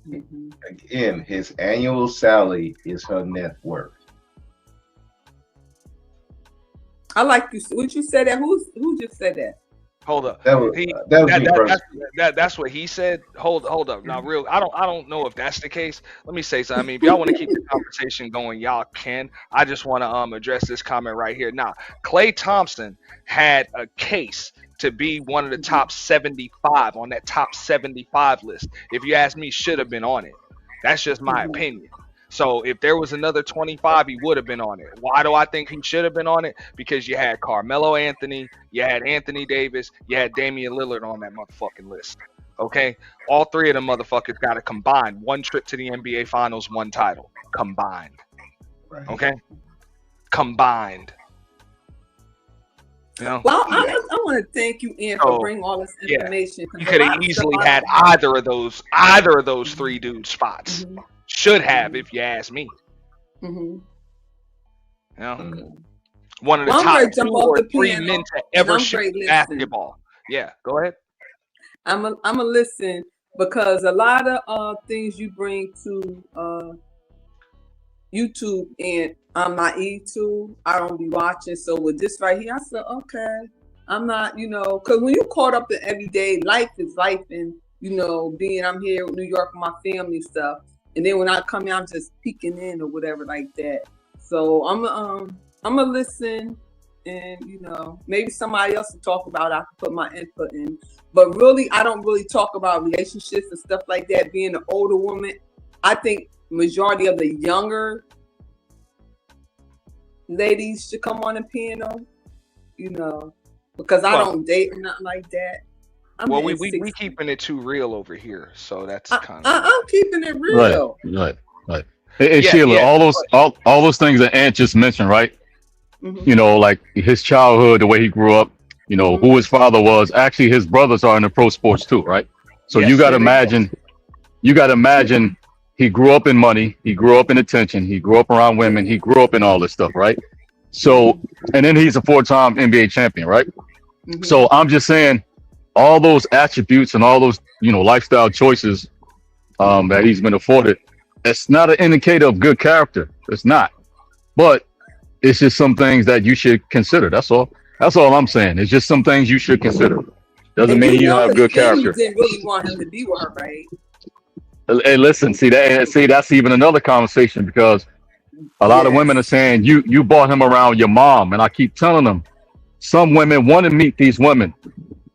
Mm-hmm. Again, his annual salary is her net worth. I like you. Would you say that? Who just said that? Hold up. That was He- that was me personally. that's what he said. Hold up. Now, real, I don't know if that's the case. Let me say something. I mean, if y'all want to keep the conversation going, y'all can. I just want to address this comment right here. Now, Klay Thompson had a case to be one of the top 75 on that top 75 list. If you ask me, should have been on it. That's just my opinion. So if there was another 25, he would have been on it. Why do I think he should have been on it? Because you had Carmelo Anthony, you had Anthony Davis, you had Damian Lillard on that motherfucking list. Okay? All three of them motherfuckers got to combine. One trip to the NBA Finals, one title. Combined. Right. Okay? Combined. You know? Well, I want to thank you, Ian, for bringing all this information. You could have easily had either of those three dudes spots. Mm-hmm. Should have, if you ask me. Mm-hmm. You know? One of the Well, I'm top ready to jump 2 off or the 3 piano, men to and ever I'm shoot great listening. basketball. Yeah, go ahead. I'm a listen, because a lot of things you bring to YouTube, and I'm naive to. I don't be watching. So with this right here, I said, okay, I'm not, because when you caught up in everyday life is life, and I'm here in New York with my family stuff, and then when I come here, I'm just peeking in or whatever like that. So I'm gonna listen, and maybe somebody else to talk about. I can put my input in, but really, I don't really talk about relationships and stuff like that. Being an older woman, I think majority of the younger ladies should come on the piano, because I don't date or nothing like that. Well, we keeping it too real over here, so that's kind of. I'm keeping it real. Right. Hey, Sheila, all those things that Ant just mentioned, right? Mm-hmm. Like his childhood, the way he grew up, who his father was. Actually, his brothers are in the pro sports too, right? So you got to imagine, he grew up in money, he grew up in attention, he grew up around women, he grew up in all this stuff, right? So, and then he's a 4-time NBA champion, right? Mm-hmm. So I'm just saying, all those attributes and all those, lifestyle choices that he's been afforded, it's not an indicator of good character. It's not. But it's just some things that you should consider. That's all. That's all I'm saying. It's just some things you should consider. Doesn't mean you don't have good character. Didn't really want him to be with her, right? Hey, listen, that's even another conversation, because a lot of women are saying you brought him around your mom, and I keep telling them, some women want to meet these women,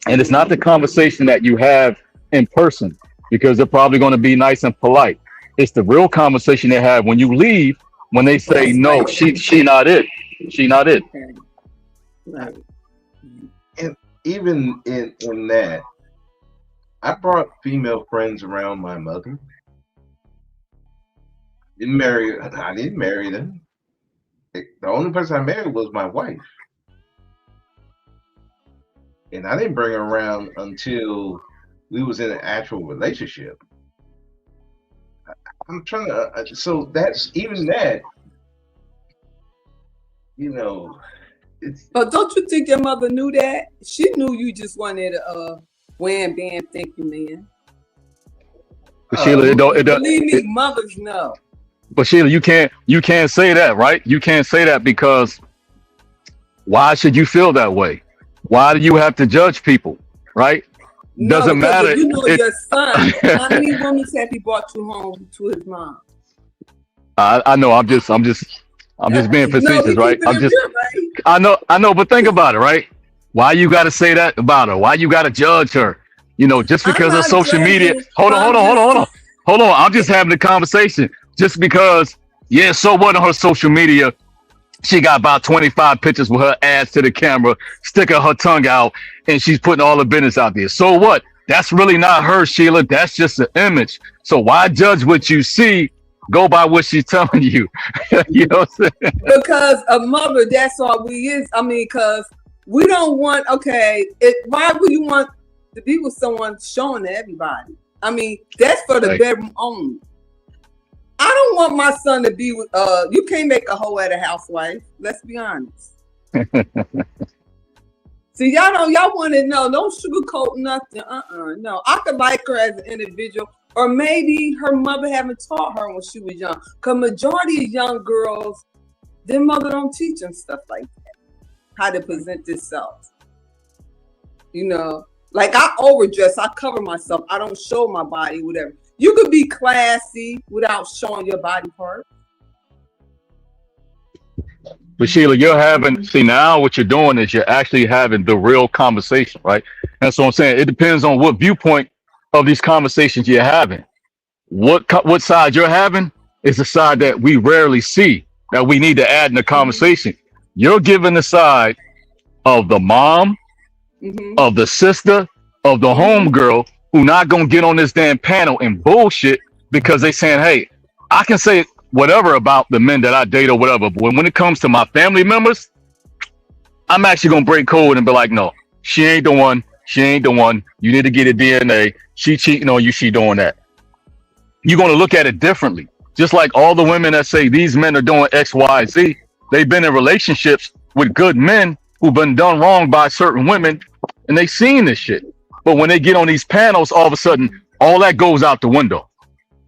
and it's not the conversation that you have in person, because they're probably going to be nice and polite. It's the real conversation they have when you leave, when they say, no, she not it. She not it. Right. And even in that, I brought female friends around my mother. I didn't marry them. The only person I married was my wife. And I didn't bring her around until we was in an actual relationship. I'm trying to, so that's even that, it's. But don't you think your mother knew that? She knew you just wanted a wham bam thank you man. But Sheila, it don't. Believe me, mothers know. But Sheila, you can't say that, right? You can't say that because why should you feel that way? Why do you have to judge people, right? Doesn't matter. You know your son. How many women have he brought you home to his mom? I know. I'm just being facetious, right? I know. But think about it, right? Why you got to say that about her? Why you got to judge her? Just because of social media. Hold on. I'm just having a conversation. Just because, so what on her social media? She got about 25 pictures with her ass to the camera, sticking her tongue out, and she's putting all the business out there. So what? That's really not her, Sheila. That's just an image. So why judge what you see? Go by what she's telling you. You know what I'm saying? Because a mother, that's all we is. I mean, because we don't want, why would you want to be with someone showing to everybody? I mean, that's for the bedroom only. I don't want my son to be with, you can't make a hoe at a housewife. Let's be honest. See, y'all want to know, don't sugarcoat nothing. No. I could like her as an individual, or maybe her mother haven't taught her when she was young. Because majority of young girls, their mother don't teach them stuff like that. How to present themselves. Like I overdress, I cover myself, I don't show my body, whatever. You could be classy without showing your body part. But Sheila, now what you're doing is you're actually having the real conversation, right? That's what I'm saying. It depends on what viewpoint of these conversations you're having. What side you're having is the side that we rarely see, that we need to add in the conversation. You're giving the side of the mom, of the sister, of the homegirl, who not gonna get on this damn panel and bullshit because they saying, hey, I can say whatever about the men that I date or whatever, but when it comes to my family members, I'm actually gonna break code and be like, no, she ain't the one. You need to get a DNA. She cheating on you. She doing that. You're gonna look at it differently. Just like all the women that say these men are doing X, Y, Z, they've been in relationships with good men who've been done wrong by certain women, and they seen this shit. But when they get on these panels, all of a sudden, all that goes out the window.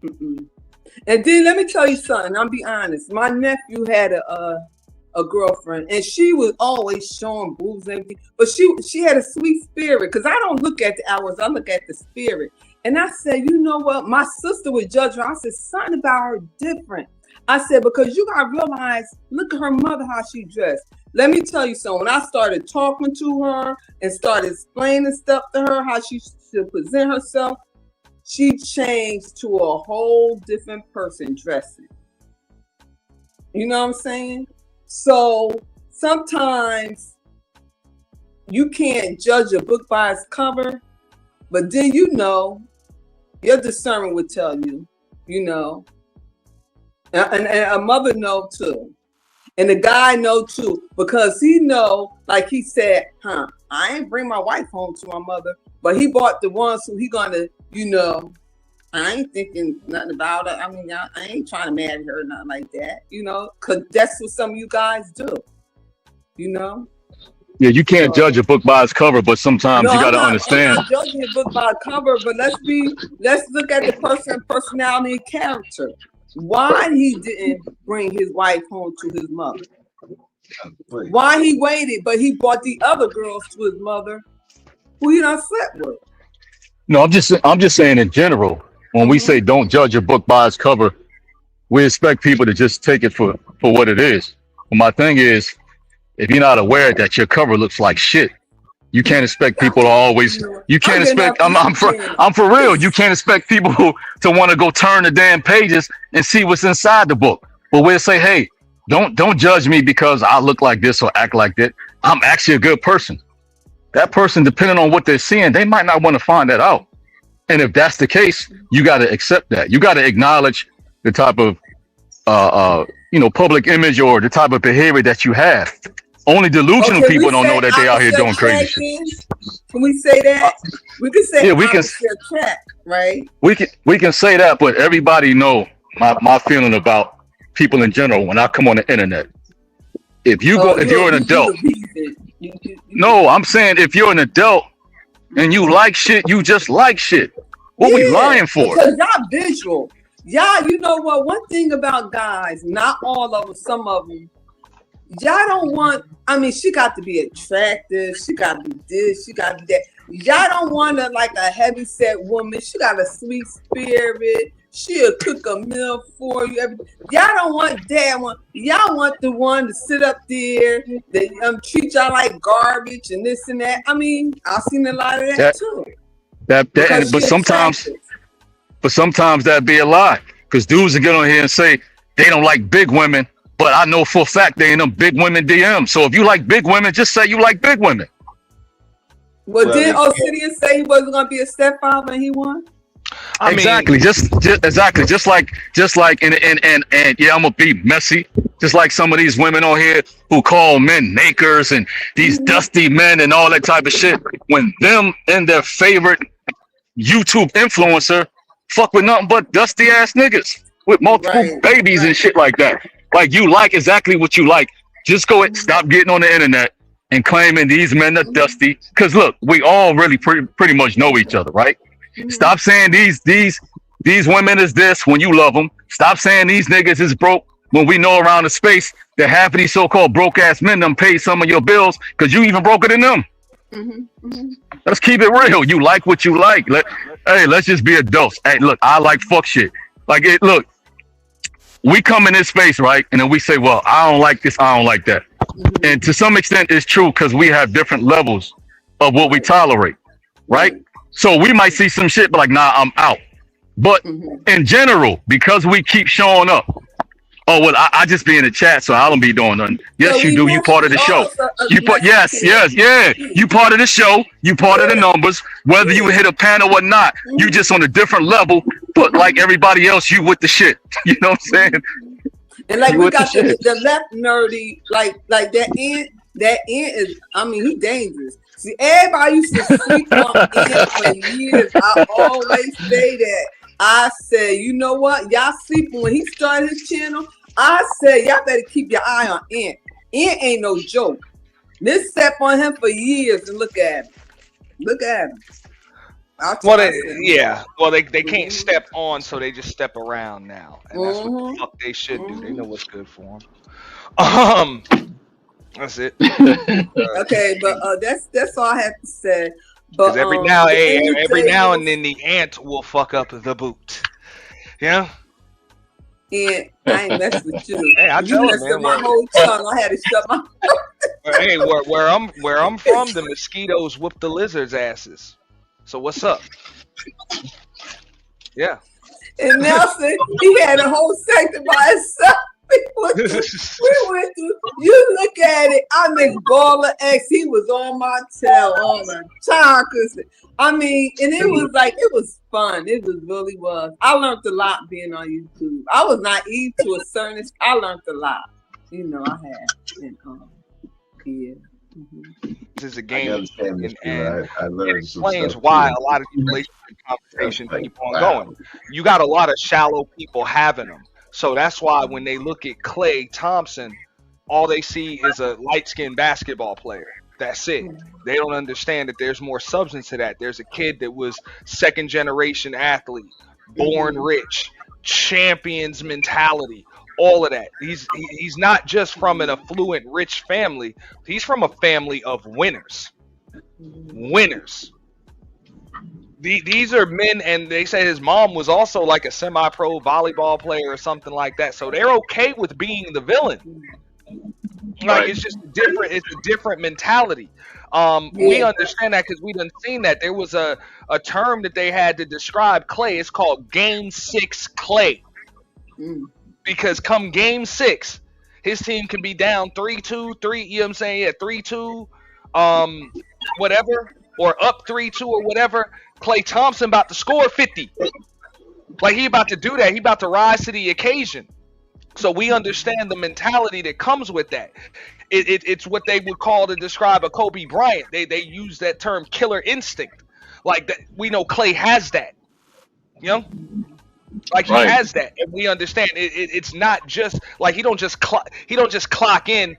And then let me tell you something. I'll be honest. My nephew had a girlfriend, and she was always showing boobs and everything. But she had a sweet spirit. Because I don't look at the hours, I look at the spirit. And I said, you know what? My sister would judge her. I said, something about her different. I said, because you gotta realize, look at her mother, how she dressed. Let me tell you something. When I started talking to her and started explaining stuff to her, how she should present herself, she changed to a whole different person dressing. You know what I'm saying? So sometimes you can't judge a book by its cover, but then your discernment would tell you, and a mother know too. And the guy know too, because he know, like he said, I ain't bring my wife home to my mother, but he bought the ones who he gonna, I ain't thinking nothing about it. I mean, I ain't trying to marry her or nothing like that, because that's what some of you guys do, Yeah, you can't judge a book by its cover, but sometimes you got to understand. I'm not judging a book by its cover, but let's look at the person, personality, and character. Why he didn't bring his wife home to his mother? Why he waited, but he brought the other girls to his mother, who he done slept with? No, I'm just saying in general. When we say don't judge a book by its cover, we expect people to just take it for what it is. But my thing is, if you're not aware that your cover looks like shit, you can't expect people to always. You can't expect. I'm for real. You can't expect people to want to go turn the damn pages and see what's inside the book. But we'll say, hey, don't judge me because I look like this or act like that. I'm actually a good person. That person, depending on what they're seeing, they might not want to find that out. And if that's the case, you got to accept that. You got to acknowledge the type of public image or the type of behavior that you have. Only delusional Okay, people we don't say know that they out here opposite doing crazy shit. attraction. Can we say that? We can say Yeah, we can. opposite attract, right? We can say that, but everybody know my feeling about people in general when I come on the internet. If you're an adult, no, I'm saying if you're an adult and you like shit, you just like shit. What we lying for? Because y'all visual. Y'all, you know what? One thing about guys, not all of them, some of them, y'all don't want, I mean, she got to be attractive. She got to be this. She got to be that. Y'all don't want her like a heavy set woman. She got a sweet spirit. She'll cook a meal for you. Y'all don't want that one. Y'all want the one to sit up there that treat y'all like garbage and this and that. I mean, I've seen a lot of that too. But sometimes that'd be a lie. Because dudes will get on here and say they don't like big women, but I know for a fact they ain't them big women DM. So if you like big women, just say you like big women. Well, did Obsidian say he wasn't gonna be a stepfather and he won? Exactly. Just like and yeah, I'm gonna be messy. Just like some of these women on here who call men nakers and these dusty men and all that type of shit. When them and their favorite YouTube influencer fuck with nothing but dusty ass niggas with multiple babies and shit like that. Like you like exactly what you like. Just go and stop getting on the internet and claiming these men are dusty. Cause look, we all really pretty much know each other, right? Stop saying these women is this when you love them. Stop saying these niggas is broke when we know around the space that half of these so-called broke ass men done paid some of your bills because you even broker than them. Let's keep it real. You like what you like. Let's just be adults. Hey, look, I like fuck shit. Look, we come in this space, right? And then we say, well, I don't like this, I don't like that. And to some extent, it's true because we have different levels of what we tolerate, right? So we might see some shit, but like, nah, I'm out. But in general, because we keep showing up, oh, well, I just be in the chat, so I don't be doing nothing. Yes, you do. You part of the show. Yeah. You part of the show. You part of the numbers. Whether you hit a panel or not, you just on a different level. But like everybody else, you with the shit. You know what I'm saying? And like we got the left nerdy, like that end. That end is, I mean, he dangerous. See, everybody used to sleep on Ant for years. I always say that. I said, you know what? Y'all sleeping when he started his channel. I said, y'all better keep your eye on Ant. Ant ain't no joke. This step on him for years and look at him. Look at him. Well, they can't step on, so they just step around now, and that's what the fuck they should do. They know what's good for them. That's it. Okay, but that's all I have to say. But every now and then the ant will fuck up the boot. Yeah. And I ain't messing with you. Hey, I you tell messed man, up my whole tongue. I had to shut my. Hey, where I'm from, the mosquitoes whoop the lizards' asses. So what's up? Yeah. And Nelson, he had a whole section by himself. We went through. You look at it. I make Baller X. He was on my tail all the time. I mean, and it was fun. It really was. I learned a lot being on YouTube. I was naive to a certain extent. I learned a lot. You know, I had. And, yeah. This is a game, and I it explains why a lot of these relationship conversations keep on going. You got a lot of shallow people having them. So that's why when they look at Klay Thompson, all they see is a light-skinned basketball player. That's it. They don't understand that there's more substance to that. There's a kid that was second-generation athlete, born rich, champions mentality, all of that. He's not just from an affluent, rich family. He's from a family of winners. Winners. These are men, and they say his mom was also like a semi-pro volleyball player or something like that. So they're okay with being the villain. Like it's just different. It's a different mentality. We understand that because we done seen that. There was a term that they had to describe Klay. It's called Game 6 Klay. Because come Game 6, his team can be down 3-2, 3. You know what I'm saying? Yeah, 3-2, whatever, or up 3-2 or whatever. Klay Thompson about to score 50. Like, he about to do that. He about to rise to the occasion. So we understand the mentality that comes with that. It's what they would call to describe a Kobe Bryant. They use that term killer instinct. Like, that, we know Klay has that. You know? Like, he has that. And we understand it's not just like he don't just clock in,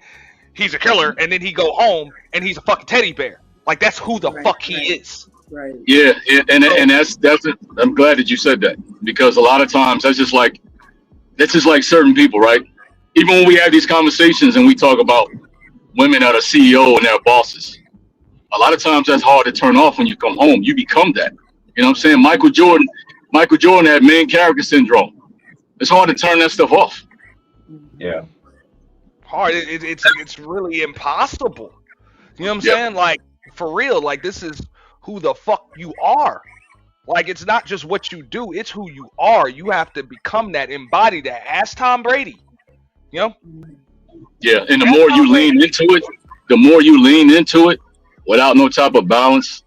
he's a killer, and then he go home and he's a fucking teddy bear. Like, that's who the fuck he is. Right. Yeah, and that's it. I'm glad that you said that, because a lot of times that's just like certain people, right? Even when we have these conversations and we talk about women that are CEO and their bosses, a lot of times that's hard to turn off when you come home. You become that. You know what I'm saying? Michael Jordan had main character syndrome. It's hard to turn that stuff off. Yeah. Hard. It's really impossible. You know what I'm saying? Like, for real, like, this is who the fuck you are. Like, it's not just what you do, it's who you are. You have to become that, embody that. Ask Tom Brady. You know? Yeah, and the more you lean into it without no type of balance,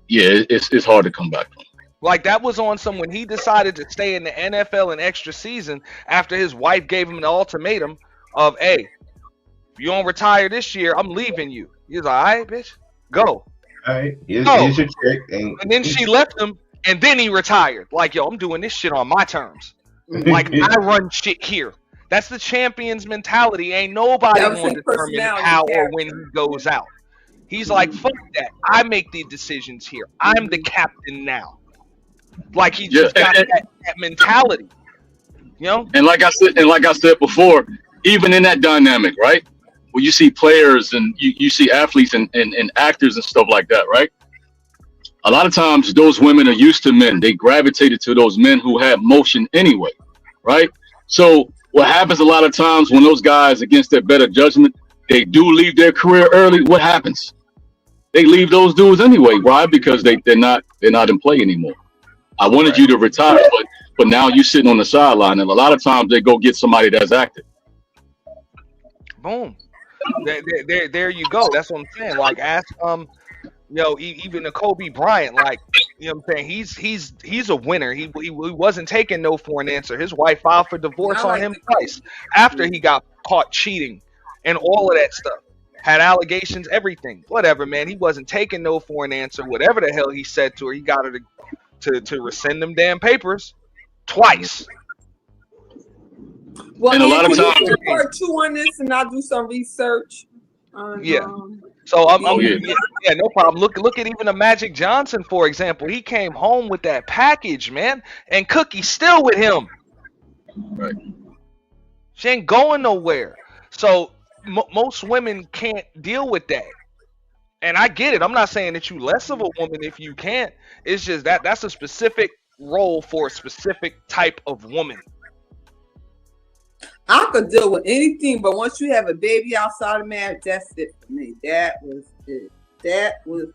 yeah, it's hard to come back from. Like, that was on when he decided to stay in the NFL an extra season after his wife gave him an ultimatum of, hey, if you don't retire this year, I'm leaving you. He's like, all right, bitch, go. All right, here's your check. And then she left him, and then he retired. Like, yo, I'm doing this shit on my terms. Like, I run shit here. That's the champion's mentality. Ain't nobody going to determine how or when he goes out. He's like, fuck that. I make the decisions here. I'm the captain now. Like, he just got that mentality. You know? And like I said before, even in that dynamic, right? Where you see players and you see athletes and actors and stuff like that, right? A lot of times those women are used to men. They gravitated to those men who have motion anyway, right? So what happens a lot of times when those guys, against their better judgment, they do leave their career early, what happens? They leave those dudes anyway. Why? Because they're not in play anymore. I wanted you to retire, but now you're sitting on the sideline, and a lot of times they go get somebody that's active. Boom. There you go. That's what I'm saying. Like, ask even the Kobe Bryant, like, you know what I'm saying? He's a winner. He wasn't taking no for an answer. His wife filed for divorce on him twice after he got caught cheating and all of that stuff. Had allegations, everything. Whatever, man. He wasn't taking no for an answer. Whatever the hell he said to her, he got her to rescind them damn papers twice. Well, and a lot of times, part two on this, and I'll do some research. Yeah. So yeah, no problem. Look at even a Magic Johnson, for example. He came home with that package, man, and Cookie's still with him. Right. She ain't going nowhere. So most women can't deal with that. And I get it. I'm not saying that you less of a woman if you can't. It's just that's a specific role for a specific type of woman. I could deal with anything, but once you have a baby outside of marriage, that's it for me. That was it. That was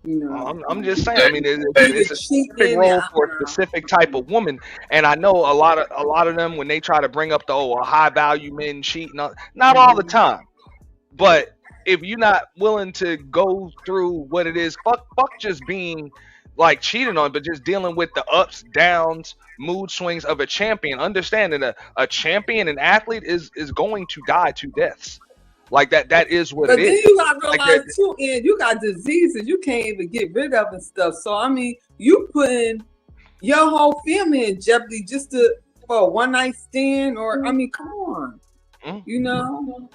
You know, I'm just saying. I mean, it's a specific role for a specific type of woman, and I know a lot of them when they try to bring up the high value men cheat, not all the time, but if you're not willing to go through what it is, fuck just being like cheating on, but just dealing with the ups, downs, mood swings of a champion. Understanding a champion, an athlete is going to die two deaths. Like that is what it is. But then you gotta realize too, and you got diseases you can't even get rid of and stuff. So I mean, you putting your whole family in jeopardy just for a one night stand, or I mean, come on, you know.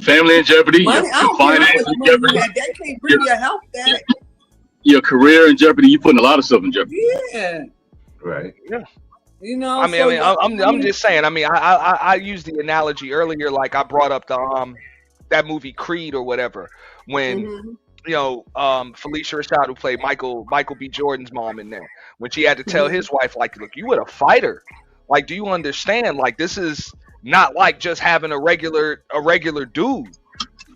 Family in jeopardy, money, your finances in jeopardy. That can't bring your health back. Your career in jeopardy. You're putting a lot of stuff in jeopardy. Yeah. Right. Yeah. You know. I'm just saying. I mean, I used the analogy earlier, like I brought up the that movie Creed or whatever, when Felicia Rashad, who played Michael B. Jordan's mom in there, when she had to tell his wife, like, look, you were a fighter. Like, do you understand? Like, this is not like just having a regular dude.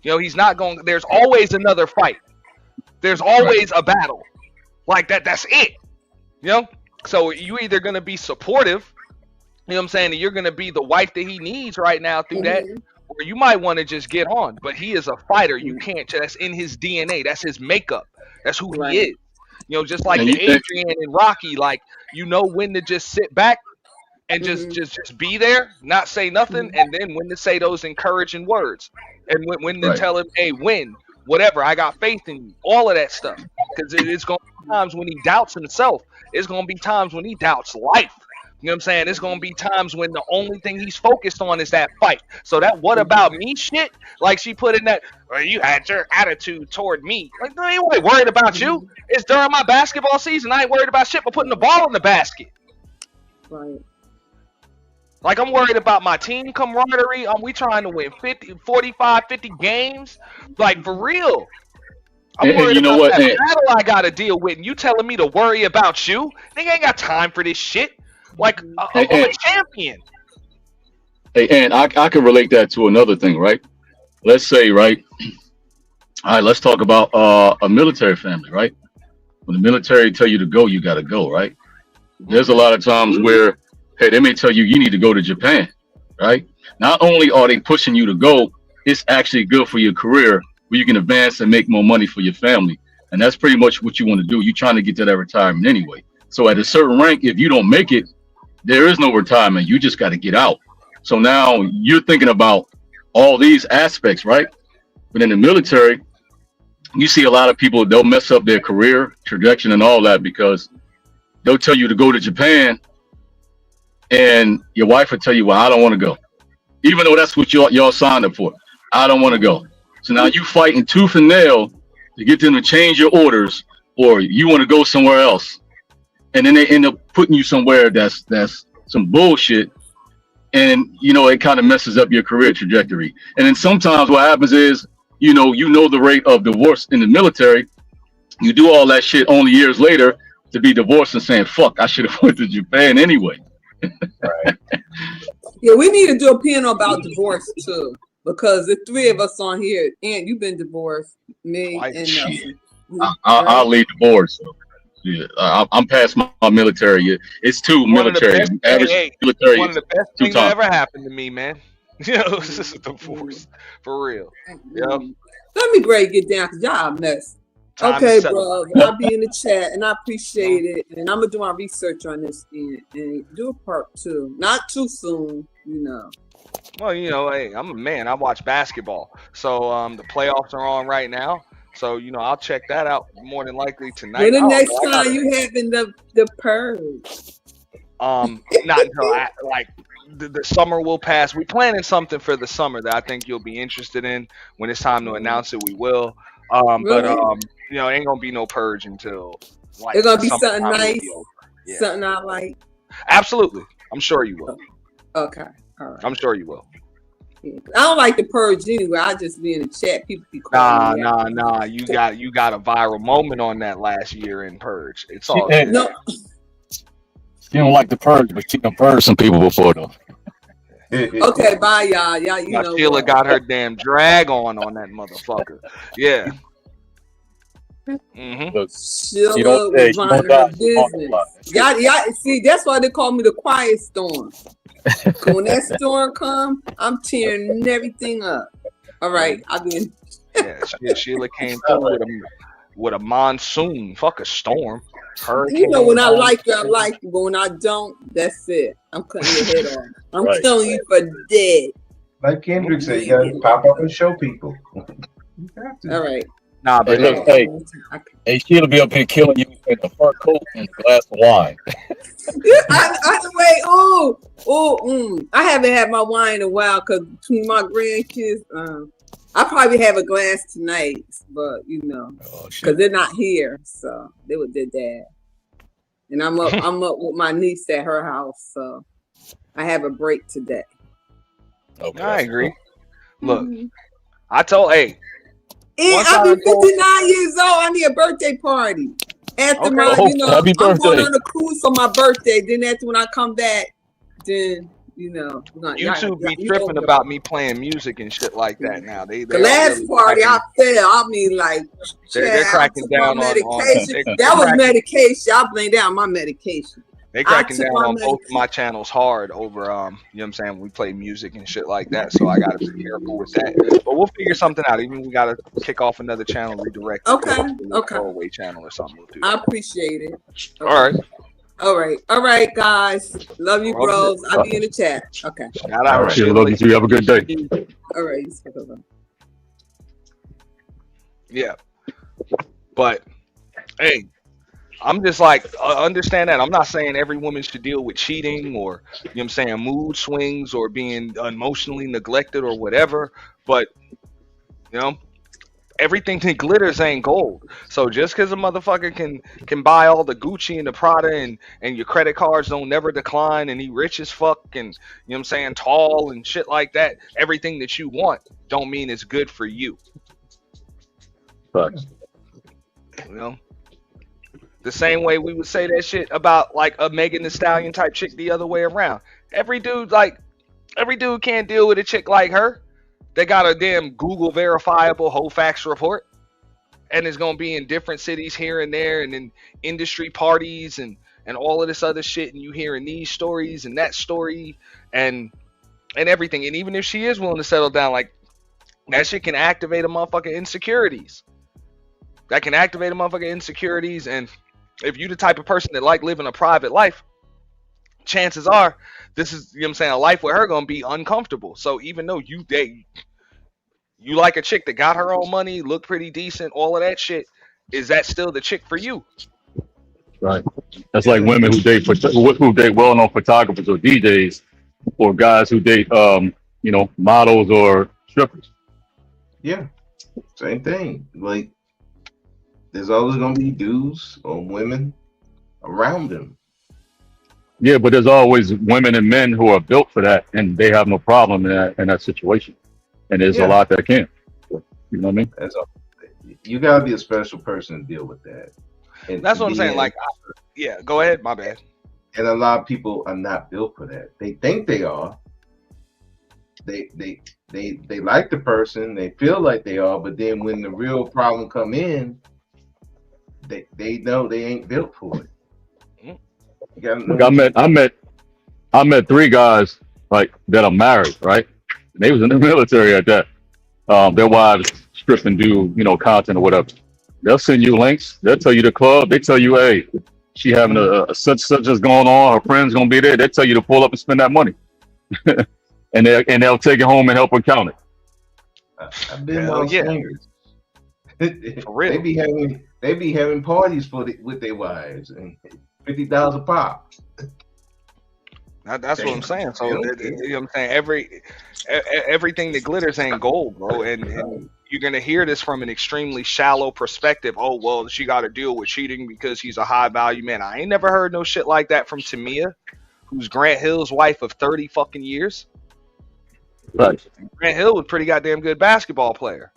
You know, he's not going. There's always another fight. There's always a battle. Like that. That's it. You know. So you either gonna be supportive, you know what I'm saying, and you're gonna be the wife that he needs right now through that, or you might want to just get on. But he is a fighter. You can't. That's in his DNA. That's his makeup. That's who he is. You know, just like And the you think, Adrian and Rocky, like you know when to just sit back and just be there, not say nothing, and then when to say those encouraging words, and when to right? tell him, hey, win, whatever, I got faith in you, all of that stuff, because it's going to be times when he doubts himself. It's going to be times when he doubts life. You know what I'm saying? It's going to be times when the only thing he's focused on is that fight. So that what about me shit, like she put in that, well, you had your attitude toward me. Like, I ain't worried about you. It's during my basketball season. I ain't worried about shit but putting the ball in the basket. Right. Like, I'm worried about my team camaraderie. We trying to win 50, 45, 50 games. Like, for real. I'm and worried you know about what? that And, battle I got to deal with. And you telling me to worry about you? Nigga ain't got time for this shit. Like, I'm a champion. and I can relate that to another thing, right? Let's say, right? All right, let's talk about a military family, right? When the military tell you to go, you got to go, right? There's a lot of times where, hey, they may tell you you need to go to Japan, right? Not only are they pushing you to go, it's actually good for your career where you can advance and make more money for your family. And that's pretty much what you want to do. You're trying to get to that retirement anyway. So at a certain rank, if you don't make it, there is no retirement. You just got to get out. So now you're thinking about all these aspects, right? But in the military, you see a lot of people, they'll mess up their career trajectory and all that because they'll tell you to go to Japan and your wife will tell you, well, I don't want to go. Even though that's what y'all signed up for. I don't want to go. So now you fighting tooth and nail to get them to change your orders, or you want to go somewhere else. And then they end up putting you somewhere that's some bullshit. And, you know, it kind of messes up your career trajectory. And then sometimes what happens is, you know the rate of divorce in the military. You do all that shit only years later to be divorced and saying, fuck, I should have went to Japan anyway. Yeah, we need to do a panel about divorce too, because the three of us on here, and you've been divorced, me and Nelson. I'll leave divorce. So, yeah, I'm past my military. It's two military. Average military. One of the best two things that times. ever happened to me, man. You know, this is a divorce. For real. Yep. Let me break it down because y'all a mess. Time to Okay, settle. bro. I'll be in the chat and I appreciate it. And I'm gonna do my research on this and do a part 2. Not too soon, you know. Well, you know, hey, I'm a man. I watch basketball. So the playoffs are on right now. So, you know, I'll check that out more than likely tonight. When the I don't next know, I time gotta- you having the purge? Not until the summer will pass. We're planning something for the summer that I think you'll be interested in. When it's time to announce it, we will. But you know, ain't gonna be no purge until like It's gonna be summertime something will nice, be over. Yeah. something I like. Absolutely, I'm sure you will. Okay, all right. I'm sure you will. I don't like the purge anyway. I just be in the chat. People be calling me out. Nah. You got a viral moment on that last year in purge. It's all Hey, good. No, She don't like the purge, but she can purge some people before though. okay, bye, y'all. Y'all, you Now know Sheila what? got her damn drag on that motherfucker. Yeah. Mm-hmm. Look, Sheila you don't was say, you minding don't her die, business. Y'all, see, that's why they call me the quiet storm. 'Cause when that storm come, I'm tearing everything up. All right, I'll be in. Yeah, Sheila came through with a monsoon. Fuck a storm. Hurricane. You know, when I like you, I like you, but when I don't, that's it. I'm cutting your head off. I'm Right. killing you for dead. Like Kendrick said, you gotta pop up and show people. You have to. All right. Nah, Hey, but look, hey, she'll be up here killing you in a fur coat and a glass of wine. I haven't had my wine in a while because between my grandkids, I probably have a glass tonight, but you know, because they're not here, so they with their dad, and I'm up. I'm up with my niece at her house, so I have a break today. Okay, I agree. Look, I told And once I'll I be told- 59 years old. I need a birthday party. After Okay. my, Oh, you know, happy I'm going birthday. on a cruise for my birthday. Then after when I come back, then you know, you two be tripping about me playing music and shit like that now. The last party I fell. I mean, like They're child, cracking I took my down on medication. they're That was cracking- medication. I blame that on my medication. They cracking down on both of my channels hard over you know what I'm saying, we play music and shit like that, so I gotta be careful with that. But we'll figure something out. Even we gotta kick off another channel, redirect Okay. to a throwaway channel or something. We'll do that. I appreciate it. Okay. All right. All right, guys. Love you, bros. I'll be in the chat. Okay. Shout out. Shit, love you too. Have a good day. All right. Yeah. But hey, I'm just like, understand that. I'm not saying every woman should deal with cheating or, you know what I'm saying, mood swings or being emotionally neglected or whatever. But, you know, everything that glitters ain't gold. So just because a motherfucker can buy all the Gucci and the Prada and your credit cards don't never decline and he rich as fuck and, you know what I'm saying, tall and shit like that, everything that you want don't mean it's good for you. Facts. You know? The same way we would say that shit about like a Megan Thee Stallion type chick the other way around. Every dude can't deal with a chick like her. They got a damn Google verifiable whole facts report, and it's gonna be in different cities here and there, and in industry parties and all of this other shit. And you hearing these stories and that story and everything. And even if she is willing to settle down, like that shit can activate a motherfucking insecurities. That can activate a motherfucking insecurities. And if you the type of person that like living a private life, chances are this is, you know what I'm saying, a life with her gonna be uncomfortable. So even though you like a chick that got her own money, look pretty decent, all of that shit, is that still the chick for you? Right. That's like women who date well-known photographers or DJs, or guys who date you know, models or strippers. Yeah, same thing. Like, there's always gonna be dudes or women around them. Yeah, but there's always women and men who are built for that, and they have no problem in that situation. And there's a lot that can't. You know what I mean? You gotta be a special person to deal with that. And that's what I'm saying. Like, yeah, go ahead. My bad. And a lot of people are not built for that. They think they are. They like the person. They feel like they are, but then when the real problem come in, they know they ain't built for it. You gotta know. Look, I met 3 guys like that are married, right? And they was in the military at that. Their wives strip and do, you know, content or whatever. They'll send you links. They'll tell you the club. They tell you, hey, she having a such is going on. Her friend's gonna be there. They tell you to pull up and spend that money, and they'll take it home and help her count it. I've been on swingers. For real. They be having parties with their wives and $50 a pop. That's what I'm saying. So you know what I'm saying, everything that glitters ain't gold, bro. And you're gonna hear this from an extremely shallow perspective. Oh well, she got to deal with cheating because he's a high value man. I ain't never heard no shit like that from Tamia, who's Grant Hill's wife of 30 fucking years. Right. Grant Hill was a pretty goddamn good basketball player.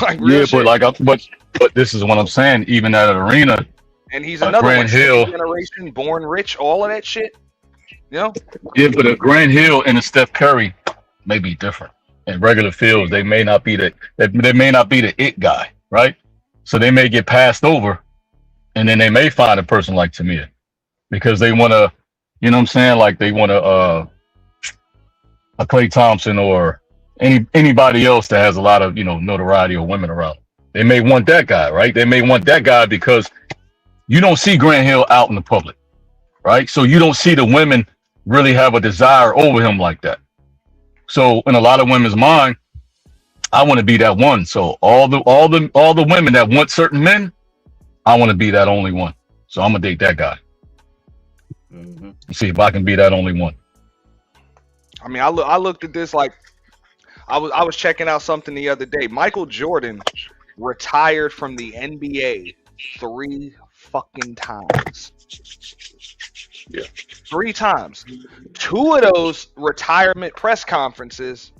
Like, but this is what I'm saying. Even at an arena. And he's another Grant Hill generation, born rich, all of that shit. You know? Yeah, but a Grant Hill and a Steph Curry may be different. In regular fields, they may not be the it guy, right? So they may get passed over, and then they may find a person like Tamia because they want to, you know what I'm saying? Like they want a Klay Thompson or anybody else that has a lot of, you know, notoriety or women around. They may want that guy, right? They may want that guy because you don't see Grant Hill out in the public, right? So you don't see the women really have a desire over him like that. So in a lot of women's mind, I want to be that one. So all the women that want certain men, I want to be that only one. So I'm gonna date that guy. And see if I can be that only one. I mean, I looked at this like I was checking out something the other day. Michael Jordan retired from the NBA 3 fucking times. Yeah. 3 times. 2 of those retirement press conferences,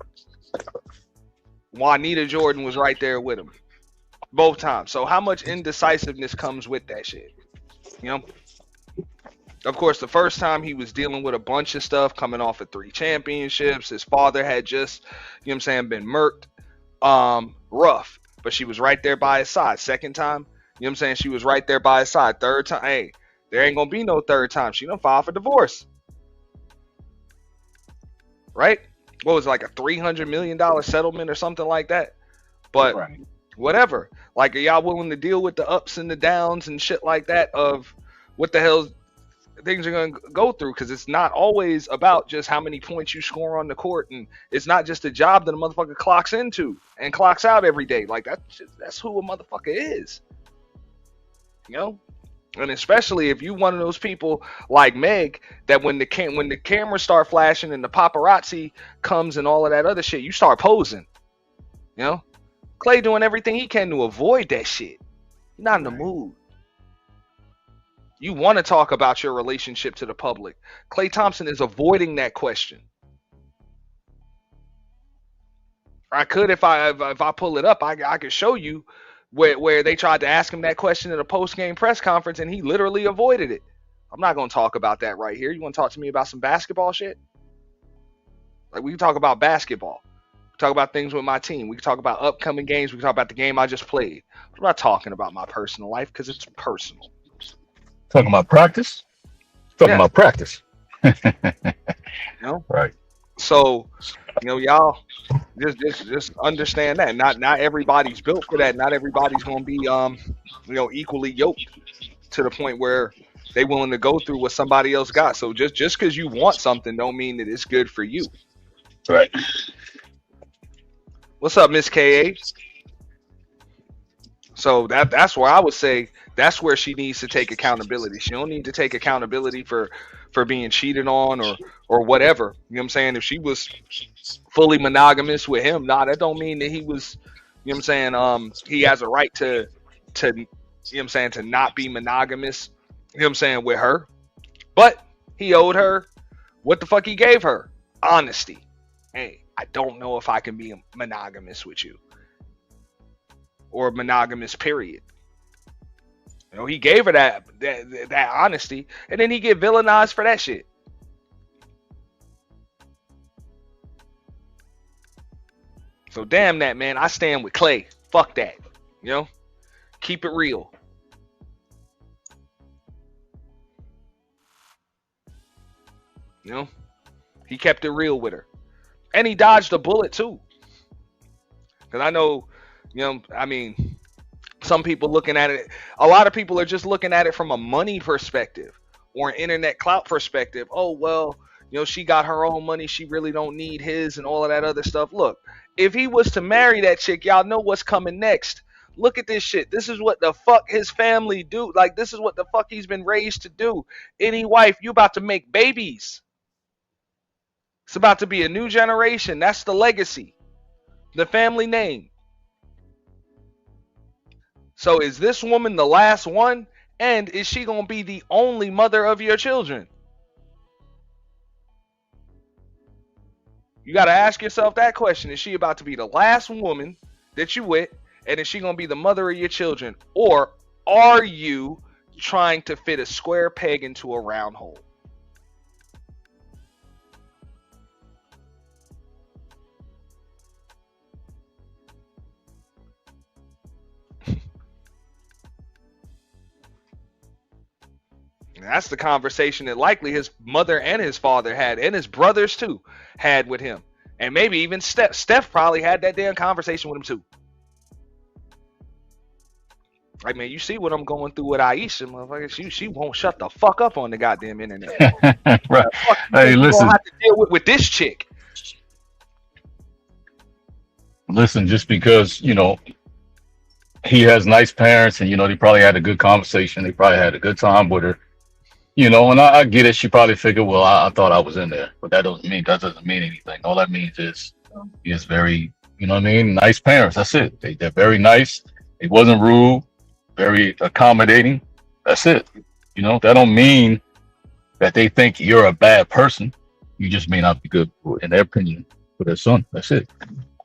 Juanita Jordan was right there with him. Both times. So how much indecisiveness comes with that shit? You know? Of course, the first time he was dealing with a bunch of stuff, coming off of 3 championships. His father had just, you know what I'm saying, been murked. Rough. But she was right there by his side. Second time, you know what I'm saying, she was right there by his side. Third time, hey, There ain't gonna be no third time. She done filed for divorce. Right? What was it, like a $300 million settlement or something like that? But whatever. Like, are y'all willing to deal with the ups and the downs and shit like that of what the hell things are going to go through? Because it's not always about just how many points you score on the court, and it's not just a job that a motherfucker clocks into and clocks out every day. Like, that's who a motherfucker is. You know? And especially if you one of those people like Meg that when the cameras start flashing and the paparazzi comes and all of that other shit, you start posing. You know? Klay doing everything he can to avoid that shit. You're not in the mood. You want to talk about your relationship to the public. Klay Thompson is avoiding that question. I could if I pull it up, I could show you where they tried to ask him that question at a post-game press conference and he literally avoided it. I'm not going to talk about that right here. You want to talk to me about some basketball shit? Like, we can talk about basketball. We can talk about things with my team. We can talk about upcoming games. We can talk about the game I just played. I'm not talking about my personal life because it's personal. Talking about practice? Talking about practice. You know? Right. So, you know, y'all just understand that. Not everybody's built for that. Not everybody's gonna be equally yoked to the point where they willing to go through what somebody else got. So just because you want something don't mean that it's good for you. Right. What's up, Miss KA? So that's where I would say that's where she needs to take accountability. She don't need to take accountability for being cheated on or whatever. You know what I'm saying? If she was fully monogamous with him, that don't mean that he was, you know what I'm saying, he has a right to you know what I'm saying, to not be monogamous, you know what I'm saying, with her. But he owed her what the fuck he gave her. Honesty. Hey, I don't know if I can be monogamous with you. Or monogamous, period. You know, he gave her that honesty, and then he get villainized for that shit. So damn that, man. I stand with Klay. Fuck that. You know? Keep it real. You know? He kept it real with her. And he dodged a bullet too. Because I know, you know, I mean, some people looking at it, a lot of people are just looking at it from a money perspective or an internet clout perspective. Oh, well, you know, she got her own money. She really don't need his and all of that other stuff. Look, if he was to marry that chick, y'all know what's coming next. Look at this shit. This is what the fuck his family do. Like, this is what the fuck he's been raised to do. Any wife, you about to make babies. It's about to be a new generation. That's the legacy. The family name. So is this woman the last one? And is she going to be the only mother of your children? You got to ask yourself that question. Is she about to be the last woman that you with? And is she going to be the mother of your children? Or are you trying to fit a square peg into a round hole? That's the conversation that likely his mother and his father had, and his brothers too, had with him. And maybe even Steph. Steph probably had that damn conversation with him too. Like, man, you see what I'm going through with Aisha, motherfucker. She won't shut the fuck up on the goddamn internet. Right. Hey, listen. Have to deal with this chick. Listen, just because, you know, he has nice parents and, you know, they probably had a good conversation. They probably had a good time with her. You know, and I get it. She probably figured, well, I thought I was in there, but that doesn't mean anything. All that means is he is very, you know what I mean? Nice parents. That's it. They're very nice. He wasn't rude, very accommodating. That's it. You know, that don't mean that they think you're a bad person. You just may not be good, in their opinion, for their son. That's it.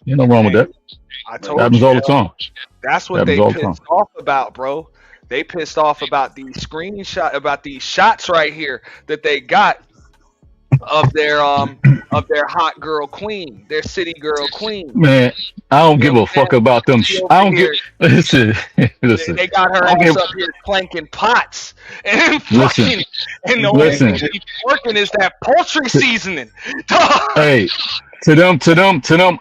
Ain't no wrong with that. That happens all the time. That's what they pissed off about, bro. They pissed off about these screenshots, about these shots right here that they got of their of their hot girl queen, their city girl queen. Man, I don't You give know a what I'm fuck saying? about them. She I over don't get. here, Listen, listen. they got her I don't ass give. up here clanking pots and Listen, fucking, and the only thing listen. she's working is that poultry T- seasoning. Hey, to them,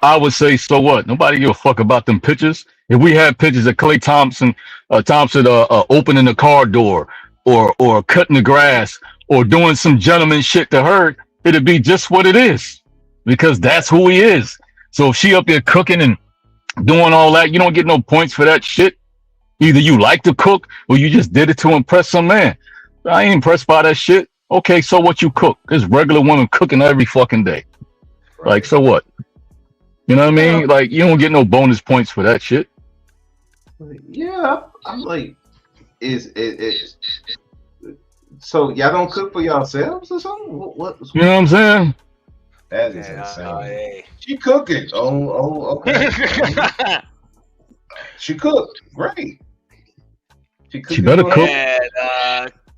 I would say, so what? Nobody give a fuck about them pictures. If we had pictures of Klay Thompson, opening the car door, or cutting the grass, or doing some gentleman shit to her, it'd be just what it is, because that's who he is. So if she up there cooking and doing all that, you don't get no points for that shit. Either you like to cook or you just did it to impress some man. I ain't impressed by that shit. Okay, so what you cook? There's regular women cooking every fucking day. Like, so what? You know what I mean? Like, you don't get no bonus points for that shit. Yeah, I'm like, is so y'all don't cook for yourselves or something? You know what I'm saying? That is insane. She cooking. Oh, okay. She cooked. Great. She better cook.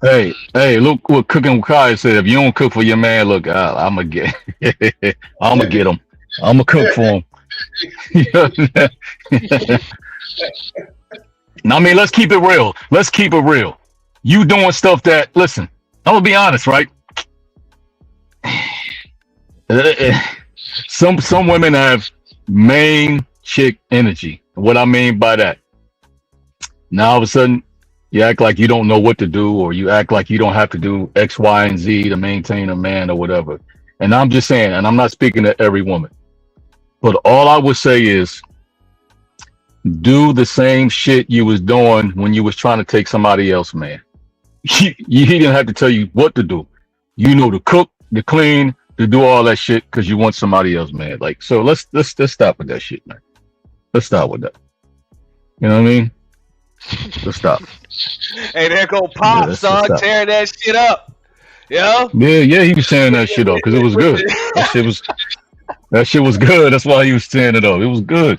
Hey, look what Cooking with Kai said. If you don't cook for your man, look, I'm gonna get, I'm gonna get him. I'm gonna cook for him. Now, I mean, let's keep it real. Let's keep it real. You doing stuff that, listen, I'm gonna be honest, right? Some women have main chick energy. What I mean by that, now all of a sudden you act like you don't know what to do, or you act like you don't have to do X, Y, and Z to maintain a man or whatever. And I'm just saying, and I'm not speaking to every woman, but all I would say is do the same shit you was doing when you was trying to take somebody else, man. He didn't have to tell you what to do. You know, to cook, to clean, to do all that shit because you want somebody else, man. Like, so let's stop with that shit, man. Let's stop with that. You know what I mean? Let's stop. Hey, there go Pops, dog, tearing that shit up. Yo. Yeah, he was tearing that shit up because it was good. That shit was good. That's why he was tearing it up. It was good.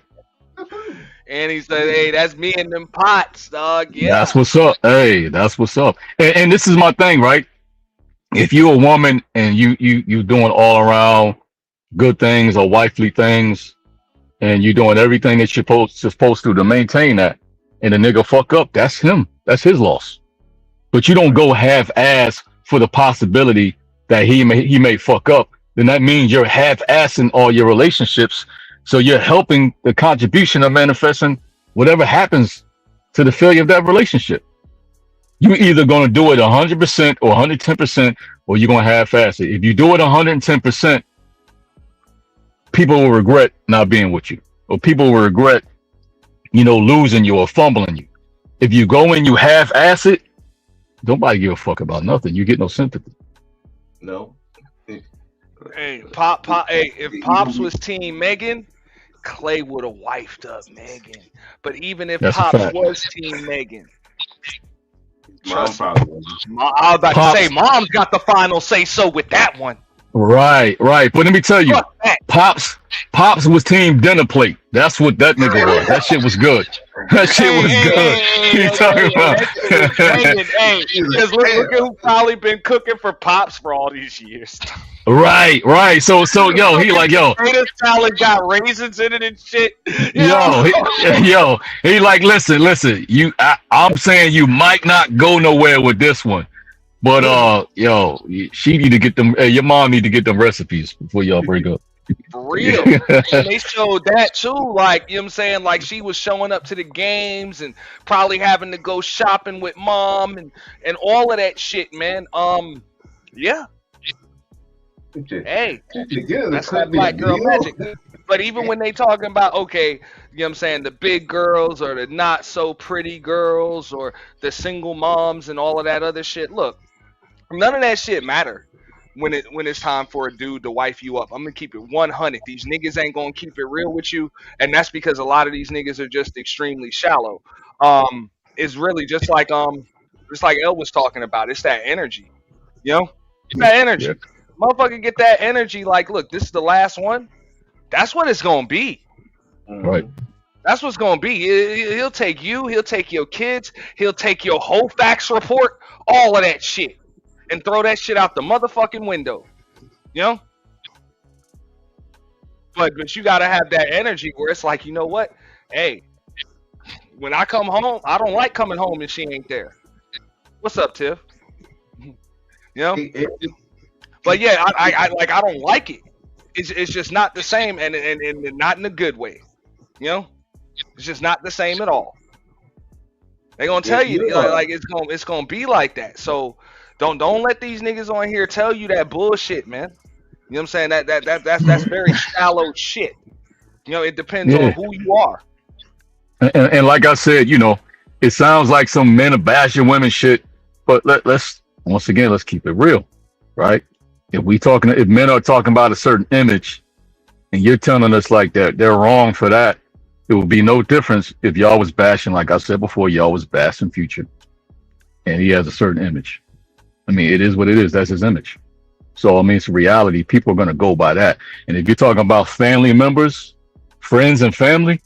And he said, "Hey, that's me and them pots, dog." Yeah. That's what's up. Hey, that's what's up. And this is my thing, right? If you're a woman and you doing all around good things or wifely things, and you're doing everything that you're supposed to maintain that, and the nigga fuck up, that's him. That's his loss. But you don't go half-ass for the possibility that he may fuck up. Then that means you're half-assing all your relationships. So you're helping the contribution of manifesting whatever happens to the failure of that relationship. You're either going to do it 100% or 110%, or you're going to half-ass it. If you do it 110%, people will regret not being with you, or people will regret, losing you or fumbling you. If you go and you half-ass it, nobody give a fuck about nothing. You get no sympathy. No. Hey, Hey, if Pops was Team Megan, Klay would have wifed up Megan. But even if That's a Pops fact. was Team Megan, Mom probably wasn't. I was about to say, Mom's got the final say so with that one. Right. But let me tell you, Pops was Team Dinner Plate. That's what that nigga was. That shit was good. That shit was good. You talking about? Hey, because look at who probably been cooking for Pops for all these years. Right. So yo, he like, yo, Potato salad got raisins in it and shit. He like, listen, I'm saying you might not go nowhere with this one, but she need to get them. Your mom need to get them recipes before y'all break up. For real. And they showed that too, like, you know what I'm saying? Like, she was showing up to the games and probably having to go shopping with mom and all of that shit, man. Yeah. Hey, that's that black girl magic. But even when they talking about, okay, you know what I'm saying, the big girls or the not so pretty girls or the single moms and all of that other shit, look, none of that shit matter when it's time for a dude to wife you up. I'm gonna keep it 100. These niggas ain't gonna keep it real with you, and that's because a lot of these niggas are just extremely shallow. It's really just like El was talking about. It's that energy, it's that energy. Yeah. Motherfucker, get that energy. Like, look, this is the last one. That's what it's gonna be. Right. That's what's gonna be. He'll take you. He'll take your kids. He'll take your whole facts report. All of that shit. And throw that shit out the motherfucking window. but you gotta have that energy where it's like, you know what? Hey, when I come home, I don't like coming home and she ain't there. What's up, Tiff? You know? But yeah, I don't like it. It's just not the same, and not in a good way. You know, it's just not the same at all. They gonna tell you like it's gonna be like that. So don't let these niggas on here tell you that bullshit, man. You know what I'm saying? That's very shallow shit. You know, it depends on who you are. And like I said, you know, it sounds like some men are bashing women shit, but let's once again let's keep it real, right? If men are talking about a certain image, and you're telling us like that they're wrong for that, it would be no difference if y'all was bashing, like I said before, y'all was bashing Future, and he has a certain image. I mean, it is what it is. That's his image. So I mean, it's a reality. People are gonna go by that. And if you're talking about family members, friends, and family,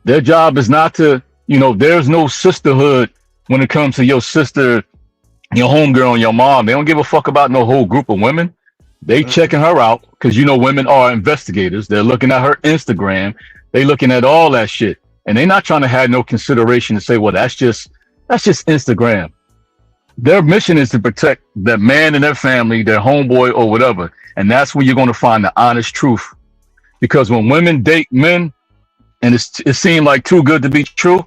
their job is not to, you know, there's no sisterhood when it comes to your sister, your homegirl, and your mom. They don't give a fuck about no whole group of women. They checking her out because, you know, women are investigators. They're looking at her Instagram. They looking at all that shit. And they're not trying to have no consideration to say, well, that's just Instagram. Their mission is to protect that man and their family, their homeboy or whatever. And that's where you're going to find the honest truth. Because when women date men and it seems like too good to be true,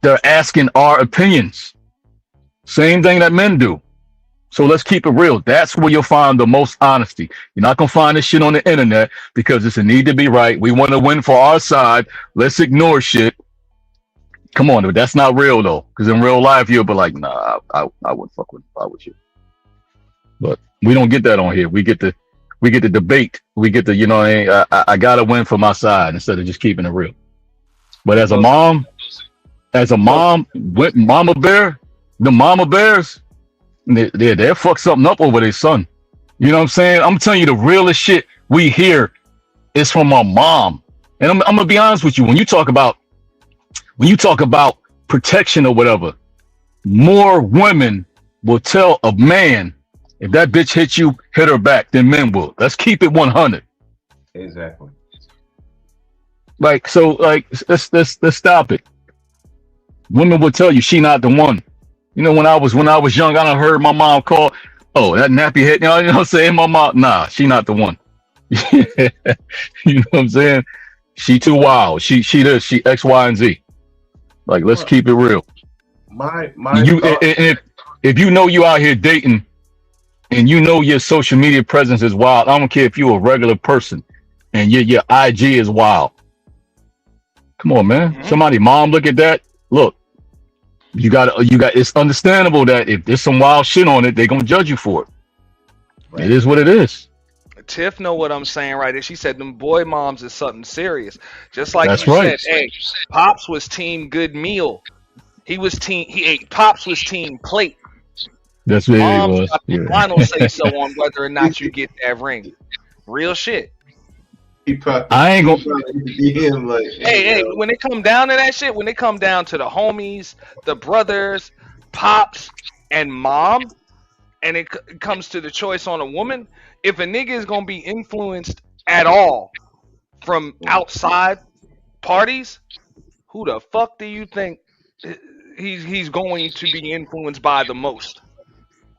they're asking our opinions. Same thing that men do. So let's keep it real. That's where you'll find the most honesty. You're not going to find this shit on the internet because it's a need to be right. We want to win for our side. Let's ignore shit. Come on, dude. That's not real though. Because in real life, you'll be like, nah, I wouldn't fuck with you. But we don't get that on here. We get the debate. We get the, you know, I gotta win for my side instead of just keeping it real. But as a mom, mama bear, the mama bears, they'll fuck something up over their son. You know what I'm saying? I'm telling you, the realest shit we hear is from our mom. And I'm gonna be honest with you. When you talk about protection or whatever, more women will tell a man, if that bitch hit you, hit her back, than men will. Let's keep it 100. Exactly. Like, so, like, let's stop it. Women will tell you she not the one. You know, when I was young, I done heard my mom call, oh, that nappy head, you know what I'm saying? My mom, nah, she not the one. You know what I'm saying? She too wild. She this, she X, Y, and Z. Like, let's keep it real. If you know you out here dating and you know your social media presence is wild, I don't care if you're a regular person and your IG is wild. Come on, man. Somebody mom look at that. Look, you got it's understandable that if there's some wild shit on it, they're gonna judge you for it. Right. It is what it is. Tiff know what I'm saying right there. She said them boy moms is something serious. Just like That's you right. said, hey, Pops was team good meal. He ate Pops was team plate. That's what Mom's it was. got the final say so on whether or not you get that ring. Real shit. I ain't gonna. Hey, when it come down to that shit, when it come down to the homies, the brothers, Pops, and mom, and it comes to the choice on a woman, if a nigga is gonna be influenced at all from outside parties, who the fuck do you think he's going to be influenced by the most,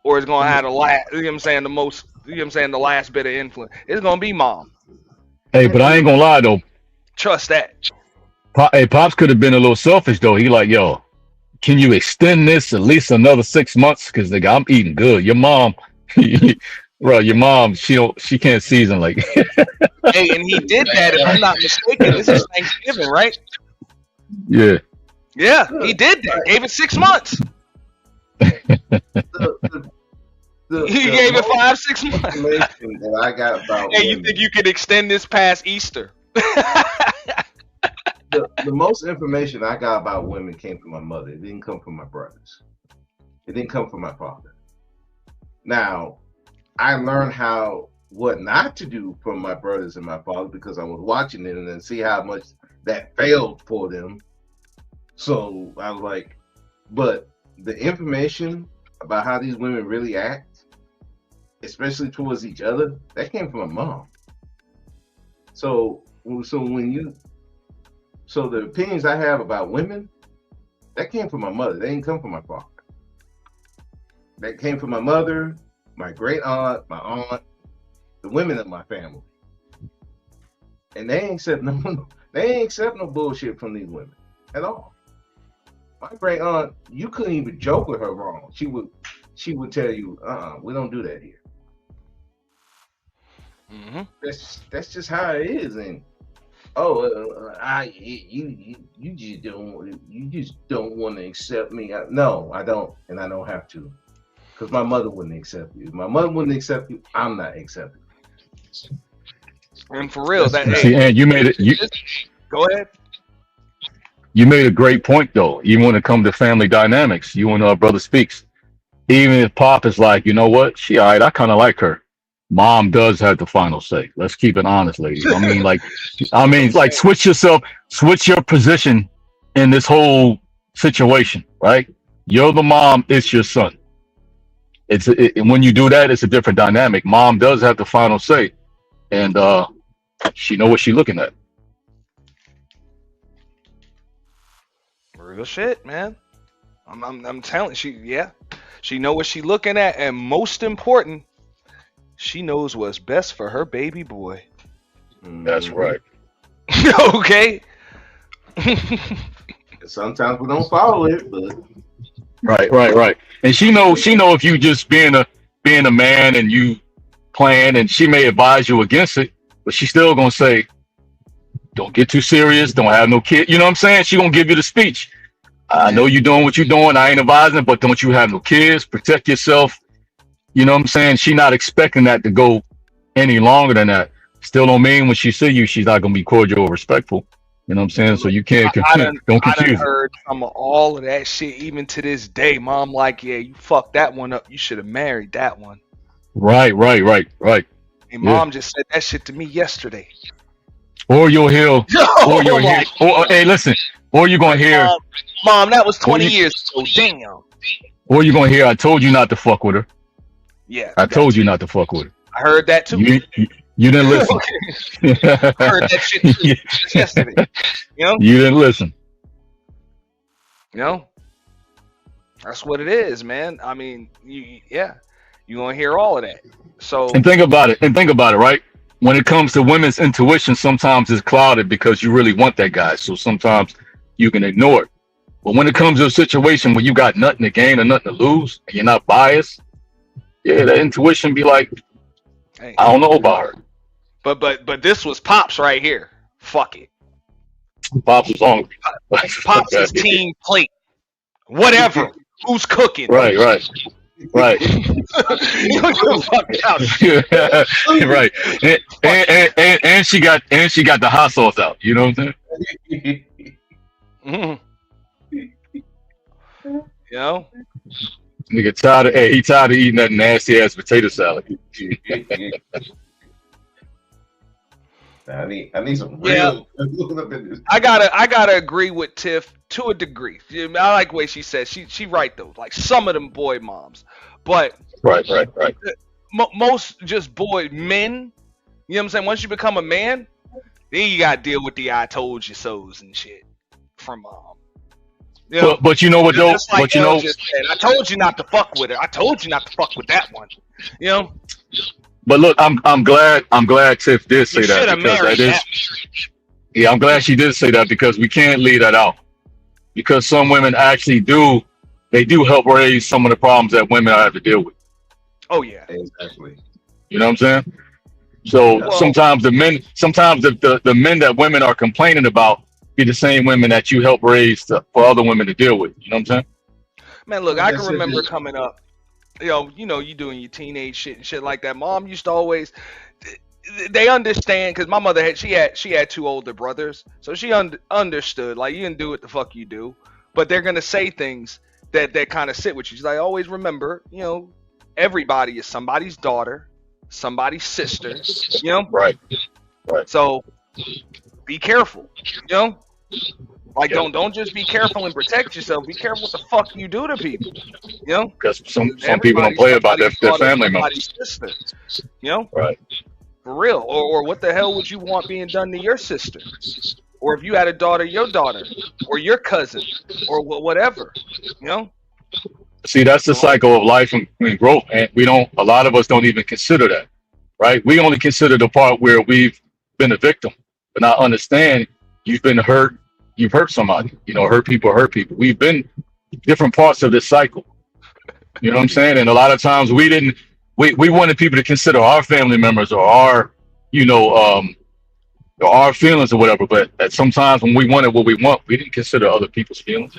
or is gonna have the last? You know what I'm saying? The most. You know what I'm saying? The last bit of influence. It's gonna be mom. Hey, but I ain't gonna lie though. Trust that. Pops could have been a little selfish though. He like, yo, can you extend this at least another 6 months? Because nigga, I'm eating good. Your mom, bro, your mom, she can't season like. Hey, and he did that. If I'm not mistaken, this is Thanksgiving, right? Yeah. Yeah, he did that. Gave it 6 months. He gave it 5-6 months. That I got about hey, you think you could extend this past Easter? the most information I got about women came from my mother. It didn't come from my brothers. It didn't come from my father. Now, I learned what not to do from my brothers and my father because I was watching it and then see how much that failed for them. So I was like, but the information about how these women really act, especially towards each other, that came from my mom. So the opinions I have about women, that came from my mother. They didn't come from my father. That came from my mother, my great aunt, my aunt, the women of my family. And they ain't accept no bullshit from these women at all. My great aunt, you couldn't even joke with her wrong. She would tell you, we don't do that here. Mm-hmm. That's just how it is. And you just don't want to accept me. No, I don't, and I don't have to, because my mother wouldn't accept you. If my mother wouldn't accept you, I'm not accepting. And for real, and you made it. Go ahead. You made a great point though. Even when it comes to family dynamics, you and Brother Speaks. Even if Pop is like, you know what, she all right, I kind of like her. Mom does have the final say. Let's keep it honest, ladies. I mean, like switch your position in this whole situation, right? You're the mom, it's your son. When you do that, it's a different dynamic. Mom does have the final say, and she know what she's looking at. Real shit, man. I'm telling you, she know what she looking at, and most important, she knows what's best for her baby boy. That's right. Okay. Sometimes we don't follow it, but right. And she know if you just being a man and you playing, and she may advise you against it, but she's still gonna say, don't get too serious, don't have no kid. You know what I'm saying? She gonna give you the speech. I know you're doing what you're doing. I ain't advising, but don't you have no kids? Protect yourself. You know what I'm saying? She not expecting that to go any longer than that. Still don't mean when she see you, she's not gonna be cordial or respectful. You know what I'm saying? So you can't don't confuse. I done heard some of all of that shit. Even to this day, mom like, yeah, you fucked that one up. You should have married that one. Right. And mom just said that shit to me yesterday. Or you'll hear, hey, listen, or you're gonna hear, Mom, that was 20 years ago. Damn. Or you're gonna hear, I told you not to fuck with her. Yeah. I told you not to fuck with her. I heard that too. You didn't listen. I heard that shit too, just yesterday. You know? You didn't listen. You know? That's what it is, man. I mean, you're gonna hear all of that. So and think about it, right? When it comes to women's intuition, sometimes it's clouded because you really want that guy. So sometimes you can ignore it. But when it comes to a situation where you got nothing to gain or nothing to lose, and you're not biased, that intuition be like, hey, I don't know about her. But this was Pops right here. Fuck it. Pops was on. Pops is team plate. Whatever. Who's cooking? Right. You don't give a fuck about shit. Right. And she got the hot sauce out. You know what I'm saying? Mm-hmm. You know? Nigga tired of eating that nasty ass potato salad. I need some real. I gotta agree with Tiff to a degree. I like the way she says. She right though. Like some of them boy moms, but right. Most just boy men. You know what I'm saying? Once you become a man, then you gotta deal with the I told you so's and shit from mom. You know, but you know what though? Like but you know, just said, I told you not to fuck with her. I told you not to fuck with that one. You know. But look, I'm glad Tiff did say that, because that is. Yeah, I'm glad she did say that, because we can't leave that out. Because some women actually do help raise some of the problems that women have to deal with. Oh yeah, exactly. You know what I'm saying? So sometimes the men that women are complaining about be the same women that you help raise for other women to deal with. You know what I'm saying? Man, look, I can remember coming up. You know, you doing your teenage shit and shit like that. Mom used to always, they understand, because my mother had two older brothers, so she understood. Like, you can do what the fuck you do, but they're gonna say things that kind of sit with you. She's like, always remember, you know, everybody is somebody's daughter, somebody's sister. You know, right. So be careful. You know. Like, don't just be careful and protect yourself. Be careful what the fuck you do to people. You know? Because some people don't play about their family members. Sister, you know? Right. For real. Or what the hell would you want being done to your sister? Or if you had a daughter, your daughter, or your cousin, or whatever, you know? See, that's the cycle of life and growth, and a lot of us don't even consider that, right? We only consider the part where we've been a victim, but not understand you've been hurt, you've hurt somebody, hurt people. We've been different parts of this cycle. You know what I'm saying? And a lot of times we wanted people to consider our family members or our, or our feelings or whatever, but at sometimes when we wanted what we want, we didn't consider other people's feelings.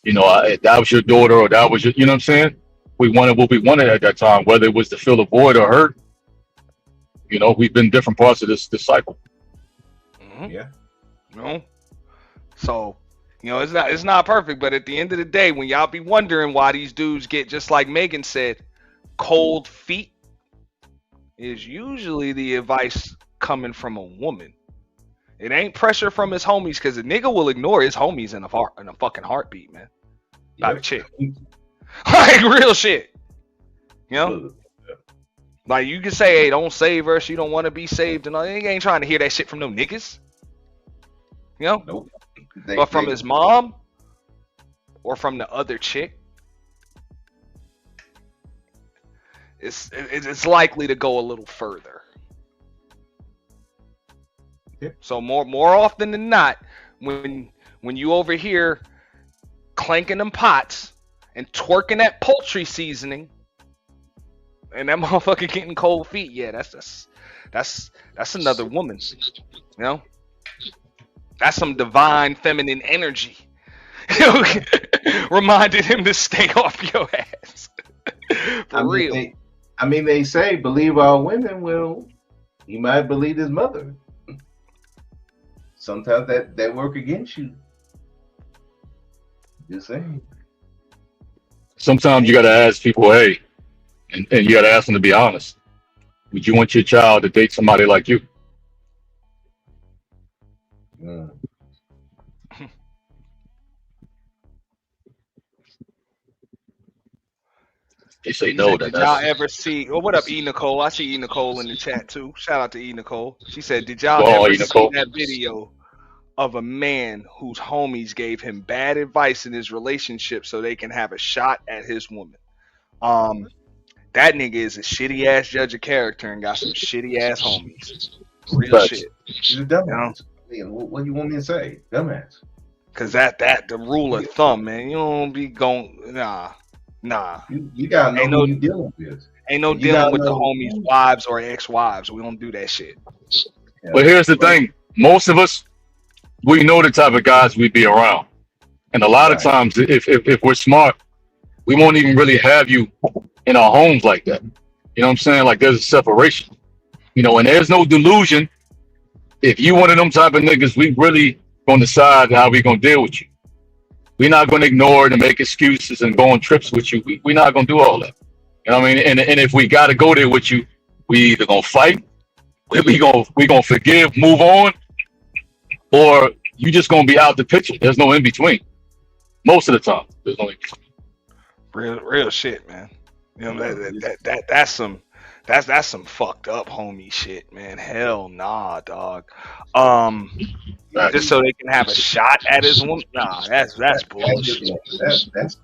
That was your daughter or that was your, you know what I'm saying? We wanted what we wanted at that time, whether it was to fill a void or hurt. We've been different parts of this cycle. Mm-hmm. Yeah. So, it's not perfect, but at the end of the day, when y'all be wondering why these dudes get, just like Megan said, cold feet, is usually the advice coming from a woman. It ain't pressure from his homies, because a nigga will ignore his homies in a fucking heartbeat, man. Not a chick. Like, real shit. Like, you can say, hey, don't save her, she don't want to be saved, and all. He ain't trying to hear that shit from no niggas. Nope. But from his mom or from the other chick, it's likely to go a little further. Yeah. So more often than not, when you over here clanking them pots and twerking that poultry seasoning, and that motherfucker getting cold feet, yeah, that's another woman, That's some divine feminine energy. Reminded him to stay off your ass. For real. They say believe our women. Well, he might believe his mother. Sometimes that work against you. Just saying. Sometimes you got to ask people, hey, and you got to ask them to be honest. Would you want your child to date somebody like you? They say no. Did y'all ever see? Well, what up, E Nicole? I see E Nicole in the chat too. Shout out to E Nicole. She said, "Did y'all ever see that video of a man whose homies gave him bad advice in his relationship so they can have a shot at his woman?" That nigga is a shitty ass judge of character and got some shitty ass homies. Real shit. He's a dumbass. What do you want me to say? Dumbass. Cause that the rule of thumb, man. You don't be going nah. You gotta know who you dealing with. Ain't no dealing with the homies' wives or ex-wives. We don't do that shit. But here's the thing: most of us, we know the type of guys we be around, and a lot of times, if we're smart, we won't even really have you in our homes like that. You know what I'm saying? Like there's a separation. And there's no delusion. If you one of them type of niggas, we really gonna decide how we gonna deal with you. We're not gonna ignore it and make excuses and go on trips with you. We're not gonna do all that. You know what I mean? And if we gotta go there with you, we either gonna fight, we gonna forgive, move on, or you just gonna be out the picture. There's no in between. Most of the time, there's no in between. Real shit, man. That's some fucked up homie shit, man. Hell nah, dog. Just so they can have a shot at his woman. Nah, that's bullshit. That's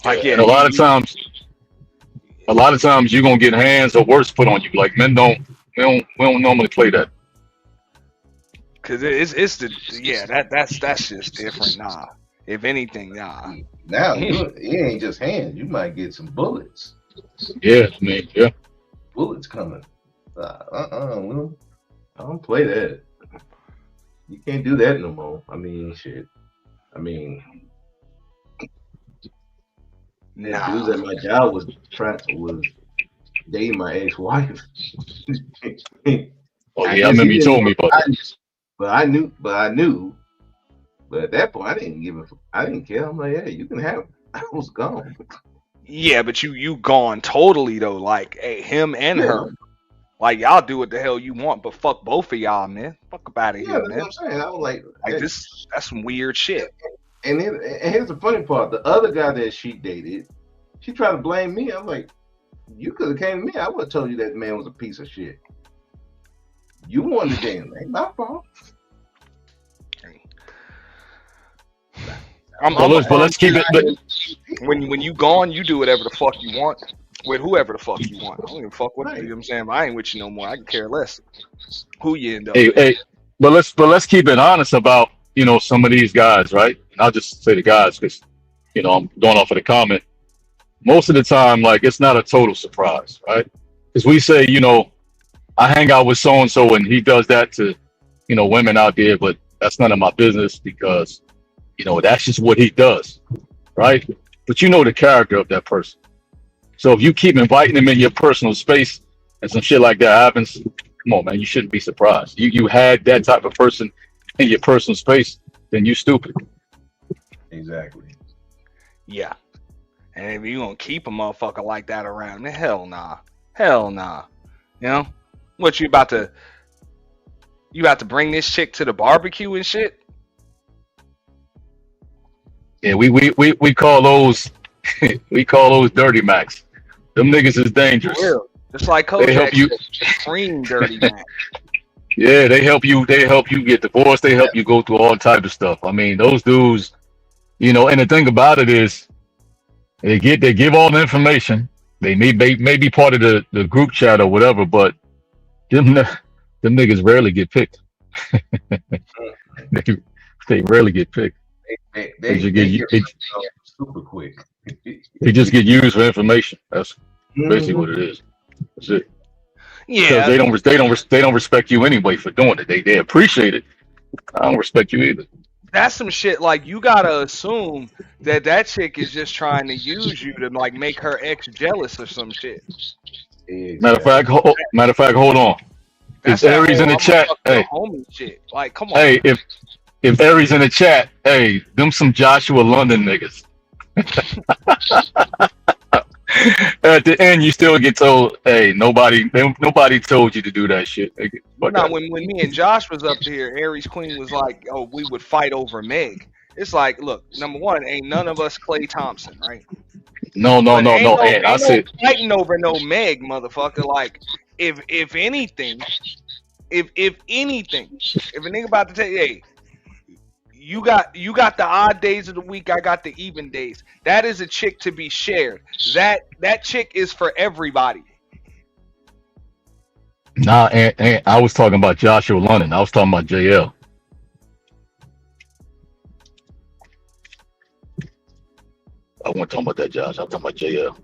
like, yeah. And a lot of times you're gonna get hands or worse put on you. Like men we don't normally play that. Cause that's just different. Nah. If anything, nah. Now it ain't just hands. You might get some bullets. Yeah, man. Yeah. Bullets coming. I don't play that. You can't do that no more. I mean, shit. Nah. Dudes at my job was dating my ex-wife. Oh yeah, I remember you told me about that. But I knew. But at that point, I didn't care. I'm like, hey, you can have it. I was gone. Yeah, but you gone totally though. Like, hey, him and her. Like, y'all do what the hell you want, but fuck both of y'all, man. Fuck up out of here, man. That's what I'm saying. I was like this. That's some weird shit. And here's the funny part: the other guy that she dated, she tried to blame me. I'm like, You could have came to me. I would have told you that man was a piece of shit. You wanted the damn thing. My fault. Let's keep it. When you gone, you do whatever the fuck you want with whoever the fuck you want. I don't even fuck with you. You know what I'm saying? I ain't with you no more. I can care less who you end up with. Hey, but let's keep it honest about some of these guys, right? And I'll just say the guys because I'm going off of the comment. Most of the time, like it's not a total surprise, right? Because we say, I hang out with so and so and he does that to, women out there, but that's none of my business because, that's just what he does, right? But you know the character of that person. So if you keep inviting him in your personal space and some shit like that happens, come on, man, you shouldn't be surprised. You had that type of person in your personal space, then you stupid. Exactly. Yeah. And if you gonna keep a motherfucker like that around, then hell nah. Hell nah. What you about to bring this chick to the barbecue and shit? Yeah, we call those we call those dirty Macs. Them niggas is dangerous. Just like They help Kojak you. scream dirty man. Yeah, they help you get divorced, they help you go through all type of stuff. I mean, those dudes, and the thing about it is they give all the information. They may be part of the group chat or whatever, but them niggas rarely get picked. they rarely get picked. They get super quick. They just get used for information. That's basically what it is. That's it. Yeah, Because they don't respect you anyway for doing it. They appreciate it. I don't respect you either. That's some shit. Like you gotta assume that chick is just trying to use you to like make her ex jealous or some shit. Matter of fact, hold on. That's If Aries in the chat, hey, homie shit. Like, come on. hey, if Aries in the chat, hey, them some Joshua London niggas. At the end, you still get told, "Hey, nobody told you to do that shit." Now, when me and Josh was up here, Aries Queen was like, "Oh, we would fight over Meg." It's like, look, number one, ain't none of us Klay Thompson, right? No. And I said, fighting over no Meg, motherfucker. Like, if anything, if a nigga about to tell you, hey, you got the odd days of the week, I got the even days. That is a chick to be shared. That chick is for everybody. nah, and I was talking about Joshua London. I was talking about JL. I wasn't talking about that, Josh. I'm talking about JL.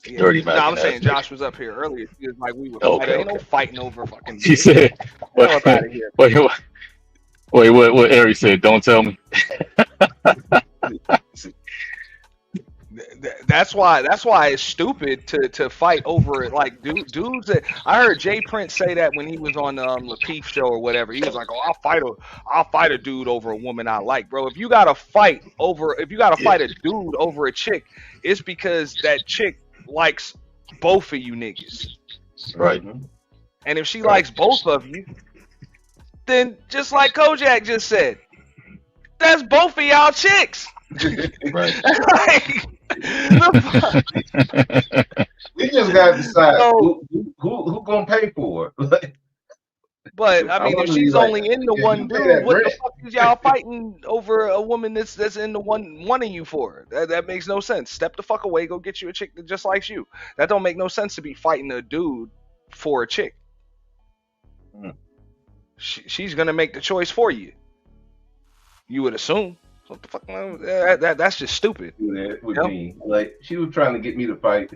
Yeah. Dirty No, Mac. I'm saying Josh was up here earlier. He was like, we were Okay, fighting. Ain't no fighting over fucking. She said, Get up out of here. wait, what Aries said? Don't tell me. That's why it's stupid to fight over it. Like dudes that I heard Jay Prince say that when he was on the Lapeef show or whatever. He was like, "Oh, I'll fight a dude over a woman I like, bro." If you gotta fight a dude over a chick, it's because that chick likes both of you niggas. Right. And if she likes both of you, then just like Kojak just said, that's both of y'all chicks. Right. We just got to decide who gonna pay for it. But I mean, if she's only into one dude, what the fuck is y'all fighting over a woman that's into one of you for? That makes no sense. Step the fuck away, go get you a chick that just likes you. That don't make no sense to be fighting a dude for a chick. She's gonna make the choice for you. You would assume. What the fuck? That's just stupid. That with me, like she was trying to get me to fight.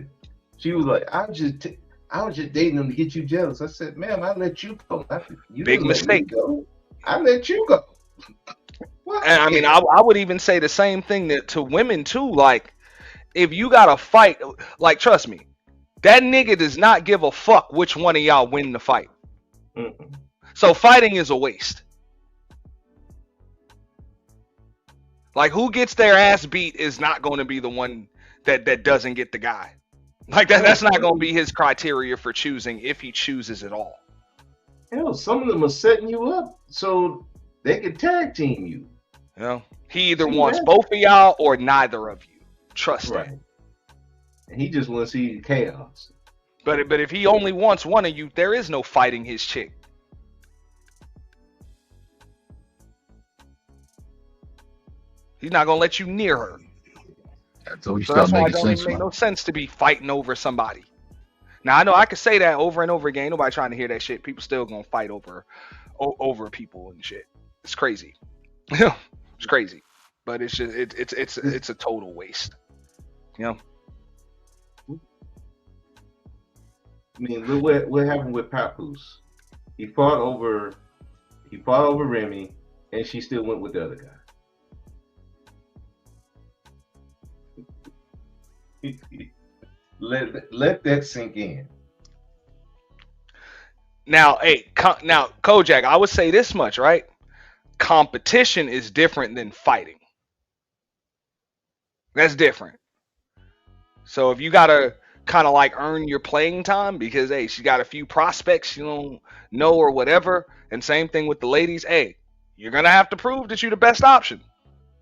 She was like, I was just dating him to get you jealous. I said, ma'am, I let you go. You Big didn't let me mistake. go. I let you go. And I mean, I would even say the same thing to women too. Like, if you gotta fight, like, trust me, that nigga does not give a fuck which one of y'all win the fight. So fighting is a waste. Like, who gets their ass beat is not going to be the one that doesn't get the guy. Like that's not going to be his criteria for choosing if he chooses at all. Hell, some of them are setting you up so they can tag team you. You know, he either wants both of y'all or neither of you. Trust that. and he just want to see chaos. But if he only wants one of you, there is no fighting his chick. He's not gonna let you near her. So you So start that's why it making don't sense even make now. no sense to be fighting over somebody. Now I know I could say that over and over again. Ain't nobody trying to hear that shit. People still gonna fight over people and shit. It's crazy. It's crazy. But it's just it's a total waste. You know. I mean, look what happened with Papoose. He fought over Remy, and she still went with the other guy. let that sink in. Now, now Kojak, I would say this much, right? Competition is different than fighting. That's different. So if you gotta kind of like earn your playing time because hey, she got a few prospects you don't know or whatever, and same thing with the ladies. Hey, you're gonna have to prove that you're the best option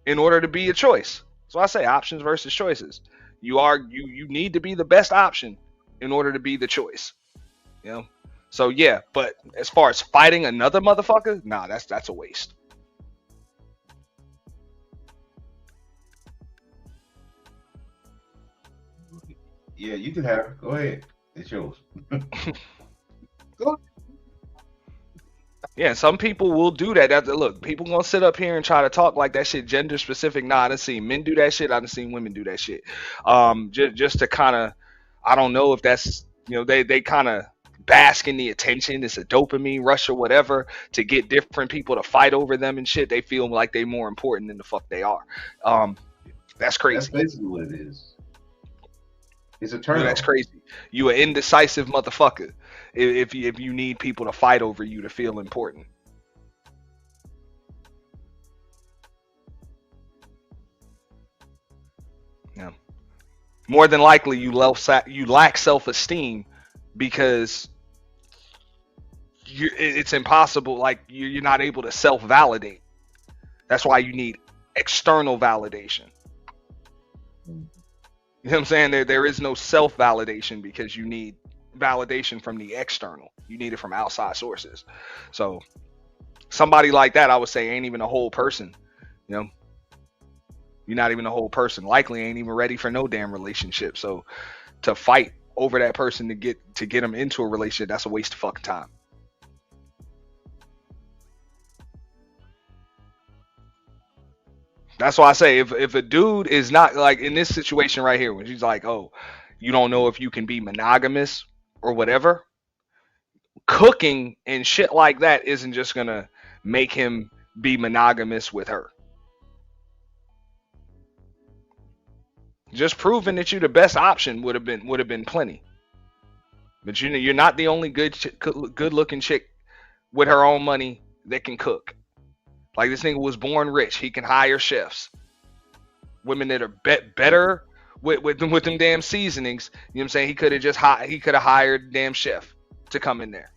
in order to be a choice. So I say options versus choices. You need to be the best option in order to be the choice. You know. So yeah, but as far as fighting another motherfucker, nah, that's a waste. Yeah, you can have it. Go ahead. It's yours. Yeah, some people will do that. Look, people gonna sit up here and try to talk like that shit gender specific. Nah, I done seen men do that shit. I done seen women do that shit. Just to kind of, I don't know if that's, they kind of bask in the attention. It's a dopamine rush or whatever to get different people to fight over them and shit. They feel like they more important than the fuck they are. That's crazy. That's basically what it is. It's a turn. That's crazy. You an indecisive motherfucker if you need people to fight over you to feel important. Yeah. More than likely, you lack self-esteem because it's impossible. Like you're not able to self-validate. That's why you need external validation. You know what I'm saying? There is no self-validation because you need validation from the external. You need it from outside sources. So somebody like that, I would say, ain't even a whole person. You know, you're not even a whole person. Likely ain't even ready for no damn relationship. So to fight over that person to get them into a relationship, that's a waste of fucking time. That's why I say if a dude is not like in this situation right here, when she's like, oh, you don't know if you can be monogamous or whatever, cooking and shit like that isn't just gonna make him be monogamous with her. Just proving that you're the best option would have been plenty. But you're not the only good looking chick with her own money that can cook. Like this nigga was born rich. He can hire chefs. Women that are better with them damn seasonings. You know what I'm saying? He could have hired a damn chef to come in there.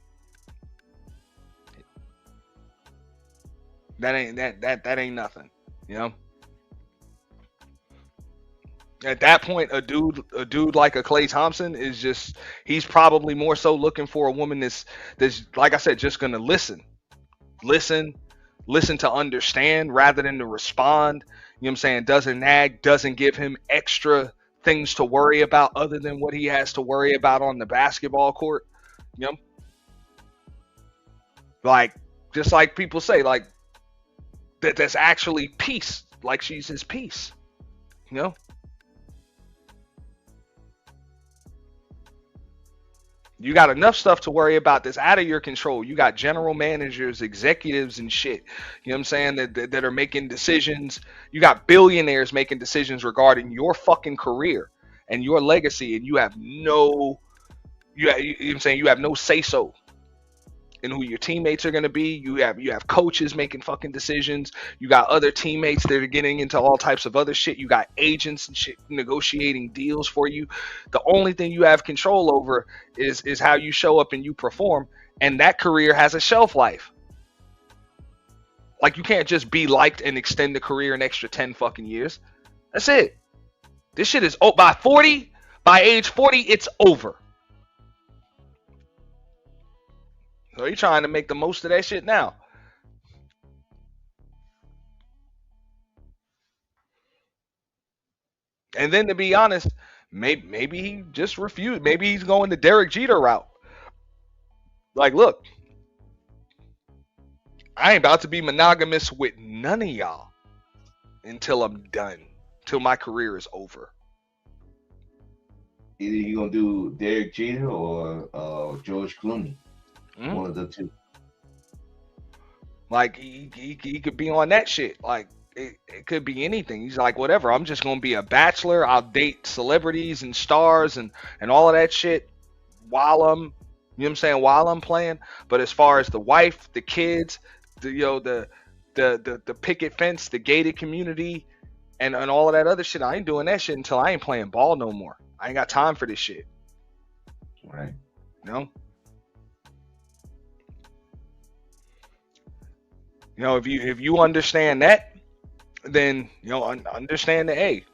That ain't nothing. You know? At that point, a dude like a Klay Thompson is just, he's probably more so looking for a woman that's like I said, just gonna listen to understand rather than to respond. You know what I'm saying? Doesn't nag, doesn't give him extra things to worry about other than what he has to worry about on the basketball court. You know? Like, just like people say, like, that's actually peace. Like she's his peace. You know? You got enough stuff to worry about that's out of your control. You got general managers, executives, and shit. You know what I'm saying? That are making decisions. You got billionaires making decisions regarding your fucking career and your legacy, and you have no, you know what I'm saying? You have no say so in who your teammates are gonna be. You have coaches making fucking decisions. You got other teammates that are getting into all types of other shit. You got agents and shit negotiating deals for you. The only thing you have control over is how you show up and you perform, and that career has a shelf life. Like you can't just be liked and extend the career an extra 10 fucking years. That's it. This shit is by 40, By age 40, it's over. So you're trying to make the most of that shit now. And then to be honest, maybe he just refused. Maybe he's going the Derek Jeter route. Like, look, I ain't about to be monogamous with none of y'all until I'm done, till my career is over. Either you gonna do Derek Jeter or George Clooney. One of the two. Like he could be on that shit. Like it could be anything. He's like, whatever. I'm just gonna be a bachelor. I'll date celebrities and stars and all of that shit while I'm, you know what I'm saying, while I'm playing. But as far as the wife, the kids, the picket fence, the gated community, and all of that other shit, I ain't doing that shit until I ain't playing ball no more. I ain't got time for this shit. Right. You know? You know, if you understand that, then you know understand that, hey,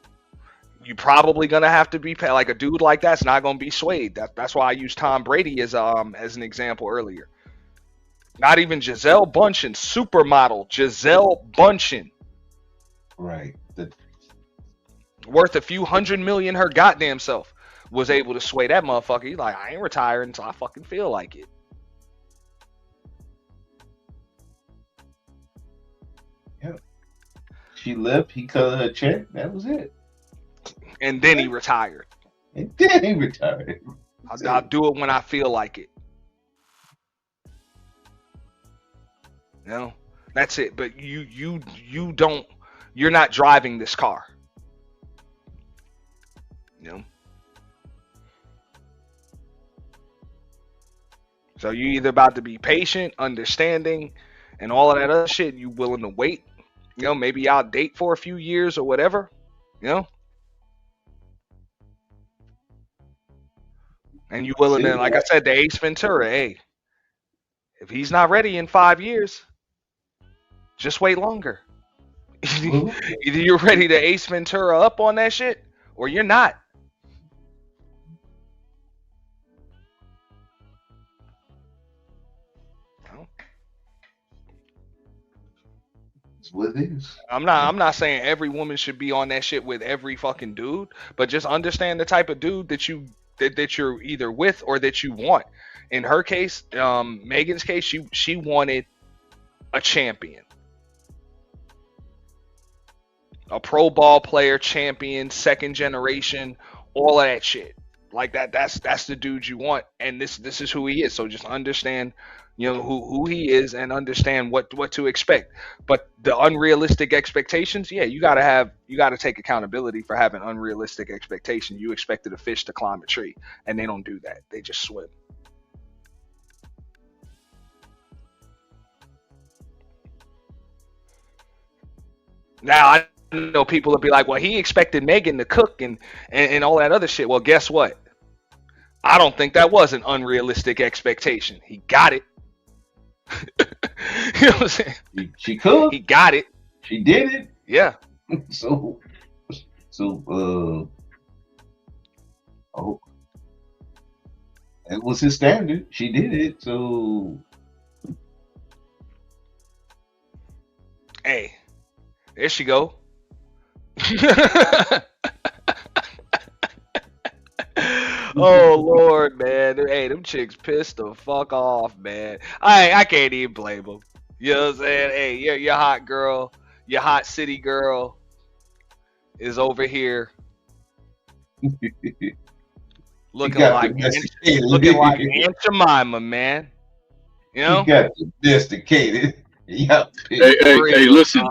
you probably gonna have to be like a dude like that's not gonna be swayed. That's why I used Tom Brady as an example earlier. Not even Gisele Bundchen, supermodel Gisele Bundchen, right? Worth a few $100 million her goddamn self, was able to sway that motherfucker. He's like, I ain't retiring until I fucking feel like it. Yep. She left, he cut her a check, that was it. And then he retired. And then he retired. I'll do it when I feel like it. You know? That's it. But you don't, you're not driving this car. You know? So you either about to be patient, understanding, and all of that other shit, you willing to wait. You know, maybe y'all date for a few years or whatever, you know? And you willing to, like I said, the Ace Ventura, hey, if he's not ready in 5 years, just wait longer. Either you're ready to Ace Ventura up on that shit, or you're not. What it is. I'm not saying every woman should be on that shit with every fucking dude, but just understand the type of dude that you're either with or that you want. In her case, Megan's case, she wanted a champion, a pro ball player, champion, second generation, all of that shit. Like that's the dude you want, and this is who he is. So just understand, you know, who he is, and understand what to expect. But the unrealistic expectations, yeah, you gotta take accountability for having unrealistic expectations. You expected a fish to climb a tree, and they don't do that. They just swim. Now I know people will be like, well, he expected Megan to cook and all that other shit. Well, guess what? I don't think that was an unrealistic expectation. He got it. You know what I'm saying? She cooked. He got it. She did it. Yeah. So it was his standard. She did it. So hey, there she go. Oh Lord, man. Hey, them chicks pissed the fuck off, man. I can't even blame them. You know what I'm saying? Hey, your hot girl, your hot city girl is over here looking like Aunt Jemima, man. You know? You got domesticated. Yeah. Hey, listen.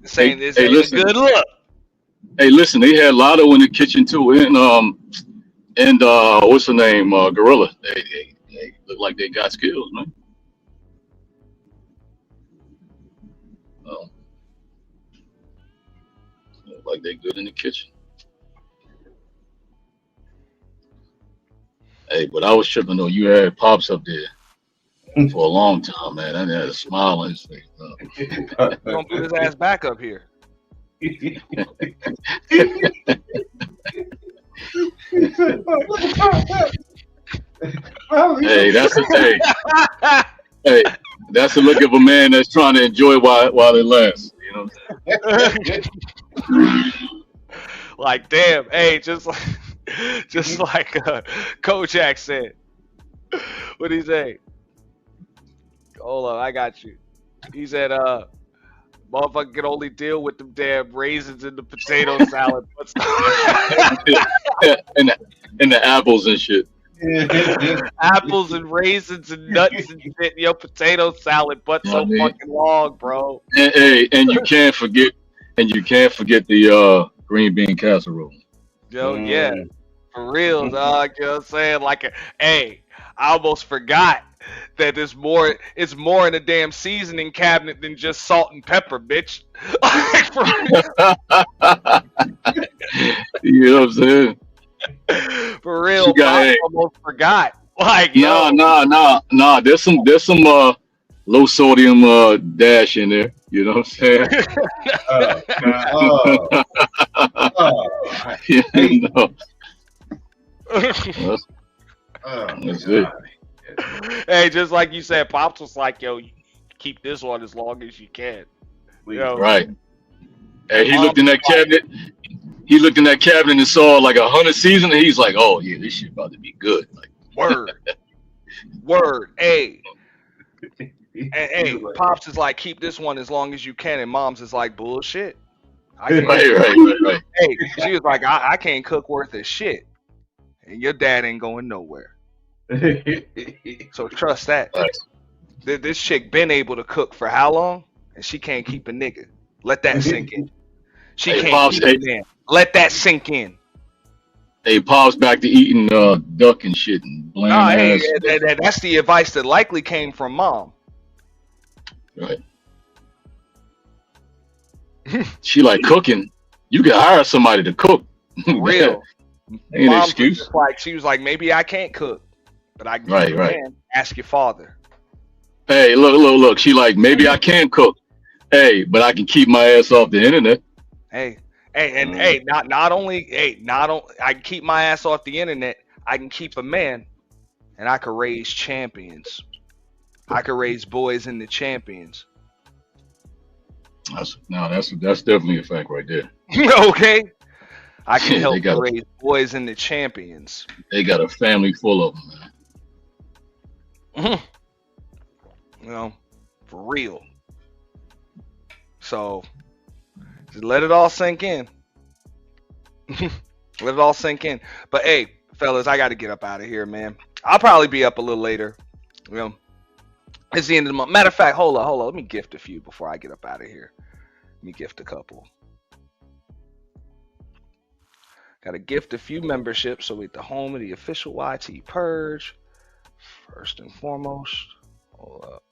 Saying this ain't a good look. Hey, listen, they had Lotto in the kitchen too, and what's the name? Gorilla. They look like they got skills, man. Look like they good in the kitchen. Hey, but I was tripping though. You had Pops up there for a long time, man. I had a smile on his face. Don't put his ass back up here. Hey, hey, that's the look of a man that's trying to enjoy while it lasts. You know. Like, damn, hey, just like Kojak said. What'd he say? Hold on, I got you. He said, motherfucker can only deal with them damn raisins in the potato salad. and the apples and shit. Apples and raisins and nuts and shit in your potato salad, but so fucking long, bro. And you can't forget the green bean casserole. Yo, yeah, for real, dog. You know what I'm saying? Like, hey, I almost forgot that it's more in the damn seasoning cabinet than just salt and pepper, bitch. Like, for you know what I'm saying? For real, I almost forgot. Like, nah. There's some low sodium dash in there. You know what I'm saying? That's it. Hey, just like you said, Pops was like, "Yo, you keep this one as long as you can." Right. Hey, he looked in that cabinet. He looked in that cabinet and saw like 100 seasons, and he's like, "Oh yeah, this shit about to be good." Like, word. Hey, Pops is like, "Keep this one as long as you can," and Mom's is like, "Bullshit." Right. Hey, she was like, I can't cook worth a shit, and your dad ain't going nowhere. So trust that. This chick been able to cook for how long, and she can't keep a nigga. Let that sink in. She can't keep a man. Let that sink in. Hey, Pops back to eating duck and shit and bland ass. That's the advice that likely came from Mom. Right. She like cooking. You can hire somebody to cook. Real. Ain't an excuse. Like, she was like, maybe I can't cook, but I can ask your father. Hey, look. She like, maybe I can cook. Hey, but I can keep my ass off the internet. Not only I can keep my ass off the internet, I can keep a man, and I can raise champions. I can raise boys into champions. That's definitely a fact right there. Okay. I can help raise boys into champions. They got a family full of them, man. You know, for real. So, just let it all sink in. Let it all sink in. But hey, fellas, I got to get up out of here, man. I'll probably be up a little later. You know, it's the end of the month. Matter of fact, hold on. Let me gift a few before I get up out of here. Let me gift a couple. Got to gift a few memberships so we at the home of the official YT Purge. First and foremost, hold up.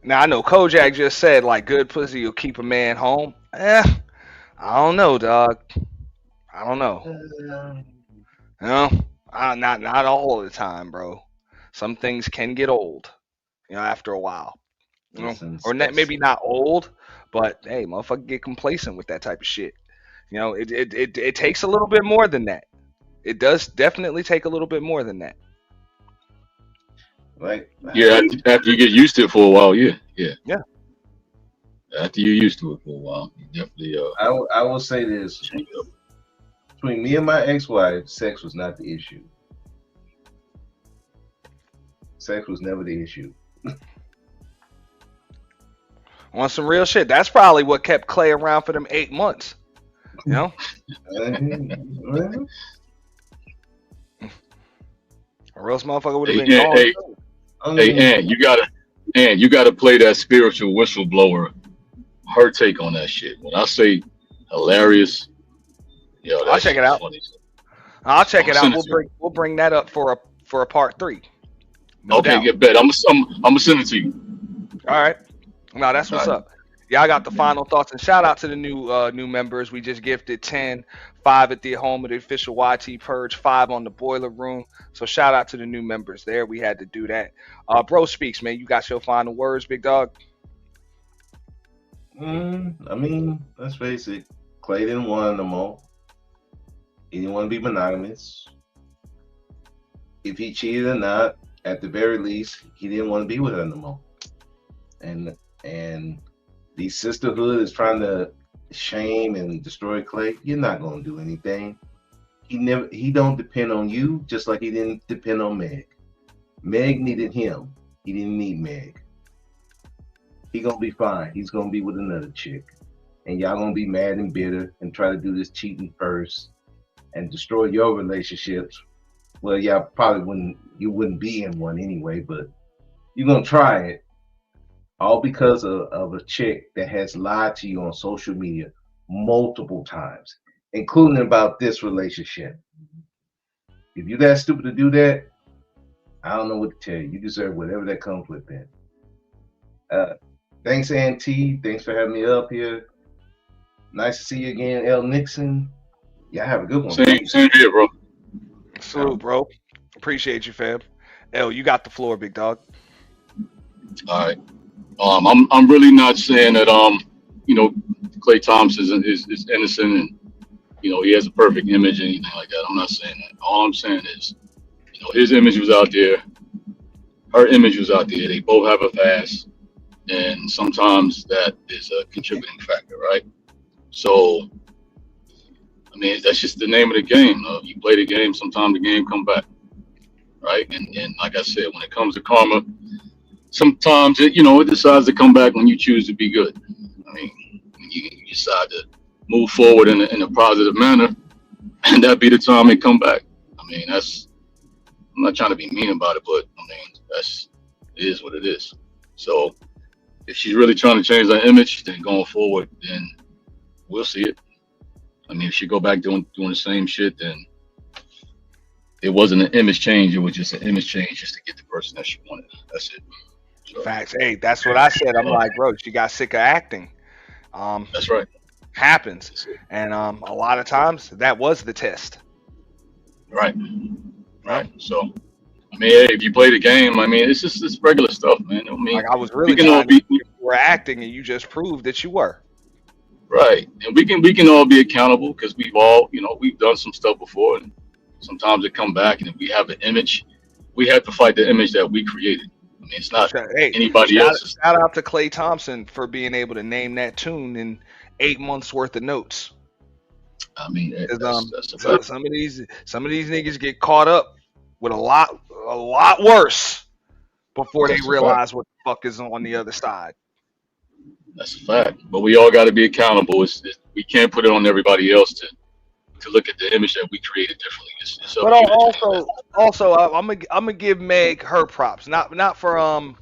Now I know Kojak just said like good pussy will keep a man home. I don't know, dog. I don't know. You know, not all the time, bro. Some things can get old, you know, after a while. You know, or maybe not old, but hey, motherfucker get complacent with that type of shit. You know, it takes a little bit more than that. It does definitely take a little bit more than that. Right. Yeah, after you get used to it for a while, yeah. After you're used to it for a while, you definitely. I will say this: between me and my ex-wife, sex was not the issue. Sex was never the issue. On some real shit, that's probably what kept Klay around for them 8 months. You know. Or else motherfucker would have been gone. Hey, Ant, you gotta play that spiritual whistleblower. Her take on that shit. When I say hilarious, yo, I'll check it out. Funny. I'll check it out. We'll bring that up for a part 3. No okay, doubt. get bet. I'm gonna send it to you. All right. No, that's what's up. Yeah, I got the final thoughts and shout out to the new members. We just gifted 10 5 at the home of the official YT Purge, 5 on the Boiler Room. So shout out to the new members there. We had to do that. Bro Speaks, man. You got your final words, big dog? I mean, let's face it. Klay didn't want no more. He didn't want to be monogamous. If he cheated or not, at the very least, he didn't want to be with her no more. And the sisterhood is trying to shame and destroy Klay. You're not gonna do anything. He don't depend on you, just like he didn't depend on Meg. Meg needed him. He didn't need Meg. He gonna be fine. He's gonna be with another chick. And y'all gonna be mad and bitter and try to do this cheating first and destroy your relationships. Well, y'all probably wouldn't be in one anyway, but you're gonna try it. All because of a chick that has lied to you on social media multiple times, including about this relationship. If you're that stupid to do that, I don't know what to tell you. You deserve whatever that comes with then. Thanks, Auntie. Thanks for having me up here. Nice to see you again, L. Nixon. Yeah, have a good one. Same here, bro. Salute, bro. Appreciate you, fam. L, you got the floor, big dog. All right. I'm really not saying that Klay Thompson is innocent and he has a perfect image and anything like that. I'm not saying that. All I'm saying is his image was out there, her image was out there. They both have a past, and sometimes that is a contributing factor, right? So I mean, that's just the name of the game. You play the game, sometimes the game come back, right? And like I said, when it comes to karma, sometimes it decides to come back when you choose to be good. I mean, when you decide to move forward in a positive manner, and that be the time it come back. I mean, I'm not trying to be mean about it, but I mean, it is what it is. So if she's really trying to change that image, then going forward, then we'll see it. I mean, if she go back doing the same shit, then it wasn't an image change. It was just an image change just to get the person that she wanted. That's it. So, Facts. Hey, that's what I said. I'm like, bro, she got sick of acting. That's right. Happens. And a lot of times that was the test. Right. Right. So, I mean, hey, if you play the game, I mean, it's just this regular stuff, man. I mean, Like I was really we can all trying to be you were acting and you just proved that you were. right, and we can all be accountable because we've all, we've done some stuff before, and sometimes it come back, and if we have an image, we have to fight the image that we created. I mean, it's not Hey, anybody else's. shout out to Klay Thompson for being able to name that tune in 8 months worth of notes. I mean, 'Cause, that's a some fact. some of these niggas get caught up with a lot worse before they That's a fact. realize what the fuck is on the other side. That's a fact. But we all got to be accountable. We can't put it on everybody else to look at the image that we created differently. It's up But to you to change that. also, I'm gonna give Meg her props. Not for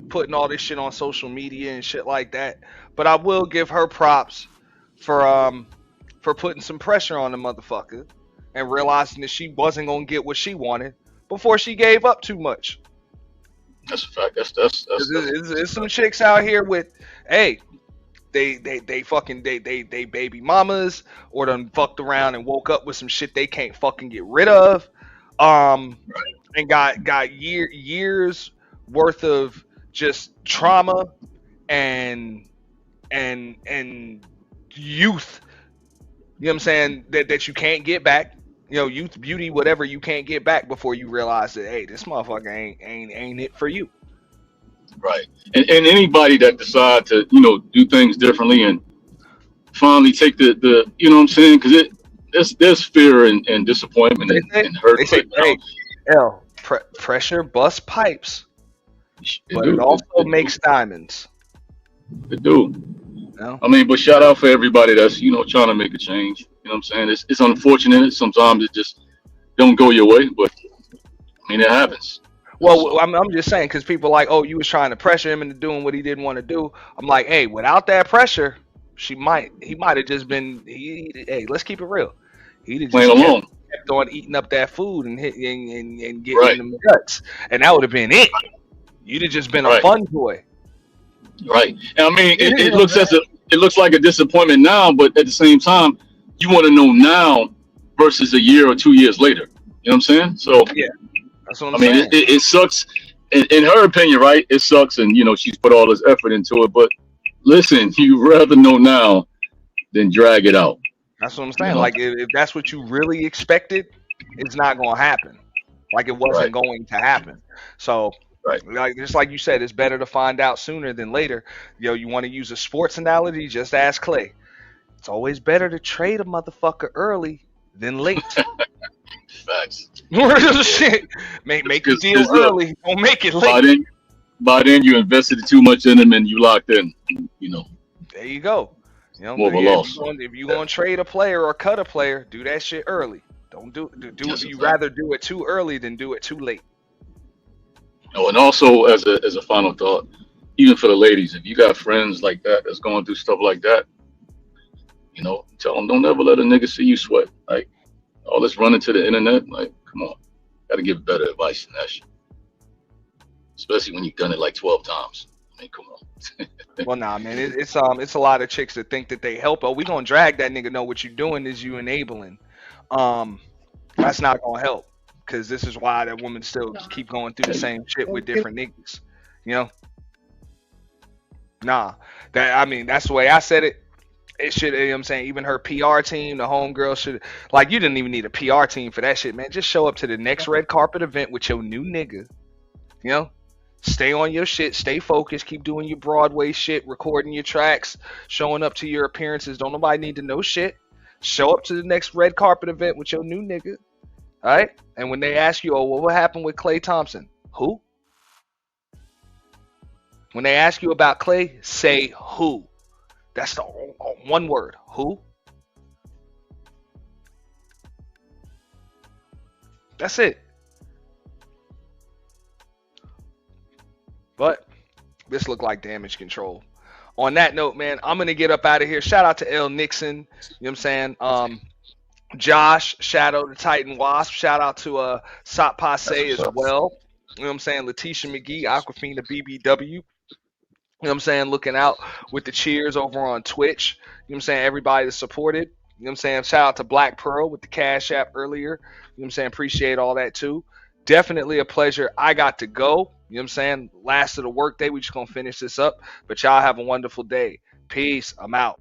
putting all this shit on social media and shit like that. But I will give her props for putting some pressure on the motherfucker and realizing that she wasn't gonna get what she wanted before she gave up too much. That's a fact. That's There's some chicks out here with, hey, they baby mamas or done fucked around and woke up with some shit they can't fucking get rid of, and got years worth of just trauma and youth. You know what I'm saying? That you can't get back. Youth, beauty, whatever you can't get back before you realize that, hey, this motherfucker ain't it for you. right. And anybody that decide to do things differently and finally take the you know what I'm saying, because there's fear and disappointment and hurt. They say, hey, pressure busts pipes, but it also makes diamonds. It do. I mean, but shout out for everybody that's trying to make a change. You know what I'm saying? It's unfortunate. Sometimes it just don't go your way, but I mean it happens. Well, I'm just saying because people like, oh, you was trying to pressure him into doing what he didn't want to do. I'm like, hey, without that pressure, he might have just been. Hey, let's keep it real. He'd have Playing just alone. kept on eating up that food and getting Right. them guts, and that would have been it. You'd have just been a Right. fun boy. Right. And I mean, it looks as it looks like a disappointment now, but at the same time, you want to know now versus a year or 2 years later. You know what I'm saying? So Yeah, that's what I'm I mean, saying. it sucks. In her opinion, right? It sucks, and she's put all this effort into it. But listen, you rather know now than drag it out. That's what I'm saying. Like if that's what you really expected, it's not gonna happen. Like it wasn't going to happen. So like just like you said, it's better to find out sooner than later. You want to use a sports analogy? Just ask Klay. It's always better to trade a motherfucker early than late. Facts. Shit. Make the deal early. Don't make it late. By then you invested too much in him and you locked in. There you go. More of a loss. If you gonna trade a player or cut a player, do that shit early. Don't do it. You rather do it too early than do it too late. And also as a final thought, even for the ladies, if you got friends like that that's going through stuff like that, tell them don't ever let a nigga see you sweat. Like all this running to the internet, like come on, gotta give better advice than that shit. Especially when you've done it like 12 times. I mean, come on. Well, nah, man, it's a lot of chicks that think that they help. Oh, we gonna drag that nigga. No, what you doing is you enabling. That's not gonna help because this is why that women still keep going through the same shit with different niggas. Nah, that's the way I said it. It should, you know what I'm saying, even her PR team, the homegirl should, like, you didn't even need a PR team for that shit, man. Just show up to the next red carpet event with your new nigga. Stay on your shit, stay focused, keep doing your Broadway shit, recording your tracks, showing up to your appearances. Don't nobody need to know shit. Show up to the next red carpet event with your new nigga. All right? And when they ask you, oh, well, what happened with Klay Thompson? Who? When they ask you about Klay, say who. That's the one word. Who? That's it. But this looked like damage control. On that note, man, I'm going to get up out of here. Shout out to L. Nixon. You know what I'm saying? Josh, Shadow the Titan Wasp. Shout out to Sop Passe as well. You know what I'm saying? Letitia McGee, Aquafina BBW. You know what I'm saying? Looking out with the cheers over on Twitch. You know what I'm saying? Everybody that supported. You know what I'm saying? Shout out to Black Pearl with the Cash App earlier. You know what I'm saying? Appreciate all that too. Definitely a pleasure. I got to go. You know what I'm saying? Last of the work day. We just going to finish this up. But y'all have a wonderful day. Peace. I'm out.